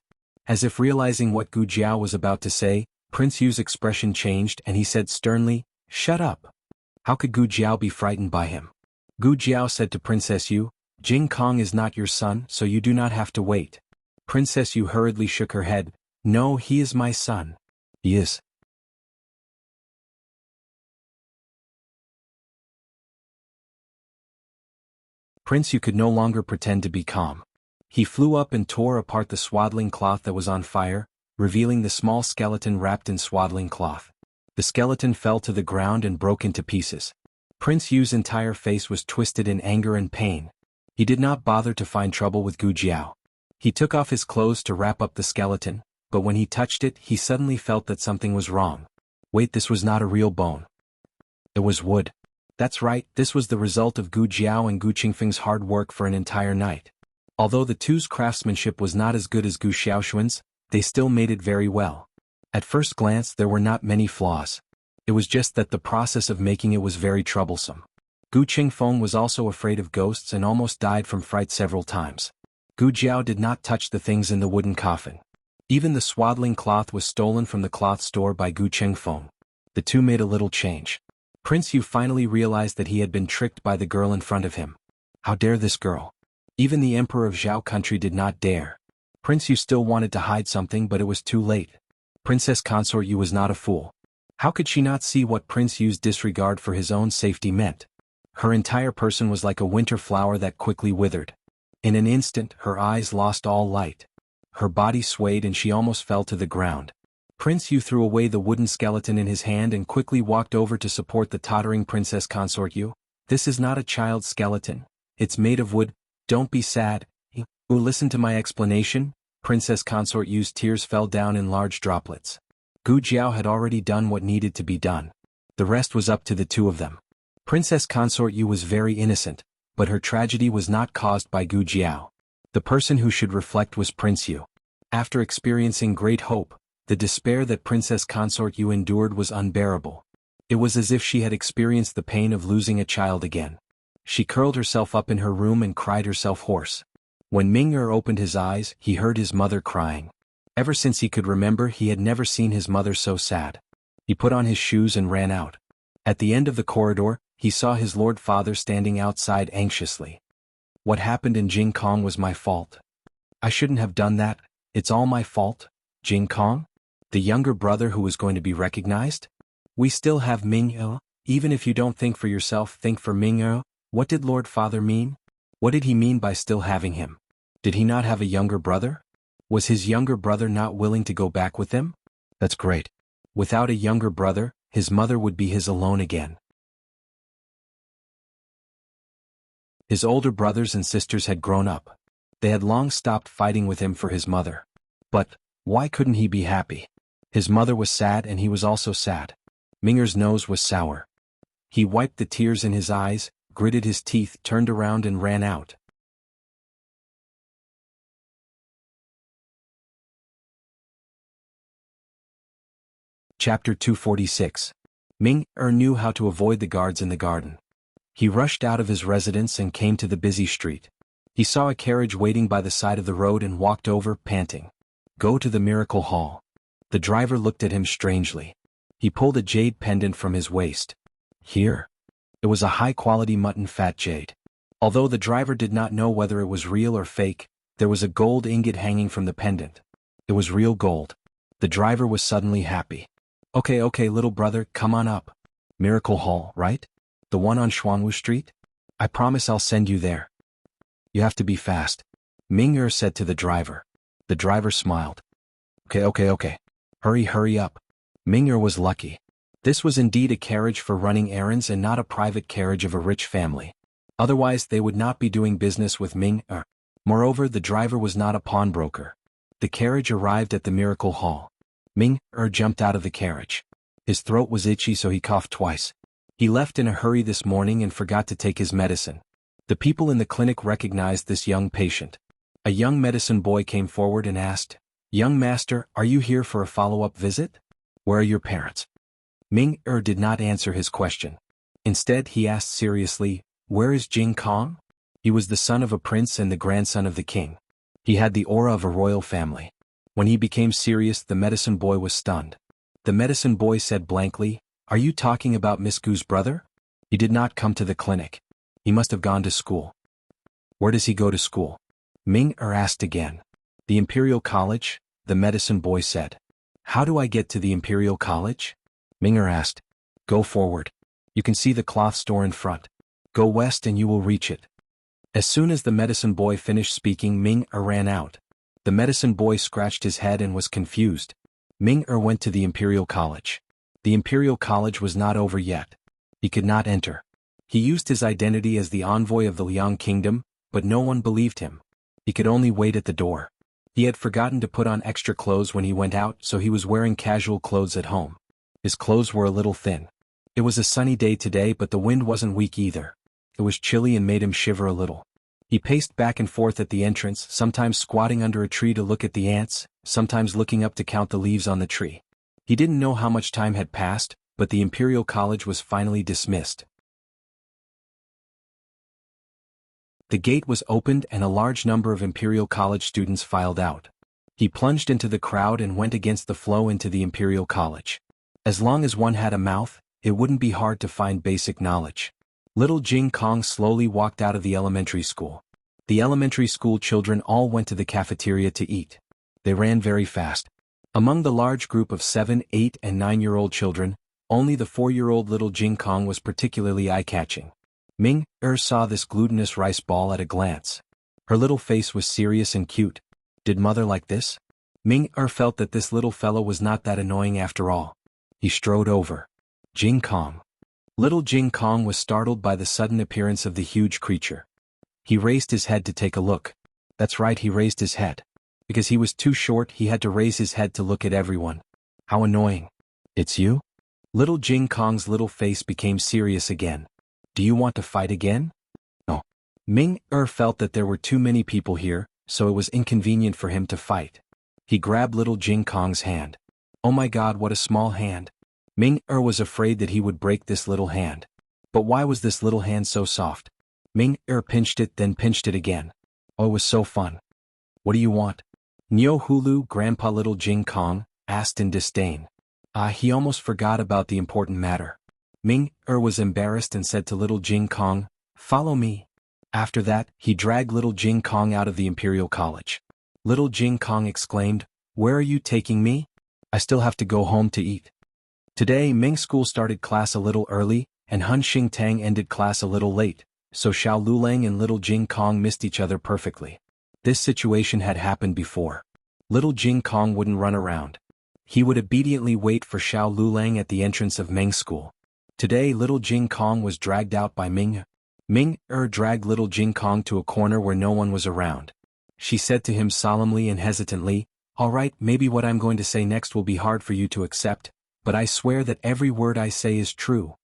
As if realizing what Gu Jiao was about to say, Prince Yu's expression changed and he said sternly, Shut up. How could Gu Jiao be frightened by him? Gu Jiao said to Princess Yu, Jing Kong is not your son, so you do not have to wait. Princess Yu hurriedly shook her head. No, he is my son. He is. Prince Yu could no longer pretend to be calm. He flew up and tore apart the swaddling cloth that was on fire, revealing the small skeleton wrapped in swaddling cloth. The skeleton fell to the ground and broke into pieces. Prince Yu's entire face was twisted in anger and pain. He did not bother to find trouble with Gu Jiao. He took off his clothes to wrap up the skeleton, but when he touched it, he suddenly felt that something was wrong. Wait, this was not a real bone. It was wood. That's right, this was the result of Gu Jiao and Gu Qingfeng's hard work for an entire night. Although the two's craftsmanship was not as good as Gu Xiaoxuan's, they still made it very well. At first glance there were not many flaws. It was just that the process of making it was very troublesome. Gu Qingfeng was also afraid of ghosts and almost died from fright several times. Gu Jiao did not touch the things in the wooden coffin. Even the swaddling cloth was stolen from the cloth store by Gu Qingfeng. The two made a little change. Prince Yu finally realized that he had been tricked by the girl in front of him. How dare this girl? Even the Emperor of Zhao country did not dare. Prince Yu still wanted to hide something, but it was too late. Princess Consort Yu was not a fool. How could she not see what Prince Yu's disregard for his own safety meant? Her entire person was like a winter flower that quickly withered. In an instant, her eyes lost all light. Her body swayed and she almost fell to the ground. Prince Yu threw away the wooden skeleton in his hand and quickly walked over to support the tottering Princess Consort Yu. This is not a child's skeleton. It's made of wood. Don't be sad. Listen to my explanation. Princess Consort Yu's tears fell down in large droplets. Gu Jiao had already done what needed to be done. The rest was up to the two of them. Princess Consort Yu was very innocent, but her tragedy was not caused by Gu Jiao. The person who should reflect was Prince Yu. After experiencing great hope, the despair that Princess Consort Yu endured was unbearable. It was as if she had experienced the pain of losing a child again. She curled herself up in her room and cried herself hoarse. When Ming-Er opened his eyes, he heard his mother crying. Ever since he could remember, he had never seen his mother so sad. He put on his shoes and ran out. At the end of the corridor, he saw his Lord Father standing outside anxiously. What happened in Jing Kong was my fault. I shouldn't have done that. It's all my fault. Jing Kong? The younger brother who was going to be recognized? We still have Ming-Er. Even if you don't think for yourself, think for Ming-Er. What did Lord Father mean? What did he mean by still having him? Did he not have a younger brother? Was his younger brother not willing to go back with him? That's great. Without a younger brother, his mother would be his alone again. His older brothers and sisters had grown up. They had long stopped fighting with him for his mother. But why couldn't he be happy? His mother was sad and he was also sad. Ming-Er's nose was sour. He wiped the tears in his eyes, gritted his teeth, turned around and ran out. Chapter 246. Ming-er knew how to avoid the guards in the garden. He rushed out of his residence and came to the busy street. He saw a carriage waiting by the side of the road and walked over, panting. Go to the Miracle Hall. The driver looked at him strangely. He pulled a jade pendant from his waist. Here. It was a high-quality mutton fat jade. Although the driver did not know whether it was real or fake, there was a gold ingot hanging from the pendant. It was real gold. The driver was suddenly happy. Okay, little brother, come on up. Miracle Hall, right? The one on Xuanwu Street? I promise I'll send you there. You have to be fast. Ming-er said to the driver. The driver smiled. Okay. Hurry up. Ming-er was lucky. This was indeed a carriage for running errands and not a private carriage of a rich family. Otherwise they would not be doing business with Ming-er. Moreover, the driver was not a pawnbroker. The carriage arrived at the Miracle Hall. Ming-er jumped out of the carriage. His throat was itchy, so he coughed twice. He left in a hurry this morning and forgot to take his medicine. The people in the clinic recognized this young patient. A young medicine boy came forward and asked, "Young master, are you here for a follow-up visit? Where are your parents?" Ming-er did not answer his question. Instead, he asked seriously, "Where is Jing Kong?" He was the son of a prince and the grandson of the king. He had the aura of a royal family. When he became serious, the medicine boy was stunned. The medicine boy said blankly, "Are you talking about Miss Gu's brother? He did not come to the clinic. He must have gone to school." "Where does he go to school?" Ming-er asked again. "The Imperial College," the medicine boy said. "How do I get to the Imperial College?" Ming-er asked. "Go forward. You can see the cloth store in front. Go west and you will reach it." As soon as the medicine boy finished speaking, Ming-er ran out. The medicine boy scratched his head and was confused. Ming-er went to the Imperial College. The Imperial College was not over yet. He could not enter. He used his identity as the envoy of the Liang Kingdom, but no one believed him. He could only wait at the door. He had forgotten to put on extra clothes when he went out, so he was wearing casual clothes at home. His clothes were a little thin. It was a sunny day today, but the wind wasn't weak either. It was chilly and made him shiver a little. He paced back and forth at the entrance, sometimes squatting under a tree to look at the ants, sometimes looking up to count the leaves on the tree. He didn't know how much time had passed, but the Imperial College was finally dismissed. The gate was opened and a large number of Imperial College students filed out. He plunged into the crowd and went against the flow into the Imperial College. As long as one had a mouth, it wouldn't be hard to find basic knowledge. Little Jing Kong slowly walked out of the elementary school. The elementary school children all went to the cafeteria to eat. They ran very fast. Among the large group of 7, 8, and 9-year-old children, only the 4-year-old little Jing Kong was particularly eye-catching. Ming-er saw this glutinous rice ball at a glance. Her little face was serious and cute. Did mother like this? Ming-er felt that this little fellow was not that annoying after all. He strode over. Jing Kong. Little Jing Kong was startled by the sudden appearance of the huge creature. He raised his head to take a look. That's right, he raised his head. Because he was too short, he had to raise his head to look at everyone. How annoying. It's you? Little Jing Kong's little face became serious again. Do you want to fight again? No. Ming-er felt that there were too many people here, so it was inconvenient for him to fight. He grabbed little Jing Kong's hand. Oh my God, what a small hand. Ming-er was afraid that he would break this little hand. But why was this little hand so soft? Ming-er pinched it, then pinched it again. Oh, it was so fun. What do you want? Nyo Hulu, Grandpa little Jing Kong, asked in disdain. He almost forgot about the important matter. Ming-er was embarrassed and said to little Jing Kong, "Follow me." After that, he dragged little Jing Kong out of the Imperial College. Little Jing Kong exclaimed, "Where are you taking me? I still have to go home to eat." Today, Ming School started class a little early, and Hun Xingtang ended class a little late, so Xiao Lulang and little Jing Kong missed each other perfectly. This situation had happened before. Little Jing Kong wouldn't run around. He would obediently wait for Xiao Lulang at the entrance of Ming School. Today, little Jing Kong was dragged out by Ming. Ming-er dragged little Jing Kong to a corner where no one was around. She said to him solemnly and hesitantly, "All right, maybe what I'm going to say next will be hard for you to accept, but I swear that every word I say is true."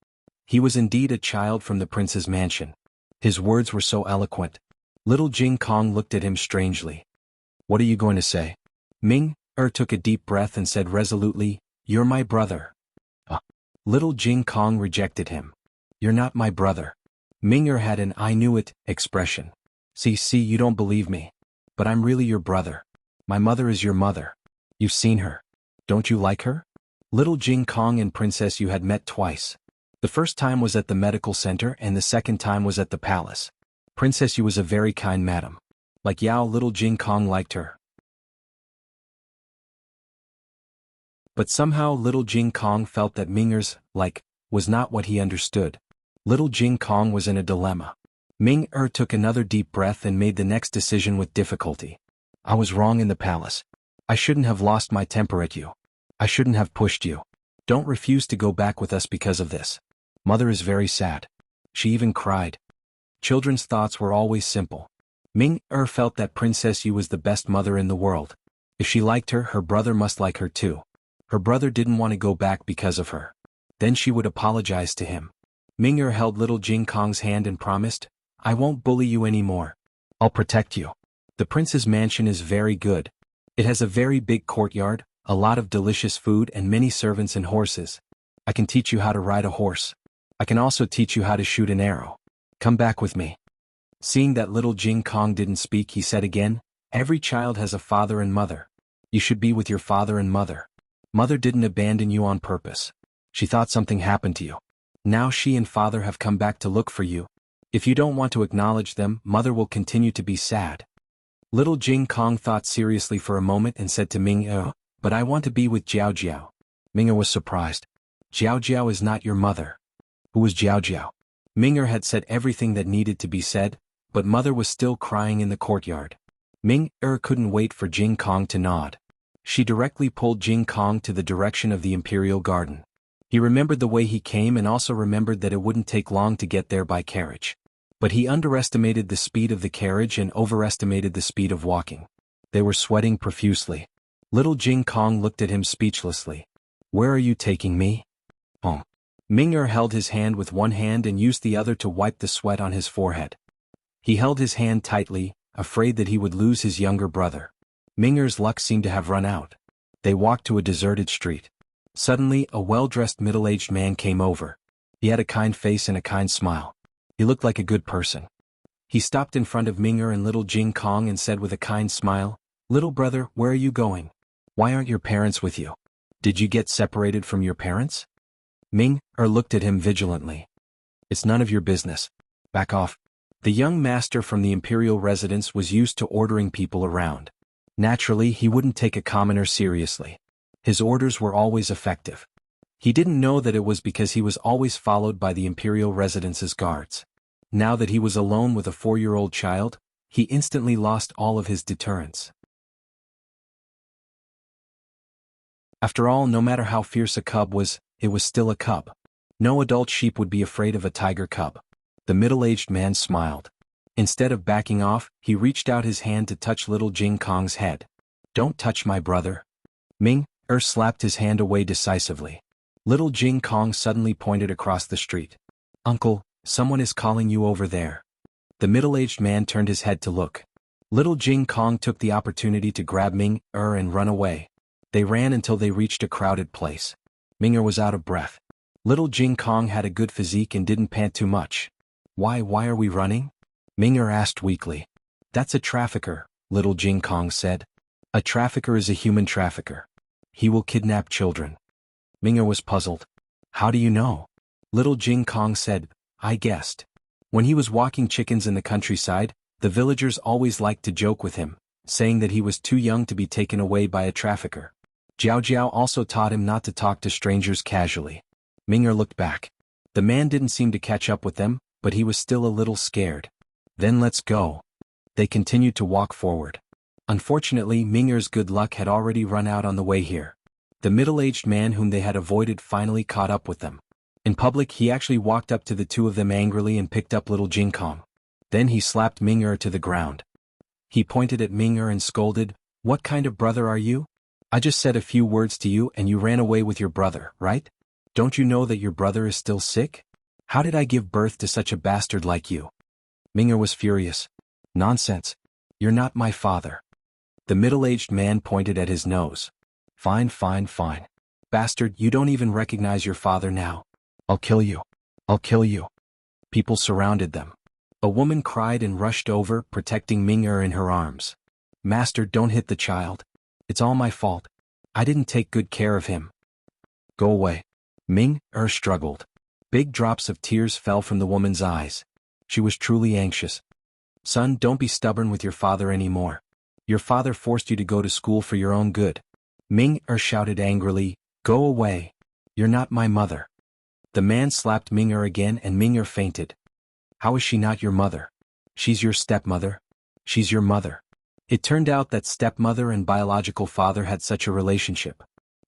He was indeed a child from the prince's mansion. His words were so eloquent. Little Jing Kong looked at him strangely. What are you going to say? Ming-er took a deep breath and said resolutely, You're my brother. Little Jing Kong rejected him. You're not my brother. Ming-er had an I knew it expression. See, you don't believe me. But I'm really your brother. My mother is your mother. You've seen her. Don't you like her? Little Jing Kong and Princess Yu had met twice. The first time was at the medical center and the second time was at the palace. Princess Yu was a very kind madam. Like Yao, little Jing Kong liked her. But somehow little Jing Kong felt that Ming-er's like was not what he understood. Little Jing Kong was in a dilemma. Ming-er took another deep breath and made the next decision with difficulty. I was wrong in the palace. I shouldn't have lost my temper at you. I shouldn't have pushed you. Don't refuse to go back with us because of this. Mother is very sad. She even cried. Children's thoughts were always simple. Ming-er felt that Princess Yu was the best mother in the world. If she liked her, her brother must like her too. Her brother didn't want to go back because of her. Then she would apologize to him. Ming-er held little Jing Kong's hand and promised, I won't bully you anymore. I'll protect you. The prince's mansion is very good. It has a very big courtyard, a lot of delicious food and many servants and horses. I can teach you how to ride a horse. I can also teach you how to shoot an arrow. Come back with me. Seeing that little Jing Kong didn't speak, he said again, Every child has a father and mother. You should be with your father and mother. Mother didn't abandon you on purpose. She thought something happened to you. Now she and father have come back to look for you. If you don't want to acknowledge them, mother will continue to be sad. Little Jing Kong thought seriously for a moment and said to Ming-er, But I want to be with Jiao Jiao. Ming-er was surprised. Jiao Jiao is not your mother. Who was Jiao Jiao? Ming-er had said everything that needed to be said, but mother was still crying in the courtyard. Ming-er couldn't wait for Jing Kong to nod. She directly pulled Jing Kong to the direction of the Imperial Garden. He remembered the way he came and also remembered that it wouldn't take long to get there by carriage. But he underestimated the speed of the carriage and overestimated the speed of walking. They were sweating profusely. Little Jing Kong looked at him speechlessly. Where are you taking me? Ming-er held his hand with one hand and used the other to wipe the sweat on his forehead. He held his hand tightly, afraid that he would lose his younger brother. Ming-er's luck seemed to have run out. They walked to a deserted street. Suddenly, a well-dressed middle-aged man came over. He had a kind face and a kind smile. He looked like a good person. He stopped in front of Ming-er and little Jing Kong and said with a kind smile, Little brother, where are you going? Why aren't your parents with you? Did you get separated from your parents? Ming-er looked at him vigilantly. It's none of your business. Back off. The young master from the imperial residence was used to ordering people around. Naturally, he wouldn't take a commoner seriously. His orders were always effective. He didn't know that it was because he was always followed by the imperial residence's guards. Now that he was alone with a 4-year-old child, he instantly lost all of his deterrence. After all, no matter how fierce a cub was, it was still a cub. No adult sheep would be afraid of a tiger cub. The middle-aged man smiled. Instead of backing off, he reached out his hand to touch little Jing Kong's head. Don't touch my brother. Ming-er slapped his hand away decisively. Little Jing Kong suddenly pointed across the street. Uncle, someone is calling you over there. The middle-aged man turned his head to look. Little Jing Kong took the opportunity to grab Ming-er and run away. They ran until they reached a crowded place. Ming-er was out of breath. Little Jing Kong had a good physique and didn't pant too much. Why are we running? Ming-er asked weakly. That's a trafficker, little Jing Kong said. A trafficker is a human trafficker. He will kidnap children. Ming-er was puzzled. How do you know? Little Jing Kong said, I guessed. When he was walking chickens in the countryside, the villagers always liked to joke with him, saying that he was too young to be taken away by a trafficker. Jiao Jiao also taught him not to talk to strangers casually. Ming-er looked back. The man didn't seem to catch up with them, but he was still a little scared. Then let's go. They continued to walk forward. Unfortunately, Ming-er's good luck had already run out on the way here. The middle-aged man whom they had avoided finally caught up with them. In public, he actually walked up to the two of them angrily and picked up little Jing Kong. Then he slapped Ming-er to the ground. He pointed at Ming-er and scolded, What kind of brother are you? I just said a few words to you and you ran away with your brother, right? Don't you know that your brother is still sick? How did I give birth to such a bastard like you? Ming'er was furious. Nonsense. You're not my father. The middle-aged man pointed at his nose. Fine, fine, fine. Bastard, you don't even recognize your father now. I'll kill you. I'll kill you. People surrounded them. A woman cried and rushed over, protecting Ming'er in her arms. Master, don't hit the child. It's all my fault. I didn't take good care of him. Go away. Ming'er struggled. Big drops of tears fell from the woman's eyes. She was truly anxious. Son, don't be stubborn with your father anymore. Your father forced you to go to school for your own good. Ming'er shouted angrily, Go away. You're not my mother. The man slapped Ming'er again and Ming'er fainted. How is she not your mother? She's your stepmother. She's your mother. It turned out that stepmother and biological father had such a relationship.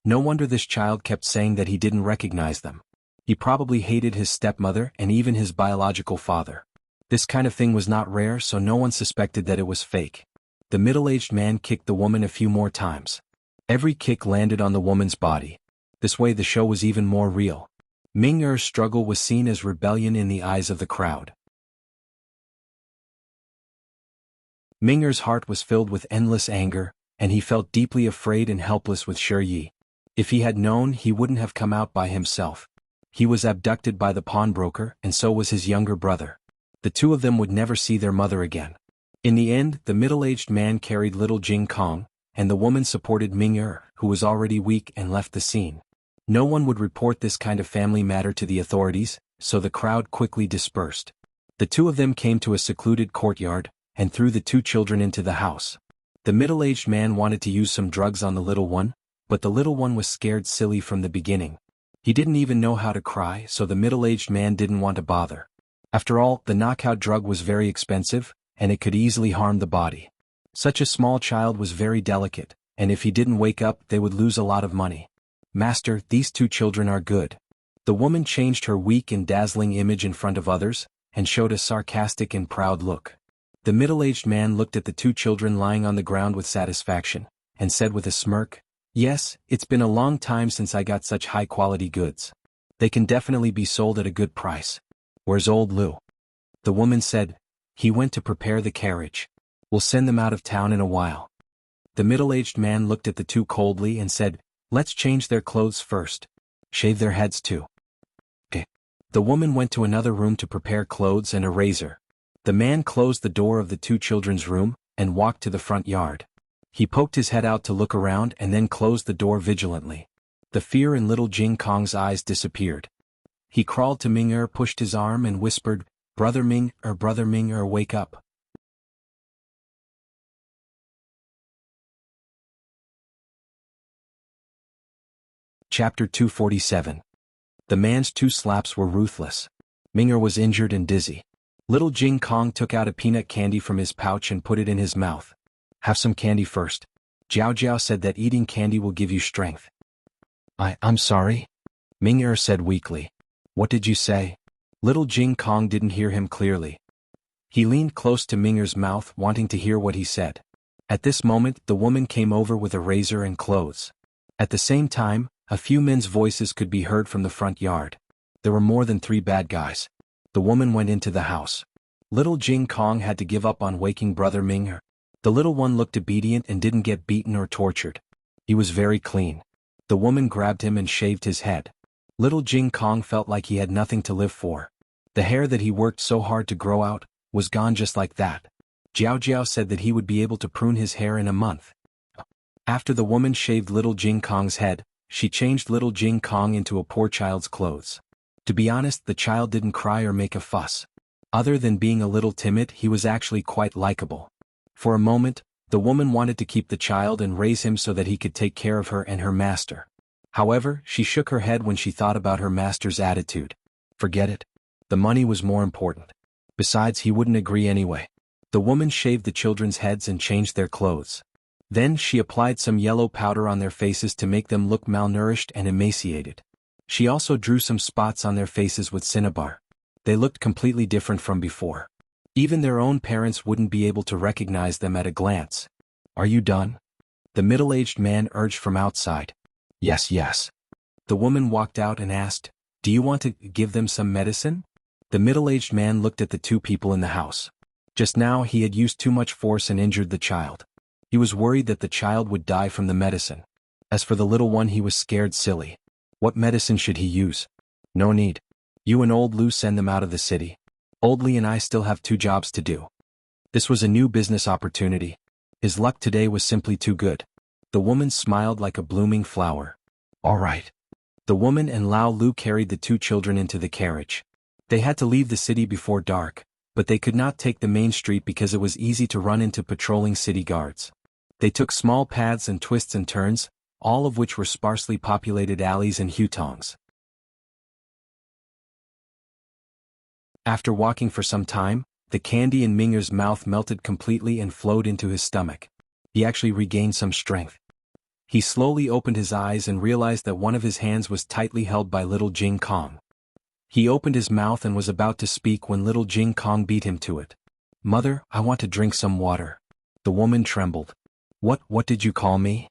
No wonder this child kept saying that he didn't recognize them. He probably hated his stepmother and even his biological father. This kind of thing was not rare, so no one suspected that it was fake. The middle-aged man kicked the woman a few more times. Every kick landed on the woman's body. This way the show was even more real. Ming'er's struggle was seen as rebellion in the eyes of the crowd. Ming'er's heart was filled with endless anger, and he felt deeply afraid and helpless with Yi. If he had known, he wouldn't have come out by himself. He was abducted by the pawnbroker, and so was his younger brother. The two of them would never see their mother again. In the end, the middle-aged man carried little Jing Kong, and the woman supported Ming'er, who was already weak, and left the scene. No one would report this kind of family matter to the authorities, so the crowd quickly dispersed. The two of them came to a secluded courtyard, and threw the two children into the house. The middle-aged man wanted to use some drugs on the little one, but the little one was scared silly from the beginning. He didn't even know how to cry, so the middle-aged man didn't want to bother. After all, the knockout drug was very expensive, and it could easily harm the body. Such a small child was very delicate, and if he didn't wake up, they would lose a lot of money. Master, these two children are good. The woman changed her weak and dazzling image in front of others, and showed a sarcastic and proud look. The middle-aged man looked at the two children lying on the ground with satisfaction, and said with a smirk, Yes, it's been a long time since I got such high-quality goods. They can definitely be sold at a good price. Where's old Lou? The woman said, He went to prepare the carriage. We'll send them out of town in a while. The middle-aged man looked at the two coldly and said, Let's change their clothes first. Shave their heads too. Okay. The woman went to another room to prepare clothes and a razor. The man closed the door of the two children's room, and walked to the front yard. He poked his head out to look around and then closed the door vigilantly. The fear in little Jing Kong's eyes disappeared. He crawled to Ming'er, pushed his arm and whispered, Brother Ming'er, wake up. Chapter 247. The man's two slaps were ruthless. Ming'er was injured and dizzy. Little Jing Kong took out a peanut candy from his pouch and put it in his mouth. Have some candy first. Jiao Jiao said that eating candy will give you strength. I'm sorry? Ming'er said weakly. What did you say? Little Jing Kong didn't hear him clearly. He leaned close to Ming'er's mouth, wanting to hear what he said. At this moment, the woman came over with a razor and clothes. At the same time, a few men's voices could be heard from the front yard. There were more than 3 bad guys. The woman went into the house. Little Jing Kong had to give up on waking Brother Ming'er. The little one looked obedient and didn't get beaten or tortured. He was very clean. The woman grabbed him and shaved his head. Little Jing Kong felt like he had nothing to live for. The hair that he worked so hard to grow out was gone just like that. Jiao Jiao said that he would be able to prune his hair in a month. After the woman shaved little Jing Kong's head, she changed little Jing Kong into a poor child's clothes. To be honest, the child didn't cry or make a fuss. Other than being a little timid, he was actually quite likable. For a moment, the woman wanted to keep the child and raise him so that he could take care of her and her master. However, she shook her head when she thought about her master's attitude. Forget it. The money was more important. Besides, he wouldn't agree anyway. The woman shaved the children's heads and changed their clothes. Then she applied some yellow powder on their faces to make them look malnourished and emaciated. She also drew some spots on their faces with cinnabar. They looked completely different from before. Even their own parents wouldn't be able to recognize them at a glance. Are you done? The middle-aged man urged from outside. Yes. The woman walked out and asked, Do you want to give them some medicine? The middle-aged man looked at the two people in the house. Just now he had used too much force and injured the child. He was worried that the child would die from the medicine. As for the little one, he was scared silly. What medicine should he use? No need. You and Old Lou send them out of the city. Old Lee and I still have 2 jobs to do. This was a new business opportunity. His luck today was simply too good. The woman smiled like a blooming flower. All right. The woman and Lao Lu carried the 2 children into the carriage. They had to leave the city before dark, but they could not take the main street because it was easy to run into patrolling city guards. They took small paths and twists and turns, all of which were sparsely populated alleys and hutongs. After walking for some time, the candy in Minger's mouth melted completely and flowed into his stomach. He actually regained some strength. He slowly opened his eyes and realized that one of his hands was tightly held by little Jing Kong. He opened his mouth and was about to speak when little Jing Kong beat him to it. Mother, I want to drink some water. The woman trembled. What did you call me?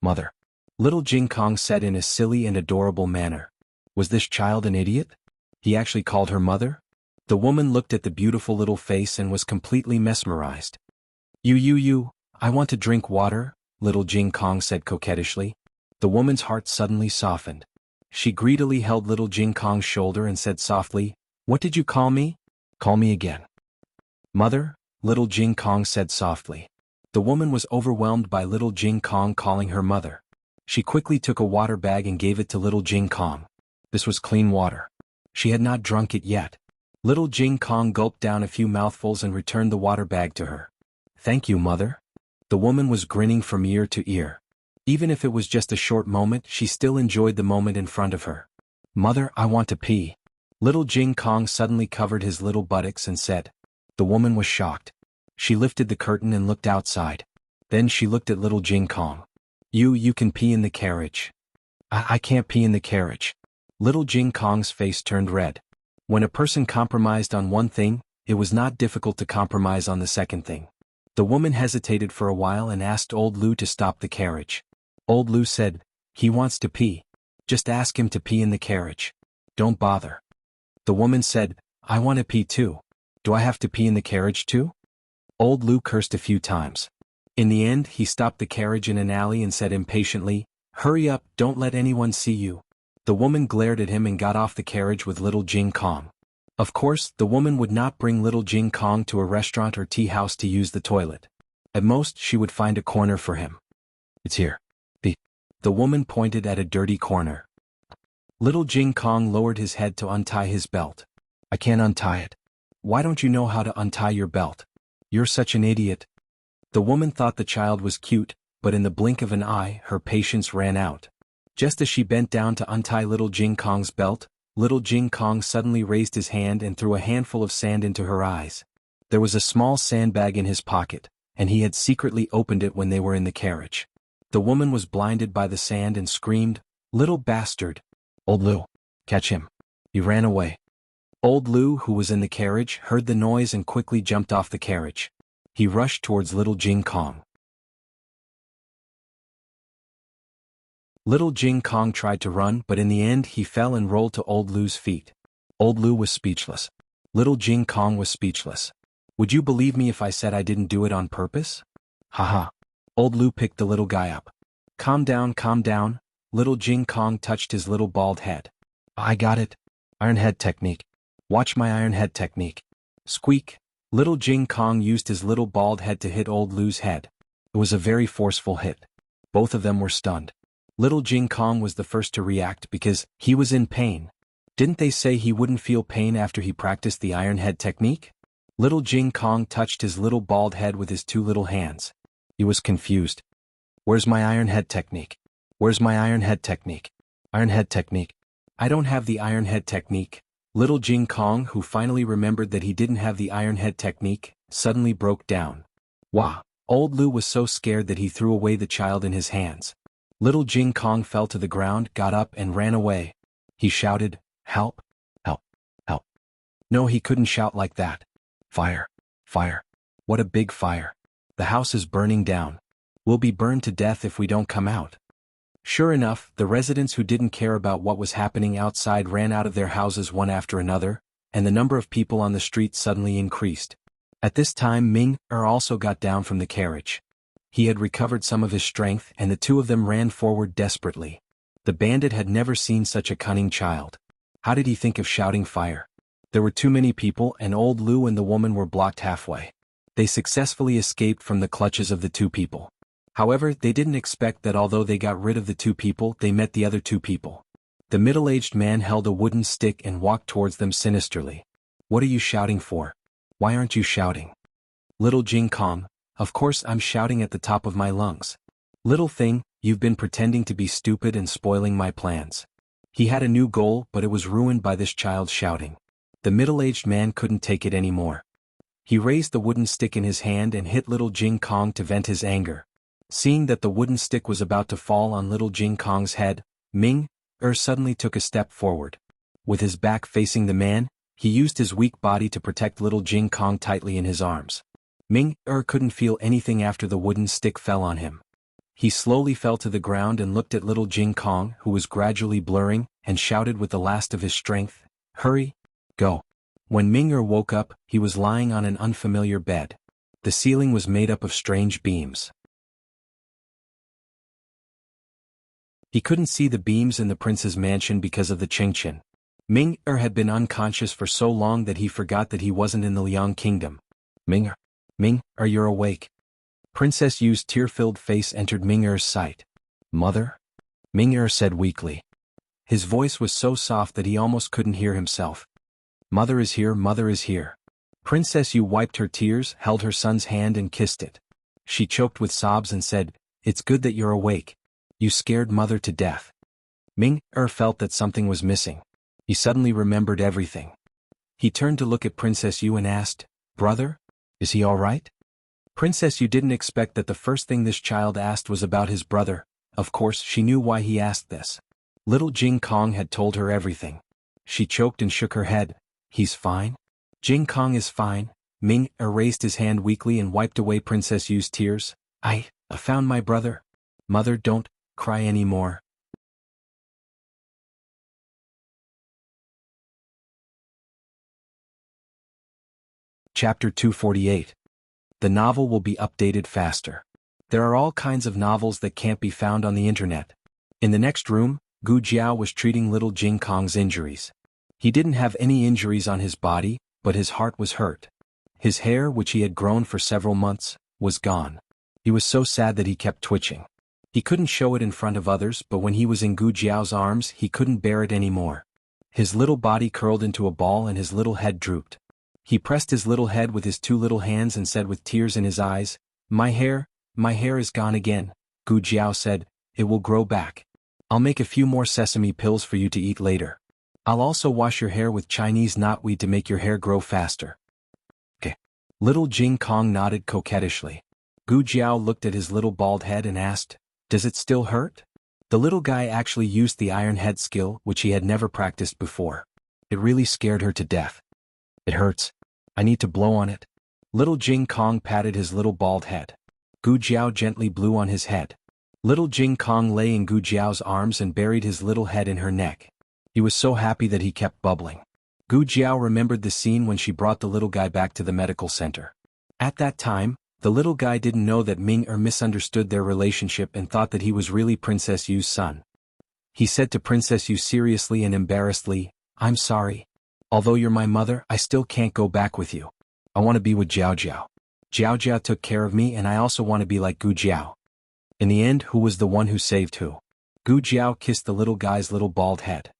Mother. Little Jing Kong said in a silly and adorable manner. Was this child an idiot? He actually called her mother? The woman looked at the beautiful little face and was completely mesmerized. You, I want to drink water, little Jing Kong said coquettishly. The woman's heart suddenly softened. She greedily held little Jing Kong's shoulder and said softly, What did you call me? Call me again. Mother, little Jing Kong said softly. The woman was overwhelmed by little Jing Kong calling her mother. She quickly took a water bag and gave it to little Jing Kong. This was clean water. She had not drunk it yet. Little Jing Kong gulped down a few mouthfuls and returned the water bag to her. Thank you, mother. The woman was grinning from ear to ear. Even if it was just a short moment, she still enjoyed the moment in front of her. Mother, I want to pee. Little Jing Kong suddenly covered his little buttocks and said. The woman was shocked. She lifted the curtain and looked outside. Then she looked at little Jing Kong. You can pee in the carriage. I can't pee in the carriage. Little Jing Kong's face turned red. When a person compromised on one thing, it was not difficult to compromise on the second thing. The woman hesitated for a while and asked Old Lou to stop the carriage. Old Lou said, He wants to pee. Just ask him to pee in the carriage. Don't bother. The woman said, I want to pee too. Do I have to pee in the carriage too? Old Lou cursed a few times. In the end, he stopped the carriage in an alley and said impatiently, Hurry up, don't let anyone see you. The woman glared at him and got off the carriage with little Jing Kong. Of course, the woman would not bring little Jing Kong to a restaurant or tea house to use the toilet. At most, she would find a corner for him. It's here. The woman pointed at a dirty corner. Little Jing Kong lowered his head to untie his belt. I can't untie it. Why don't you know how to untie your belt? You're such an idiot. The woman thought the child was cute, but in the blink of an eye, her patience ran out. Just as she bent down to untie little Jing Kong's belt, little Jing Kong suddenly raised his hand and threw a handful of sand into her eyes. There was a small sandbag in his pocket, and he had secretly opened it when they were in the carriage. The woman was blinded by the sand and screamed, Little bastard! Old Lou, catch him. He ran away. Old Lou, who was in the carriage, heard the noise and quickly jumped off the carriage. He rushed towards little Jing Kong. Little Jing Kong tried to run, but in the end he fell and rolled to Old Lou's feet. Old Lou was speechless. Little Jing Kong was speechless. Would you believe me if I said I didn't do it on purpose? Haha. Old Lou picked the little guy up. Calm down. Little Jing Kong touched his little bald head. I got it. Iron head technique. Watch my iron head technique. Squeak. Little Jing Kong used his little bald head to hit Old Lou's head. It was a very forceful hit. Both of them were stunned. Little Jing Kong was the first to react because he was in pain. Didn't they say he wouldn't feel pain after he practiced the iron head technique? Little Jing Kong touched his little bald head with his 2 little hands. He was confused. Where's my iron head technique? Where's my iron head technique? Iron head technique. I don't have the iron head technique. Little Jing Kong, who finally remembered that he didn't have the iron head technique, suddenly broke down. Wah! Old Lou was so scared that he threw away the child in his hands. Little Jing Kong fell to the ground, got up and ran away. He shouted, Help! Help! Help! No, he couldn't shout like that. Fire! Fire! What a big fire! The house is burning down. We'll be burned to death if we don't come out. Sure enough, the residents who didn't care about what was happening outside ran out of their houses one after another. and the number of people on the street suddenly increased. At this time Ming-er also got down from the carriage. He had recovered some of his strength and the two of them ran forward desperately. The bandit had never seen such a cunning child. How did he think of shouting fire? There were too many people and old Lu and the woman were blocked halfway. They successfully escaped from the clutches of the two people. However, they didn't expect that although they got rid of the two people, they met the other two people. The middle-aged man held a wooden stick and walked towards them sinisterly. What are you shouting for? Why aren't you shouting? Little Jing Kong, of course I'm shouting at the top of my lungs. Little thing, you've been pretending to be stupid and spoiling my plans. He had a new goal, but it was ruined by this child's shouting. The middle-aged man couldn't take it anymore. He raised the wooden stick in his hand and hit little Jing Kong to vent his anger. Seeing that the wooden stick was about to fall on little Jing Kong's head, Ming-er suddenly took a step forward. With his back facing the man, he used his weak body to protect little Jing Kong tightly in his arms. Ming-er couldn't feel anything after the wooden stick fell on him. He slowly fell to the ground and looked at little Jing Kong, who was gradually blurring, and shouted with the last of his strength, "Hurry! Go!" When Ming-er woke up, he was lying on an unfamiliar bed. The ceiling was made up of strange beams. He couldn't see the beams in the prince's mansion because of the Qingqian. Ming-er had been unconscious for so long that he forgot that he wasn't in the Liang kingdom. Ming-er, you're awake. Princess Yu's tear-filled face entered Ming-er's sight. Mother? Ming-er said weakly. His voice was so soft that he almost couldn't hear himself. Mother is here, mother is here. Princess Yu wiped her tears, held her son's hand and kissed it. She choked with sobs and said, "It's good that you're awake. You scared mother to death." Ming-er felt that something was missing. He suddenly remembered everything. He turned to look at Princess Yu and asked, "Brother? Is he all right?" Princess Yu didn't expect that the first thing this child asked was about his brother. Of course, she knew why he asked this. Little Jing Kong had told her everything. She choked and shook her head. "He's fine? Jing Kong is fine." Ming-er raised his hand weakly and wiped away Princess Yu's tears. I found my brother. Mother, don't cry anymore." Chapter 248. The novel will be updated faster. There are all kinds of novels that can't be found on the internet. In the next room, Gu Jiao was treating little Jing Kong's injuries. He didn't have any injuries on his body, but his heart was hurt. His hair, which he had grown for several months, was gone. He was so sad that he kept twitching. He couldn't show it in front of others, but when he was in Gu Jiao's arms, he couldn't bear it anymore. His little body curled into a ball and his little head drooped. He pressed his little head with his two little hands and said with tears in his eyes, my hair is gone again." Gu Jiao said, "It will grow back. I'll make a few more sesame pills for you to eat later. I'll also wash your hair with Chinese knotweed to make your hair grow faster." Okay. Little Jing Kong nodded coquettishly. Gu Jiao looked at his little bald head and asked, "Does it still hurt?" The little guy actually used the iron head skill, which he had never practiced before. It really scared her to death. "It hurts. I need to blow on it." Little Jing Kong patted his little bald head. Gu Jiao gently blew on his head. Little Jing Kong lay in Gu Jiao's arms and buried his little head in her neck. He was so happy that he kept bubbling. Gu Jiao remembered the scene when she brought the little guy back to the medical center. At that time, the little guy didn't know that Ming-er misunderstood their relationship and thought that he was really Princess Yu's son. He said to Princess Yu seriously and embarrassedly, "I'm sorry. Although you're my mother, I still can't go back with you. I want to be with Jiao Jiao. Jiao Jiao took care of me and I also want to be like Gu Jiao." In the end, who was the one who saved who? Gu Jiao kissed the little guy's little bald head.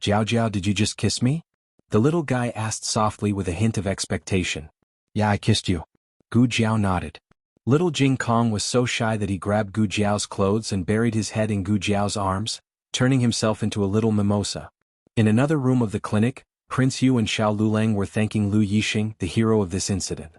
"Jiao Jiao, did you just kiss me?" The little guy asked softly with a hint of expectation. "Yeah, I kissed you." Gu Jiao nodded. Little Jing Kong was so shy that he grabbed Gu Jiao's clothes and buried his head in Gu Jiao's arms, turning himself into a little mimosa. In another room of the clinic, Prince Yu and Xiao Lulang were thanking Lu Yixing, the hero of this incident.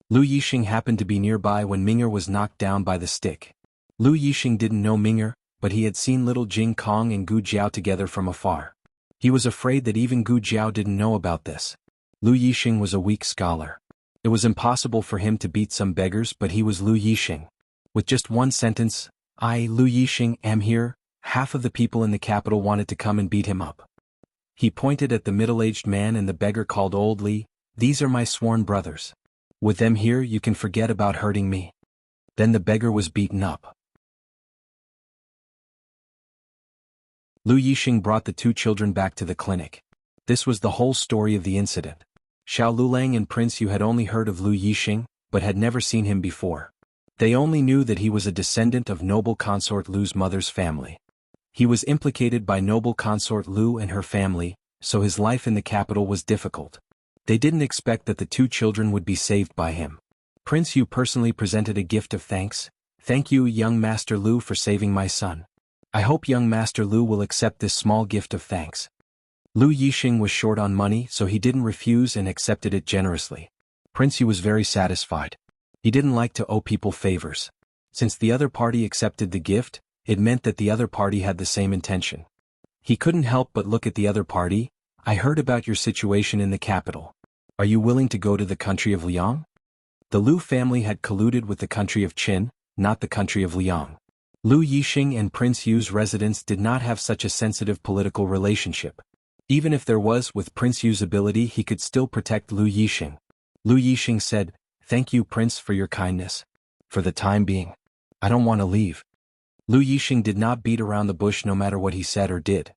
Lu Yixing happened to be nearby when Ming-er was knocked down by the stick. Lu Yixing didn't know Ming-er, but he had seen little Jing Kong and Gu Jiao together from afar. He was afraid that even Gu Jiao didn't know about this. Lu Yixing was a weak scholar. It was impossible for him to beat some beggars, but he was Lu Yixing. With just one sentence, "I, Lu Yixing, am here," half of the people in the capital wanted to come and beat him up. He pointed at the middle-aged man and the beggar called Old Li, "These are my sworn brothers. With them here you can forget about hurting me." Then the beggar was beaten up. Lu Yixing brought the two children back to the clinic. This was the whole story of the incident. Xiao Lulang and Prince Yu had only heard of Lu Yixing, but had never seen him before. They only knew that he was a descendant of noble consort Lu's mother's family. He was implicated by noble consort Lu and her family, so his life in the capital was difficult. They didn't expect that the two children would be saved by him. Prince Yu personally presented a gift of thanks. "Thank you, young Master Lu, for saving my son. I hope young Master Lu will accept this small gift of thanks." Lu Yixing was short on money, so he didn't refuse and accepted it generously. Prince Yu was very satisfied. He didn't like to owe people favors. Since the other party accepted the gift, it meant that the other party had the same intention. He couldn't help but look at the other party. "I heard about your situation in the capital. Are you willing to go to the country of Liang?" The Lu family had colluded with the country of Qin, not the country of Liang. Lu Yixing and Prince Yu's residence did not have such a sensitive political relationship. Even if there was, with Prince Yu's ability he could still protect Lu Yixing. Lu Yixing said, "Thank you, Prince, for your kindness. For the time being, I don't want to leave." Lu Yixing did not beat around the bush no matter what he said or did.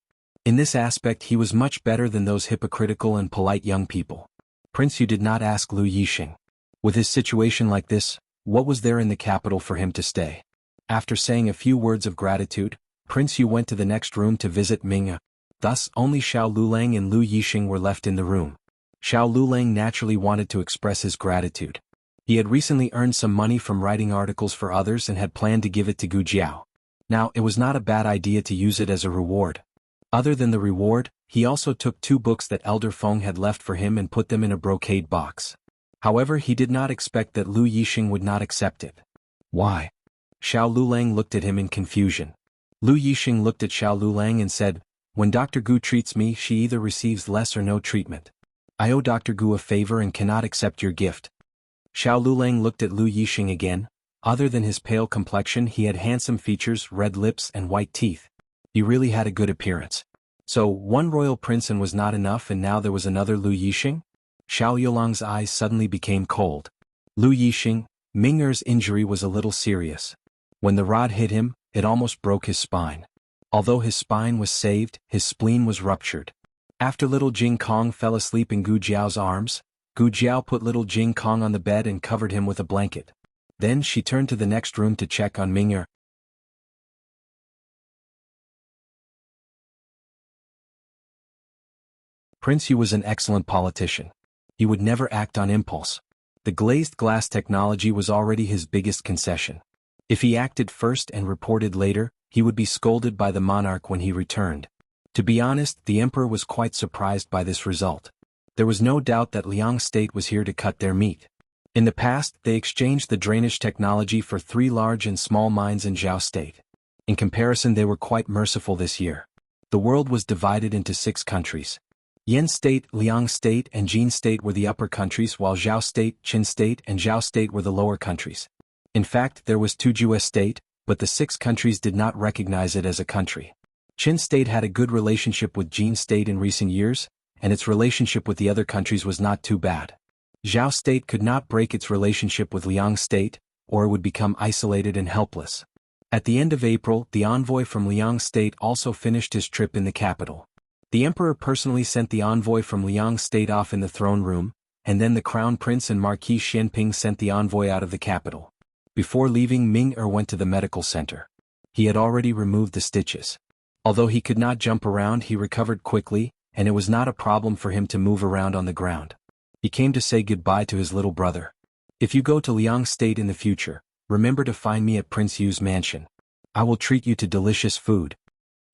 In this aspect he was much better than those hypocritical and polite young people. Prince Yu did not ask Lu Yixing. With his situation like this, what was there in the capital for him to stay? After saying a few words of gratitude, Prince Yu went to the next room to visit Ming. Thus, only Xiao Lulang and Lu Yixing were left in the room. Xiao Lulang naturally wanted to express his gratitude. He had recently earned some money from writing articles for others and had planned to give it to Gu Jiao. Now, it was not a bad idea to use it as a reward. Other than the reward, he also took 2 books that Elder Feng had left for him and put them in a brocade box. However, he did not expect that Lu Yixing would not accept it. "Why?" Xiao Lulang looked at him in confusion. Lu Yixing looked at Xiao Lulang and said, "When Dr. Gu treats me, she either receives less or no treatment. I owe Dr. Gu a favor and cannot accept your gift." Xiao Lulang looked at Lu Yixing again. Other than his pale complexion, he had handsome features, red lips and white teeth. He really had a good appearance. So, one royal prince and was not enough, and now there was another Lu Yixing? Xiao Yulang's eyes suddenly became cold. Lu Yixing, Ming'er's injury was a little serious. When the rod hit him, it almost broke his spine. Although his spine was saved, his spleen was ruptured. After little Jing Kong fell asleep in Gu Jiao's arms, Gu Jiao put little Jing Kong on the bed and covered him with a blanket. Then she turned to the next room to check on Ming'er. Prince Yu was an excellent politician. He would never act on impulse. The glazed glass technology was already his biggest concession. If he acted first and reported later, he would be scolded by the monarch when he returned. To be honest, the emperor was quite surprised by this result. There was no doubt that Liang State was here to cut their meat. In the past, they exchanged the drainage technology for 3 large and small mines in Zhao State. In comparison, they were quite merciful this year. The world was divided into 6 countries. Yan State, Liang State and Jin State were the upper countries, while Zhao State, Qin State and Zhao State were the lower countries. In fact, there was Tujue State, but the 6 countries did not recognize it as a country. Qin State had a good relationship with Jin State in recent years, and its relationship with the other countries was not too bad. Zhao State could not break its relationship with Liang State, or it would become isolated and helpless. At the end of April, the envoy from Liang State also finished his trip in the capital. The emperor personally sent the envoy from Liang State off in the throne room, and then the crown prince and Marquis Xianping sent the envoy out of the capital. Before leaving, Ming-er went to the medical center. He had already removed the stitches. Although he could not jump around, he recovered quickly, and it was not a problem for him to move around on the ground. He came to say goodbye to his little brother. "If you go to Liang State in the future, remember to find me at Prince Yu's mansion. I will treat you to delicious food."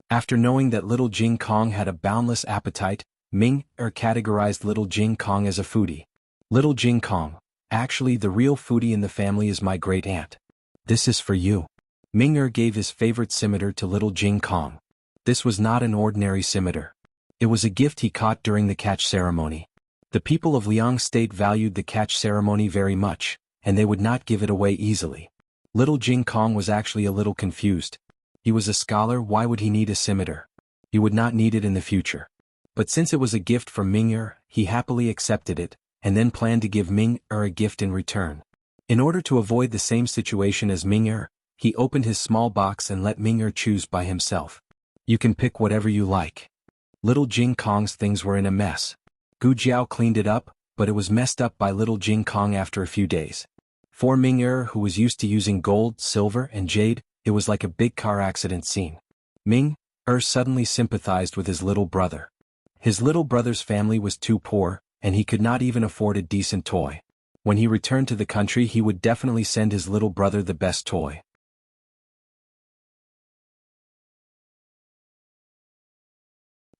After knowing that little Jing Kong had a boundless appetite, Ming-er categorized little Jing Kong as a foodie. "Little Jing Kong, actually the real foodie in the family is my great-aunt. This is for you." Ming-er gave his favorite scimitar to little Jing Kong. This was not an ordinary scimitar. It was a gift he caught during the catch ceremony. The people of Liang State valued the catch ceremony very much, and they would not give it away easily. Little Jing Kong was actually a little confused. He was a scholar, why would he need a scimitar? He would not need it in the future. But since it was a gift from Ming-Er, he happily accepted it, and then planned to give Ming-Er a gift in return. In order to avoid the same situation as Ming-Er, he opened his small box and let Ming-Er choose by himself. You can pick whatever you like. Little Jing Kong's things were in a mess. Gu Jiao cleaned it up, but it was messed up by little Jing Kong after a few days. For Ming-Er, who was used to using gold, silver, and jade, it was like a big car accident scene. Ming-Er suddenly sympathized with his little brother. His little brother's family was too poor, and he could not even afford a decent toy. When he returned to the country, he would definitely send his little brother the best toy.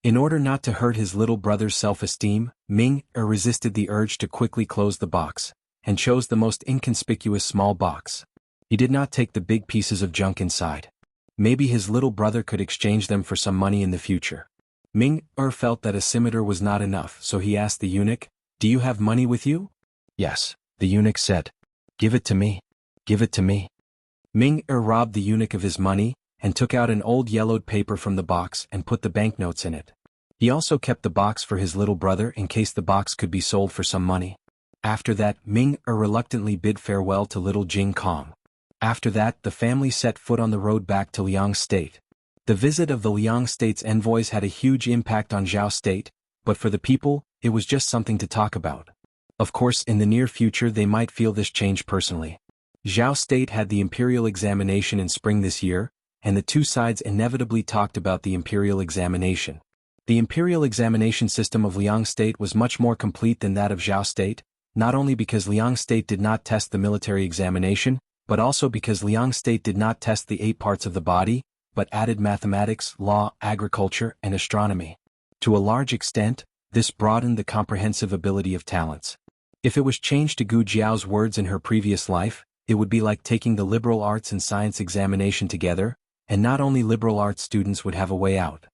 In order not to hurt his little brother's self-esteem, Ming-Er resisted the urge to quickly close the box, and chose the most inconspicuous small box. He did not take the big pieces of junk inside. Maybe his little brother could exchange them for some money in the future. Ming-Er felt that a scimitar was not enough, so he asked the eunuch, "Do you have money with you?" "Yes," the eunuch said. "Give it to me. Give it to me." Ming-Er robbed the eunuch of his money, and took out an old yellowed paper from the box and put the banknotes in it. He also kept the box for his little brother in case the box could be sold for some money. After that, Ming-Er reluctantly bid farewell to little Jing Kong. After that, the family set foot on the road back to Liang State. The visit of the Liang State's envoys had a huge impact on Zhao State, but for the people, it was just something to talk about. Of course, in the near future they might feel this change personally. Zhao State had the imperial examination in spring this year, and the two sides inevitably talked about the imperial examination. The imperial examination system of Liang State was much more complete than that of Zhao State, not only because Liang State did not test the military examination, but also because Liang State did not test the 8 parts of the body, but added mathematics, law, agriculture, and astronomy. To a large extent, this broadened the comprehensive ability of talents. If it was changed to Gu Jiao's words in her previous life, it would be like taking the liberal arts and science examination together, and not only liberal arts students would have a way out.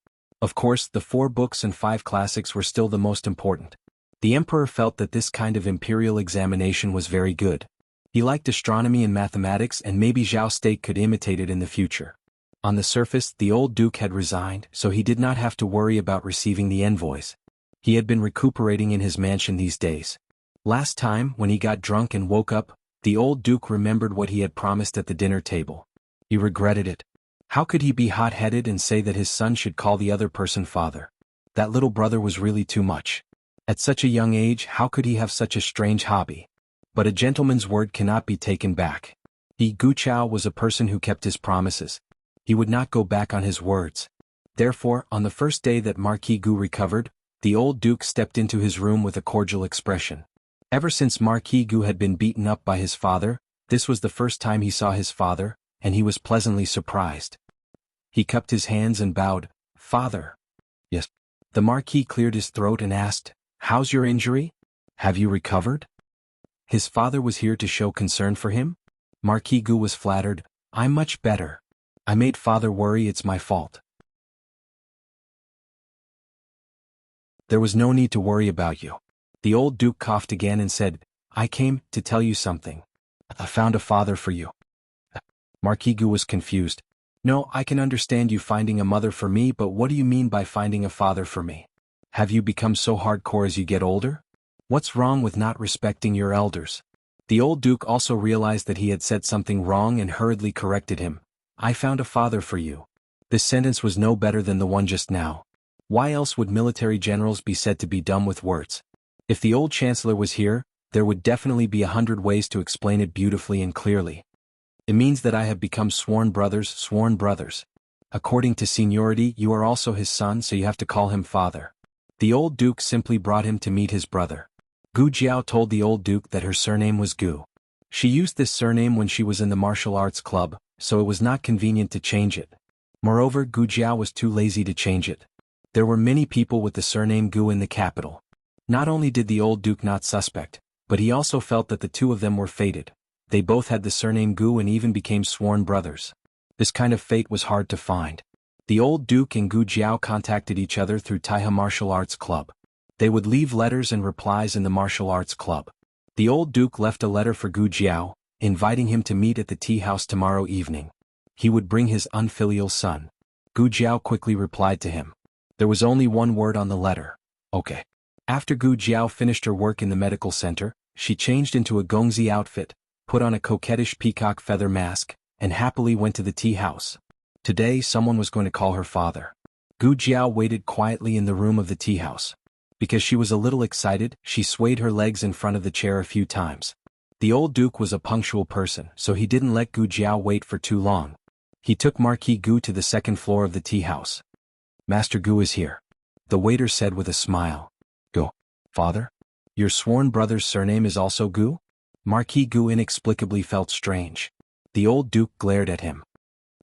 Of course, the 4 books and 5 classics were still the most important. The emperor felt that this kind of imperial examination was very good. He liked astronomy and mathematics, and maybe Zhao State could imitate it in the future. On the surface, the old duke had resigned, so he did not have to worry about receiving the envoys. He had been recuperating in his mansion these days. Last time, when he got drunk and woke up, the old duke remembered what he had promised at the dinner table. He regretted it. How could he be hot-headed and say that his son should call the other person father? That little brother was really too much. At such a young age, how could he have such a strange hobby? But a gentleman's word cannot be taken back. Gu Chao was a person who kept his promises. He would not go back on his words. Therefore, on the first day that Marquis Gu recovered, the old duke stepped into his room with a cordial expression. Ever since Marquis Gu had been beaten up by his father, this was the first time he saw his father, and he was pleasantly surprised. He cupped his hands and bowed. "Father." "Yes." The Marquis cleared his throat and asked, "How's your injury? Have you recovered?" His father was here to show concern for him? Marquis Gu was flattered. "I'm much better. I made father worry, it's my fault." "There was no need to worry about you." The old duke coughed again and said, "I came to tell you something. I found a father for you." Marquis Gu was confused. "No, I can understand you finding a mother for me, but what do you mean by finding a father for me? Have you become so hardcore as you get older? What's wrong with not respecting your elders?" The old duke also realized that he had said something wrong and hurriedly corrected him. "I found a father for you." This sentence was no better than the one just now. Why else would military generals be said to be dumb with words? If the old chancellor was here, there would definitely be 100 ways to explain it beautifully and clearly. "It means that I have become sworn brothers, sworn brothers. According to seniority, you are also his son, so you have to call him father." The old duke simply brought him to meet his brother. Gu Jiao told the old duke that her surname was Gu. She used this surname when she was in the martial arts club, so it was not convenient to change it. Moreover, Gu Jiao was too lazy to change it. There were many people with the surname Gu in the capital. Not only did the old duke not suspect, but he also felt that the two of them were fated. They both had the surname Gu and even became sworn brothers. This kind of fate was hard to find. The old duke and Gu Jiao contacted each other through Taihe Martial Arts Club. They would leave letters and replies in the martial arts club. The old duke left a letter for Gu Jiao, inviting him to meet at the tea house tomorrow evening. He would bring his unfilial son. Gu Jiao quickly replied to him. There was only one word on the letter. Okay. After Gu Jiao finished her work in the medical center, she changed into a gongzi outfit, put on a coquettish peacock feather mask, and happily went to the tea house. Today someone was going to call her father. Gu Jiao waited quietly in the room of the tea house. Because she was a little excited, she swayed her legs in front of the chair a few times. The old duke was a punctual person, so he didn't let Gu Jiao wait for too long. He took Marquis Gu to the second floor of the tea house. Master Gu is here, the waiter said with a smile. Go. Father? Your sworn brother's surname is also Gu? Marquis Gu inexplicably felt strange. The old duke glared at him.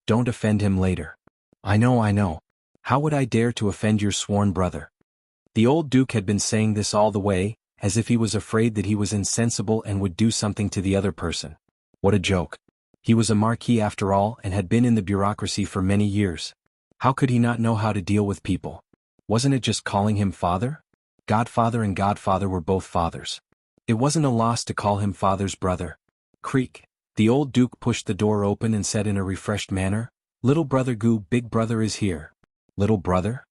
Don't offend him later. I know. How would I dare to offend your sworn brother? The old duke had been saying this all the way, as if he was afraid that he was insensible and would do something to the other person. What a joke. He was a marquis after all and had been in the bureaucracy for many years. How could he not know how to deal with people? Wasn't it just calling him father? Godfather and godfather were both fathers. It wasn't a loss to call him father's brother. Creak. The old duke pushed the door open and said in a refreshed manner, Little brother Gu, big brother is here. Little brother?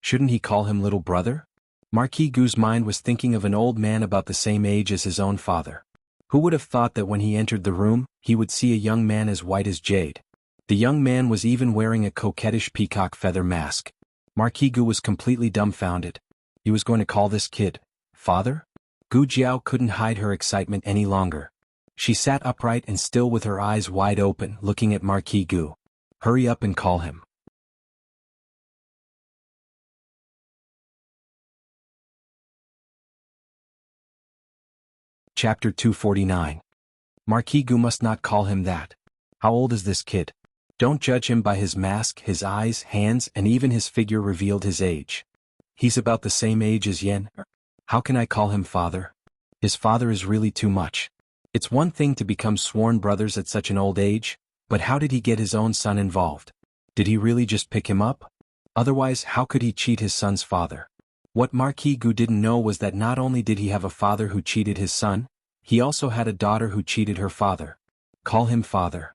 Shouldn't he call him little brother? Marquis Gu's mind was thinking of an old man about the same age as his own father. Who would have thought that when he entered the room, he would see a young man as white as jade? The young man was even wearing a coquettish peacock feather mask. Marquis Gu was completely dumbfounded. He was going to call this kid father? Gu Jiao couldn't hide her excitement any longer. She sat upright and still with her eyes wide open, looking at Marquis Gu. Hurry up and call him. Chapter 249. Marquis Gu must not call him that. How old is this kid? Don't judge him by his mask, his eyes, hands, and even his figure revealed his age. He's about the same age as Yen. How can I call him father? His father is really too much. It's one thing to become sworn brothers at such an old age, but how did he get his own son involved? Did he really just pick him up? Otherwise, how could he cheat his son's father? What Marquis Gu didn't know was that not only did he have a father who cheated his son, he also had a daughter who cheated her father. Call him father.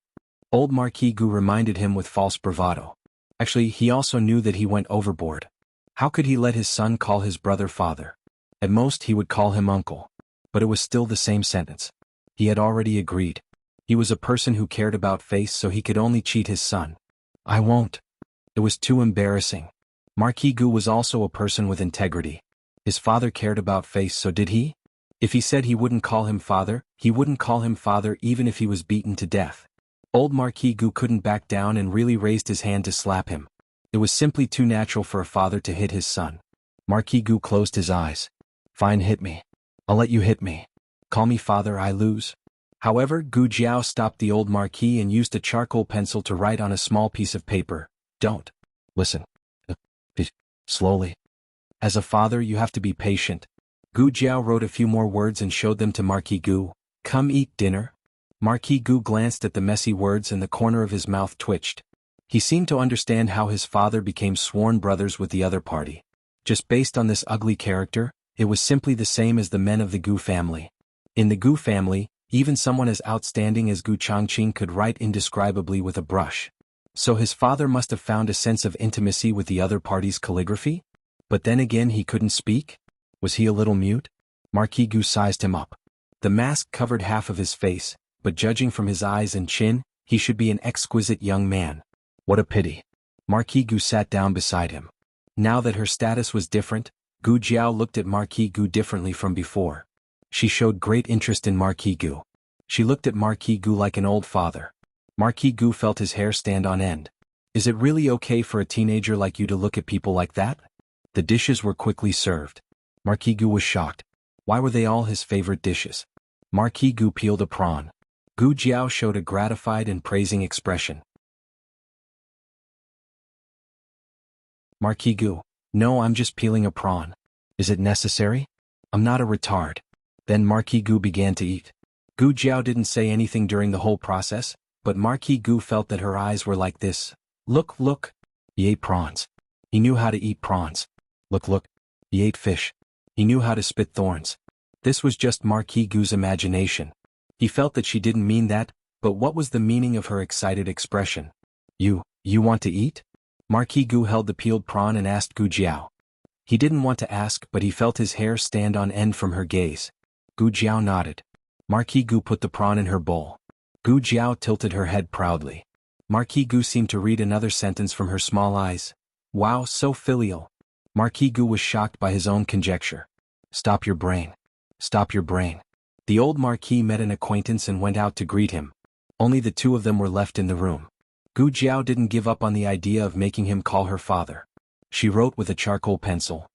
Old Marquis Gu reminded him with false bravado. Actually, he also knew that he went overboard. How could he let his son call his brother father? At most he would call him uncle. But it was still the same sentence. He had already agreed. He was a person who cared about face, so he could only cheat his son. I won't. It was too embarrassing. Marquis Gu was also a person with integrity. His father cared about face, so did he? If he said he wouldn't call him father, he wouldn't call him father even if he was beaten to death. Old Marquis Gu couldn't back down and really raised his hand to slap him. It was simply too natural for a father to hit his son. Marquis Gu closed his eyes. Fine, hit me. I'll let you hit me. Call me father, I lose. However, Gu Jiao stopped the old marquis and used a charcoal pencil to write on a small piece of paper. Don't. Listen. Slowly. As a father, you have to be patient. Gu Jiao wrote a few more words and showed them to Marquis Gu. Come eat dinner. Marquis Gu glanced at the messy words and the corner of his mouth twitched. He seemed to understand how his father became sworn brothers with the other party. Just based on this ugly character, it was simply the same as the men of the Gu family. In the Gu family, even someone as outstanding as Gu Changqing could write indescribably with a brush. So his father must have found a sense of intimacy with the other party's calligraphy? But then again he couldn't speak? Was he a little mute? Marquis Gu sized him up. The mask covered half of his face, but judging from his eyes and chin, he should be an exquisite young man. What a pity. Marquis Gu sat down beside him. Now that her status was different, Gu Jiao looked at Marquis Gu differently from before. She showed great interest in Marquis Gu. She looked at Marquis Gu like an old father. Marquis Gu felt his hair stand on end. Is it really okay for a teenager like you to look at people like that? The dishes were quickly served. Marquis Gu was shocked. Why were they all his favorite dishes? Marquis Gu peeled a prawn. Gu Jiao showed a gratified and praising expression. Marquis Gu, no, I'm just peeling a prawn. Is it necessary? I'm not a retard. Then Marquis Gu began to eat. Gu Jiao didn't say anything during the whole process, but Marquis Gu felt that her eyes were like this. Look, look. He ate prawns. He knew how to eat prawns. Look, look. He ate fish. He knew how to spit thorns. This was just Marquis Gu's imagination. He felt that she didn't mean that, but what was the meaning of her excited expression? You want to eat? Marquis Gu held the peeled prawn and asked Gu Jiao. He didn't want to ask, but he felt his hair stand on end from her gaze. Gu Jiao nodded. Marquis Gu put the prawn in her bowl. Gu Jiao tilted her head proudly. Marquis Gu seemed to read another sentence from her small eyes. Wow, so filial. Marquis Gu was shocked by his own conjecture. Stop your brain. Stop your brain. The old Marquis met an acquaintance and went out to greet him. Only the two of them were left in the room. Gu Jiao didn't give up on the idea of making him call her father. She wrote with a charcoal pencil.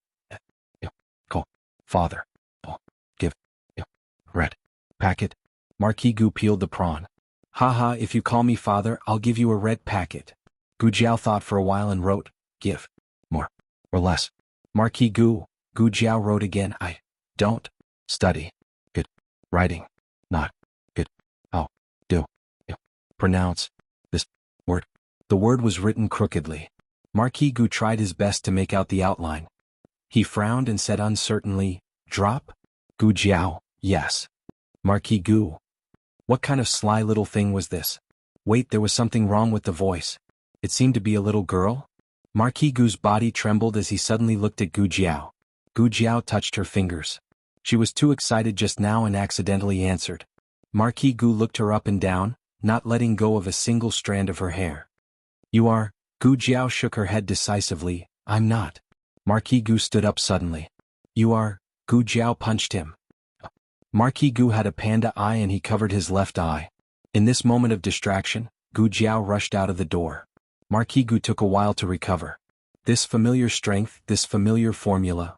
Call. Father. Give. Red. Packet. Marquis Gu peeled the prawn. Haha, if you call me father, I'll give you a red packet. Gu Jiao thought for a while and wrote, give. More. Or less. Marquis Gu. Gu Jiao wrote again, I don't study. Good. Writing. Not. Good. How. Do. Pronounce. This. Word. The word was written crookedly. Marquis Gu tried his best to make out the outline. He frowned and said uncertainly, drop? Gu Jiao, yes. Marquis Gu. What kind of sly little thing was this? Wait, there was something wrong with the voice. It seemed to be a little girl? Marquis Gu's body trembled as he suddenly looked at Gu Jiao. Gu Jiao touched her fingers. She was too excited just now and accidentally answered. Marquis Gu looked her up and down, not letting go of a single strand of her hair. You are? Gu Jiao shook her head decisively. I'm not. Marquis Gu stood up suddenly. You are? Gu Jiao punched him. Marquis Gu had a panda eye and he covered his left eye. In this moment of distraction, Gu Jiao rushed out of the door. Marquis Gu took a while to recover. This familiar strength, this familiar formula.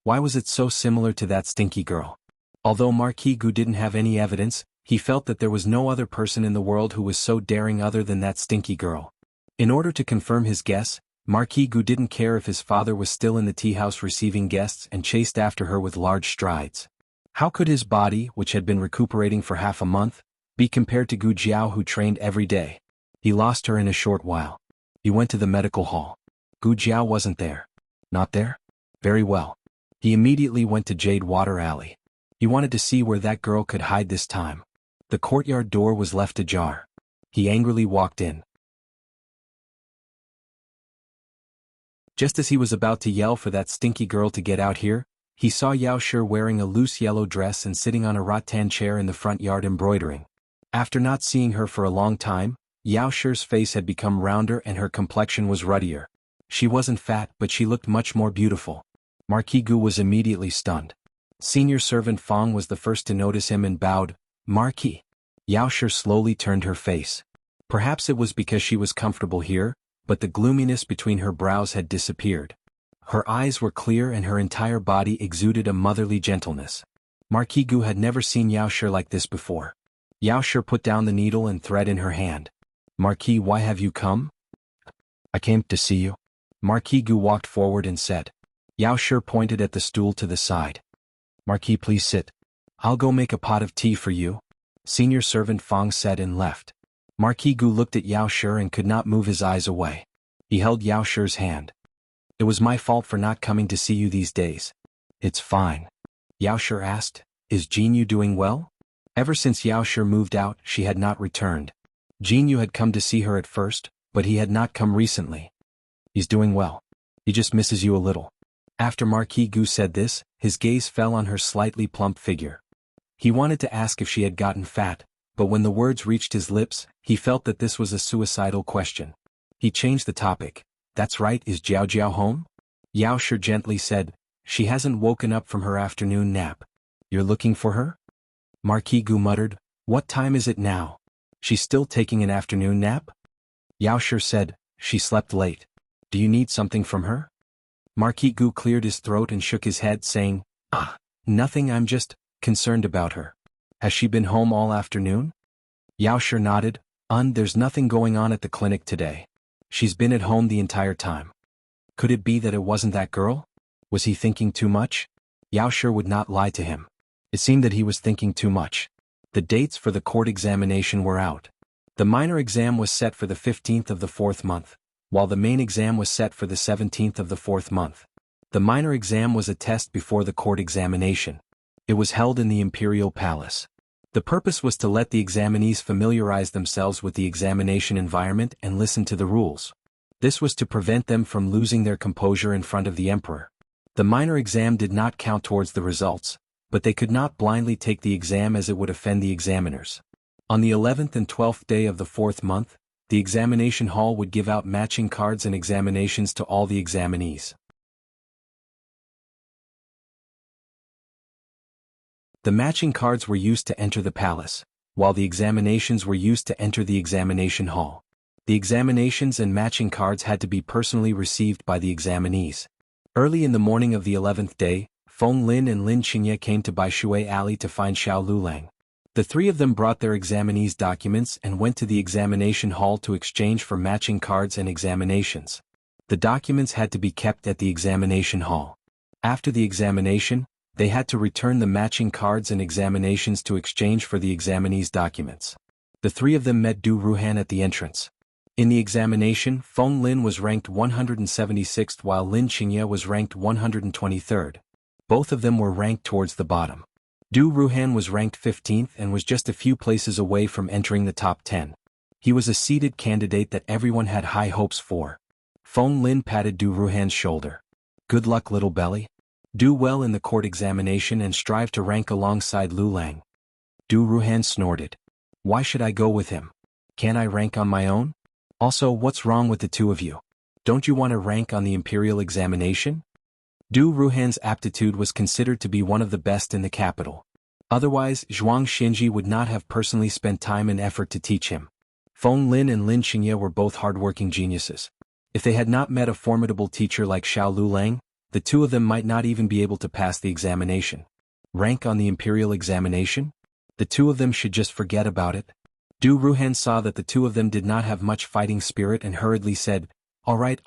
Why was it so similar to that stinky girl? Although Marquis Gu didn't have any evidence, he felt that there was no other person in the world who was so daring other than that stinky girl. In order to confirm his guess, Marquis Gu didn't care if his father was still in the tea house receiving guests and chased after her with large strides. How could his body, which had been recuperating for half a month, be compared to Gu Jiao who trained every day? He lost her in a short while. He went to the medical hall. Gu Jiao wasn't there. Not there? Very well. He immediately went to Jade Water Alley. He wanted to see where that girl could hide this time. The courtyard door was left ajar. He angrily walked in. Just as he was about to yell for that stinky girl to get out here, he saw Yao Shi wearing a loose yellow dress and sitting on a rattan chair in the front yard embroidering. After not seeing her for a long time, Yao Shi's face had become rounder and her complexion was ruddier. She wasn't fat, but she looked much more beautiful. Marquis Gu was immediately stunned. Senior servant Fang was the first to notice him and bowed. Marquis. Yao Shi slowly turned her face. Perhaps it was because she was comfortable here, but the gloominess between her brows had disappeared. Her eyes were clear and her entire body exuded a motherly gentleness. Marquis Gu had never seen Yao Shi like this before. Yao Shi put down the needle and thread in her hand. Marquis, why have you come? I came to see you. Marquis Gu walked forward and said. Yao Shi pointed at the stool to the side. Marquis, please sit. I'll go make a pot of tea for you. Senior servant Fang said and left. Marquis Gu looked at Yao Shi and could not move his eyes away. He held Yao Shi's hand. It was my fault for not coming to see you these days. It's fine. Yao Shi asked, is Jinyu doing well? Ever since Yao Shi moved out, she had not returned. Jinyu had come to see her at first, but he had not come recently. He's doing well. He just misses you a little. After Marquis Gu said this, his gaze fell on her slightly plump figure. He wanted to ask if she had gotten fat, but when the words reached his lips, he felt that this was a suicidal question. He changed the topic. That's right, is Jiao Jiao home? Yao Shi gently said, she hasn't woken up from her afternoon nap. You're looking for her? Marquis Gu muttered, what time is it now? She's still taking an afternoon nap? Yao Shi said, she slept late. Do you need something from her? Marquis Gu cleared his throat and shook his head saying, nothing, I'm just concerned about her. Has she been home all afternoon? Yao Shi nodded, there's nothing going on at the clinic today. She's been at home the entire time. Could it be that it wasn't that girl? Was he thinking too much? Yao Shi would not lie to him. It seemed that he was thinking too much. The dates for the court examination were out. The minor exam was set for the 15th of the 4th month, while the main exam was set for the 17th of the 4th month. The minor exam was a test before the court examination. It was held in the Imperial Palace. The purpose was to let the examinees familiarize themselves with the examination environment and listen to the rules. This was to prevent them from losing their composure in front of the emperor. The minor exam did not count towards the results, but they could not blindly take the exam as it would offend the examiners. On the 11th and 12th day of the 4th month, the examination hall would give out matching cards and examinations to all the examinees. The matching cards were used to enter the palace, while the examinations were used to enter the examination hall. The examinations and matching cards had to be personally received by the examinees. Early in the morning of the 11th day, Feng Lin and Lin Qingye came to Baishui Alley to find Xiao Lulang. The three of them brought their examinees' documents and went to the examination hall to exchange for matching cards and examinations. The documents had to be kept at the examination hall. After the examination, they had to return the matching cards and examinations to exchange for the examinees' documents. The three of them met Du Ruhan at the entrance. In the examination, Feng Lin was ranked 176th while Lin Qingye was ranked 123rd. Both of them were ranked towards the bottom. Du Ruhan was ranked 15th and was just a few places away from entering the top 10. He was a seeded candidate that everyone had high hopes for. Feng Lin patted Du Ruhan's shoulder. "Good luck, little belly. Do well in the court examination and strive to rank alongside Lulang." Du Ruhan snorted. "Why should I go with him? Can't I rank on my own? Also, what's wrong with the two of you? Don't you want to rank on the imperial examination?" Du Ruhan's aptitude was considered to be one of the best in the capital. Otherwise, Zhuang Xinji would not have personally spent time and effort to teach him. Feng Lin and Lin Qingye were both hardworking geniuses. If they had not met a formidable teacher like Xiao Lulang, the two of them might not even be able to pass the examination. Rank on the imperial examination? The two of them should just forget about it. Du Ruhan saw that the two of them did not have much fighting spirit and hurriedly said, all right,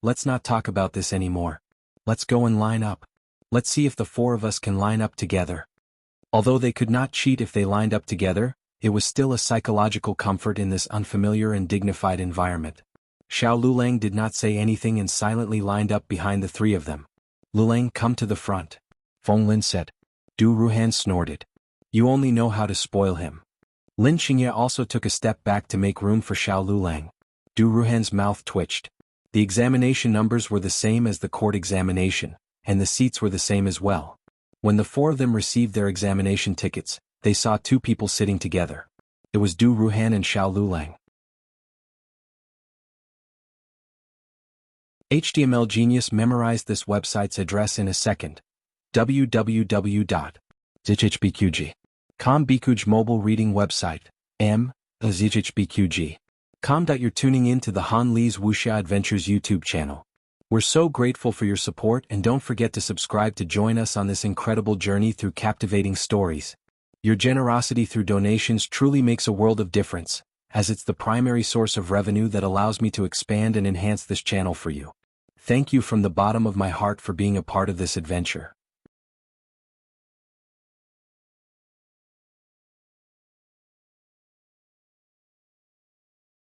let's not talk about this anymore. Let's go and line up. Let's see if the four of us can line up together." Although they could not cheat if they lined up together, it was still a psychological comfort in this unfamiliar and dignified environment. Xiao Lulang did not say anything and silently lined up behind the three of them. "Lulang, come to the front," Feng Lin said. Du Ruhan snorted. "You only know how to spoil him." Lin Qingye also took a step back to make room for Xiao Lulang. Du Ruhan's mouth twitched. The examination numbers were the same as the court examination, and the seats were the same as well. When the four of them received their examination tickets, they saw two people sitting together. It was Du Ruhan and Xiao Lulang. HTML Genius memorized this website's address in a second. www.zhhbqg.com Bikuj mobile reading website. zhhbqg.com. You're tuning in to the Han Li's Wuxia Adventures YouTube channel. We're so grateful for your support and don't forget to subscribe to join us on this incredible journey through captivating stories. Your generosity through donations truly makes a world of difference, as it's the primary source of revenue that allows me to expand and enhance this channel for you. Thank you from the bottom of my heart for being a part of this adventure.